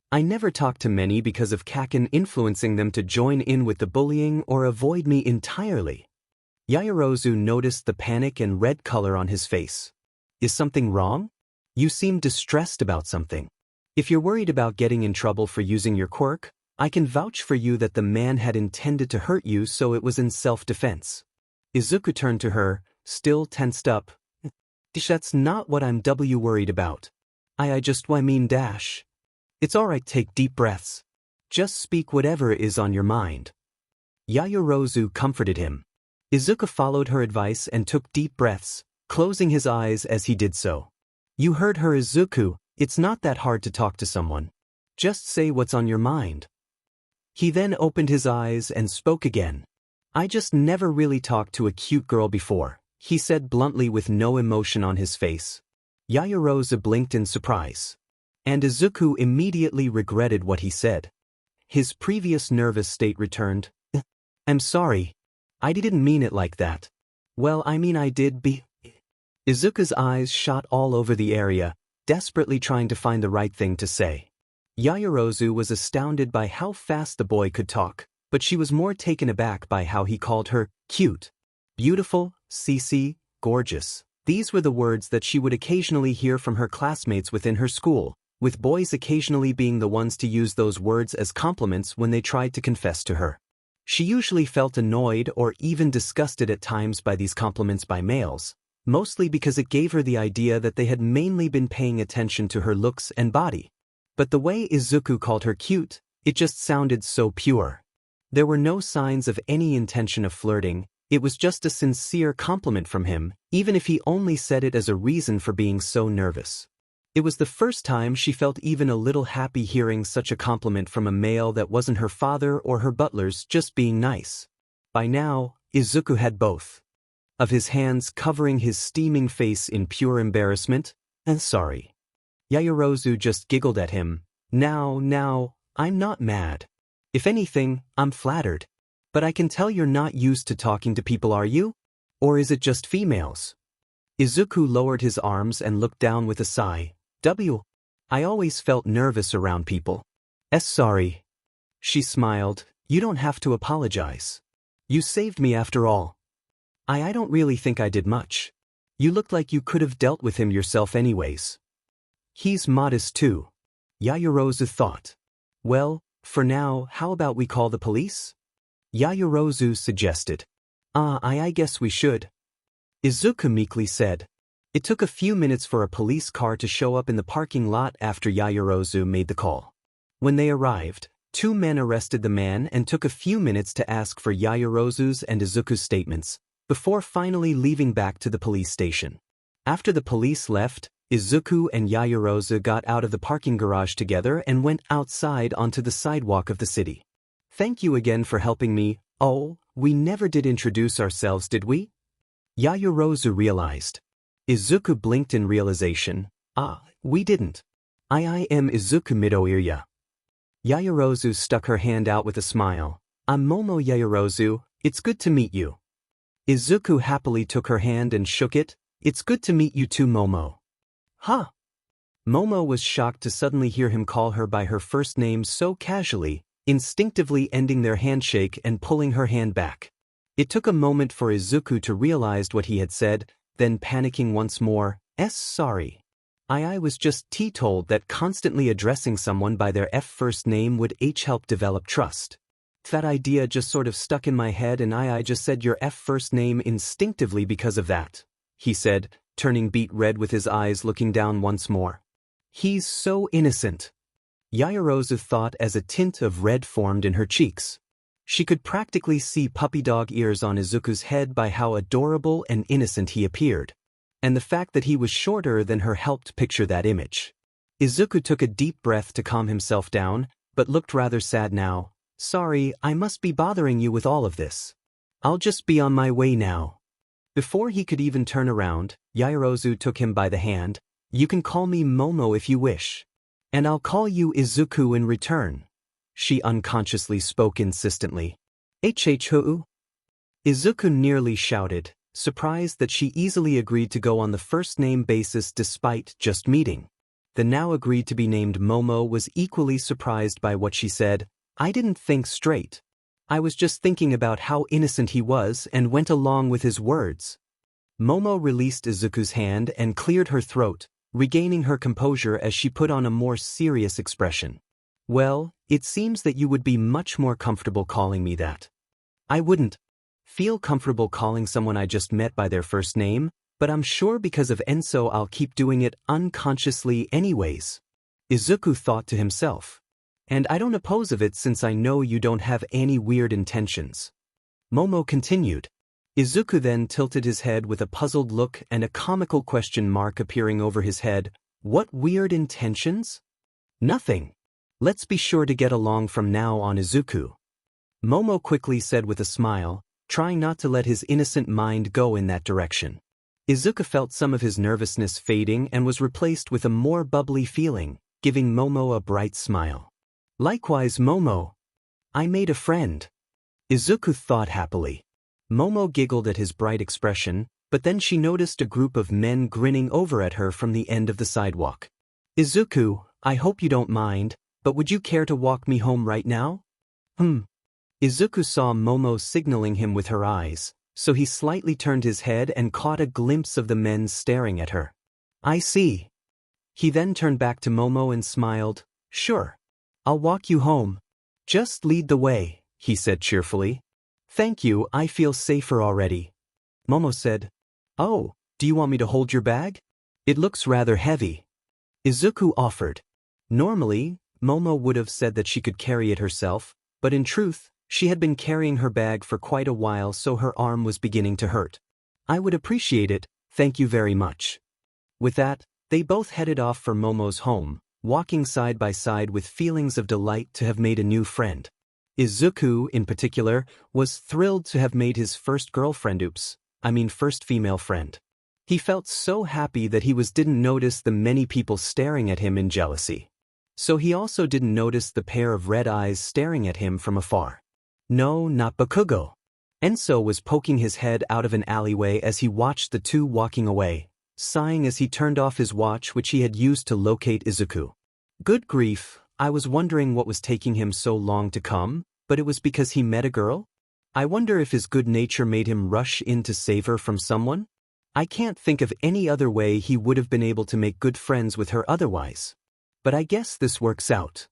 I never talk to many because of Kaken influencing them to join in with the bullying or avoid me entirely. Yaoyorozu noticed the panic and red color on his face. Is something wrong? You seem distressed about something. If you're worried about getting in trouble for using your quirk, I can vouch for you that the man had intended to hurt you, so it was in self-defense. Izuku turned to her, still tensed up. That's not what I'm worried about. I mean. It's alright, take deep breaths. Just speak whatever is on your mind. Yaoyorozu comforted him. Izuku followed her advice and took deep breaths, closing his eyes as he did so. You heard her, Izuku, it's not that hard to talk to someone. Just say what's on your mind. He then opened his eyes and spoke again. I just never really talked to a cute girl before, he said bluntly with no emotion on his face. Yaoyorozu blinked in surprise. And Izuku immediately regretted what he said. His previous nervous state returned. I'm sorry. I didn't mean it like that. Well, I mean I did be. Izuku's eyes shot all over the area, desperately trying to find the right thing to say. Yaoyorozu was astounded by how fast the boy could talk, but she was more taken aback by how he called her cute, beautiful, CC, gorgeous. These were the words that she would occasionally hear from her classmates within her school, with boys occasionally being the ones to use those words as compliments when they tried to confess to her. She usually felt annoyed or even disgusted at times by these compliments by males, mostly because it gave her the idea that they had mainly been paying attention to her looks and body. But the way Izuku called her cute, it just sounded so pure. There were no signs of any intention of flirting, it was just a sincere compliment from him, even if he only said it as a reason for being so nervous. It was the first time she felt even a little happy hearing such a compliment from a male that wasn't her father or her butlers just being nice. By now, Izuku had both of his hands covering his steaming face in pure embarrassment. And sorry. Yaoyorozu just giggled at him. Now, I'm not mad. If anything, I'm flattered. But I can tell you're not used to talking to people, are you? Or is it just females? Izuku lowered his arms and looked down with a sigh. I always felt nervous around people. Sorry. She smiled. You don't have to apologize. You saved me after all. I don't really think I did much. You looked like you could have dealt with him yourself anyways. He's modest too. Yaoyorozu thought. Well, for now, how about we call the police? Yaoyorozu suggested. I guess we should. Izuku meekly said. It took a few minutes for a police car to show up in the parking lot after Yaoyorozu made the call. When they arrived, 2 men arrested the man and took a few minutes to ask for Yaoyorozu's and Izuku's statements, before finally leaving back to the police station. After the police left, Izuku and Yaoyorozu got out of the parking garage together and went outside onto the sidewalk of the city. Thank you again for helping me. Oh, we never did introduce ourselves, did we? Yaoyorozu realized. Izuku blinked in realization. We didn't. I am Izuku Midoriya. Yaoyorozu stuck her hand out with a smile. I'm Momo Yaoyorozu, it's good to meet you. Izuku happily took her hand and shook it. It's good to meet you too, Momo. Huh? Momo was shocked to suddenly hear him call her by her first name so casually, instinctively ending their handshake and pulling her hand back. It took a moment for Izuku to realize what he had said, then panicking once more, sorry. I was just told that constantly addressing someone by their first name would help develop trust. That idea just sort of stuck in my head and I just said your first name instinctively because of that, he said, turning beet red with his eyes looking down once more. He's so innocent. Yaoyorozu thought as a tint of red formed in her cheeks. She could practically see puppy dog ears on Izuku's head by how adorable and innocent he appeared. And the fact that he was shorter than her helped picture that image. Izuku took a deep breath to calm himself down, but looked rather sad now. Sorry, I must be bothering you with all of this. I'll just be on my way now. Before he could even turn around, Yaoyorozu took him by the hand. You can call me Momo if you wish. And I'll call you Izuku in return. She unconsciously spoke insistently. Hhu? Izuku nearly shouted, surprised that she easily agreed to go on the first name basis despite just meeting. The now agreed to be named Momo was equally surprised by what she said. I didn't think straight. I was just thinking about how innocent he was and went along with his words. Momo released Izuku's hand and cleared her throat, regaining her composure as she put on a more serious expression. Well, it seems that you would be much more comfortable calling me that. I wouldn't feel comfortable calling someone I just met by their first name, but I'm sure because of Enso I'll keep doing it unconsciously anyways. Izuku thought to himself. And I don't oppose of it since I know you don't have any weird intentions. Momo continued. Izuku then tilted his head with a puzzled look and a comical question mark appearing over his head. What weird intentions? Nothing. Let's be sure to get along from now on, Izuku. Momo quickly said with a smile, trying not to let his innocent mind go in that direction. Izuku felt some of his nervousness fading and was replaced with a more bubbly feeling, giving Momo a bright smile. Likewise, Momo. I made a friend. Izuku thought happily. Momo giggled at his bright expression, but then she noticed a group of men grinning over at her from the end of the sidewalk. Izuku, I hope you don't mind, but would you care to walk me home right now? Izuku saw Momo signaling him with her eyes, so he slightly turned his head and caught a glimpse of the men staring at her. I see. He then turned back to Momo and smiled. Sure. I'll walk you home. Just lead the way, he said cheerfully. Thank you, I feel safer already. Momo said. Oh, do you want me to hold your bag? It looks rather heavy. Izuku offered. Normally, Momo would have said that she could carry it herself, but in truth, she had been carrying her bag for quite a while so her arm was beginning to hurt. I would appreciate it, thank you very much. With that, they both headed off for Momo's home, walking side by side with feelings of delight to have made a new friend. Izuku, in particular, was thrilled to have made his first first female friend. He felt so happy that he didn't notice the many people staring at him in jealousy. So he also didn't notice the pair of red eyes staring at him from afar. No, not Bakugo. Enso was poking his head out of an alleyway as he watched the two walking away, sighing as he turned off his watch which he had used to locate Izuku. Good grief, I was wondering what was taking him so long to come, but it was because he met a girl? I wonder if his good nature made him rush in to save her from someone? I can't think of any other way he would have been able to make good friends with her otherwise. But I guess this works out.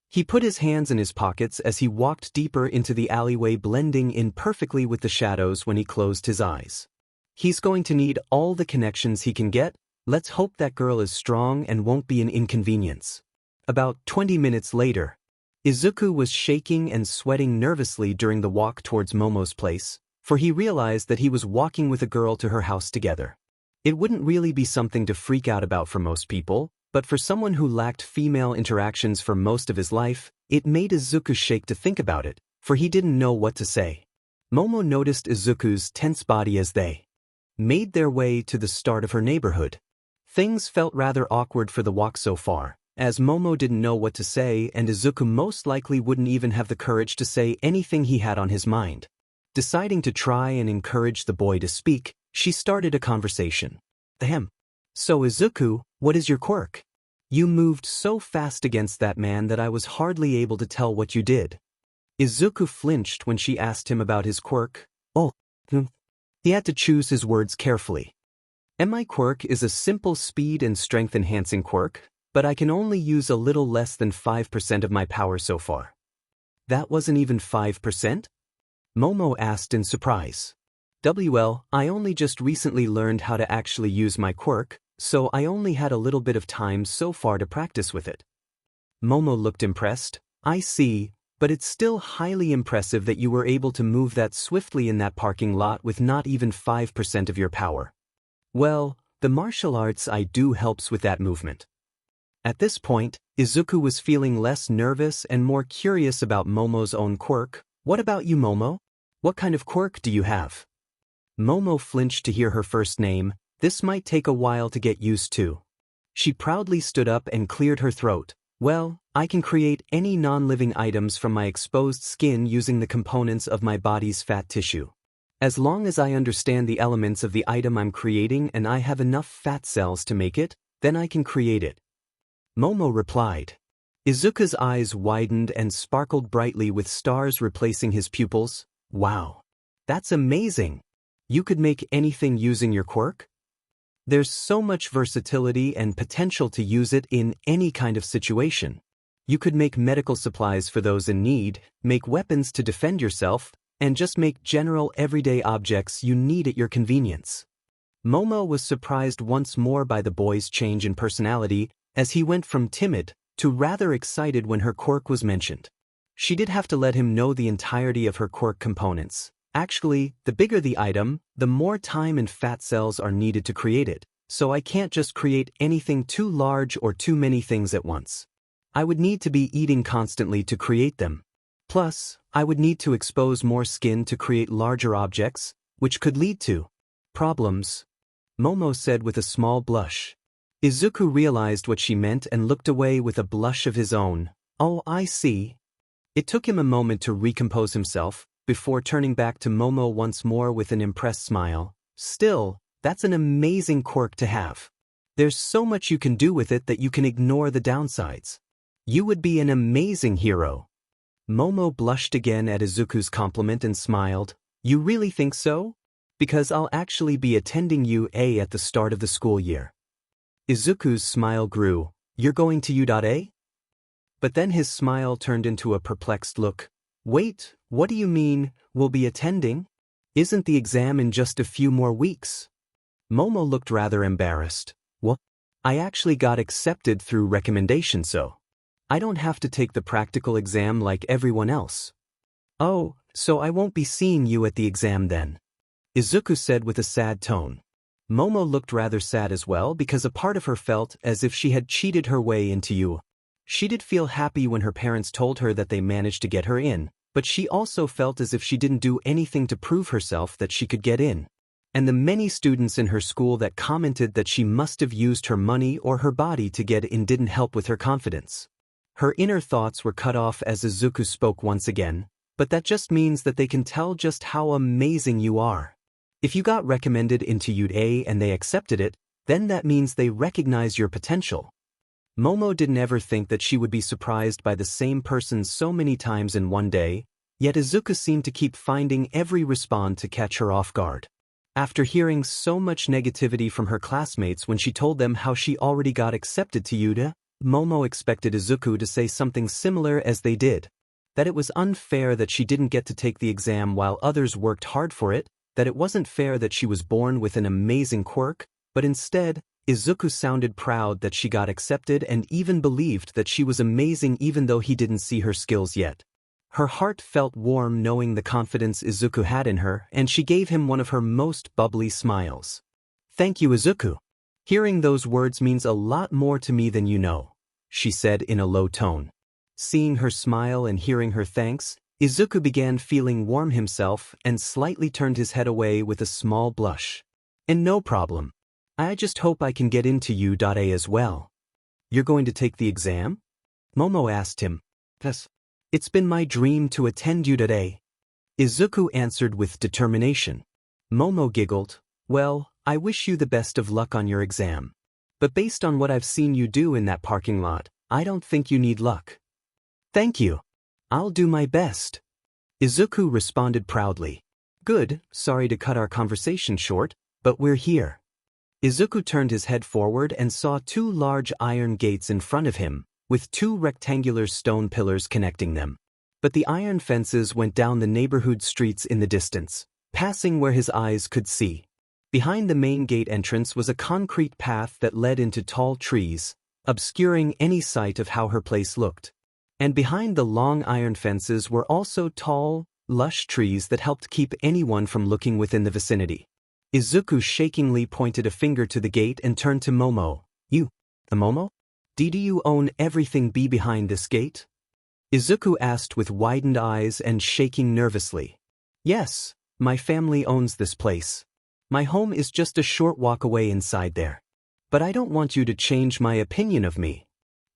He put his hands in his pockets as he walked deeper into the alleyway, blending in perfectly with the shadows when he closed his eyes. He's going to need all the connections he can get. Let's hope that girl is strong and won't be an inconvenience. About 20 minutes later, Izuku was shaking and sweating nervously during the walk towards Momo's place, for he realized that he was walking with a girl to her house together. It wouldn't really be something to freak out about for most people, but for someone who lacked female interactions for most of his life, it made Izuku shake to think about it, for he didn't know what to say. Momo noticed Izuku's tense body as they made their way to the start of her neighborhood. Things felt rather awkward for the walk so far, as Momo didn't know what to say and Izuku most likely wouldn't even have the courage to say anything he had on his mind. Deciding to try and encourage the boy to speak, she started a conversation. Ahem. So Izuku, what is your quirk? You moved so fast against that man that I was hardly able to tell what you did. Izuku flinched when she asked him about his quirk. Oh, he had to choose his words carefully. And my quirk is a simple speed and strength enhancing quirk, but I can only use a little less than 5% of my power so far. That wasn't even 5%? Momo asked in surprise. Well, I only just recently learned how to actually use my quirk, so I only had a little bit of time so far to practice with it. Momo looked impressed. I see, but it's still highly impressive that you were able to move that swiftly in that parking lot with not even 5% of your power. Well, the martial arts I do helps with that movement. At this point, Izuku was feeling less nervous and more curious about Momo's own quirk. What about you, Momo? What kind of quirk do you have? Momo flinched to hear her first name. This might take a while to get used to. She proudly stood up and cleared her throat. Well, I can create any non-living items from my exposed skin using the components of my body's fat tissue. As long as I understand the elements of the item I'm creating and I have enough fat cells to make it, then I can create it. Momo replied. Izuku's eyes widened and sparkled brightly with stars replacing his pupils. Wow. That's amazing. You could make anything using your quirk? There's so much versatility and potential to use it in any kind of situation. You could make medical supplies for those in need, make weapons to defend yourself, and just make general everyday objects you need at your convenience. Momo was surprised once more by the boy's change in personality, as he went from timid to rather excited when her quirk was mentioned. She did have to let him know the entirety of her quirk components. Actually, the bigger the item, the more time and fat cells are needed to create it, so I can't just create anything too large or too many things at once. I would need to be eating constantly to create them. Plus, I would need to expose more skin to create larger objects, which could lead to problems, Momo said with a small blush. Izuku realized what she meant and looked away with a blush of his own. Oh, I see. It took him a moment to recompose himself, before turning back to Momo once more with an impressed smile. Still, that's an amazing quirk to have. There's so much you can do with it that you can ignore the downsides. You would be an amazing hero. Momo blushed again at Izuku's compliment and smiled. You really think so? Because I'll actually be attending UA at the start of the school year. Izuku's smile grew. You're going to UA? But then his smile turned into a perplexed look. Wait, what do you mean, we'll be attending? Isn't the exam in just a few more weeks? Momo looked rather embarrassed. What? I actually got accepted through recommendation, so I don't have to take the practical exam like everyone else. Oh, so I won't be seeing you at the exam then, Izuku said with a sad tone. Momo looked rather sad as well because a part of her felt as if she had cheated her way into UA. She did feel happy when her parents told her that they managed to get her in, but she also felt as if she didn't do anything to prove herself that she could get in. And the many students in her school that commented that she must have used her money or her body to get in didn't help with her confidence. Her inner thoughts were cut off as Izuku spoke once again, but that just means that they can tell just how amazing you are. If you got recommended into UA and they accepted it, then that means they recognize your potential. Momo didn't ever think that she would be surprised by the same person so many times in one day, yet Izuku seemed to keep finding every response to catch her off guard. After hearing so much negativity from her classmates when she told them how she already got accepted to UA, Momo expected Izuku to say something similar as they did. That it was unfair that she didn't get to take the exam while others worked hard for it, that it wasn't fair that she was born with an amazing quirk, but instead, Izuku sounded proud that she got accepted and even believed that she was amazing even though he didn't see her skills yet. Her heart felt warm knowing the confidence Izuku had in her, and she gave him one of her most bubbly smiles. "Thank you, Izuku. Hearing those words means a lot more to me than you know," she said in a low tone. Seeing her smile and hearing her thanks, Izuku began feeling warm himself and slightly turned his head away with a small blush. "And no problem. I just hope I can get into U.A as well." "You're going to take the exam?" Momo asked him. "Yes. It's been my dream to attend U.A. Izuku answered with determination. Momo giggled. "Well, I wish you the best of luck on your exam. But based on what I've seen you do in that parking lot, I don't think you need luck." "Thank you. I'll do my best," Izuku responded proudly. "Good, sorry to cut our conversation short, but we're here." Izuku turned his head forward and saw two large iron gates in front of him, with two rectangular stone pillars connecting them. But the iron fences went down the neighborhood streets in the distance, passing where his eyes could see. Behind the main gate entrance was a concrete path that led into tall trees, obscuring any sight of how her place looked. And behind the long iron fences were also tall, lush trees that helped keep anyone from looking within the vicinity. Izuku shakingly pointed a finger to the gate and turned to Momo. "You, the Momo? Do you own everything behind this gate?" Izuku asked with widened eyes and shaking nervously. "Yes, my family owns this place. My home is just a short walk away inside there. But I don't want you to change my opinion of me.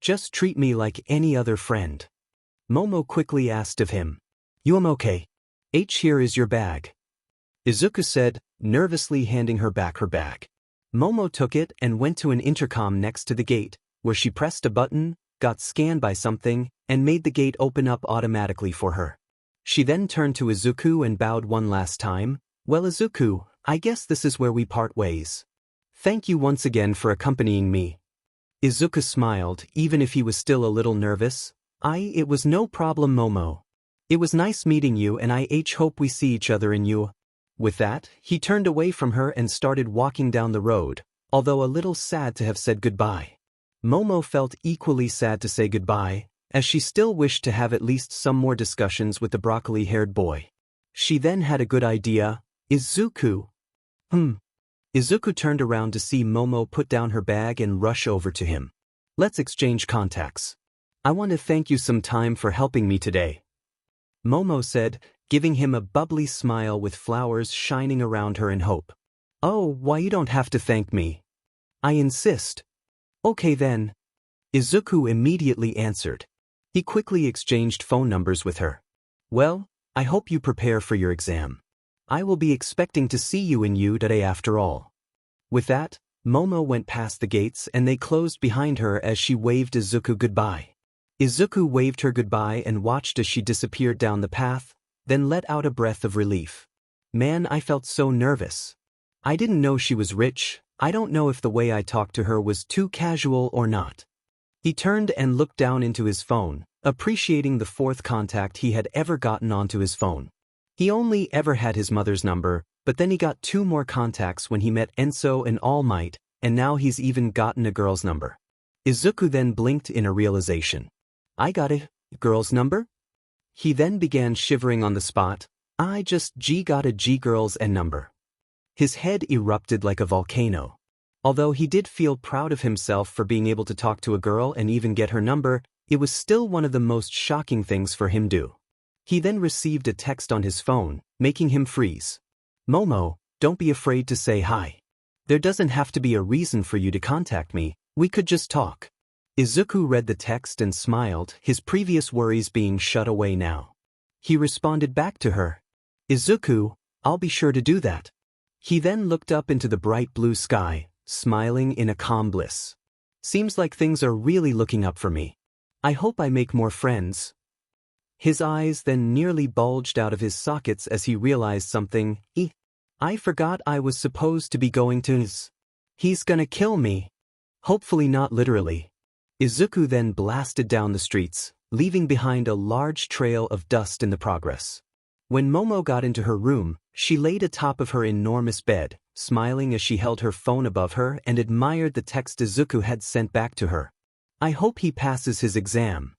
Just treat me like any other friend." Momo quickly asked of him. "You am okay. Here is your bag," Izuku said, nervously handing her back her bag. Momo took it and went to an intercom next to the gate, where she pressed a button, got scanned by something, and made the gate open up automatically for her. She then turned to Izuku and bowed one last time. "Well, Izuku, I guess this is where we part ways. Thank you once again for accompanying me." Izuku smiled, even if he was still a little nervous. It was no problem, Momo. It was nice meeting you and I hope we see each other in you." With that, he turned away from her and started walking down the road, although a little sad to have said goodbye. Momo felt equally sad to say goodbye, as she still wished to have at least some more discussions with the broccoli-haired boy. She then had a good idea. "Izuku." Izuku turned around to see Momo put down her bag and rush over to him. "Let's exchange contacts. I want to thank you some time for helping me today," Momo said, giving him a bubbly smile with flowers shining around her in hope. "Oh, why you don't have to thank me. I insist." "Okay then," Izuku immediately answered. He quickly exchanged phone numbers with her. "Well, I hope you prepare for your exam. I will be expecting to see you in U.A after all." With that, Momo went past the gates and they closed behind her as she waved Izuku goodbye. Izuku waved her goodbye and watched as she disappeared down the path, then let out a breath of relief. "Man, I felt so nervous. I didn't know she was rich. I don't know if the way I talked to her was too casual or not." He turned and looked down into his phone, appreciating the fourth contact he had ever gotten onto his phone. He only ever had his mother's number, but then he got 2 more contacts when he met Enso and All Might, and now he's even gotten a girl's number. Izuku then blinked in a realization. "I got a girl's number?" He then began shivering on the spot. "I just got a girl's number." His head erupted like a volcano. Although he did feel proud of himself for being able to talk to a girl and even get her number, it was still one of the most shocking things for him to do. He then received a text on his phone, making him freeze. "Momo, don't be afraid to say hi. There doesn't have to be a reason for you to contact me, we could just talk." Izuku read the text and smiled, his previous worries being shut away now. He responded back to her. "Izuku, I'll be sure to do that." He then looked up into the bright blue sky, smiling in a calm bliss. "Seems like things are really looking up for me. I hope I make more friends." His eyes then nearly bulged out of his sockets as he realized something. I forgot I was supposed to be going to his. He's gonna kill me. Hopefully not literally. Izuku then blasted down the streets, leaving behind a large trail of dust in the progress. When Momo got into her room, she laid atop of her enormous bed, smiling as she held her phone above her and admired the text Izuku had sent back to her. I hope he passes his exam.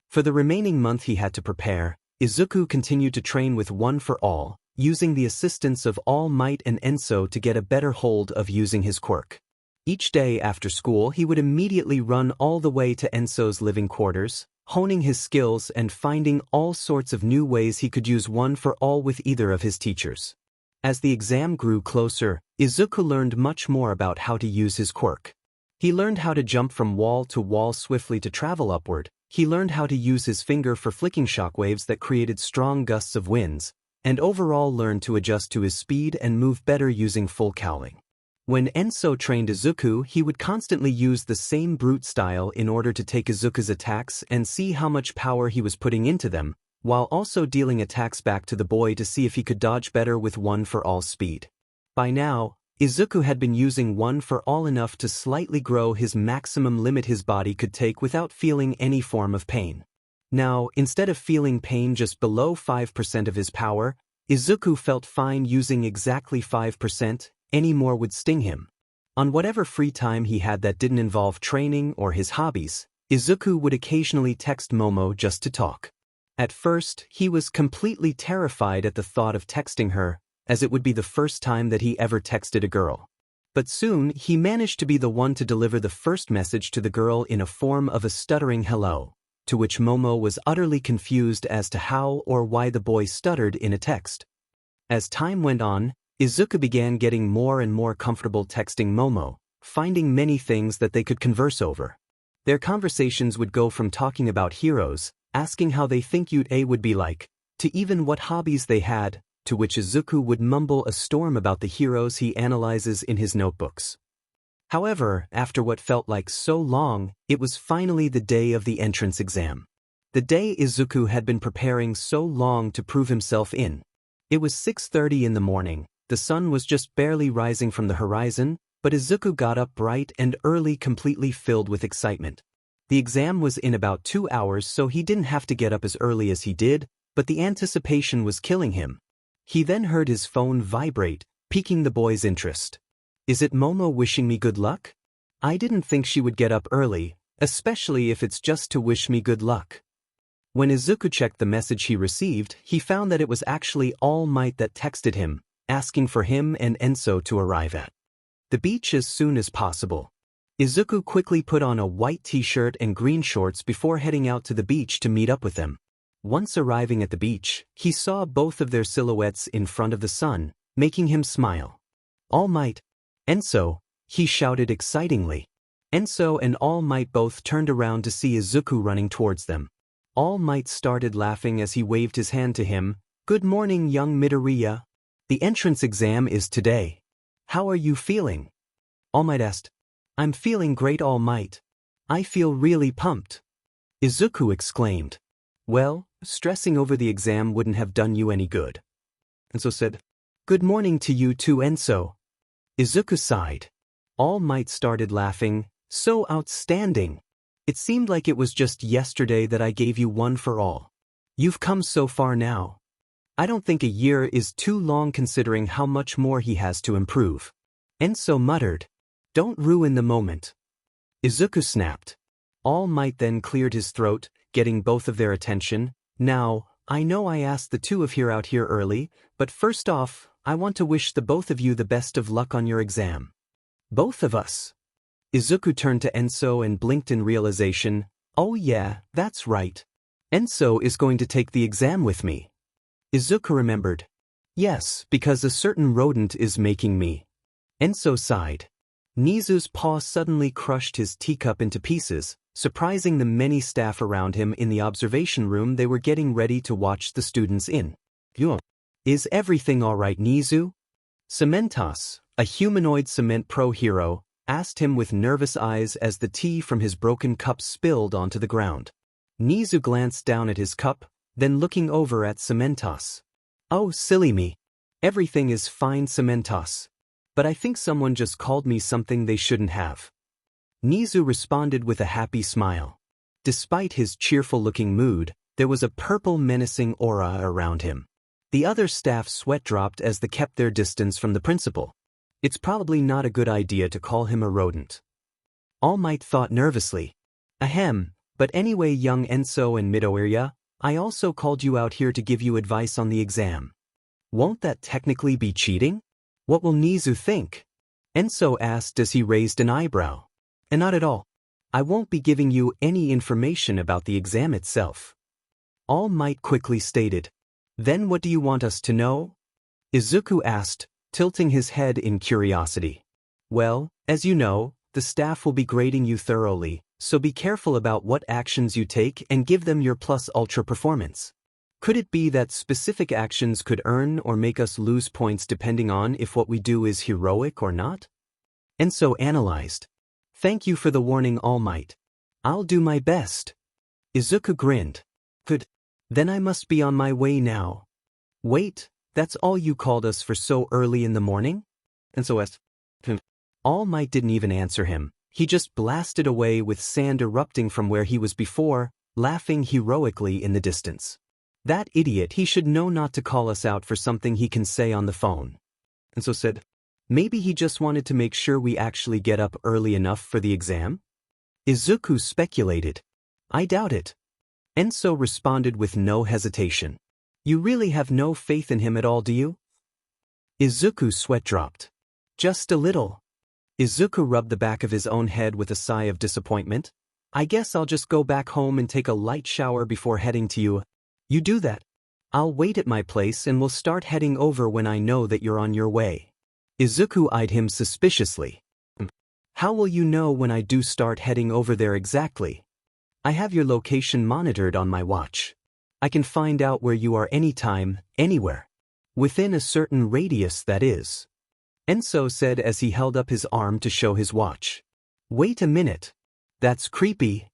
For the remaining month he had to prepare, Izuku continued to train with One for All, using the assistance of All Might and Enso to get a better hold of using his quirk. Each day after school he would immediately run all the way to Enso's living quarters, honing his skills and finding all sorts of new ways he could use One for All with either of his teachers. As the exam grew closer, Izuku learned much more about how to use his quirk. He learned how to jump from wall to wall swiftly to travel upward, he learned how to use his finger for flicking shockwaves that created strong gusts of winds, and overall learned to adjust to his speed and move better using full cowling. When Enso trained Izuku, he would constantly use the same brute style in order to take Izuku's attacks and see how much power he was putting into them, while also dealing attacks back to the boy to see if he could dodge better with One for All speed. By now, Izuku had been using One for All enough to slightly grow his maximum limit his body could take without feeling any form of pain. Now, instead of feeling pain just below 5% of his power, Izuku felt fine using exactly 5%, any more would sting him. On whatever free time he had that didn't involve training or his hobbies, Izuku would occasionally text Momo just to talk. At first, he was completely terrified at the thought of texting her, as it would be the first time that he ever texted a girl. But soon, he managed to be the one to deliver the first message to the girl in a form of a stuttering hello, to which Momo was utterly confused as to how or why the boy stuttered in a text. As time went on, Izuku began getting more and more comfortable texting Momo, finding many things that they could converse over. Their conversations would go from talking about heroes, asking how they think Ute would be like, to even what hobbies they had, to which Izuku would mumble a storm about the heroes he analyzes in his notebooks. However, after what felt like so long, it was finally the day of the entrance exam. The day Izuku had been preparing so long to prove himself in. It was 6:30 in the morning. The sun was just barely rising from the horizon, but Izuku got up bright and early, completely filled with excitement. The exam was in about 2 hours, so he didn't have to get up as early as he did, but the anticipation was killing him. He then heard his phone vibrate, piquing the boy's interest. Is it Momo wishing me good luck? I didn't think she would get up early, especially if it's just to wish me good luck. When Izuku checked the message he received, he found that it was actually All Might that texted him, asking for him and Enso to arrive at the beach as soon as possible. Izuku quickly put on a white t-shirt and green shorts before heading out to the beach to meet up with them. Once arriving at the beach, he saw both of their silhouettes in front of the sun, making him smile. All Might, Enso, he shouted excitingly. Enso and All Might both turned around to see Izuku running towards them. All Might started laughing as he waved his hand to him. Good morning, young Midoriya. The entrance exam is today. How are you feeling? All Might asked. I'm feeling great, All Might. I feel really pumped. Izuku exclaimed. Well, stressing over the exam wouldn't have done you any good. Enso said. Good morning to you too, Enso. Izuku sighed. All Might started laughing. So outstanding. It seemed like it was just yesterday that I gave you One for All. You've come so far now. I don't think a year is too long considering how much more he has to improve. Enso muttered. Don't ruin the moment. Izuku snapped. All Might then cleared his throat, getting both of their attention. Now, I know I asked the two of you out here early, but first off, I want to wish the both of you the best of luck on your exam. Both of us. Izuku turned to Enso and blinked in realization. Oh yeah, that's right. Enso is going to take the exam with me. Izuku remembered. Yes, because a certain rodent is making me. Enso sighed. Nizu's paw suddenly crushed his teacup into pieces, surprising the many staff around him in the observation room they were getting ready to watch the students in. Is everything all right, Nizu? Cementos, a humanoid cement pro hero, asked him with nervous eyes as the tea from his broken cup spilled onto the ground. Nizu glanced down at his cup, then looking over at Cementos. Oh, silly me. Everything is fine, Cementos. But I think someone just called me something they shouldn't have. Nizu responded with a happy smile. Despite his cheerful-looking mood, there was a purple menacing aura around him. The other staff sweat dropped as they kept their distance from the principal. It's probably not a good idea to call him a rodent. All Might thought nervously. Ahem, but anyway, young Enso and Midoriya, I also called you out here to give you advice on the exam. Won't that technically be cheating? What will Nizu think? Enso asked as he raised an eyebrow. And not at all. I won't be giving you any information about the exam itself. All Might quickly stated. Then what do you want us to know? Izuku asked, tilting his head in curiosity. Well, as you know, the staff will be grading you thoroughly, so be careful about what actions you take and give them your plus ultra performance. Could it be that specific actions could earn or make us lose points depending on if what we do is heroic or not? Enso analyzed. Thank you for the warning, All Might. I'll do my best. Izuku grinned. Good. Then I must be on my way now. Wait, that's all you called us for so early in the morning? Enso asked. All Might didn't even answer him. He just blasted away with sand erupting from where he was before, laughing heroically in the distance. That idiot, he should know not to call us out for something he can say on the phone. Enso said, maybe he just wanted to make sure we actually get up early enough for the exam? Izuku speculated. I doubt it. Enso responded with no hesitation. You really have no faith in him at all, do you? Izuku's sweat dropped. Just a little. Izuku rubbed the back of his own head with a sigh of disappointment. I guess I'll just go back home and take a light shower before heading to you. You do that. I'll wait at my place and we'll start heading over when I know that you're on your way. Izuku eyed him suspiciously. How will you know when I do start heading over there exactly? I have your location monitored on my watch. I can find out where you are anytime, anywhere. Within a certain radius, that is. Enso said as he held up his arm to show his watch. Wait a minute. That's creepy.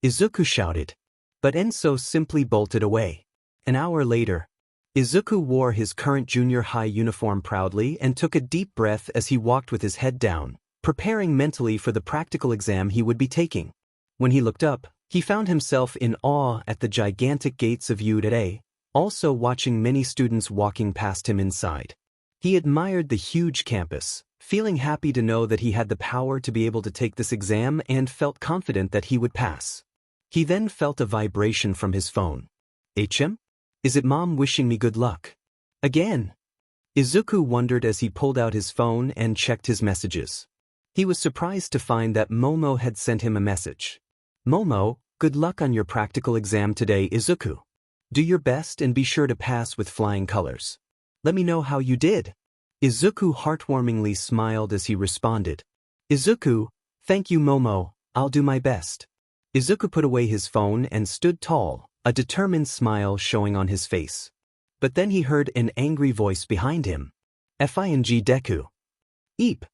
Izuku shouted. But Enso simply bolted away. An hour later, Izuku wore his current junior high uniform proudly and took a deep breath as he walked with his head down, preparing mentally for the practical exam he would be taking. When he looked up, he found himself in awe at the gigantic gates of Udare, also watching many students walking past him inside. He admired the huge campus, feeling happy to know that he had the power to be able to take this exam and felt confident that he would pass. He then felt a vibration from his phone. HM? Is it Mom wishing me good luck? Again? Izuku wondered as he pulled out his phone and checked his messages. He was surprised to find that Momo had sent him a message. Momo, good luck on your practical exam today, Izuku. Do your best and be sure to pass with flying colors. Let me know how you did. Izuku heartwarmingly smiled as he responded. Izuku, thank you Momo, I'll do my best. Izuku put away his phone and stood tall, a determined smile showing on his face. But then he heard an angry voice behind him. Fing Deku. Eep.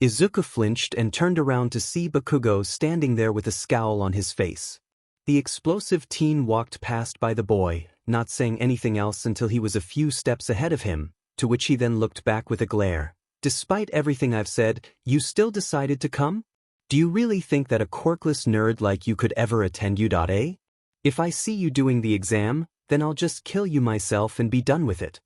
Izuku flinched and turned around to see Bakugo standing there with a scowl on his face. The explosive teen walked past by the boy, not saying anything else until he was a few steps ahead of him, to which he then looked back with a glare. Despite everything I've said, you still decided to come? Do you really think that a quirkless nerd like you could ever attend U.A? If I see you doing the exam, then I'll just kill you myself and be done with it.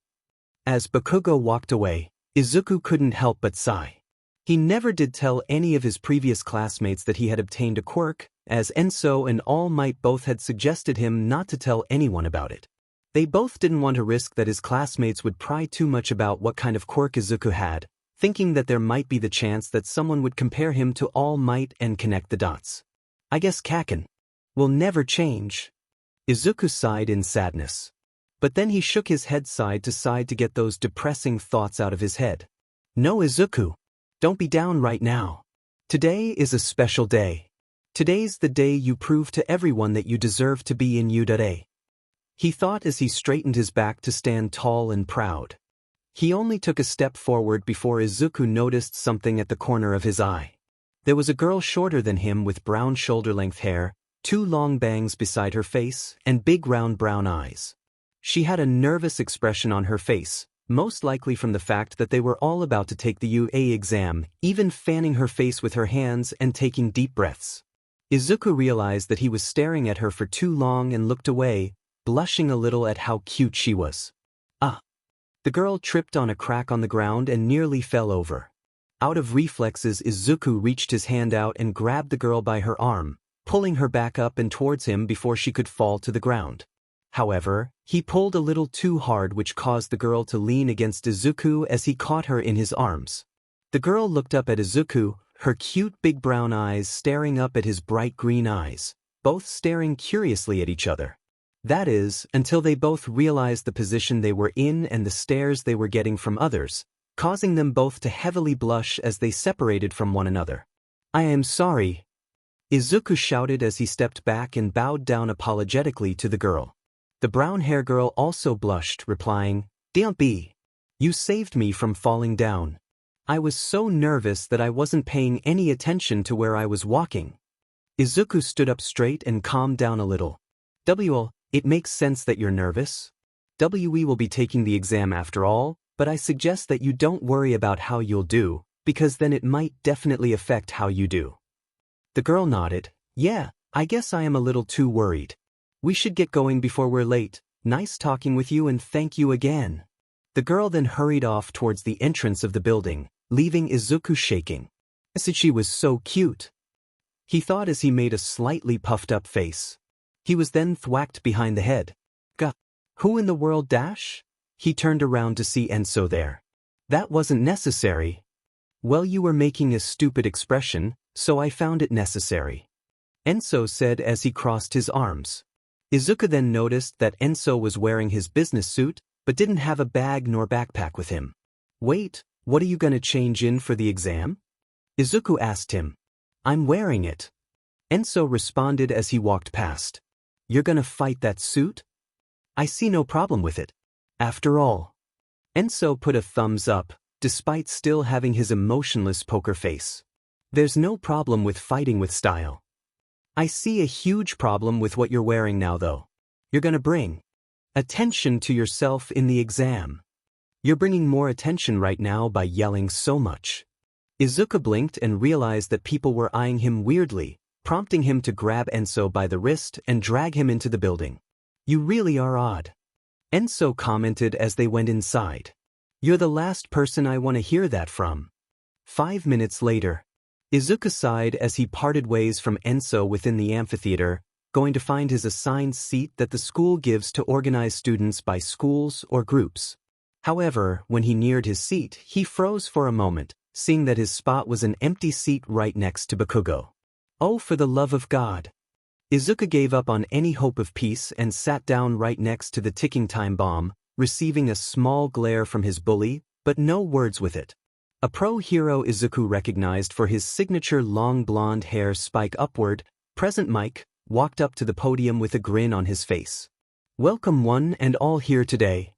As Bakugo walked away, Izuku couldn't help but sigh. He never did tell any of his previous classmates that he had obtained a quirk, as Enso and All Might both had suggested him not to tell anyone about it. They both didn't want to risk that his classmates would pry too much about what kind of quirk Izuku had, thinking that there might be the chance that someone would compare him to All Might and connect the dots. I guess Kaken will never change. Izuku sighed in sadness. But then he shook his head side to side to get those depressing thoughts out of his head. No, Izuku. Don't be down right now. Today is a special day. Today's the day you prove to everyone that you deserve to be in U.A. He thought as he straightened his back to stand tall and proud. He only took a step forward before Izuku noticed something at the corner of his eye. There was a girl shorter than him with brown shoulder-length hair, 2 long bangs beside her face, and big round brown eyes. She had a nervous expression on her face, most likely from the fact that they were all about to take the UA exam, even fanning her face with her hands and taking deep breaths. Izuku realized that he was staring at her for too long and looked away, blushing a little at how cute she was. Ah! The girl tripped on a crack on the ground and nearly fell over. Out of reflexes, Izuku reached his hand out and grabbed the girl by her arm, pulling her back up and towards him before she could fall to the ground. However, he pulled a little too hard, which caused the girl to lean against Izuku as he caught her in his arms. The girl looked up at Izuku, her cute big brown eyes staring up at his bright green eyes, both staring curiously at each other. That is, until they both realized the position they were in and the stares they were getting from others, causing them both to heavily blush as they separated from one another. "I am sorry," Izuku shouted as he stepped back and bowed down apologetically to the girl. The brown-haired girl also blushed, replying, "Don't be. You saved me from falling down. I was so nervous that I wasn't paying any attention to where I was walking." Izuku stood up straight and calmed down a little. It makes sense that you're nervous. We will be taking the exam after all, but I suggest that you don't worry about how you'll do, because then it might definitely affect how you do." The girl nodded. "Yeah, I guess I am a little too worried. We should get going before we're late. Nice talking with you and thank you again." The girl then hurried off towards the entrance of the building, leaving Izuku shaking. She was so cute, he thought as he made a slightly puffed-up face. He was then thwacked behind the head. "Gah! Who in the world dash?" He turned around to see Enso there. "That wasn't necessary." "Well, you were making a stupid expression, so I found it necessary," Enso said as he crossed his arms. Izuku then noticed that Enso was wearing his business suit, but didn't have a bag nor backpack with him. "Wait, what are you gonna change in for the exam?" Izuku asked him. "I'm wearing it," Enso responded as he walked past. "You're gonna fight that suit? I see no problem with it. After all." Enso put a thumbs up, despite still having his emotionless poker face. "There's no problem with fighting with style. I see a huge problem with what you're wearing now though. You're gonna bring attention to yourself in the exam. You're bringing more attention right now by yelling so much." Izuku blinked and realized that people were eyeing him weirdly, prompting him to grab Enso by the wrist and drag him into the building. "You really are odd," Enso commented as they went inside. "You're the last person I want to hear that from." 5 minutes later, Izuku sighed as he parted ways from Enso within the amphitheater, going to find his assigned seat that the school gives to organize students by schools or groups. However, when he neared his seat, he froze for a moment, seeing that his spot was an empty seat right next to Bakugo. Oh, for the love of God! Izuku gave up on any hope of peace and sat down right next to the ticking time bomb, receiving a small glare from his bully, but no words with it. A pro hero Izuku recognized for his signature long blonde hair spike upward, Present Mike, walked up to the podium with a grin on his face. "Welcome one and all here today.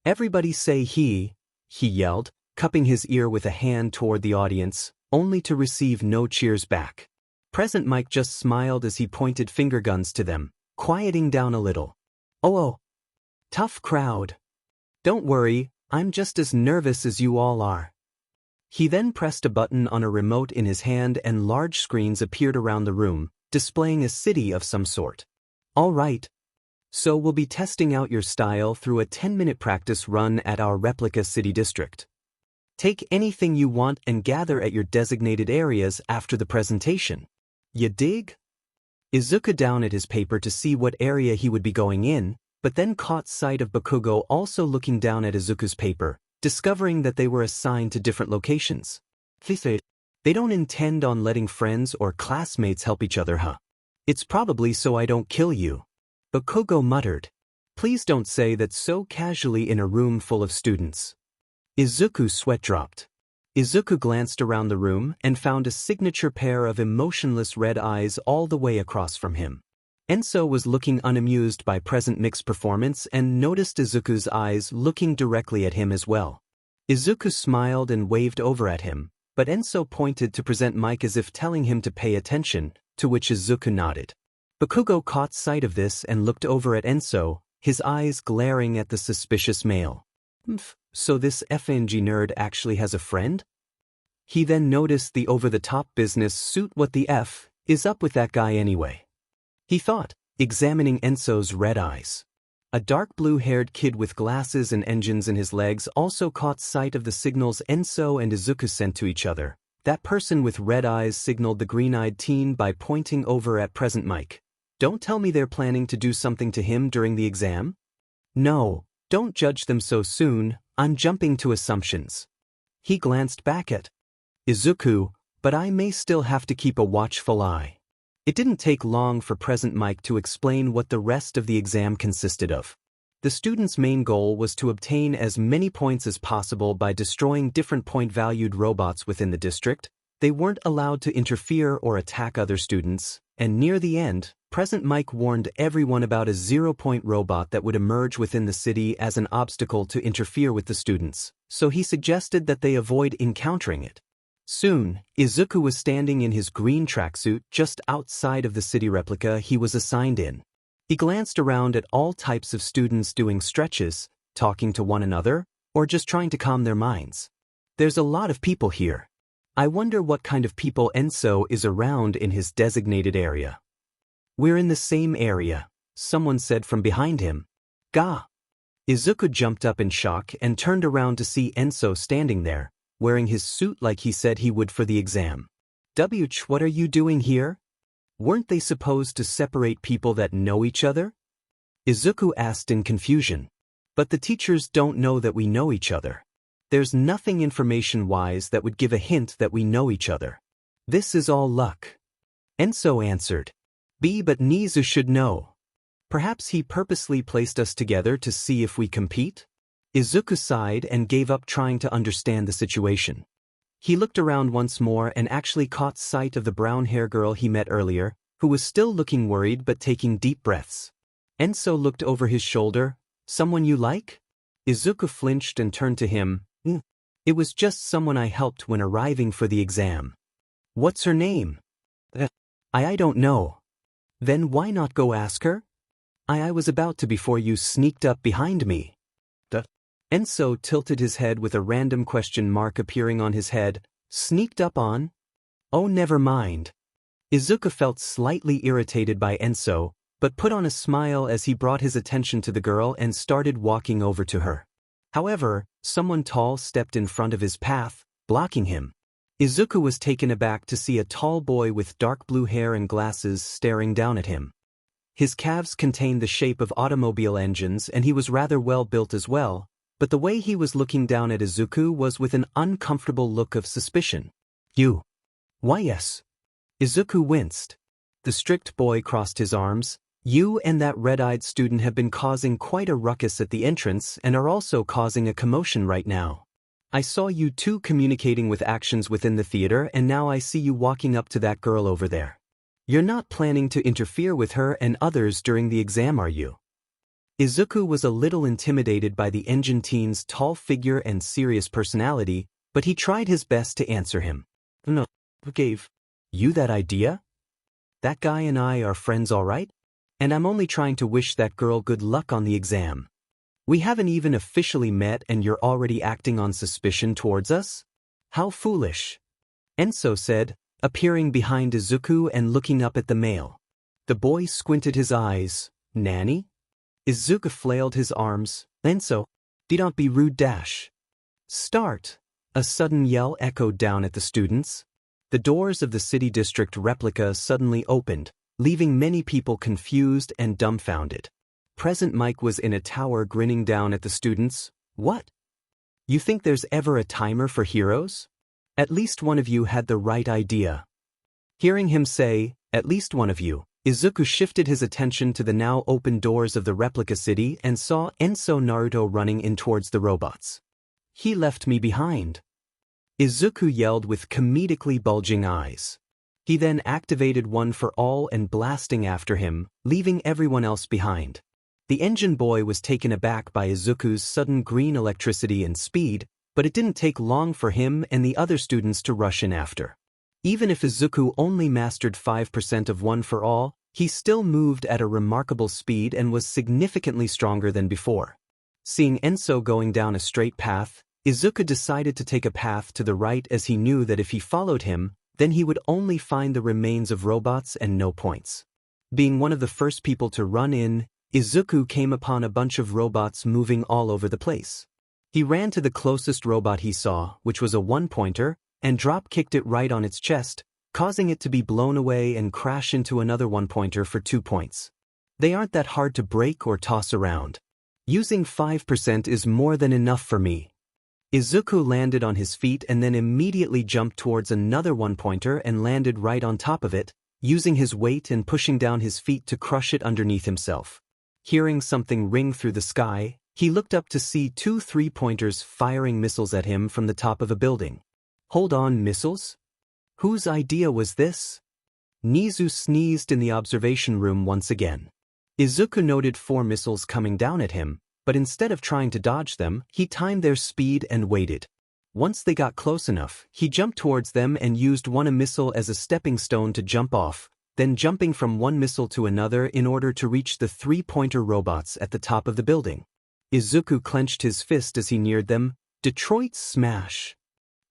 Everybody say he yelled, cupping his ear with a hand toward the audience, only to receive no cheers back. Present Mike just smiled as he pointed finger guns to them, quieting down a little. Oh, tough crowd. Don't worry, I'm just as nervous as you all are." He then pressed a button on a remote in his hand and large screens appeared around the room, displaying a city of some sort. "All right. So we'll be testing out your style through a 10-minute practice run at our replica city district. Take anything you want and gather at your designated areas after the presentation. You dig?" Izuku down at his paper to see what area he would be going in, but then caught sight of Bakugo also looking down at Izuku's paper, discovering that they were assigned to different locations. They don't intend on letting friends or classmates help each other, huh? "It's probably so I don't kill you," Bakugo muttered. "Please don't say that so casually in a room full of students." Izuku's sweat dropped. Izuku glanced around the room and found a signature pair of emotionless red eyes all the way across from him. Enso was looking unamused by Present Mike's performance and noticed Izuku's eyes looking directly at him as well. Izuku smiled and waved over at him, but Enso pointed to Present Mike as if telling him to pay attention, to which Izuku nodded. Bakugo caught sight of this and looked over at Enso, his eyes glaring at the suspicious male. So this FNG nerd actually has a friend? He then noticed the over-the-top business suit. What the F is up with that guy anyway? He thought, examining Enso's red eyes. A dark blue-haired kid with glasses and engines in his legs also caught sight of the signals Enso and Izuku sent to each other. That person with red eyes signaled the green-eyed teen by pointing over at present Mike. Don't tell me they're planning to do something to him during the exam? No, don't judge them so soon, I'm jumping to assumptions. He glanced back at Izuku, but I may still have to keep a watchful eye. It didn't take long for present Mike to explain what the rest of the exam consisted of. The student's main goal was to obtain as many points as possible by destroying different point-valued robots within the district. They weren't allowed to interfere or attack other students, and near the end, present Mike warned everyone about a 0-point robot that would emerge within the city as an obstacle to interfere with the students, so he suggested that they avoid encountering it. Soon, Izuku was standing in his green tracksuit just outside of the city replica he was assigned in. He glanced around at all types of students doing stretches, talking to one another, or just trying to calm their minds. There's a lot of people here. I wonder what kind of people Enso is around in his designated area. We're in the same area, someone said from behind him. Gah! Izuku jumped up in shock and turned around to see Enso standing there, wearing his suit like he said he would for the exam. What are you doing here? Weren't they supposed to separate people that know each other? Izuku asked in confusion. But the teachers don't know that we know each other. There's nothing information-wise that would give a hint that we know each other. This is all luck. Enso answered. But Nizu should know. Perhaps he purposely placed us together to see if we compete? Izuku sighed and gave up trying to understand the situation. He looked around once more and actually caught sight of the brown-haired girl he met earlier, who was still looking worried but taking deep breaths. Enso looked over his shoulder. Someone you like? Izuku flinched and turned to him. It was just someone I helped when arriving for the exam. What's her name? I don't know. Then why not go ask her? I was about to before you sneaked up behind me. Enso tilted his head with a random question mark appearing on his head. Sneaked up on? Oh, never mind. Izuku felt slightly irritated by Enso, but put on a smile as he brought his attention to the girl and started walking over to her. However, someone tall stepped in front of his path, blocking him. Izuku was taken aback to see a tall boy with dark blue hair and glasses staring down at him. His calves contained the shape of automobile engines and he was rather well built as well, but the way he was looking down at Izuku was with an uncomfortable look of suspicion. You? Why yes. Izuku winced. The strict boy crossed his arms. You and that red-eyed student have been causing quite a ruckus at the entrance and are also causing a commotion right now. I saw you two communicating with actions within the theater and now I see you walking up to that girl over there. You're not planning to interfere with her and others during the exam, are you? Izuku was a little intimidated by the engine teen's tall figure and serious personality, but he tried his best to answer him. No, who gave you that idea? That guy and I are friends, all right? And I'm only trying to wish that girl good luck on the exam. We haven't even officially met and you're already acting on suspicion towards us? How foolish. Enso said, appearing behind Izuku and looking up at the male. The boy squinted his eyes. Nanny? Izuku flailed his arms. Enso, don't be rude dash. Start. A sudden yell echoed down at the students. The doors of the city district replica suddenly opened, leaving many people confused and dumbfounded. Present Mike was in a tower grinning down at the students. What? You think there's ever a timer for heroes? At least one of you had the right idea. Hearing him say, at least one of you, Izuku shifted his attention to the now open doors of the replica city and saw Enso Naruto running in towards the robots. He left me behind. Izuku yelled with comedically bulging eyes. He then activated One for All and blasting after him, leaving everyone else behind. The engine boy was taken aback by Izuku's sudden green electricity and speed, but it didn't take long for him and the other students to rush in after. Even if Izuku only mastered 5% of One for All, he still moved at a remarkable speed and was significantly stronger than before. Seeing Enso going down a straight path, Izuku decided to take a path to the right as he knew that if he followed him, then he would only find the remains of robots and no points. Being one of the first people to run in, Izuku came upon a bunch of robots moving all over the place. He ran to the closest robot he saw, which was a one-pointer, and drop-kicked it right on its chest, causing it to be blown away and crash into another one-pointer for 2 points. They aren't that hard to break or toss around. Using 5% is more than enough for me. Izuku landed on his feet and then immediately jumped towards another one-pointer and landed right on top of it, using his weight and pushing down his feet to crush it underneath himself. Hearing something ring through the sky, he looked up to see 2 3-pointers firing missiles at him from the top of a building. Hold on, missiles? Whose idea was this? Nizu sneezed in the observation room once again. Izuku noted 4 missiles coming down at him, but instead of trying to dodge them, he timed their speed and waited. Once they got close enough, he jumped towards them and used one missile as a stepping stone to jump off, then jumping from one missile to another in order to reach the 3-pointer robots at the top of the building. Izuku clenched his fist as he neared them. Detroit smash!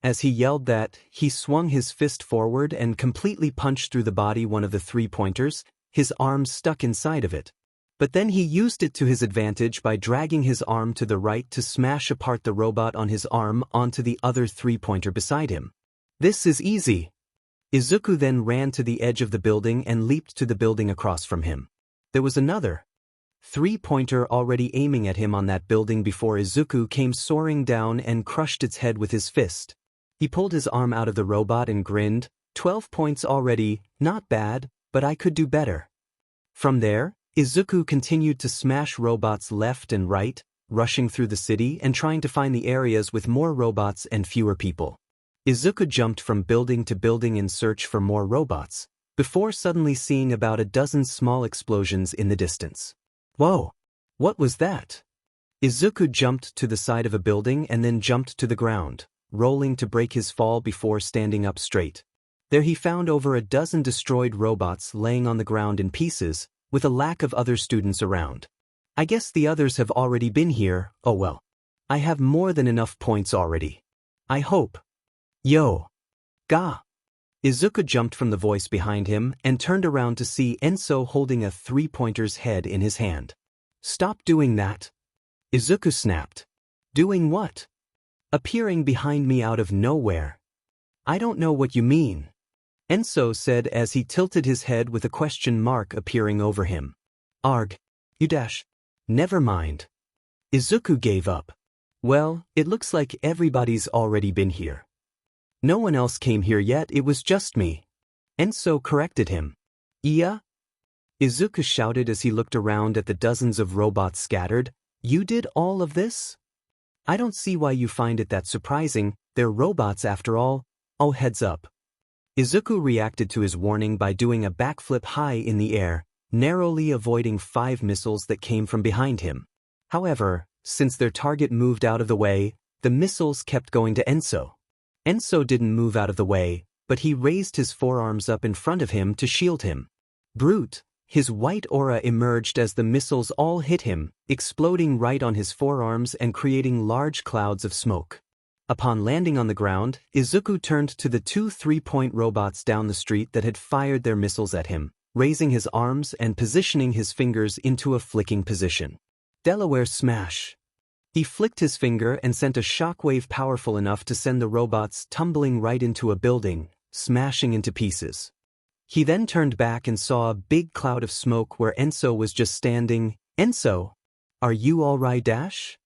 As he yelled that, he swung his fist forward and completely punched through the body one of the 3-pointers, his arms stuck inside of it. But then he used it to his advantage by dragging his arm to the right to smash apart the robot on his arm onto the other 3-pointer beside him. This is easy. Izuku then ran to the edge of the building and leaped to the building across from him. There was another 3-pointer already aiming at him on that building before Izuku came soaring down and crushed its head with his fist. He pulled his arm out of the robot and grinned. 12 points already, not bad, but I could do better. From there, Izuku continued to smash robots left and right, rushing through the city and trying to find the areas with more robots and fewer people. Izuku jumped from building to building in search for more robots, before suddenly seeing about a dozen small explosions in the distance. Whoa! What was that? Izuku jumped to the side of a building and then jumped to the ground, rolling to break his fall before standing up straight. There he found over a dozen destroyed robots laying on the ground in pieces, with a lack of other students around. I guess the others have already been here. Oh well. I have more than enough points already. I hope. Yo! Ga! Izuku jumped from the voice behind him and turned around to see Enso holding a 3-pointer's head in his hand. Stop doing that! Izuku snapped. Doing what? Appearing behind me out of nowhere. I don't know what you mean. Enso said as he tilted his head with a question mark appearing over him. Arg. You dash. Never mind. Izuku gave up. Well, it looks like everybody's already been here. No one else came here yet, it was just me. Enso corrected him. Iya? Izuku shouted as he looked around at the dozens of robots scattered. You did all of this? I don't see why you find it that surprising, they're robots after all. Oh, heads up. Izuku reacted to his warning by doing a backflip high in the air, narrowly avoiding 5 missiles that came from behind him. However, since their target moved out of the way, the missiles kept going to Enso. Enso didn't move out of the way, but he raised his forearms up in front of him to shield him. Brute! His white aura emerged as the missiles all hit him, exploding right on his forearms and creating large clouds of smoke. Upon landing on the ground, Izuku turned to the 2 3-point robots down the street that had fired their missiles at him, raising his arms and positioning his fingers into a flicking position. Delaware smash! He flicked his finger and sent a shockwave powerful enough to send the robots tumbling right into a building, smashing into pieces. He then turned back and saw a big cloud of smoke where Enso was just standing. Enso! Are you alright, Dash?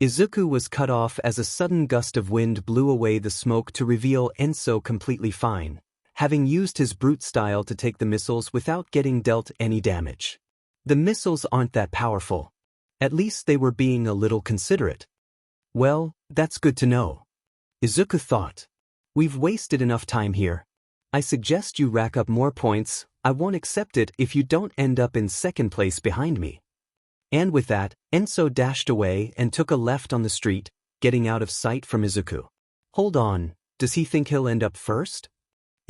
Izuku was cut off as a sudden gust of wind blew away the smoke to reveal Enso completely fine, having used his brute style to take the missiles without getting dealt any damage. The missiles aren't that powerful. At least they were being a little considerate. Well, that's good to know. Izuku thought. We've wasted enough time here. I suggest you rack up more points. I won't accept it if you don't end up in second place behind me. And with that, Enso dashed away and took a left on the street, getting out of sight from Izuku. Hold on, does he think he'll end up first?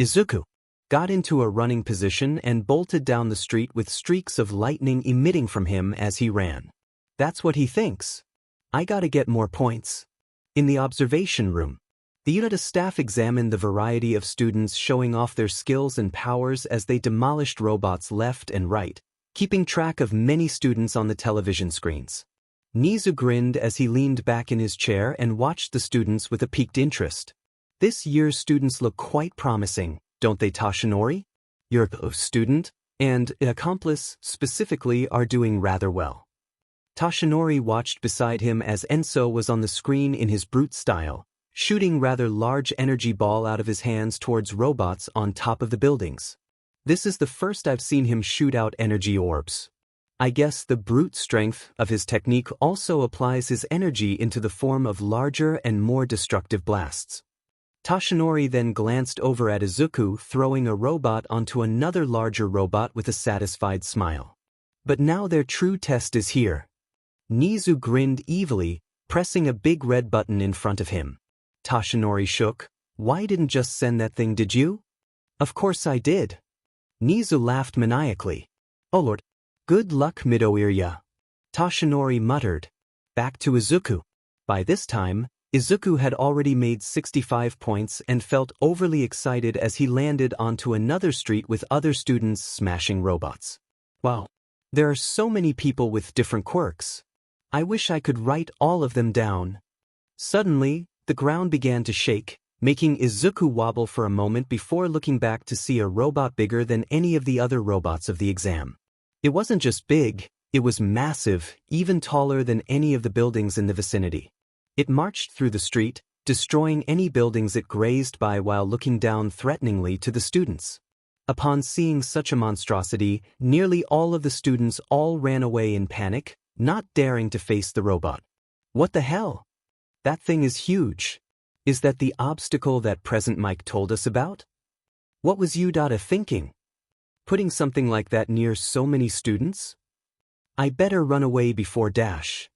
Izuku got into a running position and bolted down the street with streaks of lightning emitting from him as he ran. That's what he thinks. I gotta get more points. In the observation room, the UNITA staff examined the variety of students showing off their skills and powers as they demolished robots left and right, keeping track of many students on the television screens. Nizu grinned as he leaned back in his chair and watched the students with a piqued interest. This year's students look quite promising, don't they, Toshinori? Your student and accomplice, specifically, are doing rather well. Toshinori watched beside him as Enso was on the screen in his brute style, shooting rather large energy ball out of his hands towards robots on top of the buildings. This is the first I've seen him shoot out energy orbs. I guess the brute strength of his technique also applies his energy into the form of larger and more destructive blasts. Toshinori then glanced over at Izuku throwing a robot onto another larger robot with a satisfied smile. But now their true test is here. Nizu grinned evilly, pressing a big red button in front of him. Toshinori shook. Why didn't just send that thing, did you? Of course I did. Nizu laughed maniacally. Oh lord. Good luck, Midoriya. Toshinori muttered. Back to Izuku. By this time, Izuku had already made 65 points and felt overly excited as he landed onto another street with other students smashing robots. Wow. There are so many people with different quirks. I wish I could write all of them down. Suddenly, the ground began to shake, making Izuku wobble for a moment before looking back to see a robot bigger than any of the other robots of the exam. It wasn't just big, it was massive, even taller than any of the buildings in the vicinity. It marched through the street, destroying any buildings it grazed by while looking down threateningly to the students. Upon seeing such a monstrosity, nearly all of the students all ran away in panic, not daring to face the robot. What the hell? That thing is huge. Is that the obstacle that Present Mike told us about? What was Udata thinking? Putting something like that near so many students? I better run away before dash.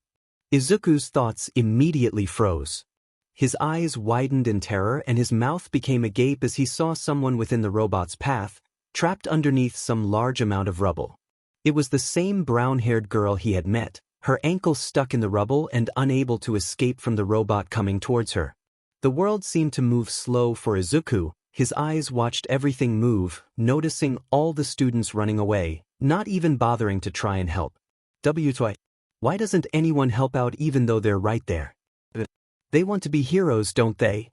Izuku's thoughts immediately froze. His eyes widened in terror and his mouth became agape as he saw someone within the robot's path, trapped underneath some large amount of rubble. It was the same brown-haired girl he had met, her ankles stuck in the rubble and unable to escape from the robot coming towards her. The world seemed to move slow for Izuku. His eyes watched everything move, noticing all the students running away, not even bothering to try and help. Why doesn't anyone help out even though they're right there? They want to be heroes, don't they?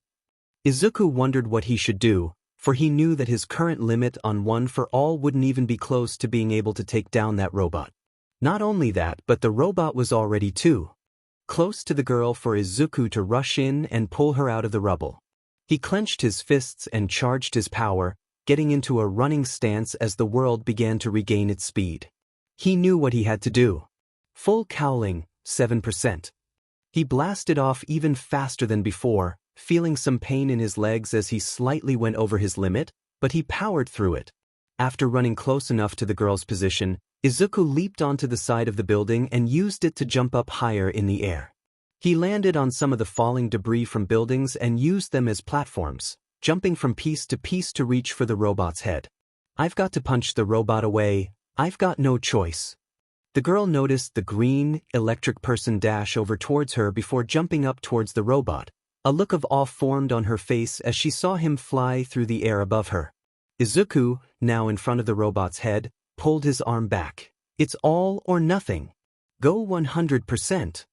Izuku wondered what he should do, for he knew that his current limit on one for all wouldn't even be close to being able to take down that robot. Not only that, but the robot was already too close to the girl for Izuku to rush in and pull her out of the rubble. He clenched his fists and charged his power, getting into a running stance as the world began to regain its speed. He knew what he had to do. Full cowling, 7%. He blasted off even faster than before, feeling some pain in his legs as he slightly went over his limit, but he powered through it. After running close enough to the girl's position, Izuku leaped onto the side of the building and used it to jump up higher in the air. He landed on some of the falling debris from buildings and used them as platforms, jumping from piece to reach for the robot's head. I've got to punch the robot away, I've got no choice. The girl noticed the green, electric person dash over towards her before jumping up towards the robot. A look of awe formed on her face as she saw him fly through the air above her. Izuku, now in front of the robot's head, pulled his arm back. It's all or nothing. Go 100%.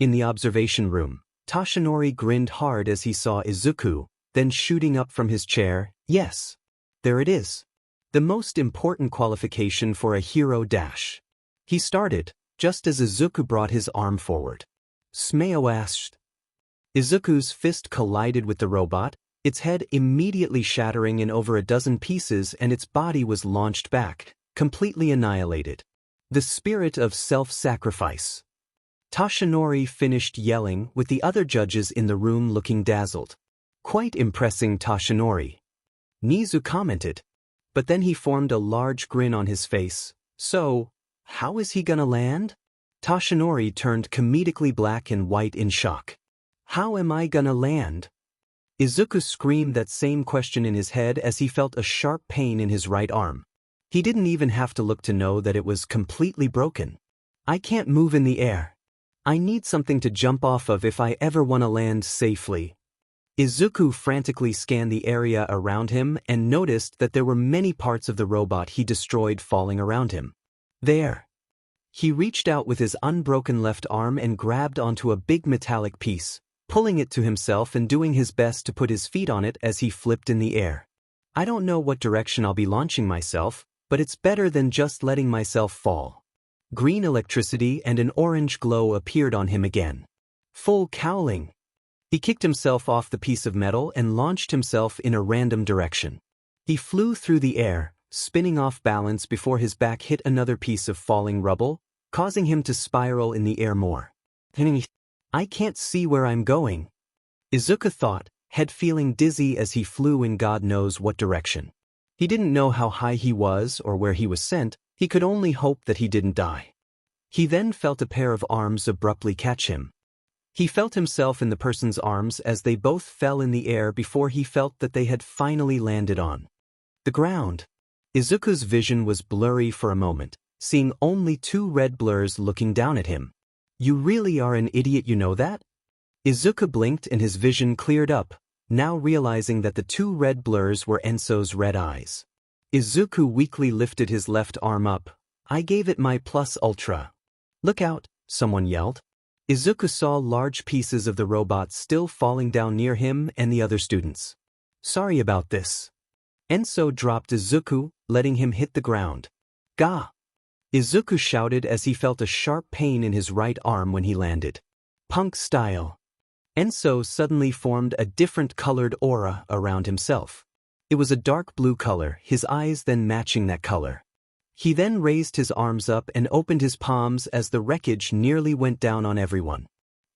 In the observation room, Toshinori grinned hard as he saw Izuku, then shooting up from his chair. Yes. There it is. The most important qualification for a hero dash. He started, just as Izuku brought his arm forward. Smash! Izuku's fist collided with the robot, its head immediately shattering in over a dozen pieces and its body was launched back, completely annihilated. The spirit of self-sacrifice. Toshinori finished yelling with the other judges in the room looking dazzled. Quite impressing, Toshinori. Nizu commented. But then he formed a large grin on his face. So, how is he gonna land? Toshinori turned comedically black and white in shock. How am I gonna land? Izuku screamed that same question in his head as he felt a sharp pain in his right arm. He didn't even have to look to know that it was completely broken. I can't move in the air. I need something to jump off of if I ever want to land safely. Izuku frantically scanned the area around him and noticed that there were many parts of the robot he destroyed falling around him. There. He reached out with his unbroken left arm and grabbed onto a big metallic piece, pulling it to himself and doing his best to put his feet on it as he flipped in the air. I don't know what direction I'll be launching myself, but it's better than just letting myself fall. Green electricity and an orange glow appeared on him again. Full cowling. He kicked himself off the piece of metal and launched himself in a random direction. He flew through the air, spinning off balance before his back hit another piece of falling rubble, causing him to spiral in the air more. I can't see where I'm going, Izuku thought, head feeling dizzy as he flew in God knows what direction. He didn't know how high he was or where he was sent, he could only hope that he didn't die. He then felt a pair of arms abruptly catch him. He felt himself in the person's arms as they both fell in the air before he felt that they had finally landed on the ground. Izuku's vision was blurry for a moment, seeing only two red blurs looking down at him. You really are an idiot, you know that? Izuku blinked and his vision cleared up, now realizing that the two red blurs were Enso's red eyes. Izuku weakly lifted his left arm up. I gave it my plus ultra. Look out, someone yelled. Izuku saw large pieces of the robot still falling down near him and the other students. Sorry about this. Enso dropped Izuku, letting him hit the ground. Gah! Izuku shouted as he felt a sharp pain in his right arm when he landed. Punk style. Enso suddenly formed a different colored aura around himself. It was a dark blue color, his eyes then matching that color. He then raised his arms up and opened his palms as the wreckage nearly went down on everyone.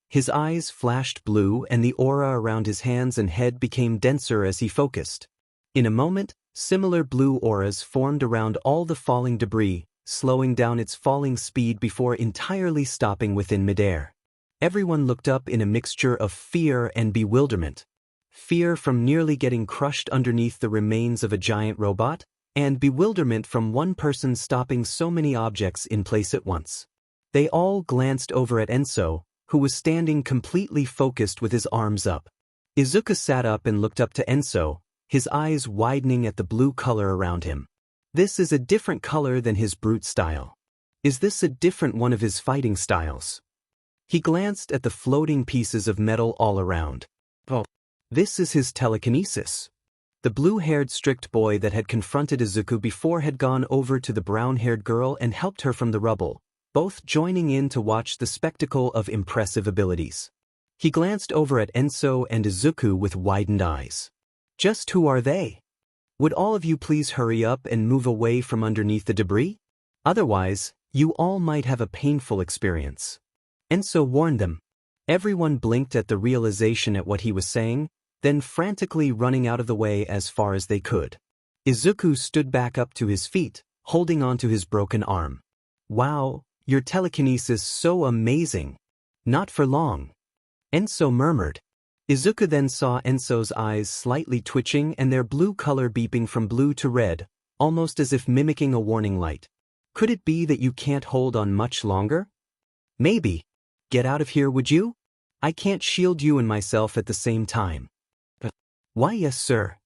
His eyes flashed blue and the aura around his hands and head became denser as he focused. In a moment, similar blue auras formed around all the falling debris, slowing down its falling speed before entirely stopping within midair. Everyone looked up in a mixture of fear and bewilderment. Fear from nearly getting crushed underneath the remains of a giant robot, and bewilderment from one person stopping so many objects in place at once. They all glanced over at Enso, who was standing completely focused with his arms up. Izuku sat up and looked up to Enso, his eyes widening at the blue color around him. This is a different color than his brute style. Is this a different one of his fighting styles? He glanced at the floating pieces of metal all around. Oh, this is his telekinesis. The blue-haired strict boy that had confronted Izuku before had gone over to the brown-haired girl and helped her from the rubble, both joining in to watch the spectacle of impressive abilities. He glanced over at Enso and Izuku with widened eyes. Just who are they? Would all of you please hurry up and move away from underneath the debris? Otherwise, you all might have a painful experience. Enso warned them. Everyone blinked at the realization at what he was saying, then frantically running out of the way as far as they could. Izuku stood back up to his feet, holding onto his broken arm. Wow, your telekinesis so amazing. Not for long. Enso murmured. Izuku then saw Enso's eyes slightly twitching and their blue color beeping from blue to red, almost as if mimicking a warning light. Could it be that you can't hold on much longer? Maybe. Get out of here, would you? I can't shield you and myself at the same time. Why, yes, sir.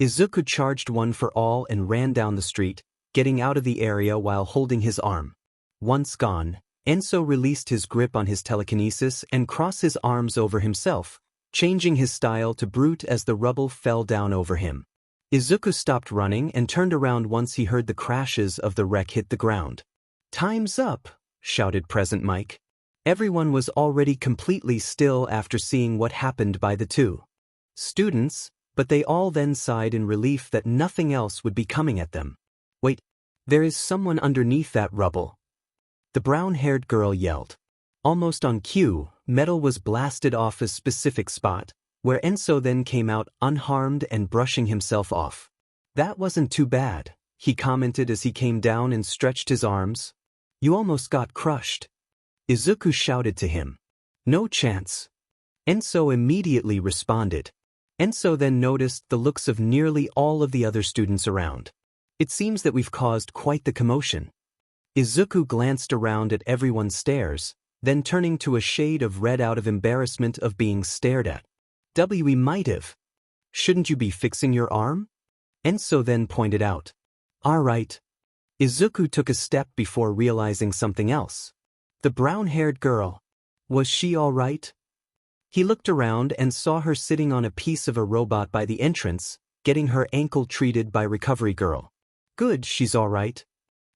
Izuku charged one for all and ran down the street, getting out of the area while holding his arm. Once gone, Enso released his grip on his telekinesis and crossed his arms over himself, changing his style to brute as the rubble fell down over him. Izuku stopped running and turned around once he heard the crashes of the wreck hit the ground. Time's up, shouted Present Mike. Everyone was already completely still after seeing what happened by the two students, but they all then sighed in relief that nothing else would be coming at them. Wait, there is someone underneath that rubble. The brown-haired girl yelled. Almost on cue, metal was blasted off a specific spot, where Enso then came out unharmed and brushing himself off. That wasn't too bad, he commented as he came down and stretched his arms. You almost got crushed. Izuku shouted to him. No chance. Enso immediately responded. Enso then noticed the looks of nearly all of the other students around. It seems that we've caused quite the commotion. Izuku glanced around at everyone's stares, then turning to a shade of red out of embarrassment of being stared at. We might have. Shouldn't you be fixing your arm? Enso then pointed out. Alright. Izuku took a step before realizing something else. The brown-haired girl. Was she alright? He looked around and saw her sitting on a piece of a robot by the entrance, getting her ankle treated by Recovery Girl. Good, she's alright.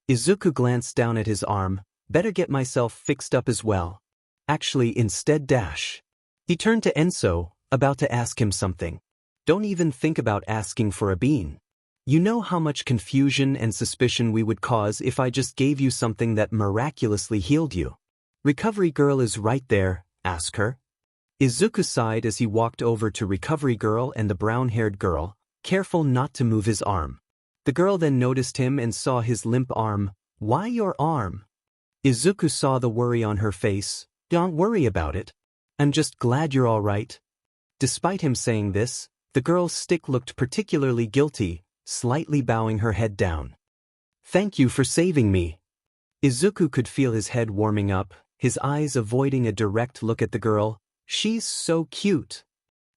Izuku glanced down at his arm. Better get myself fixed up as well. Actually, instead dash. He turned to Enso, about to ask him something. Don't even think about asking for a bean. You know how much confusion and suspicion we would cause if I just gave you something that miraculously healed you. Recovery Girl is right there, ask her. Izuku sighed as he walked over to Recovery Girl and the brown-haired girl, careful not to move his arm. The girl then noticed him and saw his limp arm. Why your arm? Izuku saw the worry on her face. Don't worry about it. I'm just glad you're alright. Despite him saying this, the girl's stick looked particularly guilty, slightly bowing her head down. Thank you for saving me. Izuku could feel his head warming up, his eyes avoiding a direct look at the girl. She's so cute.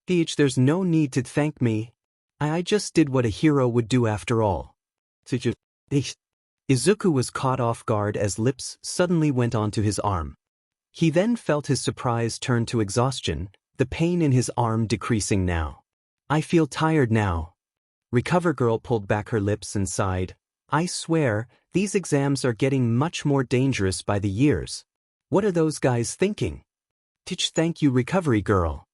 There's no need to thank me. I just did what a hero would do after all. Izuku was caught off guard as lips suddenly went onto his arm. He then felt his surprise turn to exhaustion, the pain in his arm decreasing now. I feel tired now. Recover Girl pulled back her lips and sighed. I swear, these exams are getting much more dangerous by the years. What are those guys thinking? Thank you, Recovery Girl.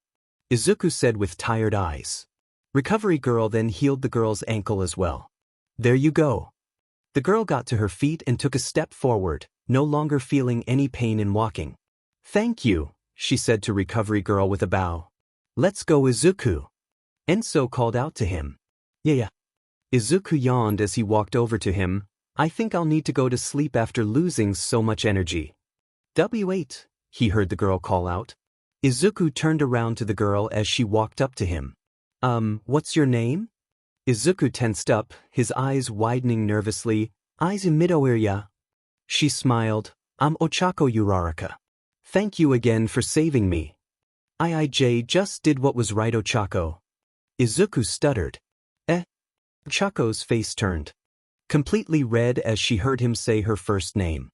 Izuku said with tired eyes. Recovery Girl then healed the girl's ankle as well. There you go. The girl got to her feet and took a step forward, no longer feeling any pain in walking. Thank you, she said to Recovery Girl with a bow. Let's go, Izuku. Enso called out to him. Yeah. Izuku yawned as he walked over to him. I think I'll need to go to sleep after losing so much energy. W8, he heard the girl call out. Izuku turned around to the girl as she walked up to him. What's your name? Izuku tensed up, his eyes widening nervously. Izuku Midoriya. She smiled. I'm Ochako Uraraka. Thank you again for saving me. IIJ just did what was right, Ochako. Izuku stuttered. Ochako's face turned completely red as she heard him say her first name.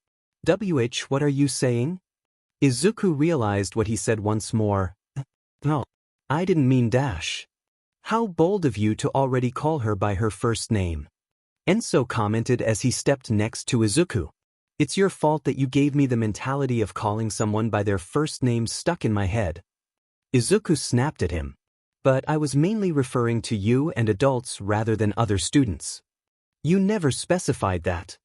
What are you saying? Izuku realized what he said once more. No, I didn't mean dash. How bold of you to already call her by her first name. Enso commented as he stepped next to Izuku. It's your fault that you gave me the mentality of calling someone by their first name stuck in my head. Izuku snapped at him. But I was mainly referring to you and adults rather than other students. You never specified that.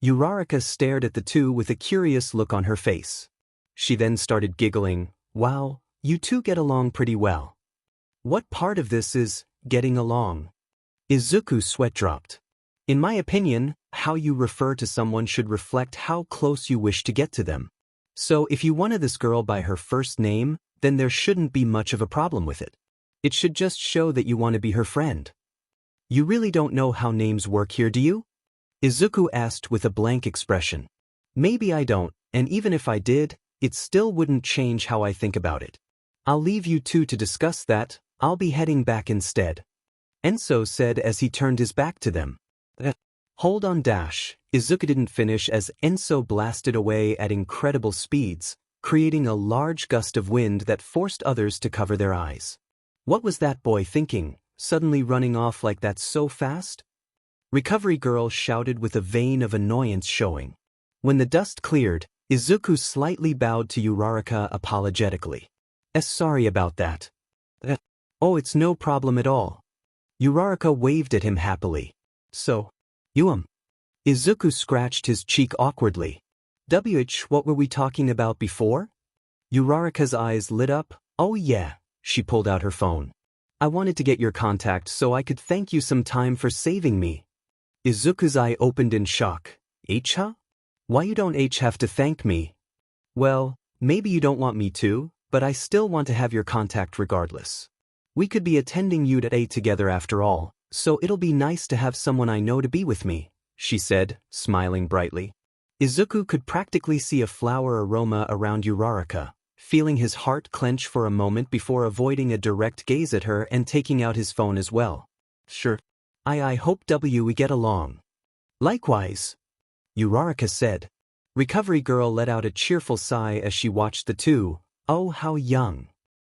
Uraraka stared at the two with a curious look on her face. She then started giggling. Wow, you two get along pretty well. What part of this is getting along? Izuku's sweat dropped. In my opinion, how you refer to someone should reflect how close you wish to get to them. So if you wanted this girl by her first name, then there shouldn't be much of a problem with it. It should just show that you want to be her friend. You really don't know how names work here, do you? Izuku asked with a blank expression. Maybe I don't, and even if I did, it still wouldn't change how I think about it. I'll leave you two to discuss that. I'll be heading back instead. Enso said as he turned his back to them. Hold on dash. Izuku didn't finish as Enso blasted away at incredible speeds, creating a large gust of wind that forced others to cover their eyes. What was that boy thinking, suddenly running off like that so fast? Recovery Girl shouted with a vein of annoyance showing. When the dust cleared, Izuku slightly bowed to Uraraka apologetically. Sorry about that. Oh, it's no problem at all. Uraraka waved at him happily. So, Izuku scratched his cheek awkwardly. What were we talking about before? Uraraka's eyes lit up. Oh yeah, she pulled out her phone. I wanted to get your contact so I could thank you some time for saving me. Izuku's eye opened in shock. Huh? Why you don't have to thank me? Well, maybe you don't want me to, but I still want to have your contact regardless. We could be attending UT together after all, so it'll be nice to have someone I know to be with me, she said, smiling brightly. Izuku could practically see a flower aroma around Uraraka, feeling his heart clench for a moment before avoiding a direct gaze at her and taking out his phone as well. Sure. I hope we get along. Likewise, Uraraka said. Recovery Girl let out a cheerful sigh as she watched the two. Oh, how young.